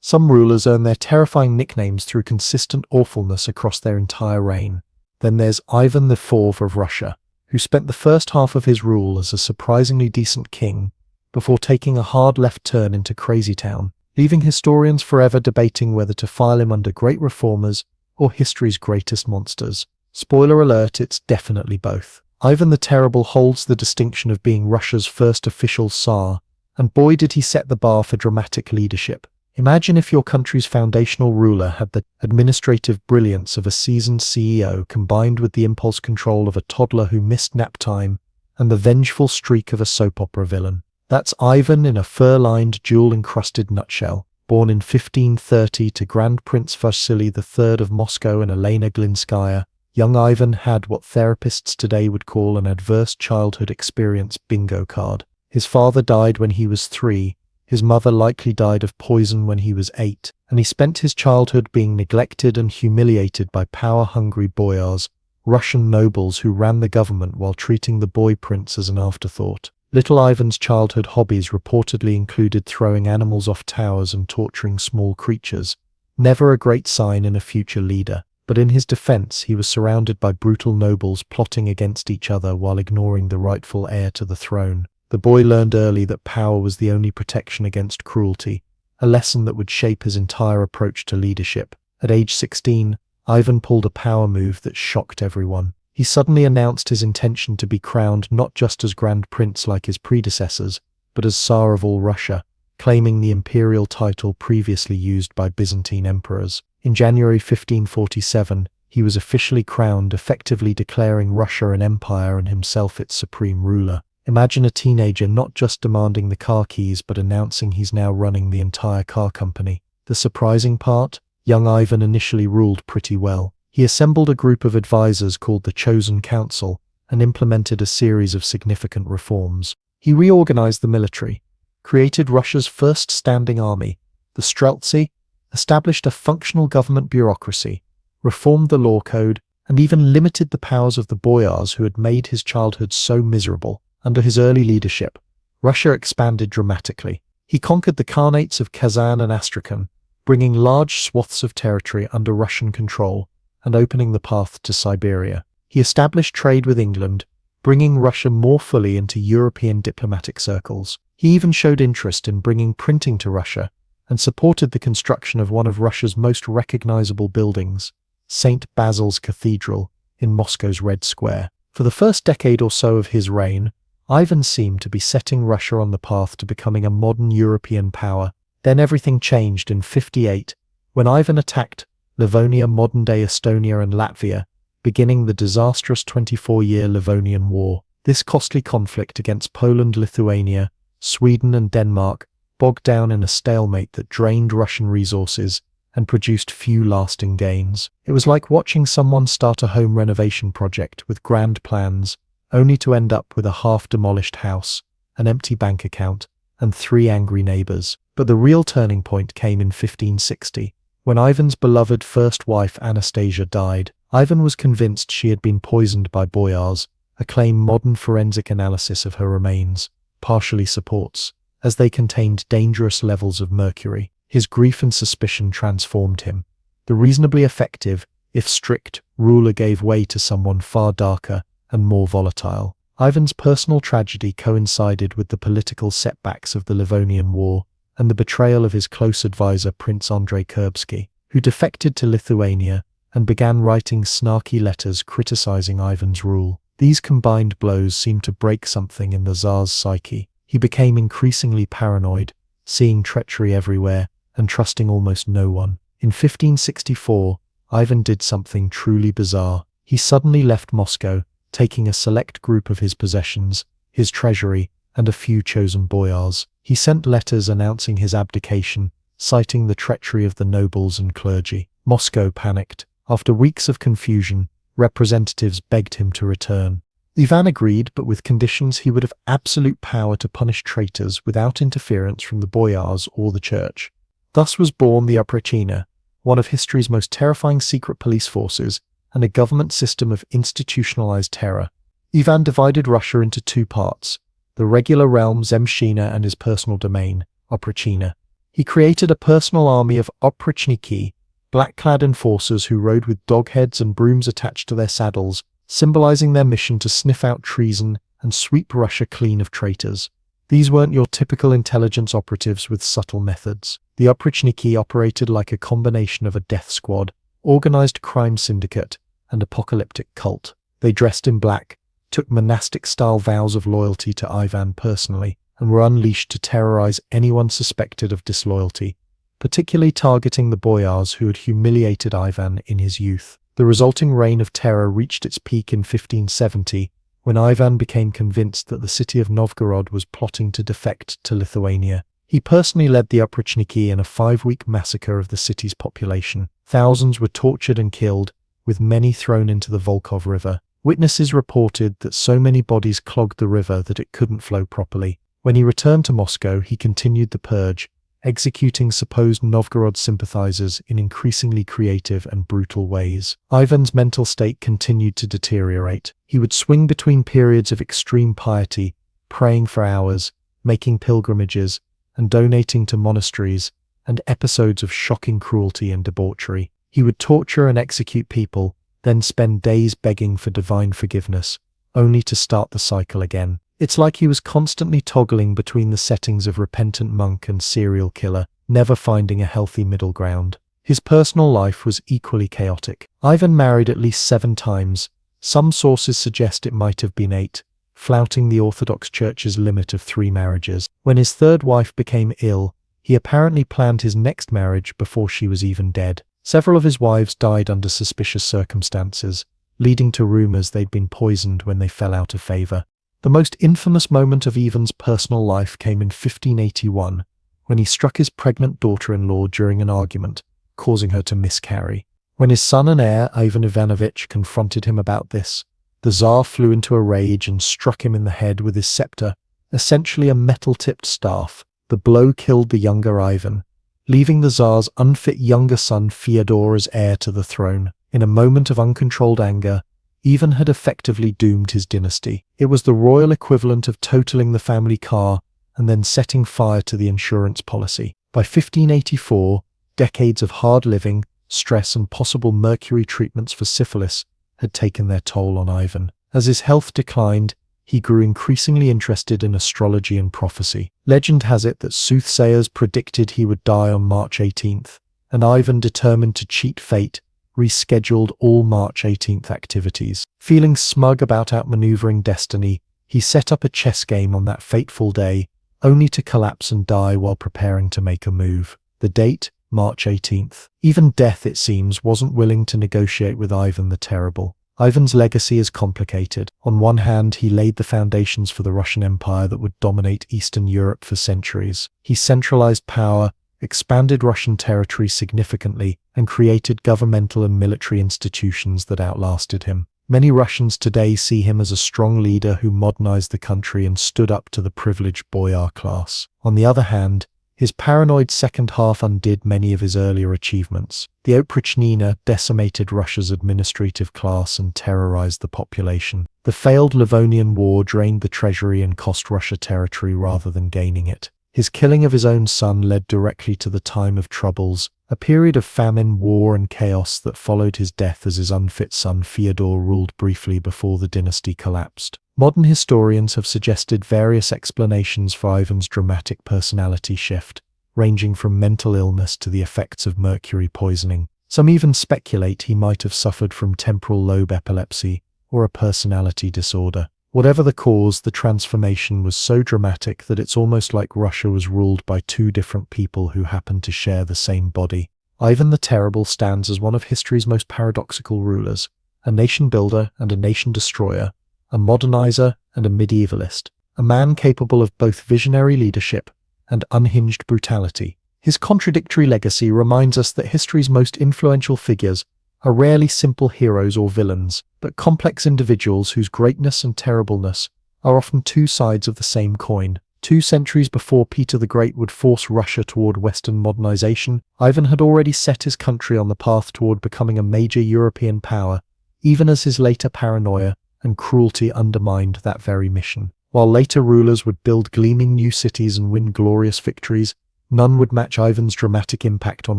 Some rulers earn their terrifying nicknames through consistent awfulness across their entire reign. Then there's Ivan IV of Russia, who spent the first half of his rule as a surprisingly decent king before taking a hard left turn into Crazy Town, leaving historians forever debating whether to file him under great reformers or history's greatest monsters. Spoiler alert, it's definitely both. Ivan the Terrible holds the distinction of being Russia's first official Tsar, and boy did he set the bar for dramatic leadership. Imagine if your country's foundational ruler had the administrative brilliance of a seasoned CEO combined with the impulse control of a toddler who missed nap time and the vengeful streak of a soap opera villain. That's Ivan in a fur-lined, jewel-encrusted nutshell. Born in 1530 to Grand Prince Vasily III of Moscow and Elena Glinskaya, young Ivan had what therapists today would call an adverse childhood experience bingo card. His father died when he was 3, his mother likely died of poison when he was 8, and he spent his childhood being neglected and humiliated by power-hungry boyars, Russian nobles who ran the government while treating the boy prince as an afterthought. Little Ivan's childhood hobbies reportedly included throwing animals off towers and torturing small creatures, never a great sign in a future leader. But in his defense, he was surrounded by brutal nobles plotting against each other while ignoring the rightful heir to the throne. The boy learned early that power was the only protection against cruelty, a lesson that would shape his entire approach to leadership. At age 16, Ivan pulled a power move that shocked everyone. He suddenly announced his intention to be crowned not just as Grand Prince like his predecessors, but as Tsar of all Russia, claiming the imperial title previously used by Byzantine emperors. In January 1547, he was officially crowned, effectively declaring Russia an empire and himself its supreme ruler. Imagine a teenager not just demanding the car keys but announcing he's now running the entire car company. The surprising part? Young Ivan initially ruled pretty well. He assembled a group of advisors called the Chosen Council and implemented a series of significant reforms. He reorganized the military, created Russia's first standing army, the Streltsy, established a functional government bureaucracy, reformed the law code, and even limited the powers of the boyars who had made his childhood so miserable. Under his early leadership, Russia expanded dramatically. He conquered the Khanates of Kazan and Astrakhan, bringing large swaths of territory under Russian control and opening the path to Siberia. He established trade with England, bringing Russia more fully into European diplomatic circles. He even showed interest in bringing printing to Russia and supported the construction of one of Russia's most recognizable buildings, St. Basil's Cathedral, in Moscow's Red Square. For the first decade or so of his reign, Ivan seemed to be setting Russia on the path to becoming a modern European power. Then everything changed in 58, when Ivan attacked Livonia, modern-day Estonia and Latvia, beginning the disastrous 24-year Livonian War. This costly conflict against Poland, Lithuania, Sweden and Denmark bogged down in a stalemate that drained Russian resources and produced few lasting gains. It was like watching someone start a home renovation project with grand plans, only to end up with a half-demolished house, an empty bank account, and 3 angry neighbors. But the real turning point came in 1560, when Ivan's beloved first wife Anastasia died. Ivan was convinced she had been poisoned by boyars, a claim modern forensic analysis of her remains partially supports, as they contained dangerous levels of mercury. His grief and suspicion transformed him. The reasonably effective, if strict, ruler gave way to someone far darker and more volatile. Ivan's personal tragedy coincided with the political setbacks of the Livonian War and the betrayal of his close advisor Prince Andrei Kurbsky, who defected to Lithuania and began writing snarky letters criticizing Ivan's rule. These combined blows seemed to break something in the Tsar's psyche. He became increasingly paranoid, seeing treachery everywhere and trusting almost no one. In 1564, Ivan did something truly bizarre. He suddenly left Moscow, taking a select group of his possessions, his treasury, and a few chosen boyars. He sent letters announcing his abdication, citing the treachery of the nobles and clergy. Moscow panicked. After weeks of confusion, representatives begged him to return. Ivan agreed, but with conditions he would have absolute power to punish traitors without interference from the boyars or the church. Thus was born the Oprichnina, one of history's most terrifying secret police forces and a government system of institutionalized terror. Ivan divided Russia into two parts, the regular realm Zemshchina and his personal domain, Oprichnina. He created a personal army of oprichniki, black-clad enforcers who rode with dog heads and brooms attached to their saddles, symbolizing their mission to sniff out treason and sweep Russia clean of traitors. These weren't your typical intelligence operatives with subtle methods. The oprichniki operated like a combination of a death squad, organized crime syndicate, and apocalyptic cult. They dressed in black, took monastic-style vows of loyalty to Ivan personally, and were unleashed to terrorize anyone suspected of disloyalty, particularly targeting the boyars who had humiliated Ivan in his youth. The resulting reign of terror reached its peak in 1570, when Ivan became convinced that the city of Novgorod was plotting to defect to Lithuania. He personally led the oprichniki in a 5-week massacre of the city's population. Thousands were tortured and killed, with many thrown into the Volkhov River. Witnesses reported that so many bodies clogged the river that it couldn't flow properly. When he returned to Moscow, he continued the purge, executing supposed Novgorod sympathizers in increasingly creative and brutal ways. Ivan's mental state continued to deteriorate. He would swing between periods of extreme piety, praying for hours, making pilgrimages, and donating to monasteries, and episodes of shocking cruelty and debauchery. He would torture and execute people, then spend days begging for divine forgiveness, only to start the cycle again. It's like he was constantly toggling between the settings of repentant monk and serial killer, never finding a healthy middle ground. His personal life was equally chaotic. Ivan married at least 7 times. Some sources suggest it might have been 8, flouting the Orthodox Church's limit of 3 marriages. When his third wife became ill, he apparently planned his next marriage before she was even dead. Several of his wives died under suspicious circumstances, leading to rumors they'd been poisoned when they fell out of favor. The most infamous moment of Ivan's personal life came in 1581, when he struck his pregnant daughter-in-law during an argument, causing her to miscarry. When his son and heir, Ivan Ivanovich, confronted him about this, the Tsar flew into a rage and struck him in the head with his scepter, essentially a metal-tipped staff. The blow killed the younger Ivan, leaving the Tsar's unfit younger son Fyodor as heir to the throne. In a moment of uncontrolled anger, Ivan had effectively doomed his dynasty. It was the royal equivalent of totaling the family car and then setting fire to the insurance policy. By 1584, decades of hard living, stress, and possible mercury treatments for syphilis had taken their toll on Ivan. As his health declined, he grew increasingly interested in astrology and prophecy. Legend has it that soothsayers predicted he would die on March 18th, and Ivan, determined to cheat fate, rescheduled all March 18th activities. Feeling smug about outmaneuvering destiny, he set up a chess game on that fateful day, only to collapse and die while preparing to make a move. The date? March 18th. Even death, it seems, wasn't willing to negotiate with Ivan the Terrible. Ivan's legacy is complicated. On one hand, he laid the foundations for the Russian Empire that would dominate Eastern Europe for centuries. He centralized power, expanded Russian territory significantly, and created governmental and military institutions that outlasted him. Many Russians today see him as a strong leader who modernized the country and stood up to the privileged boyar class. On the other hand, his paranoid second half undid many of his earlier achievements. The Oprichnina decimated Russia's administrative class and terrorized the population. The failed Livonian War drained the treasury and cost Russia territory rather than gaining it. His killing of his own son led directly to the time of troubles, a period of famine, war, and chaos that followed his death as his unfit son Fyodor ruled briefly before the dynasty collapsed. Modern historians have suggested various explanations for Ivan's dramatic personality shift, ranging from mental illness to the effects of mercury poisoning. Some even speculate he might have suffered from temporal lobe epilepsy or a personality disorder. Whatever the cause, the transformation was so dramatic that it's almost like Russia was ruled by two different people who happened to share the same body. Ivan the Terrible stands as one of history's most paradoxical rulers, a nation builder and a nation destroyer, a modernizer and a medievalist, a man capable of both visionary leadership and unhinged brutality. His contradictory legacy reminds us that history's most influential figures are rarely simple heroes or villains, but complex individuals whose greatness and terribleness are often two sides of the same coin. 2 centuries before Peter the Great would force Russia toward Western modernization, Ivan had already set his country on the path toward becoming a major European power, even as his later paranoia and cruelty undermined that very mission. While later rulers would build gleaming new cities and win glorious victories, none would match Ivan's dramatic impact on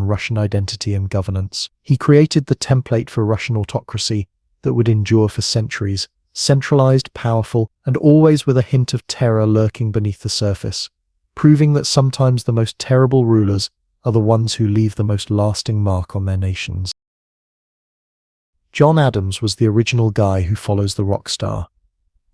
Russian identity and governance. He created the template for Russian autocracy that would endure for centuries, centralized, powerful, and always with a hint of terror lurking beneath the surface, proving that sometimes the most terrible rulers are the ones who leave the most lasting mark on their nations. John Adams was the original guy who follows the rock star.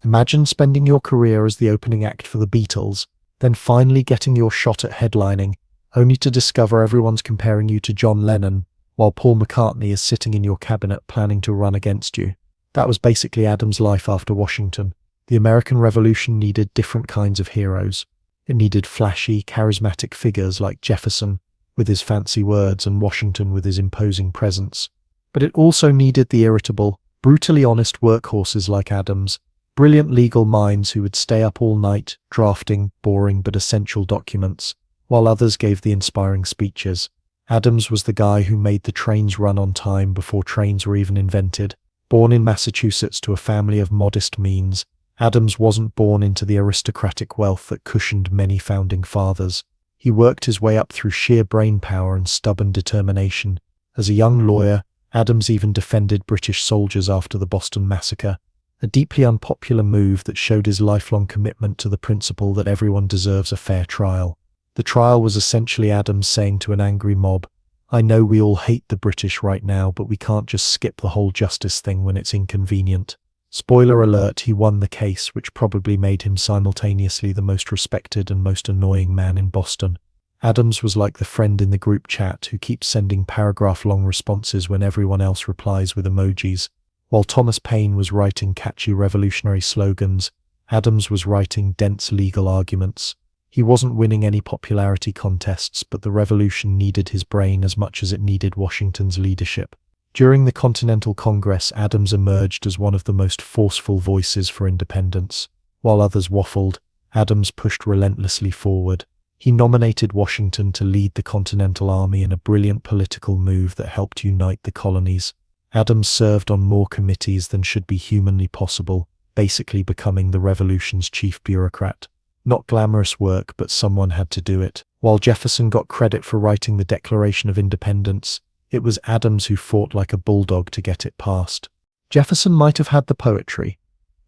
Imagine spending your career as the opening act for the Beatles, then finally getting your shot at headlining, only to discover everyone's comparing you to John Lennon, while Paul McCartney is sitting in your cabinet planning to run against you. That was basically Adams' life after Washington. The American Revolution needed different kinds of heroes. It needed flashy, charismatic figures like Jefferson, with his fancy words, and Washington with his imposing presence. But it also needed the irritable, brutally honest workhorses like Adams, brilliant legal minds who would stay up all night, drafting boring but essential documents, while others gave the inspiring speeches. Adams was the guy who made the trains run on time before trains were even invented. Born in Massachusetts to a family of modest means, Adams wasn't born into the aristocratic wealth that cushioned many founding fathers. He worked his way up through sheer brainpower and stubborn determination. As a young lawyer, Adams even defended British soldiers after the Boston Massacre, a deeply unpopular move that showed his lifelong commitment to the principle that everyone deserves a fair trial. The trial was essentially Adams saying to an angry mob, "I know we all hate the British right now, but we can't just skip the whole justice thing when it's inconvenient." Spoiler alert, he won the case, which probably made him simultaneously the most respected and most annoying man in Boston. Adams was like the friend in the group chat who keeps sending paragraph-long responses when everyone else replies with emojis. While Thomas Paine was writing catchy revolutionary slogans, Adams was writing dense legal arguments. He wasn't winning any popularity contests, but the revolution needed his brain as much as it needed Washington's leadership. During the Continental Congress, Adams emerged as one of the most forceful voices for independence. While others waffled, Adams pushed relentlessly forward. He nominated Washington to lead the Continental Army in a brilliant political move that helped unite the colonies. Adams served on more committees than should be humanly possible, basically becoming the revolution's chief bureaucrat. Not glamorous work, but someone had to do it. While Jefferson got credit for writing the Declaration of Independence, it was Adams who fought like a bulldog to get it passed. Jefferson might have had the poetry,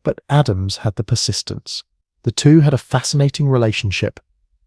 but Adams had the persistence. The two had a fascinating relationship,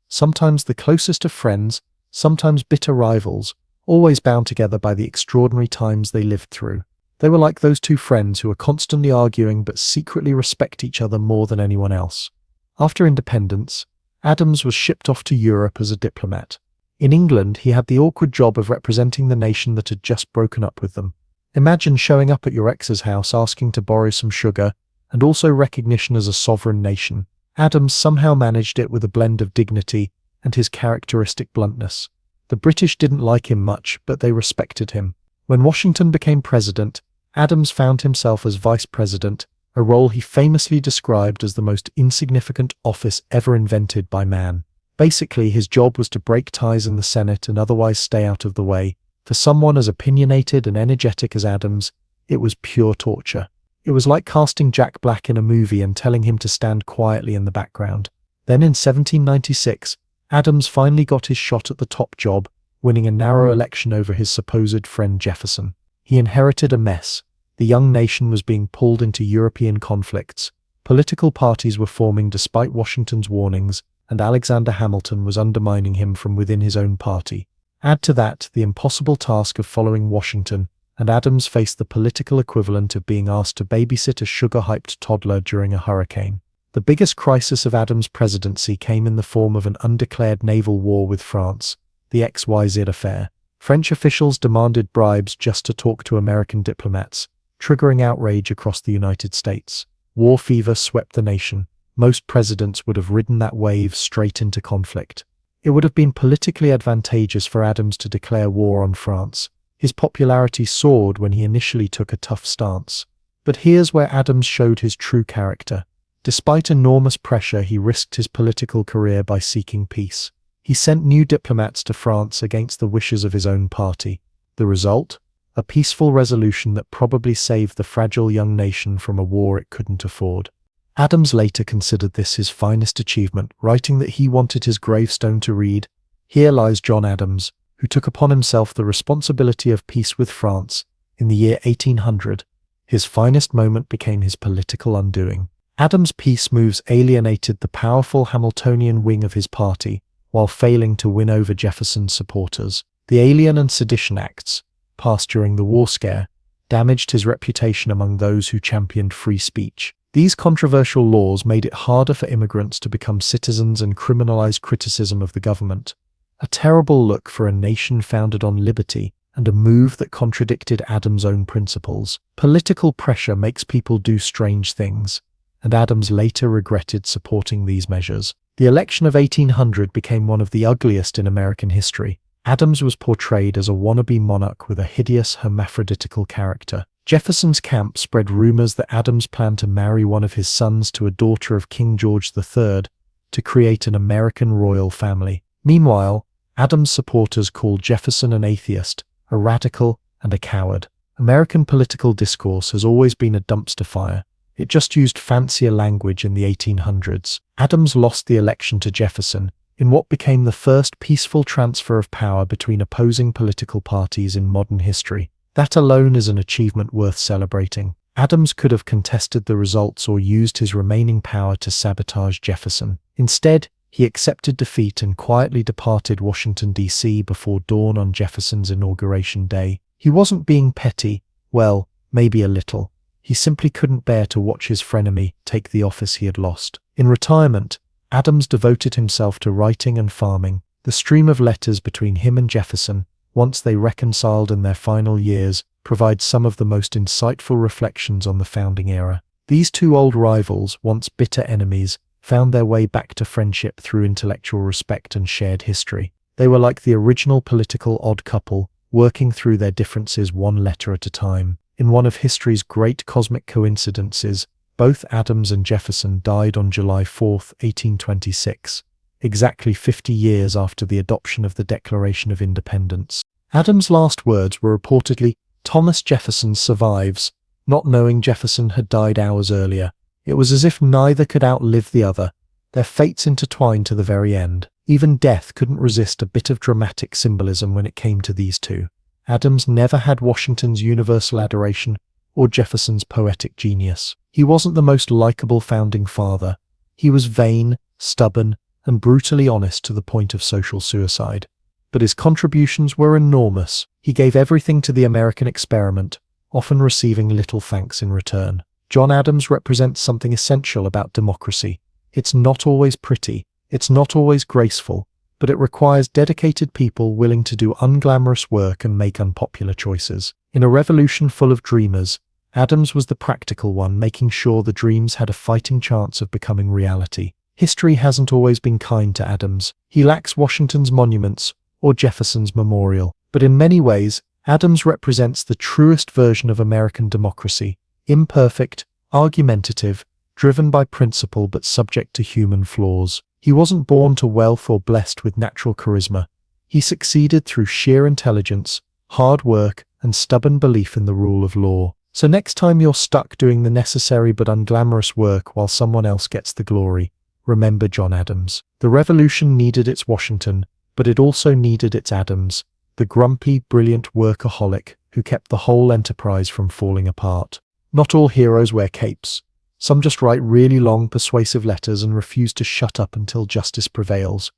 sometimes the closest of friends, sometimes bitter rivals, always bound together by the extraordinary times they lived through. They were like those two friends who are constantly arguing but secretly respect each other more than anyone else. After independence, Adams was shipped off to Europe as a diplomat. In England, he had the awkward job of representing the nation that had just broken up with them. Imagine showing up at your ex's house asking to borrow some sugar, and also recognition as a sovereign nation. Adams somehow managed it with a blend of dignity and his characteristic bluntness. The British didn't like him much, but they respected him. When Washington became president, Adams found himself as vice president, a role he famously described as the most insignificant office ever invented by man. Basically, his job was to break ties in the Senate and otherwise stay out of the way. For someone as opinionated and energetic as Adams, it was pure torture. It was like casting Jack Black in a movie and telling him to stand quietly in the background. Then in 1796, Adams finally got his shot at the top job, winning a narrow election over his supposed friend Jefferson. He inherited a mess. The young nation was being pulled into European conflicts. Political parties were forming despite Washington's warnings, and Alexander Hamilton was undermining him from within his own party. Add to that the impossible task of following Washington, and Adams faced the political equivalent of being asked to babysit a sugar-hyped toddler during a hurricane. The biggest crisis of Adams' presidency came in the form of an undeclared naval war with France, the XYZ affair. French officials demanded bribes just to talk to American diplomats, triggering outrage across the United States. War fever swept the nation. Most presidents would have ridden that wave straight into conflict. It would have been politically advantageous for Adams to declare war on France. His popularity soared when he initially took a tough stance. But here's where Adams showed his true character. Despite enormous pressure, he risked his political career by seeking peace. He sent new diplomats to France against the wishes of his own party. The result? A peaceful resolution that probably saved the fragile young nation from a war it couldn't afford. Adams later considered this his finest achievement, writing that he wanted his gravestone to read, "Here lies John Adams, who took upon himself the responsibility of peace with France in the year 1800. His finest moment became his political undoing." Adams' peace moves alienated the powerful Hamiltonian wing of his party, while failing to win over Jefferson's supporters. The Alien and Sedition Acts, passed during the war scare, damaged his reputation among those who championed free speech. These controversial laws made it harder for immigrants to become citizens and criminalized criticism of the government. A terrible look for a nation founded on liberty, and a move that contradicted Adams' own principles. Political pressure makes people do strange things, and Adams later regretted supporting these measures. The election of 1800 became one of the ugliest in American history. Adams was portrayed as a wannabe monarch with a hideous hermaphroditical character. Jefferson's camp spread rumors that Adams planned to marry one of his sons to a daughter of King George III to create an American royal family. Meanwhile, Adams' supporters called Jefferson an atheist, a radical, and a coward. American political discourse has always been a dumpster fire. It just used fancier language in the 1800s. Adams lost the election to Jefferson in what became the first peaceful transfer of power between opposing political parties in modern history. That alone is an achievement worth celebrating. Adams could have contested the results or used his remaining power to sabotage Jefferson. Instead, he accepted defeat and quietly departed Washington, D.C. before dawn on Jefferson's inauguration day. He wasn't being petty, well, maybe a little. He simply couldn't bear to watch his frenemy take the office he had lost. In retirement, Adams devoted himself to writing and farming. The stream of letters between him and Jefferson, once they reconciled in their final years, provides some of the most insightful reflections on the founding era. These two old rivals, once bitter enemies, found their way back to friendship through intellectual respect and shared history. They were like the original political odd couple, working through their differences one letter at a time. In one of history's great cosmic coincidences, both Adams and Jefferson died on July 4, 1826, exactly 50 years after the adoption of the Declaration of Independence. Adams' last words were reportedly, "Thomas Jefferson survives," not knowing Jefferson had died hours earlier. It was as if neither could outlive the other. Their fates intertwined to the very end. Even death couldn't resist a bit of dramatic symbolism when it came to these two. Adams never had Washington's universal adoration or Jefferson's poetic genius. He wasn't the most likable founding father. He was vain, stubborn, and brutally honest to the point of social suicide. But his contributions were enormous. He gave everything to the American experiment, often receiving little thanks in return. John Adams represents something essential about democracy. It's not always pretty, it's not always graceful, but it requires dedicated people willing to do unglamorous work and make unpopular choices. In a revolution full of dreamers, Adams was the practical one, making sure the dreams had a fighting chance of becoming reality. History hasn't always been kind to Adams. He lacks Washington's monuments or Jefferson's memorial. But in many ways, Adams represents the truest version of American democracy. Imperfect, argumentative, driven by principle but subject to human flaws. He wasn't born to wealth or blessed with natural charisma. He succeeded through sheer intelligence, hard work, and stubborn belief in the rule of law. So next time you're stuck doing the necessary but unglamorous work while someone else gets the glory, remember John Adams. The revolution needed its Washington, but it also needed its Adams, the grumpy, brilliant workaholic who kept the whole enterprise from falling apart. Not all heroes wear capes. Some just write really long, persuasive letters and refuse to shut up until justice prevails.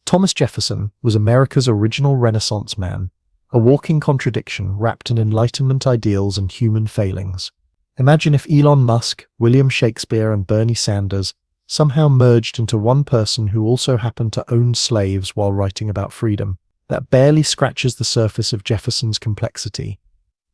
Thomas Jefferson was America's original Renaissance man, a walking contradiction wrapped in Enlightenment ideals and human failings. Imagine if Elon Musk, William Shakespeare, and Bernie Sanders somehow merged into one person who also happened to own slaves while writing about freedom. That barely scratches the surface of Jefferson's complexity.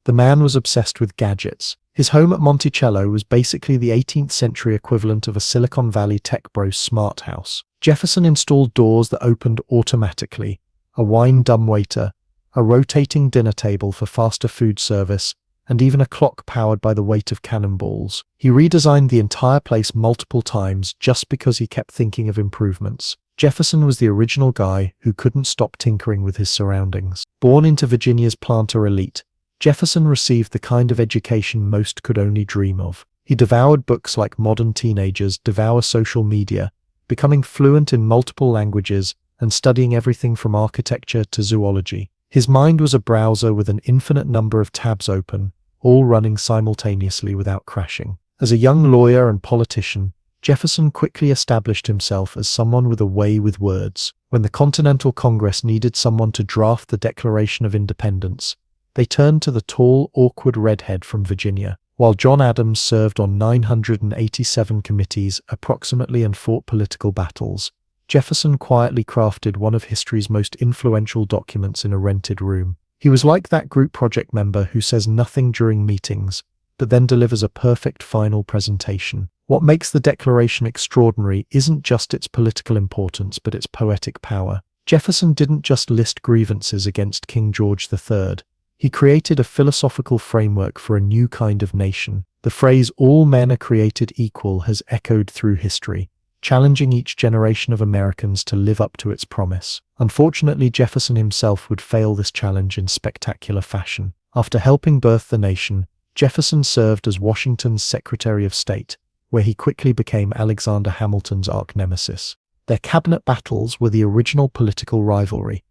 The man was obsessed with gadgets. His home at Monticello was basically the 18th century equivalent of a Silicon Valley tech bro smart house. Jefferson installed doors that opened automatically, a wine dumbwaiter, a rotating dinner table for faster food service, and even a clock powered by the weight of cannonballs. He redesigned the entire place multiple times just because he kept thinking of improvements. Jefferson was the original guy who couldn't stop tinkering with his surroundings. Born into Virginia's planter elite, Jefferson received the kind of education most could only dream of. He devoured books like modern teenagers devour social media, becoming fluent in multiple languages and studying everything from architecture to zoology. His mind was a browser with an infinite number of tabs open, all running simultaneously without crashing. As a young lawyer and politician, Jefferson quickly established himself as someone with a way with words. When the Continental Congress needed someone to draft the Declaration of Independence, they turned to the tall, awkward redhead from Virginia. While John Adams served on 987 committees approximately and fought political battles, Jefferson quietly crafted one of history's most influential documents in a rented room. He was like that group project member who says nothing during meetings, but then delivers a perfect final presentation. What makes the Declaration extraordinary isn't just its political importance, but its poetic power. Jefferson didn't just list grievances against King George III. He created a philosophical framework for a new kind of nation. The phrase, "all men are created equal," has echoed through history, challenging each generation of Americans to live up to its promise. Unfortunately, Jefferson himself would fail this challenge in spectacular fashion. After helping birth the nation, Jefferson served as Washington's Secretary of State, where he quickly became Alexander Hamilton's arch-nemesis. Their cabinet battles were the original political rivalry: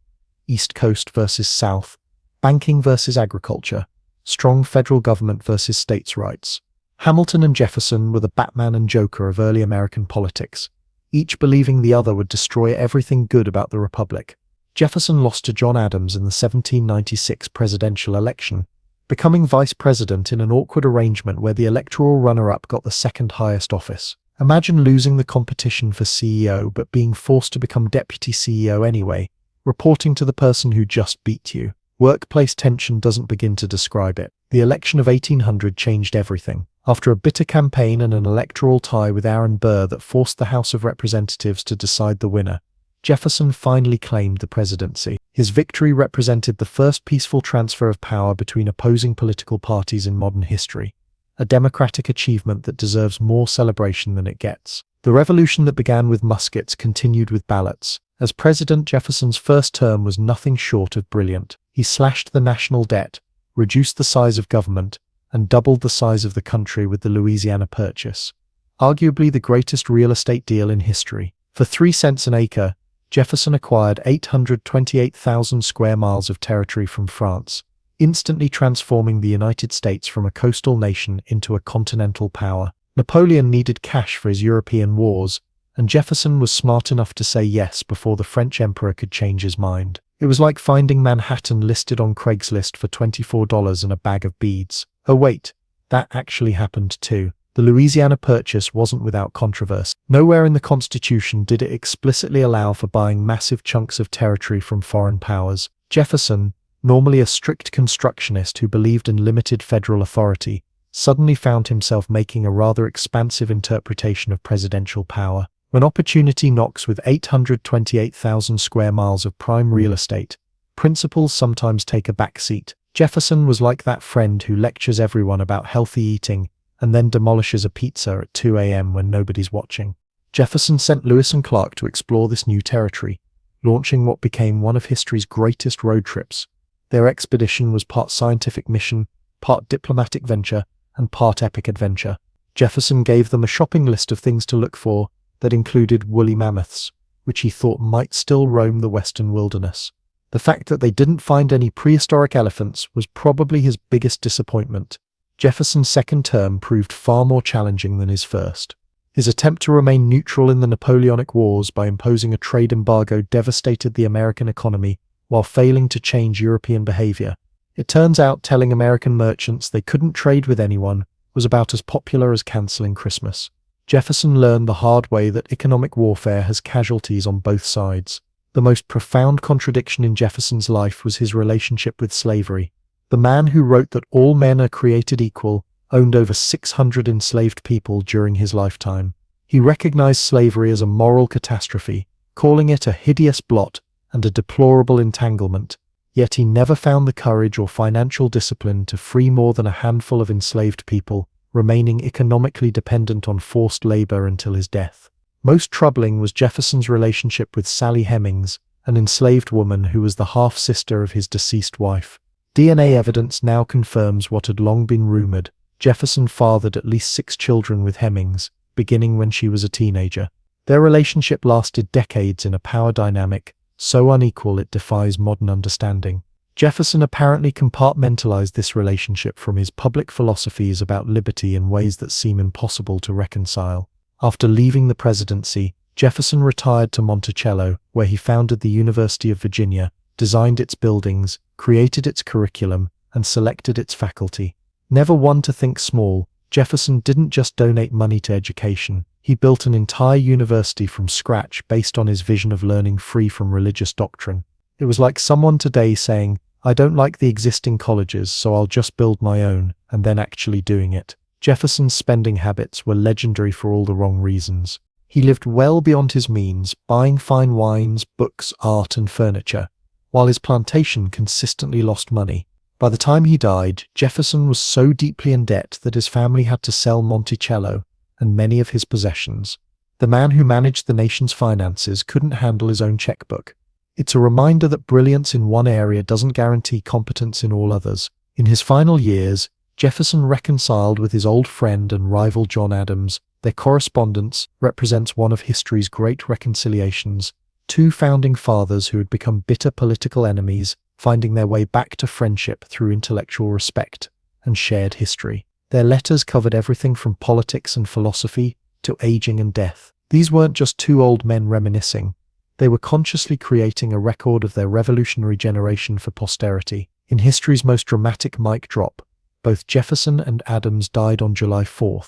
East Coast versus South, banking versus agriculture, strong federal government versus states' rights. Hamilton and Jefferson were the Batman and Joker of early American politics, each believing the other would destroy everything good about the Republic. Jefferson lost to John Adams in the 1796 presidential election, becoming vice president in an awkward arrangement where the electoral runner-up got the second highest office. Imagine losing the competition for CEO but being forced to become deputy CEO anyway, reporting to the person who just beat you. Workplace tension doesn't begin to describe it. The election of 1800 changed everything. After a bitter campaign and an electoral tie with Aaron Burr that forced the House of Representatives to decide the winner, Jefferson finally claimed the presidency. His victory represented the first peaceful transfer of power between opposing political parties in modern history, a democratic achievement that deserves more celebration than it gets. The revolution that began with muskets continued with ballots. As president, Jefferson's first term was nothing short of brilliant. He slashed the national debt, reduced the size of government, and doubled the size of the country with the Louisiana Purchase, arguably the greatest real estate deal in history. For 3 cents an acre, Jefferson acquired 828,000 square miles of territory from France, instantly transforming the United States from a coastal nation into a continental power. Napoleon needed cash for his European wars, and Jefferson was smart enough to say yes before the French emperor could change his mind. It was like finding Manhattan listed on Craigslist for $24 and a bag of beads. Oh wait, that actually happened too. The Louisiana Purchase wasn't without controversy. Nowhere in the Constitution did it explicitly allow for buying massive chunks of territory from foreign powers. Jefferson, normally a strict constructionist who believed in limited federal authority, suddenly found himself making a rather expansive interpretation of presidential power. When opportunity knocks with 828,000 square miles of prime real estate, principles sometimes take a back seat. Jefferson was like that friend who lectures everyone about healthy eating and then demolishes a pizza at 2 a.m. when nobody's watching. Jefferson sent Lewis and Clark to explore this new territory, launching what became one of history's greatest road trips. Their expedition was part scientific mission, part diplomatic venture, and part epic adventure. Jefferson gave them a shopping list of things to look for, that included woolly mammoths, which he thought might still roam the western wilderness. The fact that they didn't find any prehistoric elephants was probably his biggest disappointment. Jefferson's second term proved far more challenging than his first. His attempt to remain neutral in the Napoleonic Wars by imposing a trade embargo devastated the American economy while failing to change European behavior. It turns out telling American merchants they couldn't trade with anyone was about as popular as canceling Christmas. Jefferson learned the hard way that economic warfare has casualties on both sides. The most profound contradiction in Jefferson's life was his relationship with slavery. The man who wrote that all men are created equal owned over 600 enslaved people during his lifetime. He recognized slavery as a moral catastrophe, calling it a hideous blot and a deplorable entanglement, yet he never found the courage or financial discipline to free more than a handful of enslaved people, remaining economically dependent on forced labor until his death. Most troubling was Jefferson's relationship with Sally Hemings, an enslaved woman who was the half-sister of his deceased wife. DNA evidence now confirms what had long been rumored. Jefferson fathered at least 6 children with Hemings, beginning when she was a teenager. Their relationship lasted decades in a power dynamic so unequal it defies modern understanding. Jefferson apparently compartmentalized this relationship from his public philosophies about liberty in ways that seem impossible to reconcile. After leaving the presidency, Jefferson retired to Monticello, where he founded the University of Virginia, designed its buildings, created its curriculum, and selected its faculty. Never one to think small, Jefferson didn't just donate money to education. He built an entire university from scratch based on his vision of learning free from religious doctrine. It was like someone today saying, "I don't like the existing colleges, so I'll just build my own," and then actually doing it. Jefferson's spending habits were legendary for all the wrong reasons. He lived well beyond his means, buying fine wines, books, art, and furniture, while his plantation consistently lost money. By the time he died, Jefferson was so deeply in debt that his family had to sell Monticello and many of his possessions. The man who managed the nation's finances couldn't handle his own checkbook. It's a reminder that brilliance in one area doesn't guarantee competence in all others. In his final years, Jefferson reconciled with his old friend and rival John Adams. Their correspondence represents one of history's great reconciliations. 2 founding fathers who had become bitter political enemies, finding their way back to friendship through intellectual respect and shared history. Their letters covered everything from politics and philosophy to aging and death. These weren't just 2 old men reminiscing. They were consciously creating a record of their revolutionary generation for posterity. In history's most dramatic mic drop, both Jefferson and Adams died on July 4,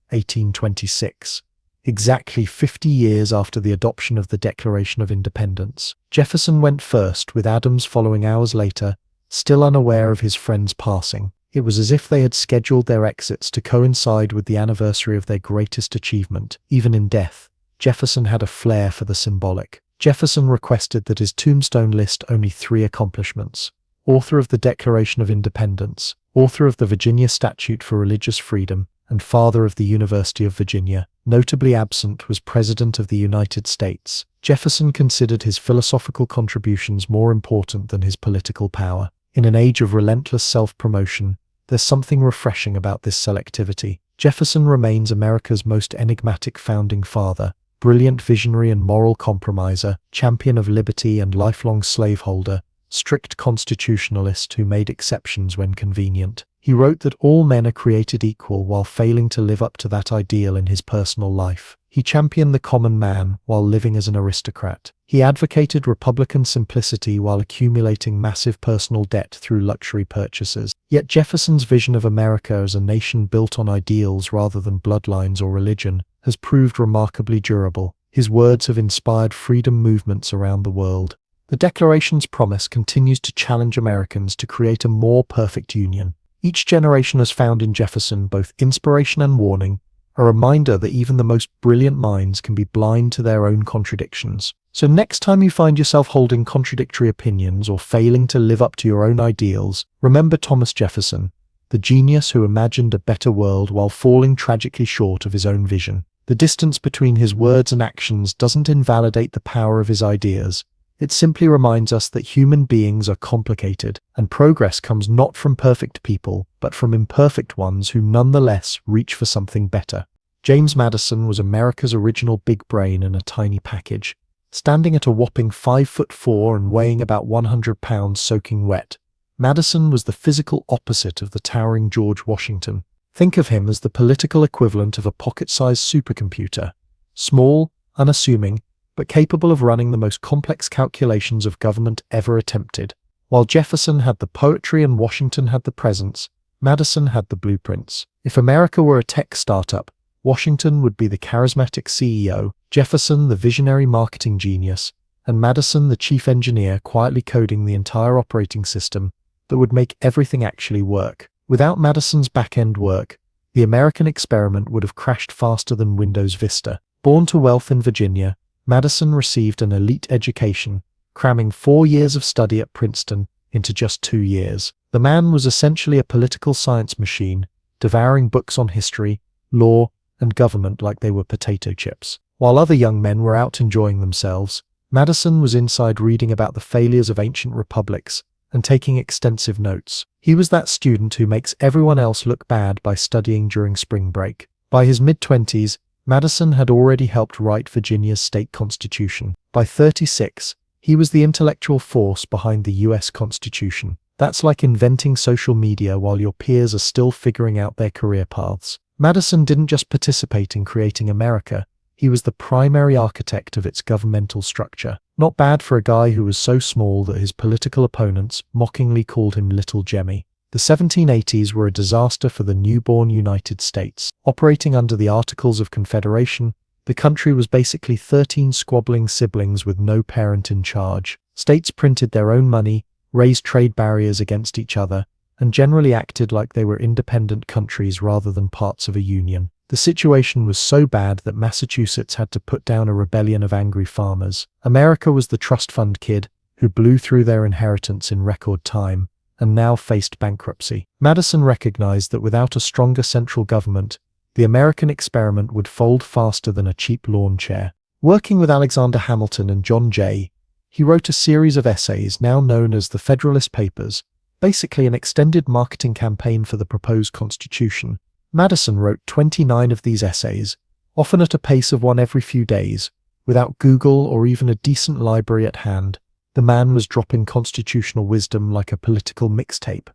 1826. Exactly 50 years after the adoption of the Declaration of Independence. Jefferson went first, with Adams following hours later, still unaware of his friend's passing. It was as if they had scheduled their exits to coincide with the anniversary of their greatest achievement. Even in death, Jefferson had a flair for the symbolic. Jefferson requested that his tombstone list only 3 accomplishments: author of the Declaration of Independence, author of the Virginia Statute for Religious Freedom, and father of the University of Virginia. Notably absent was President of the United States. Jefferson considered his philosophical contributions more important than his political power. In an age of relentless self-promotion, there's something refreshing about this selectivity. Jefferson remains America's most enigmatic founding father, brilliant visionary and moral compromiser, champion of liberty and lifelong slaveholder, strict constitutionalist who made exceptions when convenient. He wrote that all men are created equal while failing to live up to that ideal in his personal life. He championed the common man while living as an aristocrat. He advocated Republican simplicity while accumulating massive personal debt through luxury purchases. Yet Jefferson's vision of America as a nation built on ideals rather than bloodlines or religion has proved remarkably durable. His words have inspired freedom movements around the world. The Declaration's promise continues to challenge Americans to create a more perfect union. Each generation has found in Jefferson both inspiration and warning, a reminder that even the most brilliant minds can be blind to their own contradictions. So next time you find yourself holding contradictory opinions or failing to live up to your own ideals, remember Thomas Jefferson, the genius who imagined a better world while falling tragically short of his own vision. The distance between his words and actions doesn't invalidate the power of his ideas. It simply reminds us that human beings are complicated, and progress comes not from perfect people, but from imperfect ones who nonetheless reach for something better. James Madison was America's original big brain in a tiny package. Standing at a whopping 5'4" and weighing about 100 pounds soaking wet, Madison was the physical opposite of the towering George Washington. Think of him as the political equivalent of a pocket-sized supercomputer. Small, unassuming, but capable of running the most complex calculations of government ever attempted. While Jefferson had the poetry and Washington had the presence, Madison had the blueprints. If America were a tech startup, Washington would be the charismatic CEO, Jefferson the visionary marketing genius, and Madison the chief engineer quietly coding the entire operating system that would make everything actually work. Without Madison's back-end work, the American experiment would have crashed faster than Windows Vista. Born to wealth in Virginia, Madison received an elite education, cramming 4 years of study at Princeton into just 2 years. The man was essentially a political science machine, devouring books on history, law, and government like they were potato chips. While other young men were out enjoying themselves, Madison was inside reading about the failures of ancient republics and taking extensive notes. He was that student who makes everyone else look bad by studying during spring break. By his mid-20s, Madison had already helped write Virginia's state constitution. By 36, he was the intellectual force behind the US Constitution. That's like inventing social media while your peers are still figuring out their career paths. Madison didn't just participate in creating America, he was the primary architect of its governmental structure. Not bad for a guy who was so small that his political opponents mockingly called him Little Jemmy. The 1780s were a disaster for the newborn United States. Operating under the Articles of Confederation, the country was basically 13 squabbling siblings with no parent in charge. States printed their own money, raised trade barriers against each other, and generally acted like they were independent countries rather than parts of a union. The situation was so bad that Massachusetts had to put down a rebellion of angry farmers. America was the trust fund kid who blew through their inheritance in record time and now faced bankruptcy. Madison recognized that without a stronger central government, the American experiment would fold faster than a cheap lawn chair. Working with Alexander Hamilton and John Jay, he wrote a series of essays now known as the Federalist Papers, basically an extended marketing campaign for the proposed Constitution. Madison wrote 29 of these essays, often at a pace of one every few days, without Google or even a decent library at hand. The man was dropping constitutional wisdom like a political mixtape.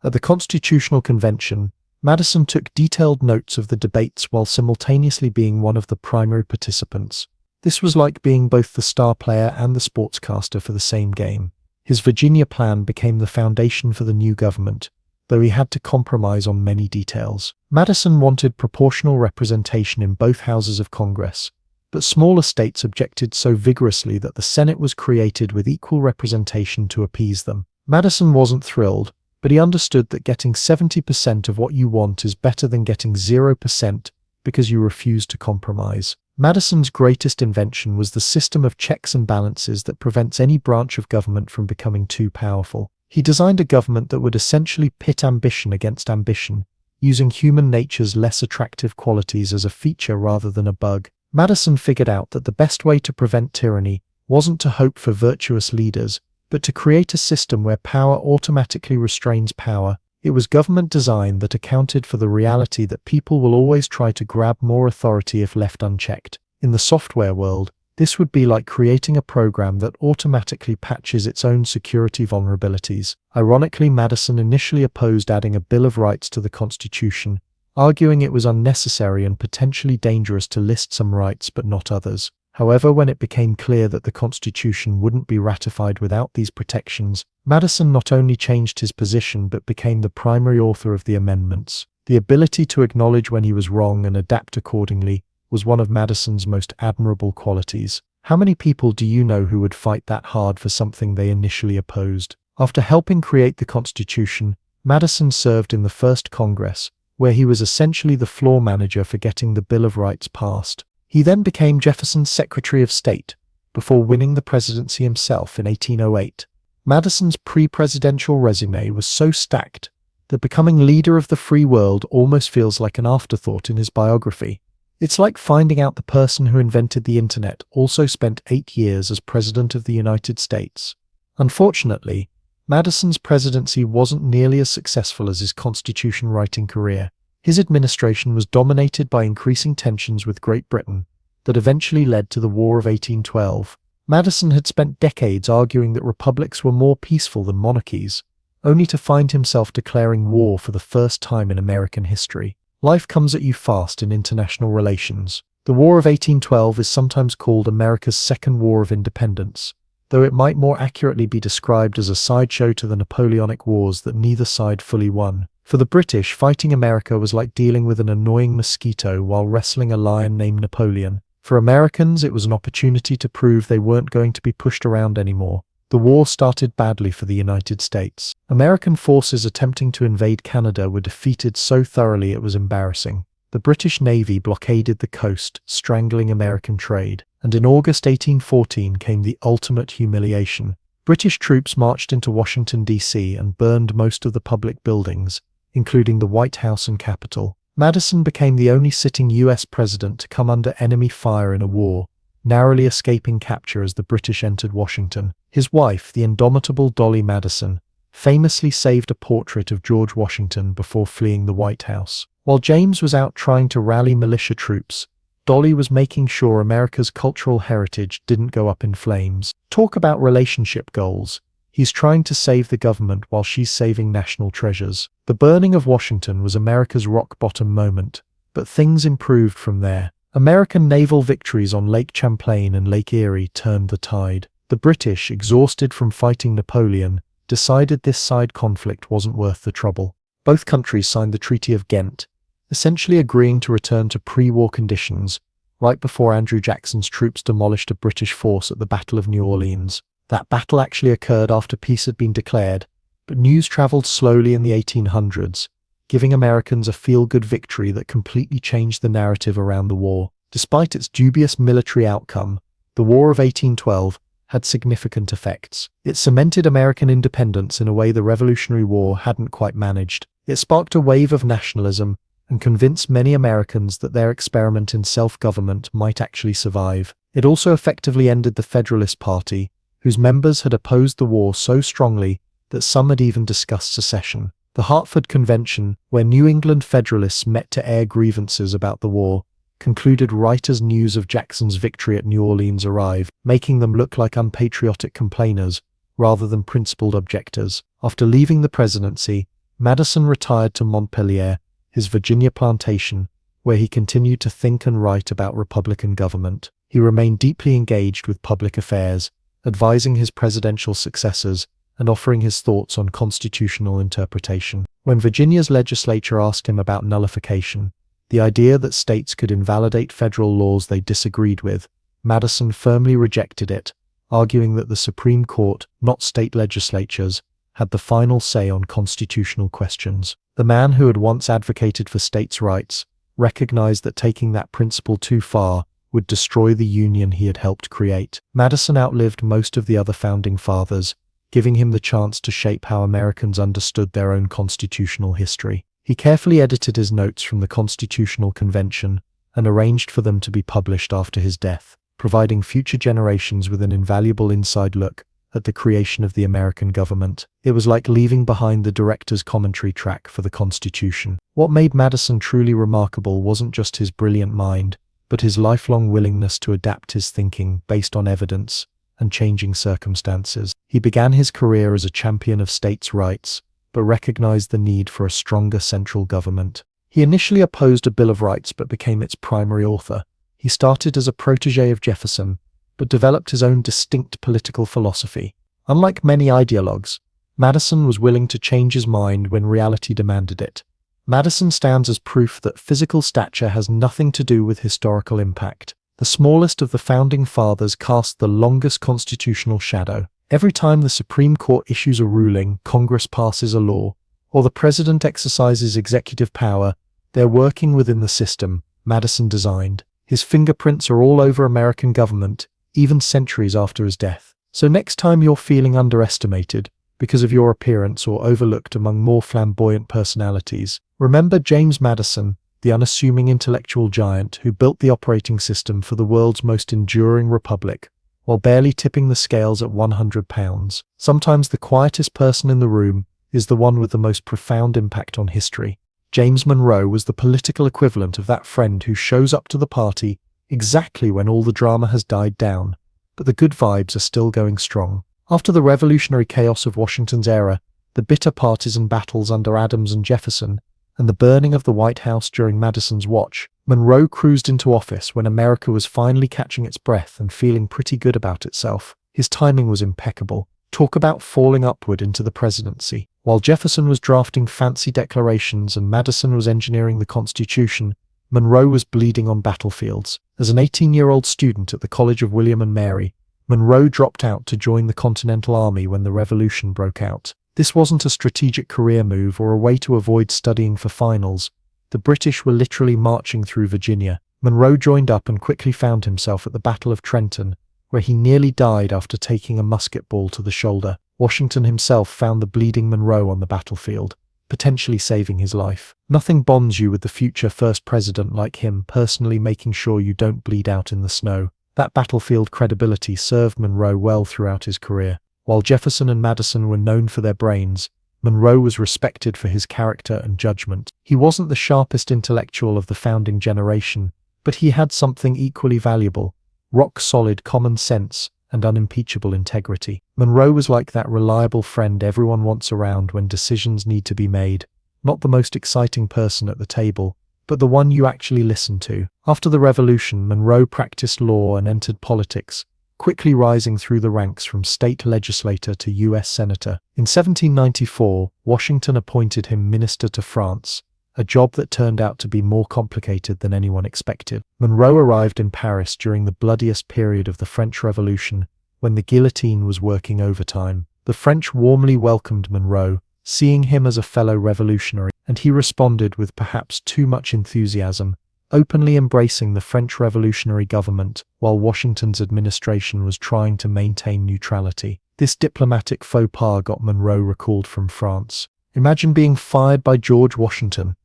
At the Constitutional Convention, Madison took detailed notes of the debates while simultaneously being one of the primary participants. This was like being both the star player and the sportscaster for the same game. His Virginia plan became the foundation for the new government, though he had to compromise on many details. Madison wanted proportional representation in both houses of Congress, but smaller states objected so vigorously that the Senate was created with equal representation to appease them. Madison wasn't thrilled, but he understood that getting 70% of what you want is better than getting 0% because you refuse to compromise. Madison's greatest invention was the system of checks and balances that prevents any branch of government from becoming too powerful. He designed a government that would essentially pit ambition against ambition, using human nature's less attractive qualities as a feature rather than a bug. Madison figured out that the best way to prevent tyranny wasn't to hope for virtuous leaders, but to create a system where power automatically restrains power. It was government design that accounted for the reality that people will always try to grab more authority if left unchecked. In the software world, this would be like creating a program that automatically patches its own security vulnerabilities. Ironically, Madison initially opposed adding a Bill of Rights to the Constitution, arguing it was unnecessary and potentially dangerous to list some rights but not others. However, when it became clear that the Constitution wouldn't be ratified without these protections, Madison not only changed his position but became the primary author of the amendments. The ability to acknowledge when he was wrong and adapt accordingly was one of Madison's most admirable qualities. How many people do you know who would fight that hard for something they initially opposed? After helping create the Constitution, Madison served in the first Congress, where he was essentially the floor manager for getting the Bill of Rights passed. He then became Jefferson's Secretary of State, before winning the presidency himself in 1808. Madison's pre-presidential resume was so stacked that becoming leader of the free world almost feels like an afterthought in his biography. It's like finding out the person who invented the internet also spent 8 years as President of the United States. Unfortunately, Madison's presidency wasn't nearly as successful as his Constitution writing career. His administration was dominated by increasing tensions with Great Britain that eventually led to the War of 1812. Madison had spent decades arguing that republics were more peaceful than monarchies, only to find himself declaring war for the first time in American history. Life comes at you fast in international relations. The War of 1812 is sometimes called America's Second War of Independence, though it might more accurately be described as a sideshow to the Napoleonic Wars that neither side fully won. For the British, fighting America was like dealing with an annoying mosquito while wrestling a lion named Napoleon. For Americans, it was an opportunity to prove they weren't going to be pushed around anymore. The war started badly for the United States. American forces attempting to invade Canada were defeated so thoroughly it was embarrassing. The British Navy blockaded the coast, strangling American trade, and in August 1814 came the ultimate humiliation. British troops marched into Washington, D.C. and burned most of the public buildings, including the White House and Capitol. Madison became the only sitting U.S. president to come under enemy fire in a war, narrowly escaping capture as the British entered Washington. His wife, the indomitable Dolly Madison, famously saved a portrait of George Washington before fleeing the White House. While James was out trying to rally militia troops, Dolly was making sure America's cultural heritage didn't go up in flames. Talk about relationship goals. He's trying to save the government while she's saving national treasures. The burning of Washington was America's rock-bottom moment, but things improved from there. American naval victories on Lake Champlain and Lake Erie turned the tide. The British, exhausted from fighting Napoleon, decided this side conflict wasn't worth the trouble. Both countries signed the Treaty of Ghent, essentially agreeing to return to pre-war conditions, right before Andrew Jackson's troops demolished a British force at the Battle of New Orleans. That battle actually occurred after peace had been declared, but news traveled slowly in the 1800s, giving Americans a feel-good victory that completely changed the narrative around the war. Despite its dubious military outcome, the War of 1812 had significant effects. It cemented American independence in a way the Revolutionary War hadn't quite managed. It sparked a wave of nationalism and convinced many Americans that their experiment in self-government might actually survive. It also effectively ended the Federalist Party, whose members had opposed the war so strongly that some had even discussed secession. The Hartford Convention, where New England Federalists met to air grievances about the war, concluded right as news of Jackson's victory at New Orleans arrived, making them look like unpatriotic complainers rather than principled objectors. After leaving the presidency, Madison retired to Montpelier, his Virginia plantation, where he continued to think and write about Republican government. He remained deeply engaged with public affairs, advising his presidential successors and offering his thoughts on constitutional interpretation. When Virginia's legislature asked him about nullification, the idea that states could invalidate federal laws they disagreed with, Madison firmly rejected it, arguing that the Supreme Court, not state legislatures, had the final say on constitutional questions. The man who had once advocated for states' rights recognized that taking that principle too far would destroy the union he had helped create. Madison outlived most of the other founding fathers, giving him the chance to shape how Americans understood their own constitutional history. He carefully edited his notes from the Constitutional Convention and arranged for them to be published after his death, providing future generations with an invaluable inside look at the creation of the American government. It was like leaving behind the director's commentary track for the Constitution. What made Madison truly remarkable wasn't just his brilliant mind, but his lifelong willingness to adapt his thinking based on evidence and changing circumstances. He began his career as a champion of states' rights, but recognized the need for a stronger central government. He initially opposed a Bill of Rights but became its primary author. He started as a protege of Jefferson, but developed his own distinct political philosophy. Unlike many ideologues, Madison was willing to change his mind when reality demanded it. Madison stands as proof that physical stature has nothing to do with historical impact. The smallest of the founding fathers cast the longest constitutional shadow. Every time the Supreme Court issues a ruling, Congress passes a law, or the president exercises executive power, they're working within the system Madison designed. His fingerprints are all over American government, even centuries after his death. So next time you're feeling underestimated because of your appearance or overlooked among more flamboyant personalities, remember James Madison, the unassuming intellectual giant who built the operating system for the world's most enduring republic, while barely tipping the scales at 100 pounds. Sometimes the quietest person in the room is the one with the most profound impact on history. James Monroe was the political equivalent of that friend who shows up to the party exactly when all the drama has died down, but the good vibes are still going strong. After the revolutionary chaos of Washington's era, the bitter partisan battles under Adams and Jefferson, and the burning of the White House during Madison's watch, Monroe cruised into office when America was finally catching its breath and feeling pretty good about itself. His timing was impeccable. Talk about falling upward into the presidency. While Jefferson was drafting fancy declarations and Madison was engineering the Constitution, Monroe was bleeding on battlefields. As an 18-year-old student at the College of William and Mary, Monroe dropped out to join the Continental Army when the Revolution broke out. This wasn't a strategic career move or a way to avoid studying for finals. The British were literally marching through Virginia. Monroe joined up and quickly found himself at the Battle of Trenton, where he nearly died after taking a musket ball to the shoulder. Washington himself found the bleeding Monroe on the battlefield, potentially saving his life. Nothing bonds you with the future first president like him personally making sure you don't bleed out in the snow. That battlefield credibility served Monroe well throughout his career. While Jefferson and Madison were known for their brains, Monroe was respected for his character and judgment. He wasn't the sharpest intellectual of the founding generation, but he had something equally valuable: rock-solid common sense and unimpeachable integrity. Monroe was like that reliable friend everyone wants around when decisions need to be made. Not the most exciting person at the table, but the one you actually listen to. After the Revolution, Monroe practiced law and entered politics, quickly rising through the ranks from state legislator to U.S. senator. In 1794, Washington appointed him minister to France, a job that turned out to be more complicated than anyone expected. Monroe arrived in Paris during the bloodiest period of the French Revolution, when the guillotine was working overtime. The French warmly welcomed Monroe, seeing him as a fellow revolutionary, and he responded with perhaps too much enthusiasm, openly embracing the French revolutionary government while Washington's administration was trying to maintain neutrality. This diplomatic faux pas got Monroe recalled from France. Imagine being fired by George Washington.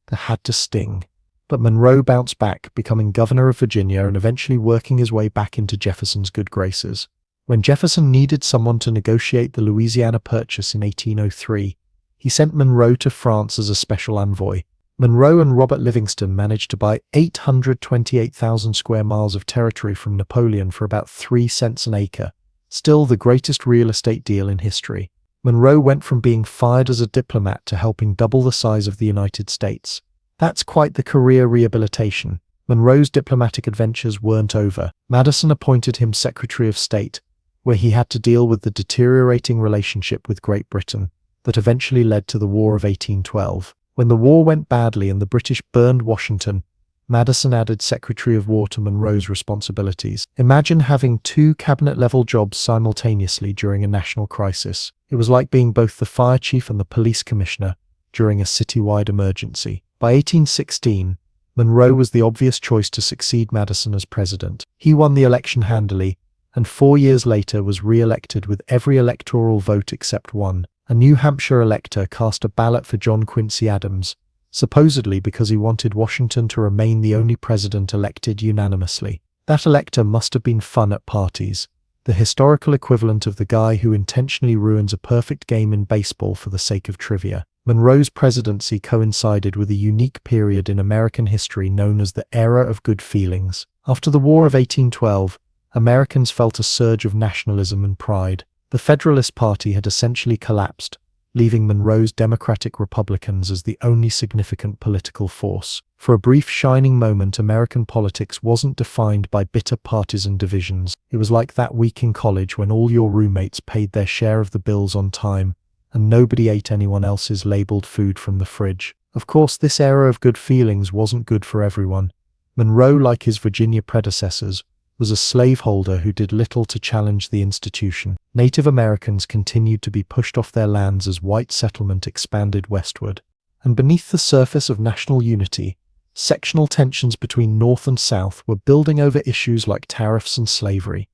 That had to sting. But Monroe bounced back, becoming governor of Virginia and eventually working his way back into Jefferson's good graces. When Jefferson needed someone to negotiate the Louisiana Purchase in 1803, he sent Monroe to France as a special envoy. Monroe and Robert Livingston managed to buy 828,000 square miles of territory from Napoleon for about 3 cents an acre, still the greatest real estate deal in history. Monroe went from being fired as a diplomat to helping double the size of the United States. That's quite the career rehabilitation. Monroe's diplomatic adventures weren't over. Madison appointed him Secretary of State, where he had to deal with the deteriorating relationship with Great Britain that eventually led to the War of 1812. When the war went badly and the British burned Washington, Madison added Secretary of War to Monroe's responsibilities. Imagine having 2 cabinet-level jobs simultaneously during a national crisis. It was like being both the fire chief and the police commissioner during a citywide emergency. By 1816, Monroe was the obvious choice to succeed Madison as president. He won the election handily, and 4 years later was re-elected with every electoral vote except one. A New Hampshire elector cast a ballot for John Quincy Adams, supposedly because he wanted Washington to remain the only president elected unanimously. That elector must have been fun at parties, the historical equivalent of the guy who intentionally ruins a perfect game in baseball for the sake of trivia. Monroe's presidency coincided with a unique period in American history known as the Era of Good Feelings. After the War of 1812, Americans felt a surge of nationalism and pride. The Federalist Party had essentially collapsed, leaving Monroe's Democratic Republicans as the only significant political force. For a brief shining moment, American politics wasn't defined by bitter partisan divisions. It was like that week in college when all your roommates paid their share of the bills on time, and nobody ate anyone else's labeled food from the fridge. Of course, this era of good feelings wasn't good for everyone. Monroe, like his Virginia predecessors, was a slaveholder who did little to challenge the institution. Native Americans continued to be pushed off their lands as white settlement expanded westward. And beneath the surface of national unity, sectional tensions between North and South were building over issues like tariffs and slavery.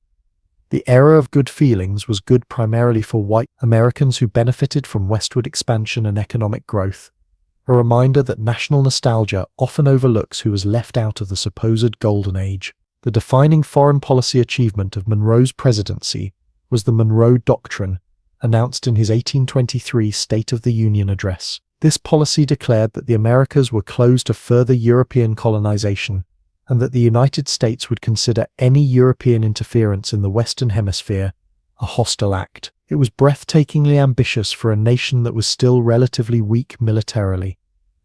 The era of good feelings was good primarily for white Americans who benefited from westward expansion and economic growth, a reminder that national nostalgia often overlooks who was left out of the supposed golden age. The defining foreign policy achievement of Monroe's presidency was the Monroe Doctrine, announced in his 1823 State of the Union address. This policy declared that the Americas were closed to further European colonization, and that the United States would consider any European interference in the Western Hemisphere a hostile act. It was breathtakingly ambitious for a nation that was still relatively weak militarily.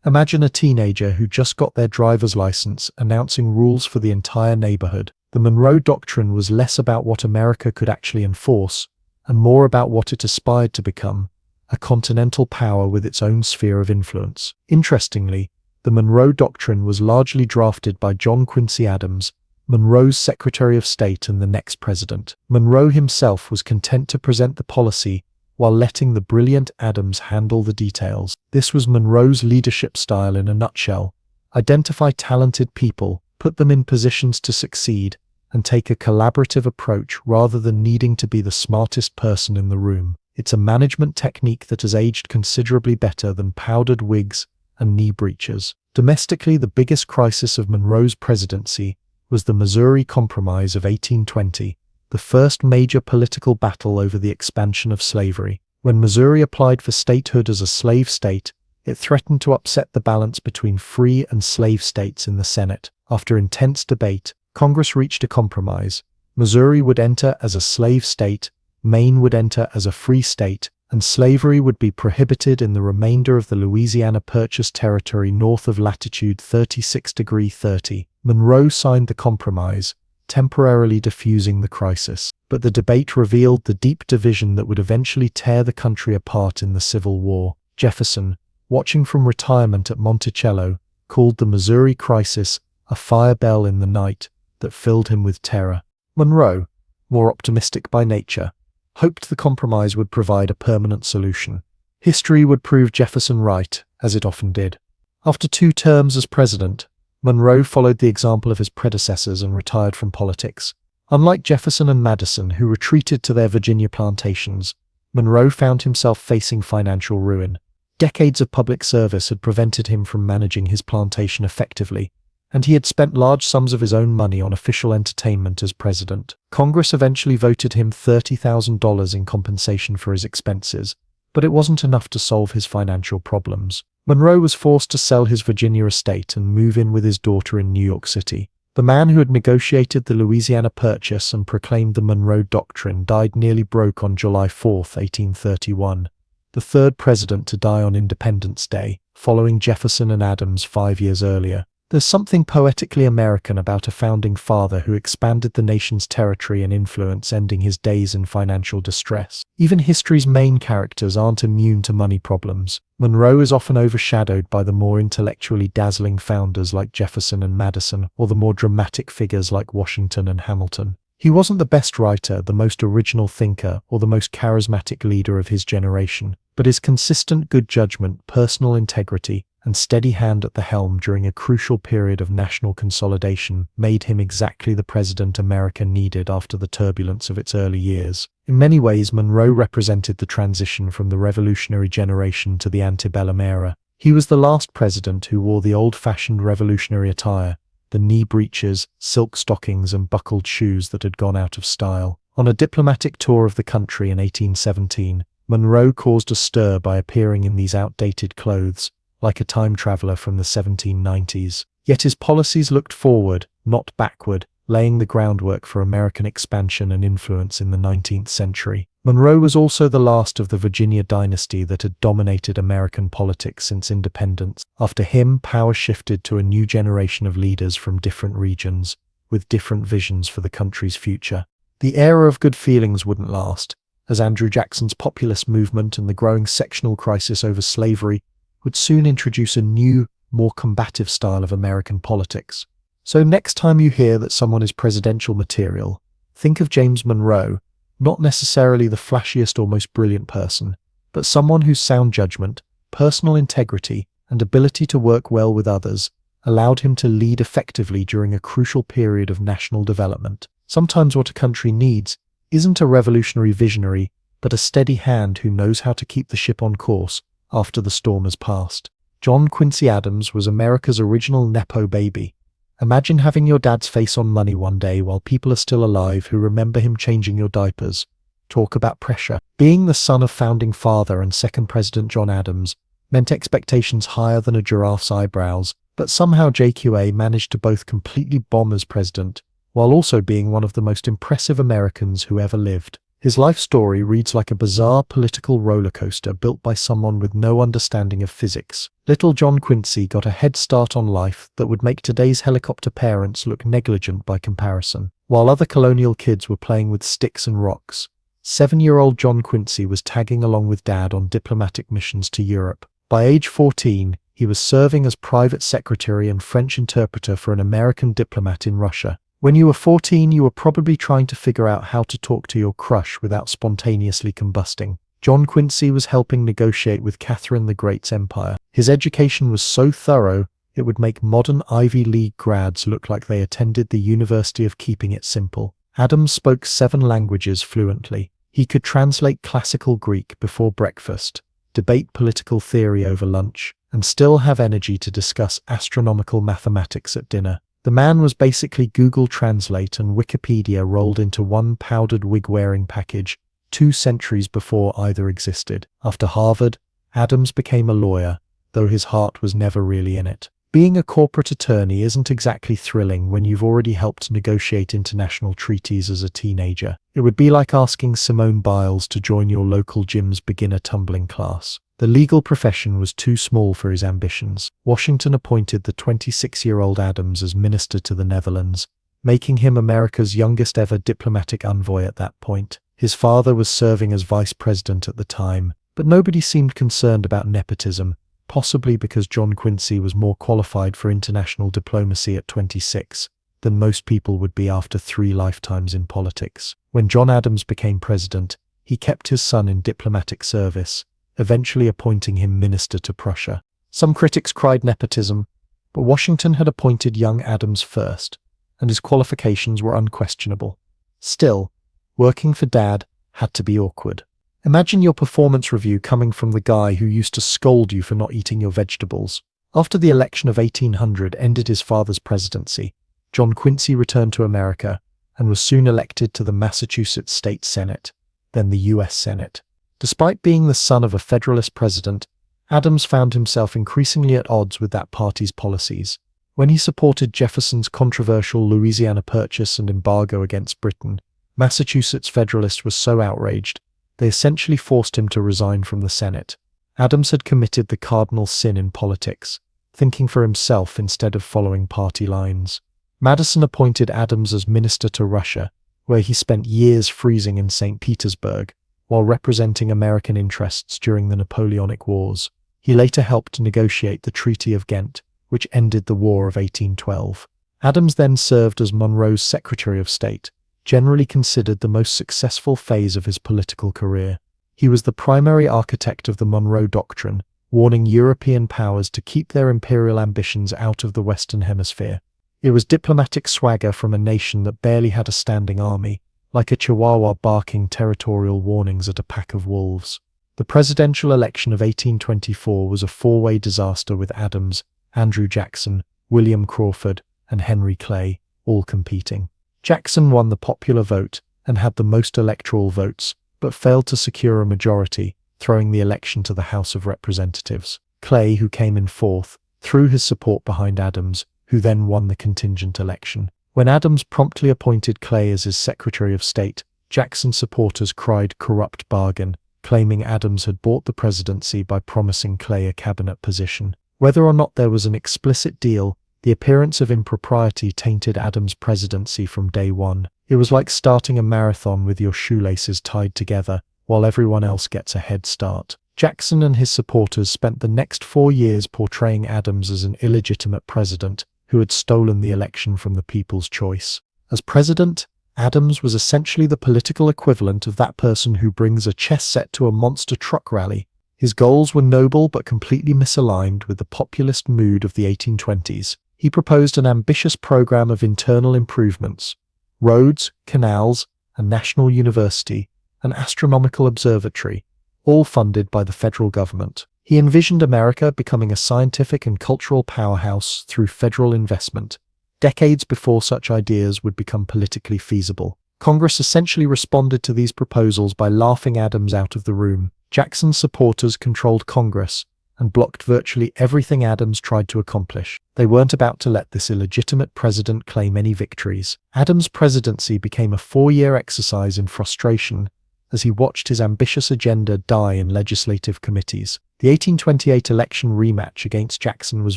Imagine a teenager who just got their driver's license announcing rules for the entire neighborhood. The Monroe Doctrine was less about what America could actually enforce, and more about what it aspired to become, a continental power with its own sphere of influence. Interestingly, the Monroe Doctrine was largely drafted by John Quincy Adams, Monroe's Secretary of State and the next president. Monroe himself was content to present the policy while letting the brilliant Adams handle the details. This was Monroe's leadership style in a nutshell: identify talented people, put them in positions to succeed, and take a collaborative approach rather than needing to be the smartest person in the room. It's a management technique that has aged considerably better than powdered wigs and knee breeches. Domestically, the biggest crisis of Monroe's presidency was the Missouri Compromise of 1820, the first major political battle over the expansion of slavery. When Missouri applied for statehood as a slave state, it threatened to upset the balance between free and slave states in the Senate. After intense debate, Congress reached a compromise. Missouri would enter as a slave state, Maine would enter as a free state, and slavery would be prohibited in the remainder of the Louisiana Purchase territory north of latitude 36°30. Monroe signed the compromise, temporarily diffusing the crisis. But the debate revealed the deep division that would eventually tear the country apart in the Civil War. Jefferson, watching from retirement at Monticello, called the Missouri crisis a fire bell in the night that filled him with terror. Monroe, more optimistic by nature, hoped the compromise would provide a permanent solution. History would prove Jefferson right, as it often did. After 2 terms as president, Monroe followed the example of his predecessors and retired from politics. Unlike Jefferson and Madison, who retreated to their Virginia plantations, Monroe found himself facing financial ruin. Decades of public service had prevented him from managing his plantation effectively, and he had spent large sums of his own money on official entertainment as president. Congress eventually voted him $30,000 in compensation for his expenses, but it wasn't enough to solve his financial problems. Monroe was forced to sell his Virginia estate and move in with his daughter in New York City. The man who had negotiated the Louisiana Purchase and proclaimed the Monroe Doctrine died nearly broke on July 4, 1831, the 3rd president to die on Independence Day, following Jefferson and Adams 5 years earlier. There's something poetically American about a founding father who expanded the nation's territory and influence, ending his days in financial distress. Even history's main characters aren't immune to money problems. Monroe is often overshadowed by the more intellectually dazzling founders like Jefferson and Madison, or the more dramatic figures like Washington and Hamilton. He wasn't the best writer, the most original thinker, or the most charismatic leader of his generation, but his consistent good judgment, personal integrity, and steady hand at the helm during a crucial period of national consolidation made him exactly the president America needed after the turbulence of its early years. In many ways, Monroe represented the transition from the revolutionary generation to the antebellum era. He was the last president who wore the old-fashioned revolutionary attire, the knee breeches, silk stockings, and buckled shoes that had gone out of style. On a diplomatic tour of the country in 1817, Monroe caused a stir by appearing in these outdated clothes, like a time traveler from the 1790s. Yet his policies looked forward, not backward, laying the groundwork for American expansion and influence in the 19th century. Monroe was also the last of the Virginia dynasty that had dominated American politics since independence. After him, power shifted to a new generation of leaders from different regions, with different visions for the country's future. The era of good feelings wouldn't last, as Andrew Jackson's populist movement and the growing sectional crisis over slavery would soon introduce a new, more combative style of American politics. So next time you hear that someone is presidential material, think of James Monroe, not necessarily the flashiest or most brilliant person, but someone whose sound judgment, personal integrity, and ability to work well with others allowed him to lead effectively during a crucial period of national development. Sometimes what a country needs isn't a revolutionary visionary, but a steady hand who knows how to keep the ship on course after the storm has passed. John Quincy Adams was America's original Nepo baby. Imagine having your dad's face on money one day while people are still alive who remember him changing your diapers. Talk about pressure. Being the son of founding father and second President John Adams, meant expectations higher than a giraffe's eyebrows, but somehow JQA managed to both completely bomb as president, while also being one of the most impressive Americans who ever lived. His life story reads like a bizarre political roller coaster built by someone with no understanding of physics. Little John Quincy got a head start on life that would make today's helicopter parents look negligent by comparison. While other colonial kids were playing with sticks and rocks, 7-year-old John Quincy was tagging along with Dad on diplomatic missions to Europe. By age 14, he was serving as private secretary and French interpreter for an American diplomat in Russia. When you were 14, you were probably trying to figure out how to talk to your crush without spontaneously combusting. John Quincy was helping negotiate with Catherine the Great's empire. His education was so thorough, it would make modern Ivy League grads look like they attended the University of Keeping It Simple. Adams spoke 7 languages fluently. He could translate classical Greek before breakfast, debate political theory over lunch, and still have energy to discuss astronomical mathematics at dinner. The man was basically Google Translate and Wikipedia rolled into one powdered wig-wearing package 2 centuries before either existed. After Harvard, Adams became a lawyer, though his heart was never really in it. Being a corporate attorney isn't exactly thrilling when you've already helped negotiate international treaties as a teenager. It would be like asking Simone Biles to join your local gym's beginner tumbling class. The legal profession was too small for his ambitions. Washington appointed the 26-year-old Adams as minister to the Netherlands, making him America's youngest ever diplomatic envoy at that point. His father was serving as vice president at the time, but nobody seemed concerned about nepotism, possibly because John Quincy was more qualified for international diplomacy at 26 than most people would be after 3 lifetimes in politics. When John Adams became president, he kept his son in diplomatic service, eventually appointing him minister to Prussia. Some critics cried nepotism, but Washington had appointed young Adams first, and his qualifications were unquestionable. Still, working for Dad had to be awkward. Imagine your performance review coming from the guy who used to scold you for not eating your vegetables. After the election of 1800 ended his father's presidency, John Quincy returned to America and was soon elected to the Massachusetts State Senate, then the U.S. Senate. Despite being the son of a Federalist president, Adams found himself increasingly at odds with that party's policies. When he supported Jefferson's controversial Louisiana Purchase and embargo against Britain, Massachusetts Federalists were so outraged, they essentially forced him to resign from the Senate. Adams had committed the cardinal sin in politics, thinking for himself instead of following party lines. Madison appointed Adams as minister to Russia, where he spent years freezing in St. Petersburg, while representing American interests during the Napoleonic Wars. He later helped negotiate the Treaty of Ghent, which ended the War of 1812. Adams then served as Monroe's Secretary of State, generally considered the most successful phase of his political career. He was the primary architect of the Monroe Doctrine, warning European powers to keep their imperial ambitions out of the Western Hemisphere. It was diplomatic swagger from a nation that barely had a standing army, like a chihuahua barking territorial warnings at a pack of wolves. The presidential election of 1824 was a 4-way disaster with Adams, Andrew Jackson, William Crawford, and Henry Clay, all competing. Jackson won the popular vote and had the most electoral votes, but failed to secure a majority, throwing the election to the House of Representatives. Clay, who came in 4th, threw his support behind Adams, who then won the contingent election. When Adams promptly appointed Clay as his Secretary of State, Jackson supporters cried corrupt bargain, claiming Adams had bought the presidency by promising Clay a cabinet position. Whether or not there was an explicit deal, the appearance of impropriety tainted Adams' presidency from day one. It was like starting a marathon with your shoelaces tied together, while everyone else gets a head start. Jackson and his supporters spent the next 4 years portraying Adams as an illegitimate president who had stolen the election from the people's choice. As president, Adams was essentially the political equivalent of that person who brings a chess set to a monster truck rally. His goals were noble but completely misaligned with the populist mood of the 1820s. He proposed an ambitious program of internal improvements: roads, canals, a national university, an astronomical observatory, all funded by the federal government. He envisioned America becoming a scientific and cultural powerhouse through federal investment, decades before such ideas would become politically feasible. Congress essentially responded to these proposals by laughing Adams out of the room. Jackson's supporters controlled Congress, and blocked virtually everything Adams tried to accomplish. They weren't about to let this illegitimate president claim any victories. Adams' presidency became a 4-year exercise in frustration as he watched his ambitious agenda die in legislative committees. The 1828 election rematch against Jackson was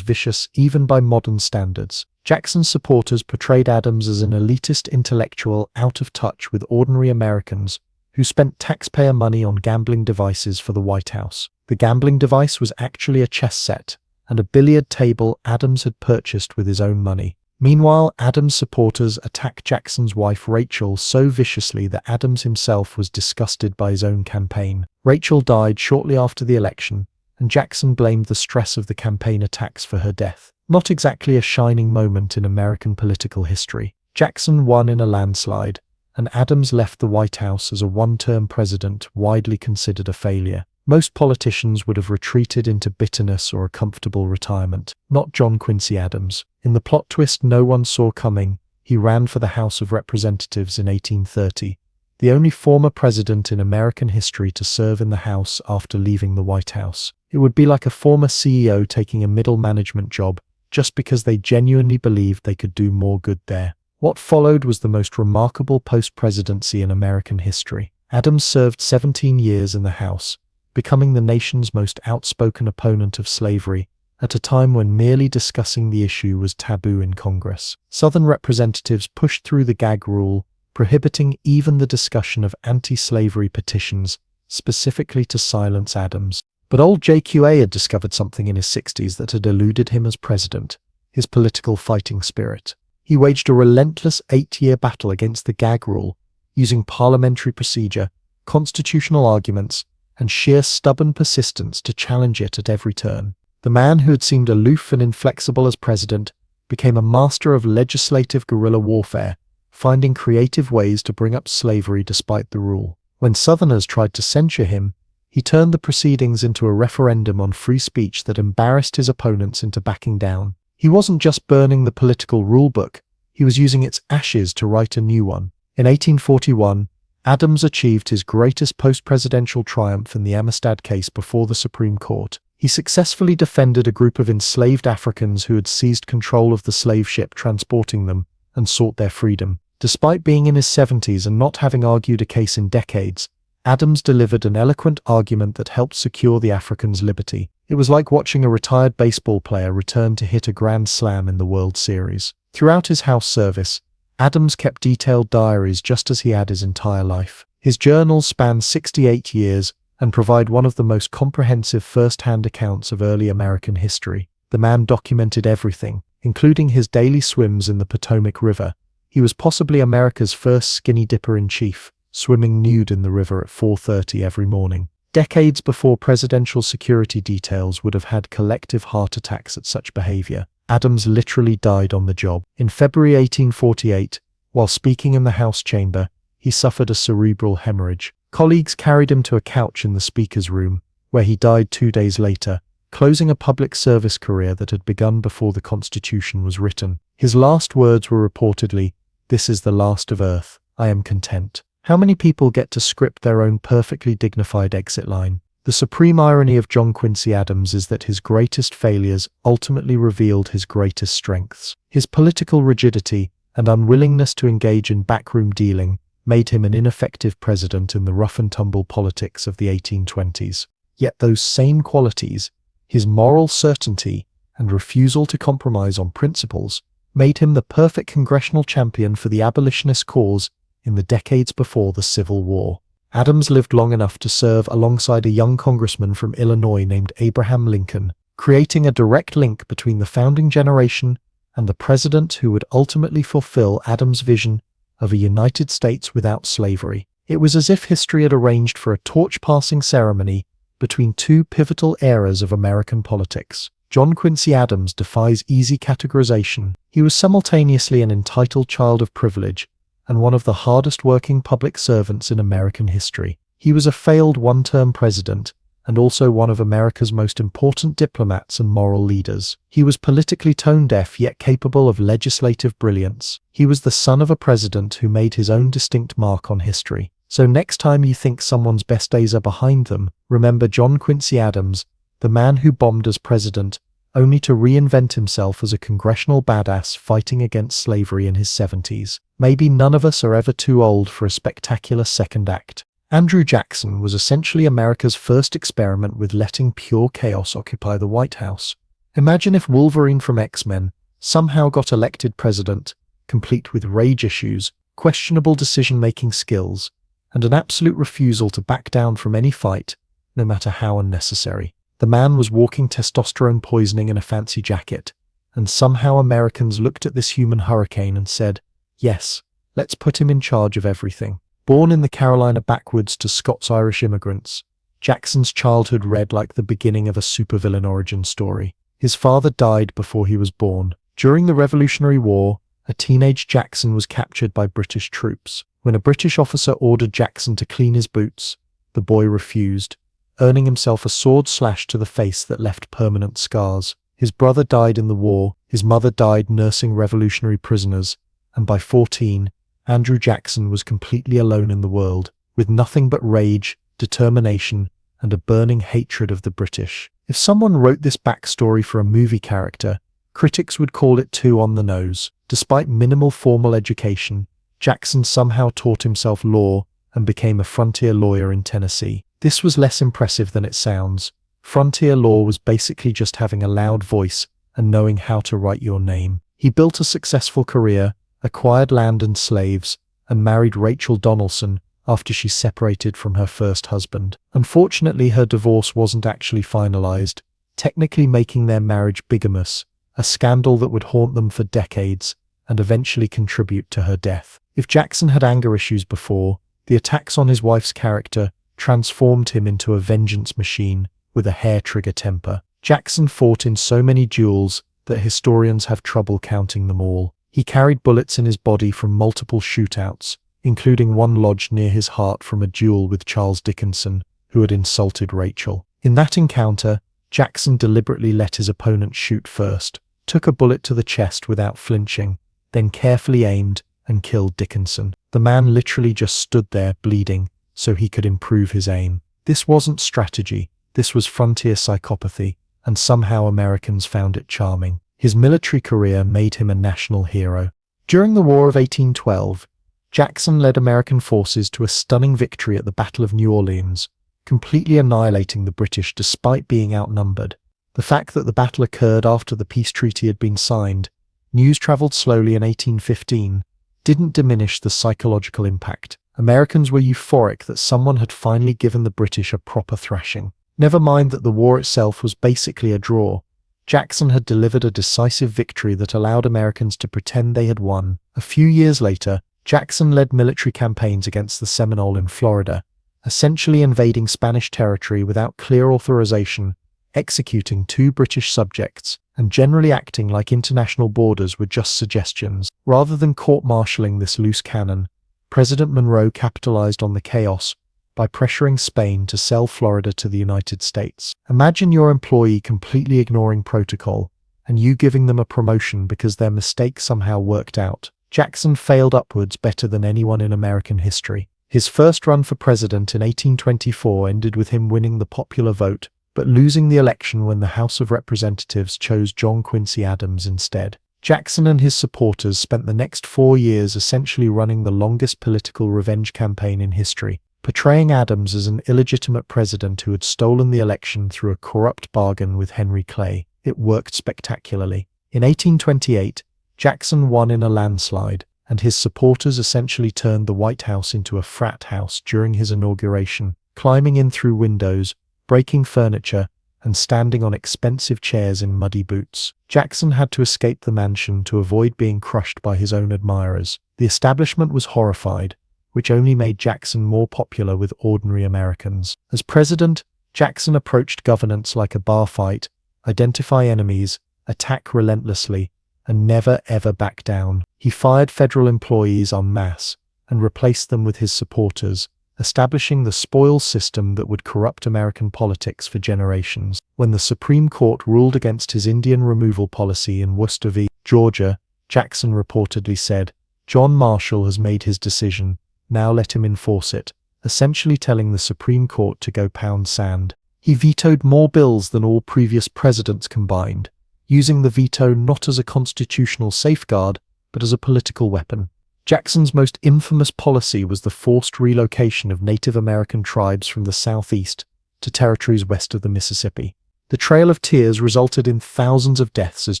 vicious even by modern standards. Jackson's supporters portrayed Adams as an elitist intellectual out of touch with ordinary Americans who spent taxpayer money on gambling devices for the White House. The gambling device was actually a chess set and a billiard table Adams had purchased with his own money. Meanwhile, Adams' supporters attacked Jackson's wife Rachel so viciously that Adams himself was disgusted by his own campaign. Rachel died shortly after the election, and Jackson blamed the stress of the campaign attacks for her death. Not exactly a shining moment in American political history. Jackson won in a landslide, and Adams left the White House as a one-term president widely considered a failure. Most politicians would have retreated into bitterness or a comfortable retirement. Not John Quincy Adams. In the plot twist no one saw coming, he ran for the House of Representatives in 1830, the only former president in American history to serve in the House after leaving the White House. It would be like a former CEO taking a middle management job just because they genuinely believed they could do more good there. What followed was the most remarkable post-presidency in American history. Adams served 17 years in the House, becoming the nation's most outspoken opponent of slavery at a time when merely discussing the issue was taboo in Congress. Southern representatives pushed through the gag rule, prohibiting even the discussion of anti-slavery petitions, specifically to silence Adams. But old JQA had discovered something in his 60s that had eluded him as president: his political fighting spirit. He waged a relentless 8-year battle against the gag rule, using parliamentary procedure, constitutional arguments, and sheer stubborn persistence to challenge it at every turn. The man who had seemed aloof and inflexible as president became a master of legislative guerrilla warfare, finding creative ways to bring up slavery despite the rule. When Southerners tried to censure him, he turned the proceedings into a referendum on free speech that embarrassed his opponents into backing down. He wasn't just burning the political rulebook, he was using its ashes to write a new one. In 1841, Adams achieved his greatest post-presidential triumph in the Amistad case before the Supreme Court. He successfully defended a group of enslaved Africans who had seized control of the slave ship transporting them and sought their freedom. Despite being in his 70s and not having argued a case in decades, Adams delivered an eloquent argument that helped secure the Africans' liberty. It was like watching a retired baseball player return to hit a grand slam in the World Series. Throughout his House service, Adams kept detailed diaries just as he had his entire life. His journals span 68 years and provide one of the most comprehensive first-hand accounts of early American history. The man documented everything, including his daily swims in the Potomac River. He was possibly America's first skinny dipper-in-chief, swimming nude in the river at 4:30 every morning. Decades before presidential security details would have had collective heart attacks at such behavior, Adams literally died on the job. In February 1848, while speaking in the House chamber, he suffered a cerebral hemorrhage. Colleagues carried him to a couch in the speaker's room, where he died 2 days later, closing a public service career that had begun before the Constitution was written. His last words were reportedly, "This is the last of Earth. I am content." How many people get to script their own perfectly dignified exit line? The supreme irony of John Quincy Adams is that his greatest failures ultimately revealed his greatest strengths. His political rigidity and unwillingness to engage in backroom dealing made him an ineffective president in the rough-and-tumble politics of the 1820s. Yet those same qualities, his moral certainty and refusal to compromise on principles, made him the perfect congressional champion for the abolitionist cause in the decades before the Civil War. Adams lived long enough to serve alongside a young congressman from Illinois named Abraham Lincoln, creating a direct link between the founding generation and the president who would ultimately fulfill Adams' vision of a United States without slavery. It was as if history had arranged for a torch-passing ceremony between two pivotal eras of American politics. John Quincy Adams defies easy categorization. He was simultaneously an entitled child of privilege and one of the hardest-working public servants in American history. He was a failed one-term president and also one of America's most important diplomats and moral leaders. He was politically tone-deaf yet capable of legislative brilliance. He was the son of a president who made his own distinct mark on history. So next time you think someone's best days are behind them, remember John Quincy Adams, the man who bombed as president, only to reinvent himself as a congressional badass fighting against slavery in his 70s. Maybe none of us are ever too old for a spectacular second act. Andrew Jackson was essentially America's first experiment with letting pure chaos occupy the White House. Imagine if Wolverine from X-Men somehow got elected president, complete with rage issues, questionable decision-making skills, and an absolute refusal to back down from any fight, no matter how unnecessary. The man was walking testosterone poisoning in a fancy jacket, and somehow Americans looked at this human hurricane and said, yes, let's put him in charge of everything. Born in the Carolina backwoods to Scots-Irish immigrants, Jackson's childhood read like the beginning of a supervillain origin story. His father died before he was born. During the Revolutionary War, a teenage Jackson was captured by British troops. When a British officer ordered Jackson to clean his boots, the boy refused, earning himself a sword slash to the face that left permanent scars. His brother died in the war, his mother died nursing revolutionary prisoners, and by 14, Andrew Jackson was completely alone in the world, with nothing but rage, determination, and a burning hatred of the British. If someone wrote this backstory for a movie character, critics would call it too on the nose. Despite minimal formal education, Jackson somehow taught himself law and became a frontier lawyer in Tennessee. This was less impressive than it sounds. Frontier law was basically just having a loud voice and knowing how to write your name. He built a successful career, acquired land and slaves, and married Rachel Donaldson after she separated from her first husband. Unfortunately, her divorce wasn't actually finalized, technically making their marriage bigamous, a scandal that would haunt them for decades and eventually contribute to her death. If Jackson had anger issues before, the attacks on his wife's character transformed him into a vengeance machine with a hair-trigger temper. Jackson fought in so many duels that historians have trouble counting them all. He carried bullets in his body from multiple shootouts, including one lodged near his heart from a duel with Charles Dickinson, who had insulted Rachel. In that encounter, Jackson deliberately let his opponent shoot first, took a bullet to the chest without flinching, then carefully aimed and killed Dickinson. The man literally just stood there bleeding so he could improve his aim. This wasn't strategy, this was frontier psychopathy, and somehow Americans found it charming. His military career made him a national hero. During the War of 1812, Jackson led American forces to a stunning victory at the Battle of New Orleans, completely annihilating the British despite being outnumbered. The fact that the battle occurred after the peace treaty had been signed, news traveled slowly in 1815, didn't diminish the psychological impact. Americans were euphoric that someone had finally given the British a proper thrashing. Never mind that the war itself was basically a draw. Jackson had delivered a decisive victory that allowed Americans to pretend they had won. A few years later, Jackson led military campaigns against the Seminole in Florida, essentially invading Spanish territory without clear authorization, executing 2 British subjects, and generally acting like international borders were just suggestions. Rather than court-martialing this loose cannon, President Monroe capitalized on the chaos by pressuring Spain to sell Florida to the United States. Imagine your employee completely ignoring protocol, and you giving them a promotion because their mistake somehow worked out. Jackson failed upwards better than anyone in American history. His first run for president in 1824 ended with him winning the popular vote, but losing the election when the House of Representatives chose John Quincy Adams instead. Jackson and his supporters spent the next 4 years essentially running the longest political revenge campaign in history, portraying Adams as an illegitimate president who had stolen the election through a corrupt bargain with Henry Clay. It worked spectacularly. In 1828, Jackson won in a landslide, and his supporters essentially turned the White House into a frat house during his inauguration, climbing in through windows, breaking furniture, and standing on expensive chairs in muddy boots. Jackson had to escape the mansion to avoid being crushed by his own admirers. The establishment was horrified, which only made Jackson more popular with ordinary Americans. As president, Jackson approached governance like a bar fight, identify enemies, attack relentlessly, and never ever back down. He fired federal employees en masse and replaced them with his supporters, establishing the spoils system that would corrupt American politics for generations. When the Supreme Court ruled against his Indian removal policy in Worcester v. Georgia, Jackson reportedly said, "John Marshall has made his decision, now let him enforce it," essentially telling the Supreme Court to go pound sand. He vetoed more bills than all previous presidents combined, using the veto not as a constitutional safeguard, but as a political weapon. Jackson's most infamous policy was the forced relocation of Native American tribes from the southeast to territories west of the Mississippi. The Trail of Tears resulted in thousands of deaths as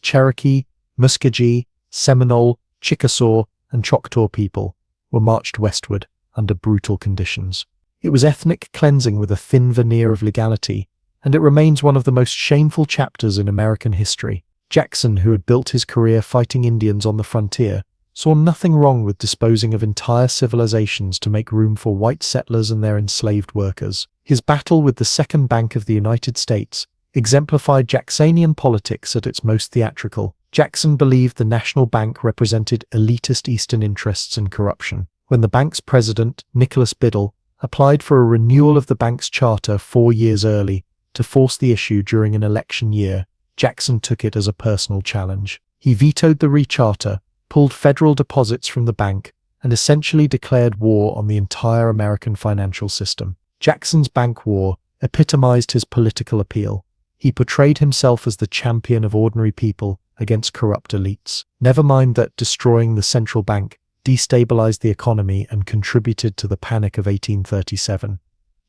Cherokee, Muskogee, Seminole, Chickasaw, and Choctaw people were marched westward under brutal conditions. It was ethnic cleansing with a thin veneer of legality, and it remains one of the most shameful chapters in American history. Jackson, who had built his career fighting Indians on the frontier, saw nothing wrong with disposing of entire civilizations to make room for white settlers and their enslaved workers. His battle with the Second Bank of the United States exemplified Jacksonian politics at its most theatrical. Jackson believed the national bank represented elitist Eastern interests and corruption. When the bank's president, Nicholas Biddle, applied for a renewal of the bank's charter 4 years early to force the issue during an election year, Jackson took it as a personal challenge. He vetoed the recharter, pulled federal deposits from the bank, and essentially declared war on the entire American financial system. Jackson's bank war epitomized his political appeal. He portrayed himself as the champion of ordinary people against corrupt elites. Never mind that destroying the central bank destabilized the economy and contributed to the Panic of 1837.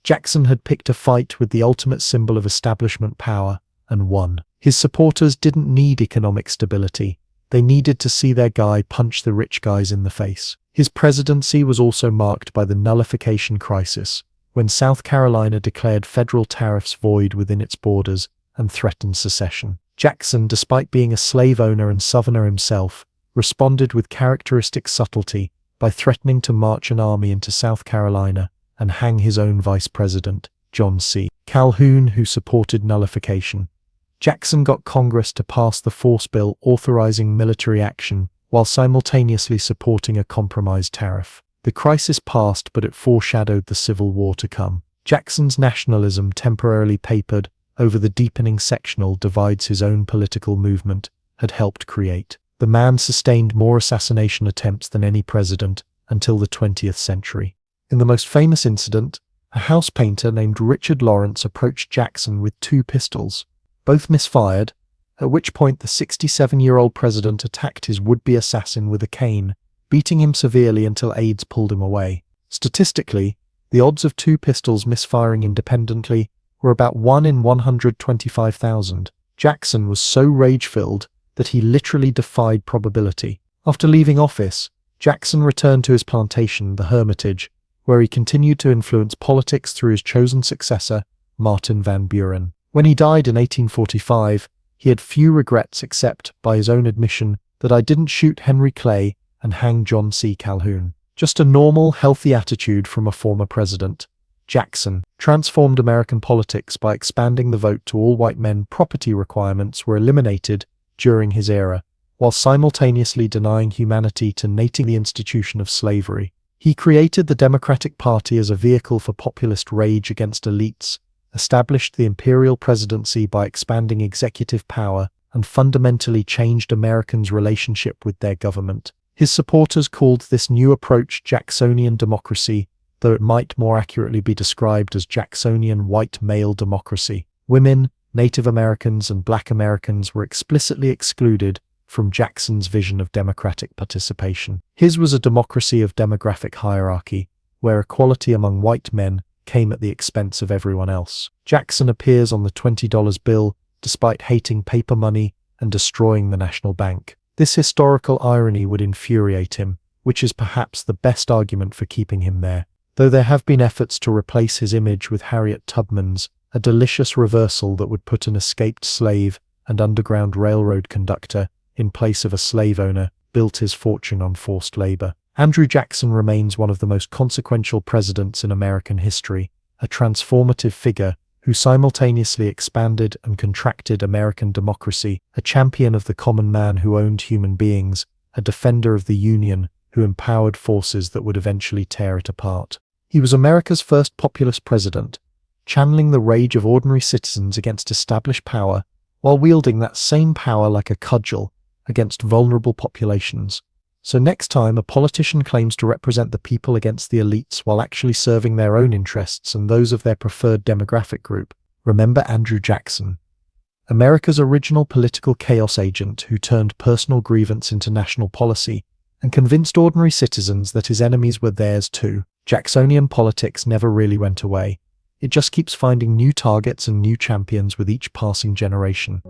Jackson had picked a fight with the ultimate symbol of establishment power and won. His supporters didn't need economic stability. They needed to see their guy punch the rich guys in the face. His presidency was also marked by the nullification crisis, when South Carolina declared federal tariffs void within its borders and threatened secession. Jackson, despite being a slave owner and Southerner himself, responded with characteristic subtlety by threatening to march an army into South Carolina and hang his own vice president, John C. Calhoun, who supported nullification. Jackson got Congress to pass the force bill authorizing military action while simultaneously supporting a compromise tariff. The crisis passed, but it foreshadowed the Civil War to come. Jackson's nationalism, temporarily papered over the deepening sectional divides his own political movement, had helped create. The man sustained more assassination attempts than any president until the 20th century. In the most famous incident, a house painter named Richard Lawrence approached Jackson with 2 pistols. Both misfired, at which point the 67-year-old president attacked his would-be assassin with a cane, beating him severely until aides pulled him away. Statistically, the odds of 2 pistols misfiring independently were about 1 in 125,000. Jackson was so rage-filled that he literally defied probability. After leaving office, Jackson returned to his plantation, the Hermitage, where he continued to influence politics through his chosen successor, Martin Van Buren. When he died in 1845, he had few regrets except, by his own admission, that I didn't shoot Henry Clay and hang John C. Calhoun. Just a normal, healthy attitude from a former president. Jackson transformed American politics by expanding the vote to all white men. Property requirements were eliminated during his era, while simultaneously denying humanity to nating the institution of slavery. He created the Democratic Party as a vehicle for populist rage against elites, established the imperial presidency by expanding executive power, and fundamentally changed Americans' relationship with their government. His supporters called this new approach Jacksonian democracy, though it might more accurately be described as Jacksonian white male democracy. Women, Native Americans, and Black Americans were explicitly excluded from Jackson's vision of democratic participation. His was a democracy of demographic hierarchy, where equality among white men came at the expense of everyone else. Jackson appears on the $20 bill despite hating paper money and destroying the national bank. This historical irony would infuriate him, which is perhaps the best argument for keeping him there. Though there have been efforts to replace his image with Harriet Tubman's, a delicious reversal that would put an escaped slave and Underground Railroad conductor in place of a slave owner, built his fortune on forced labor. Andrew Jackson remains one of the most consequential presidents in American history, a transformative figure who simultaneously expanded and contracted American democracy, a champion of the common man who owned human beings, a defender of the Union who empowered forces that would eventually tear it apart. He was America's first populist president, channeling the rage of ordinary citizens against established power, while wielding that same power like a cudgel against vulnerable populations. So next time a politician claims to represent the people against the elites while actually serving their own interests and those of their preferred demographic group, Remember Andrew Jackson, America's original political chaos agent who turned personal grievance into national policy and convinced ordinary citizens that his enemies were theirs too. Jacksonian politics never really went away. It just keeps finding new targets and new champions with each passing generation.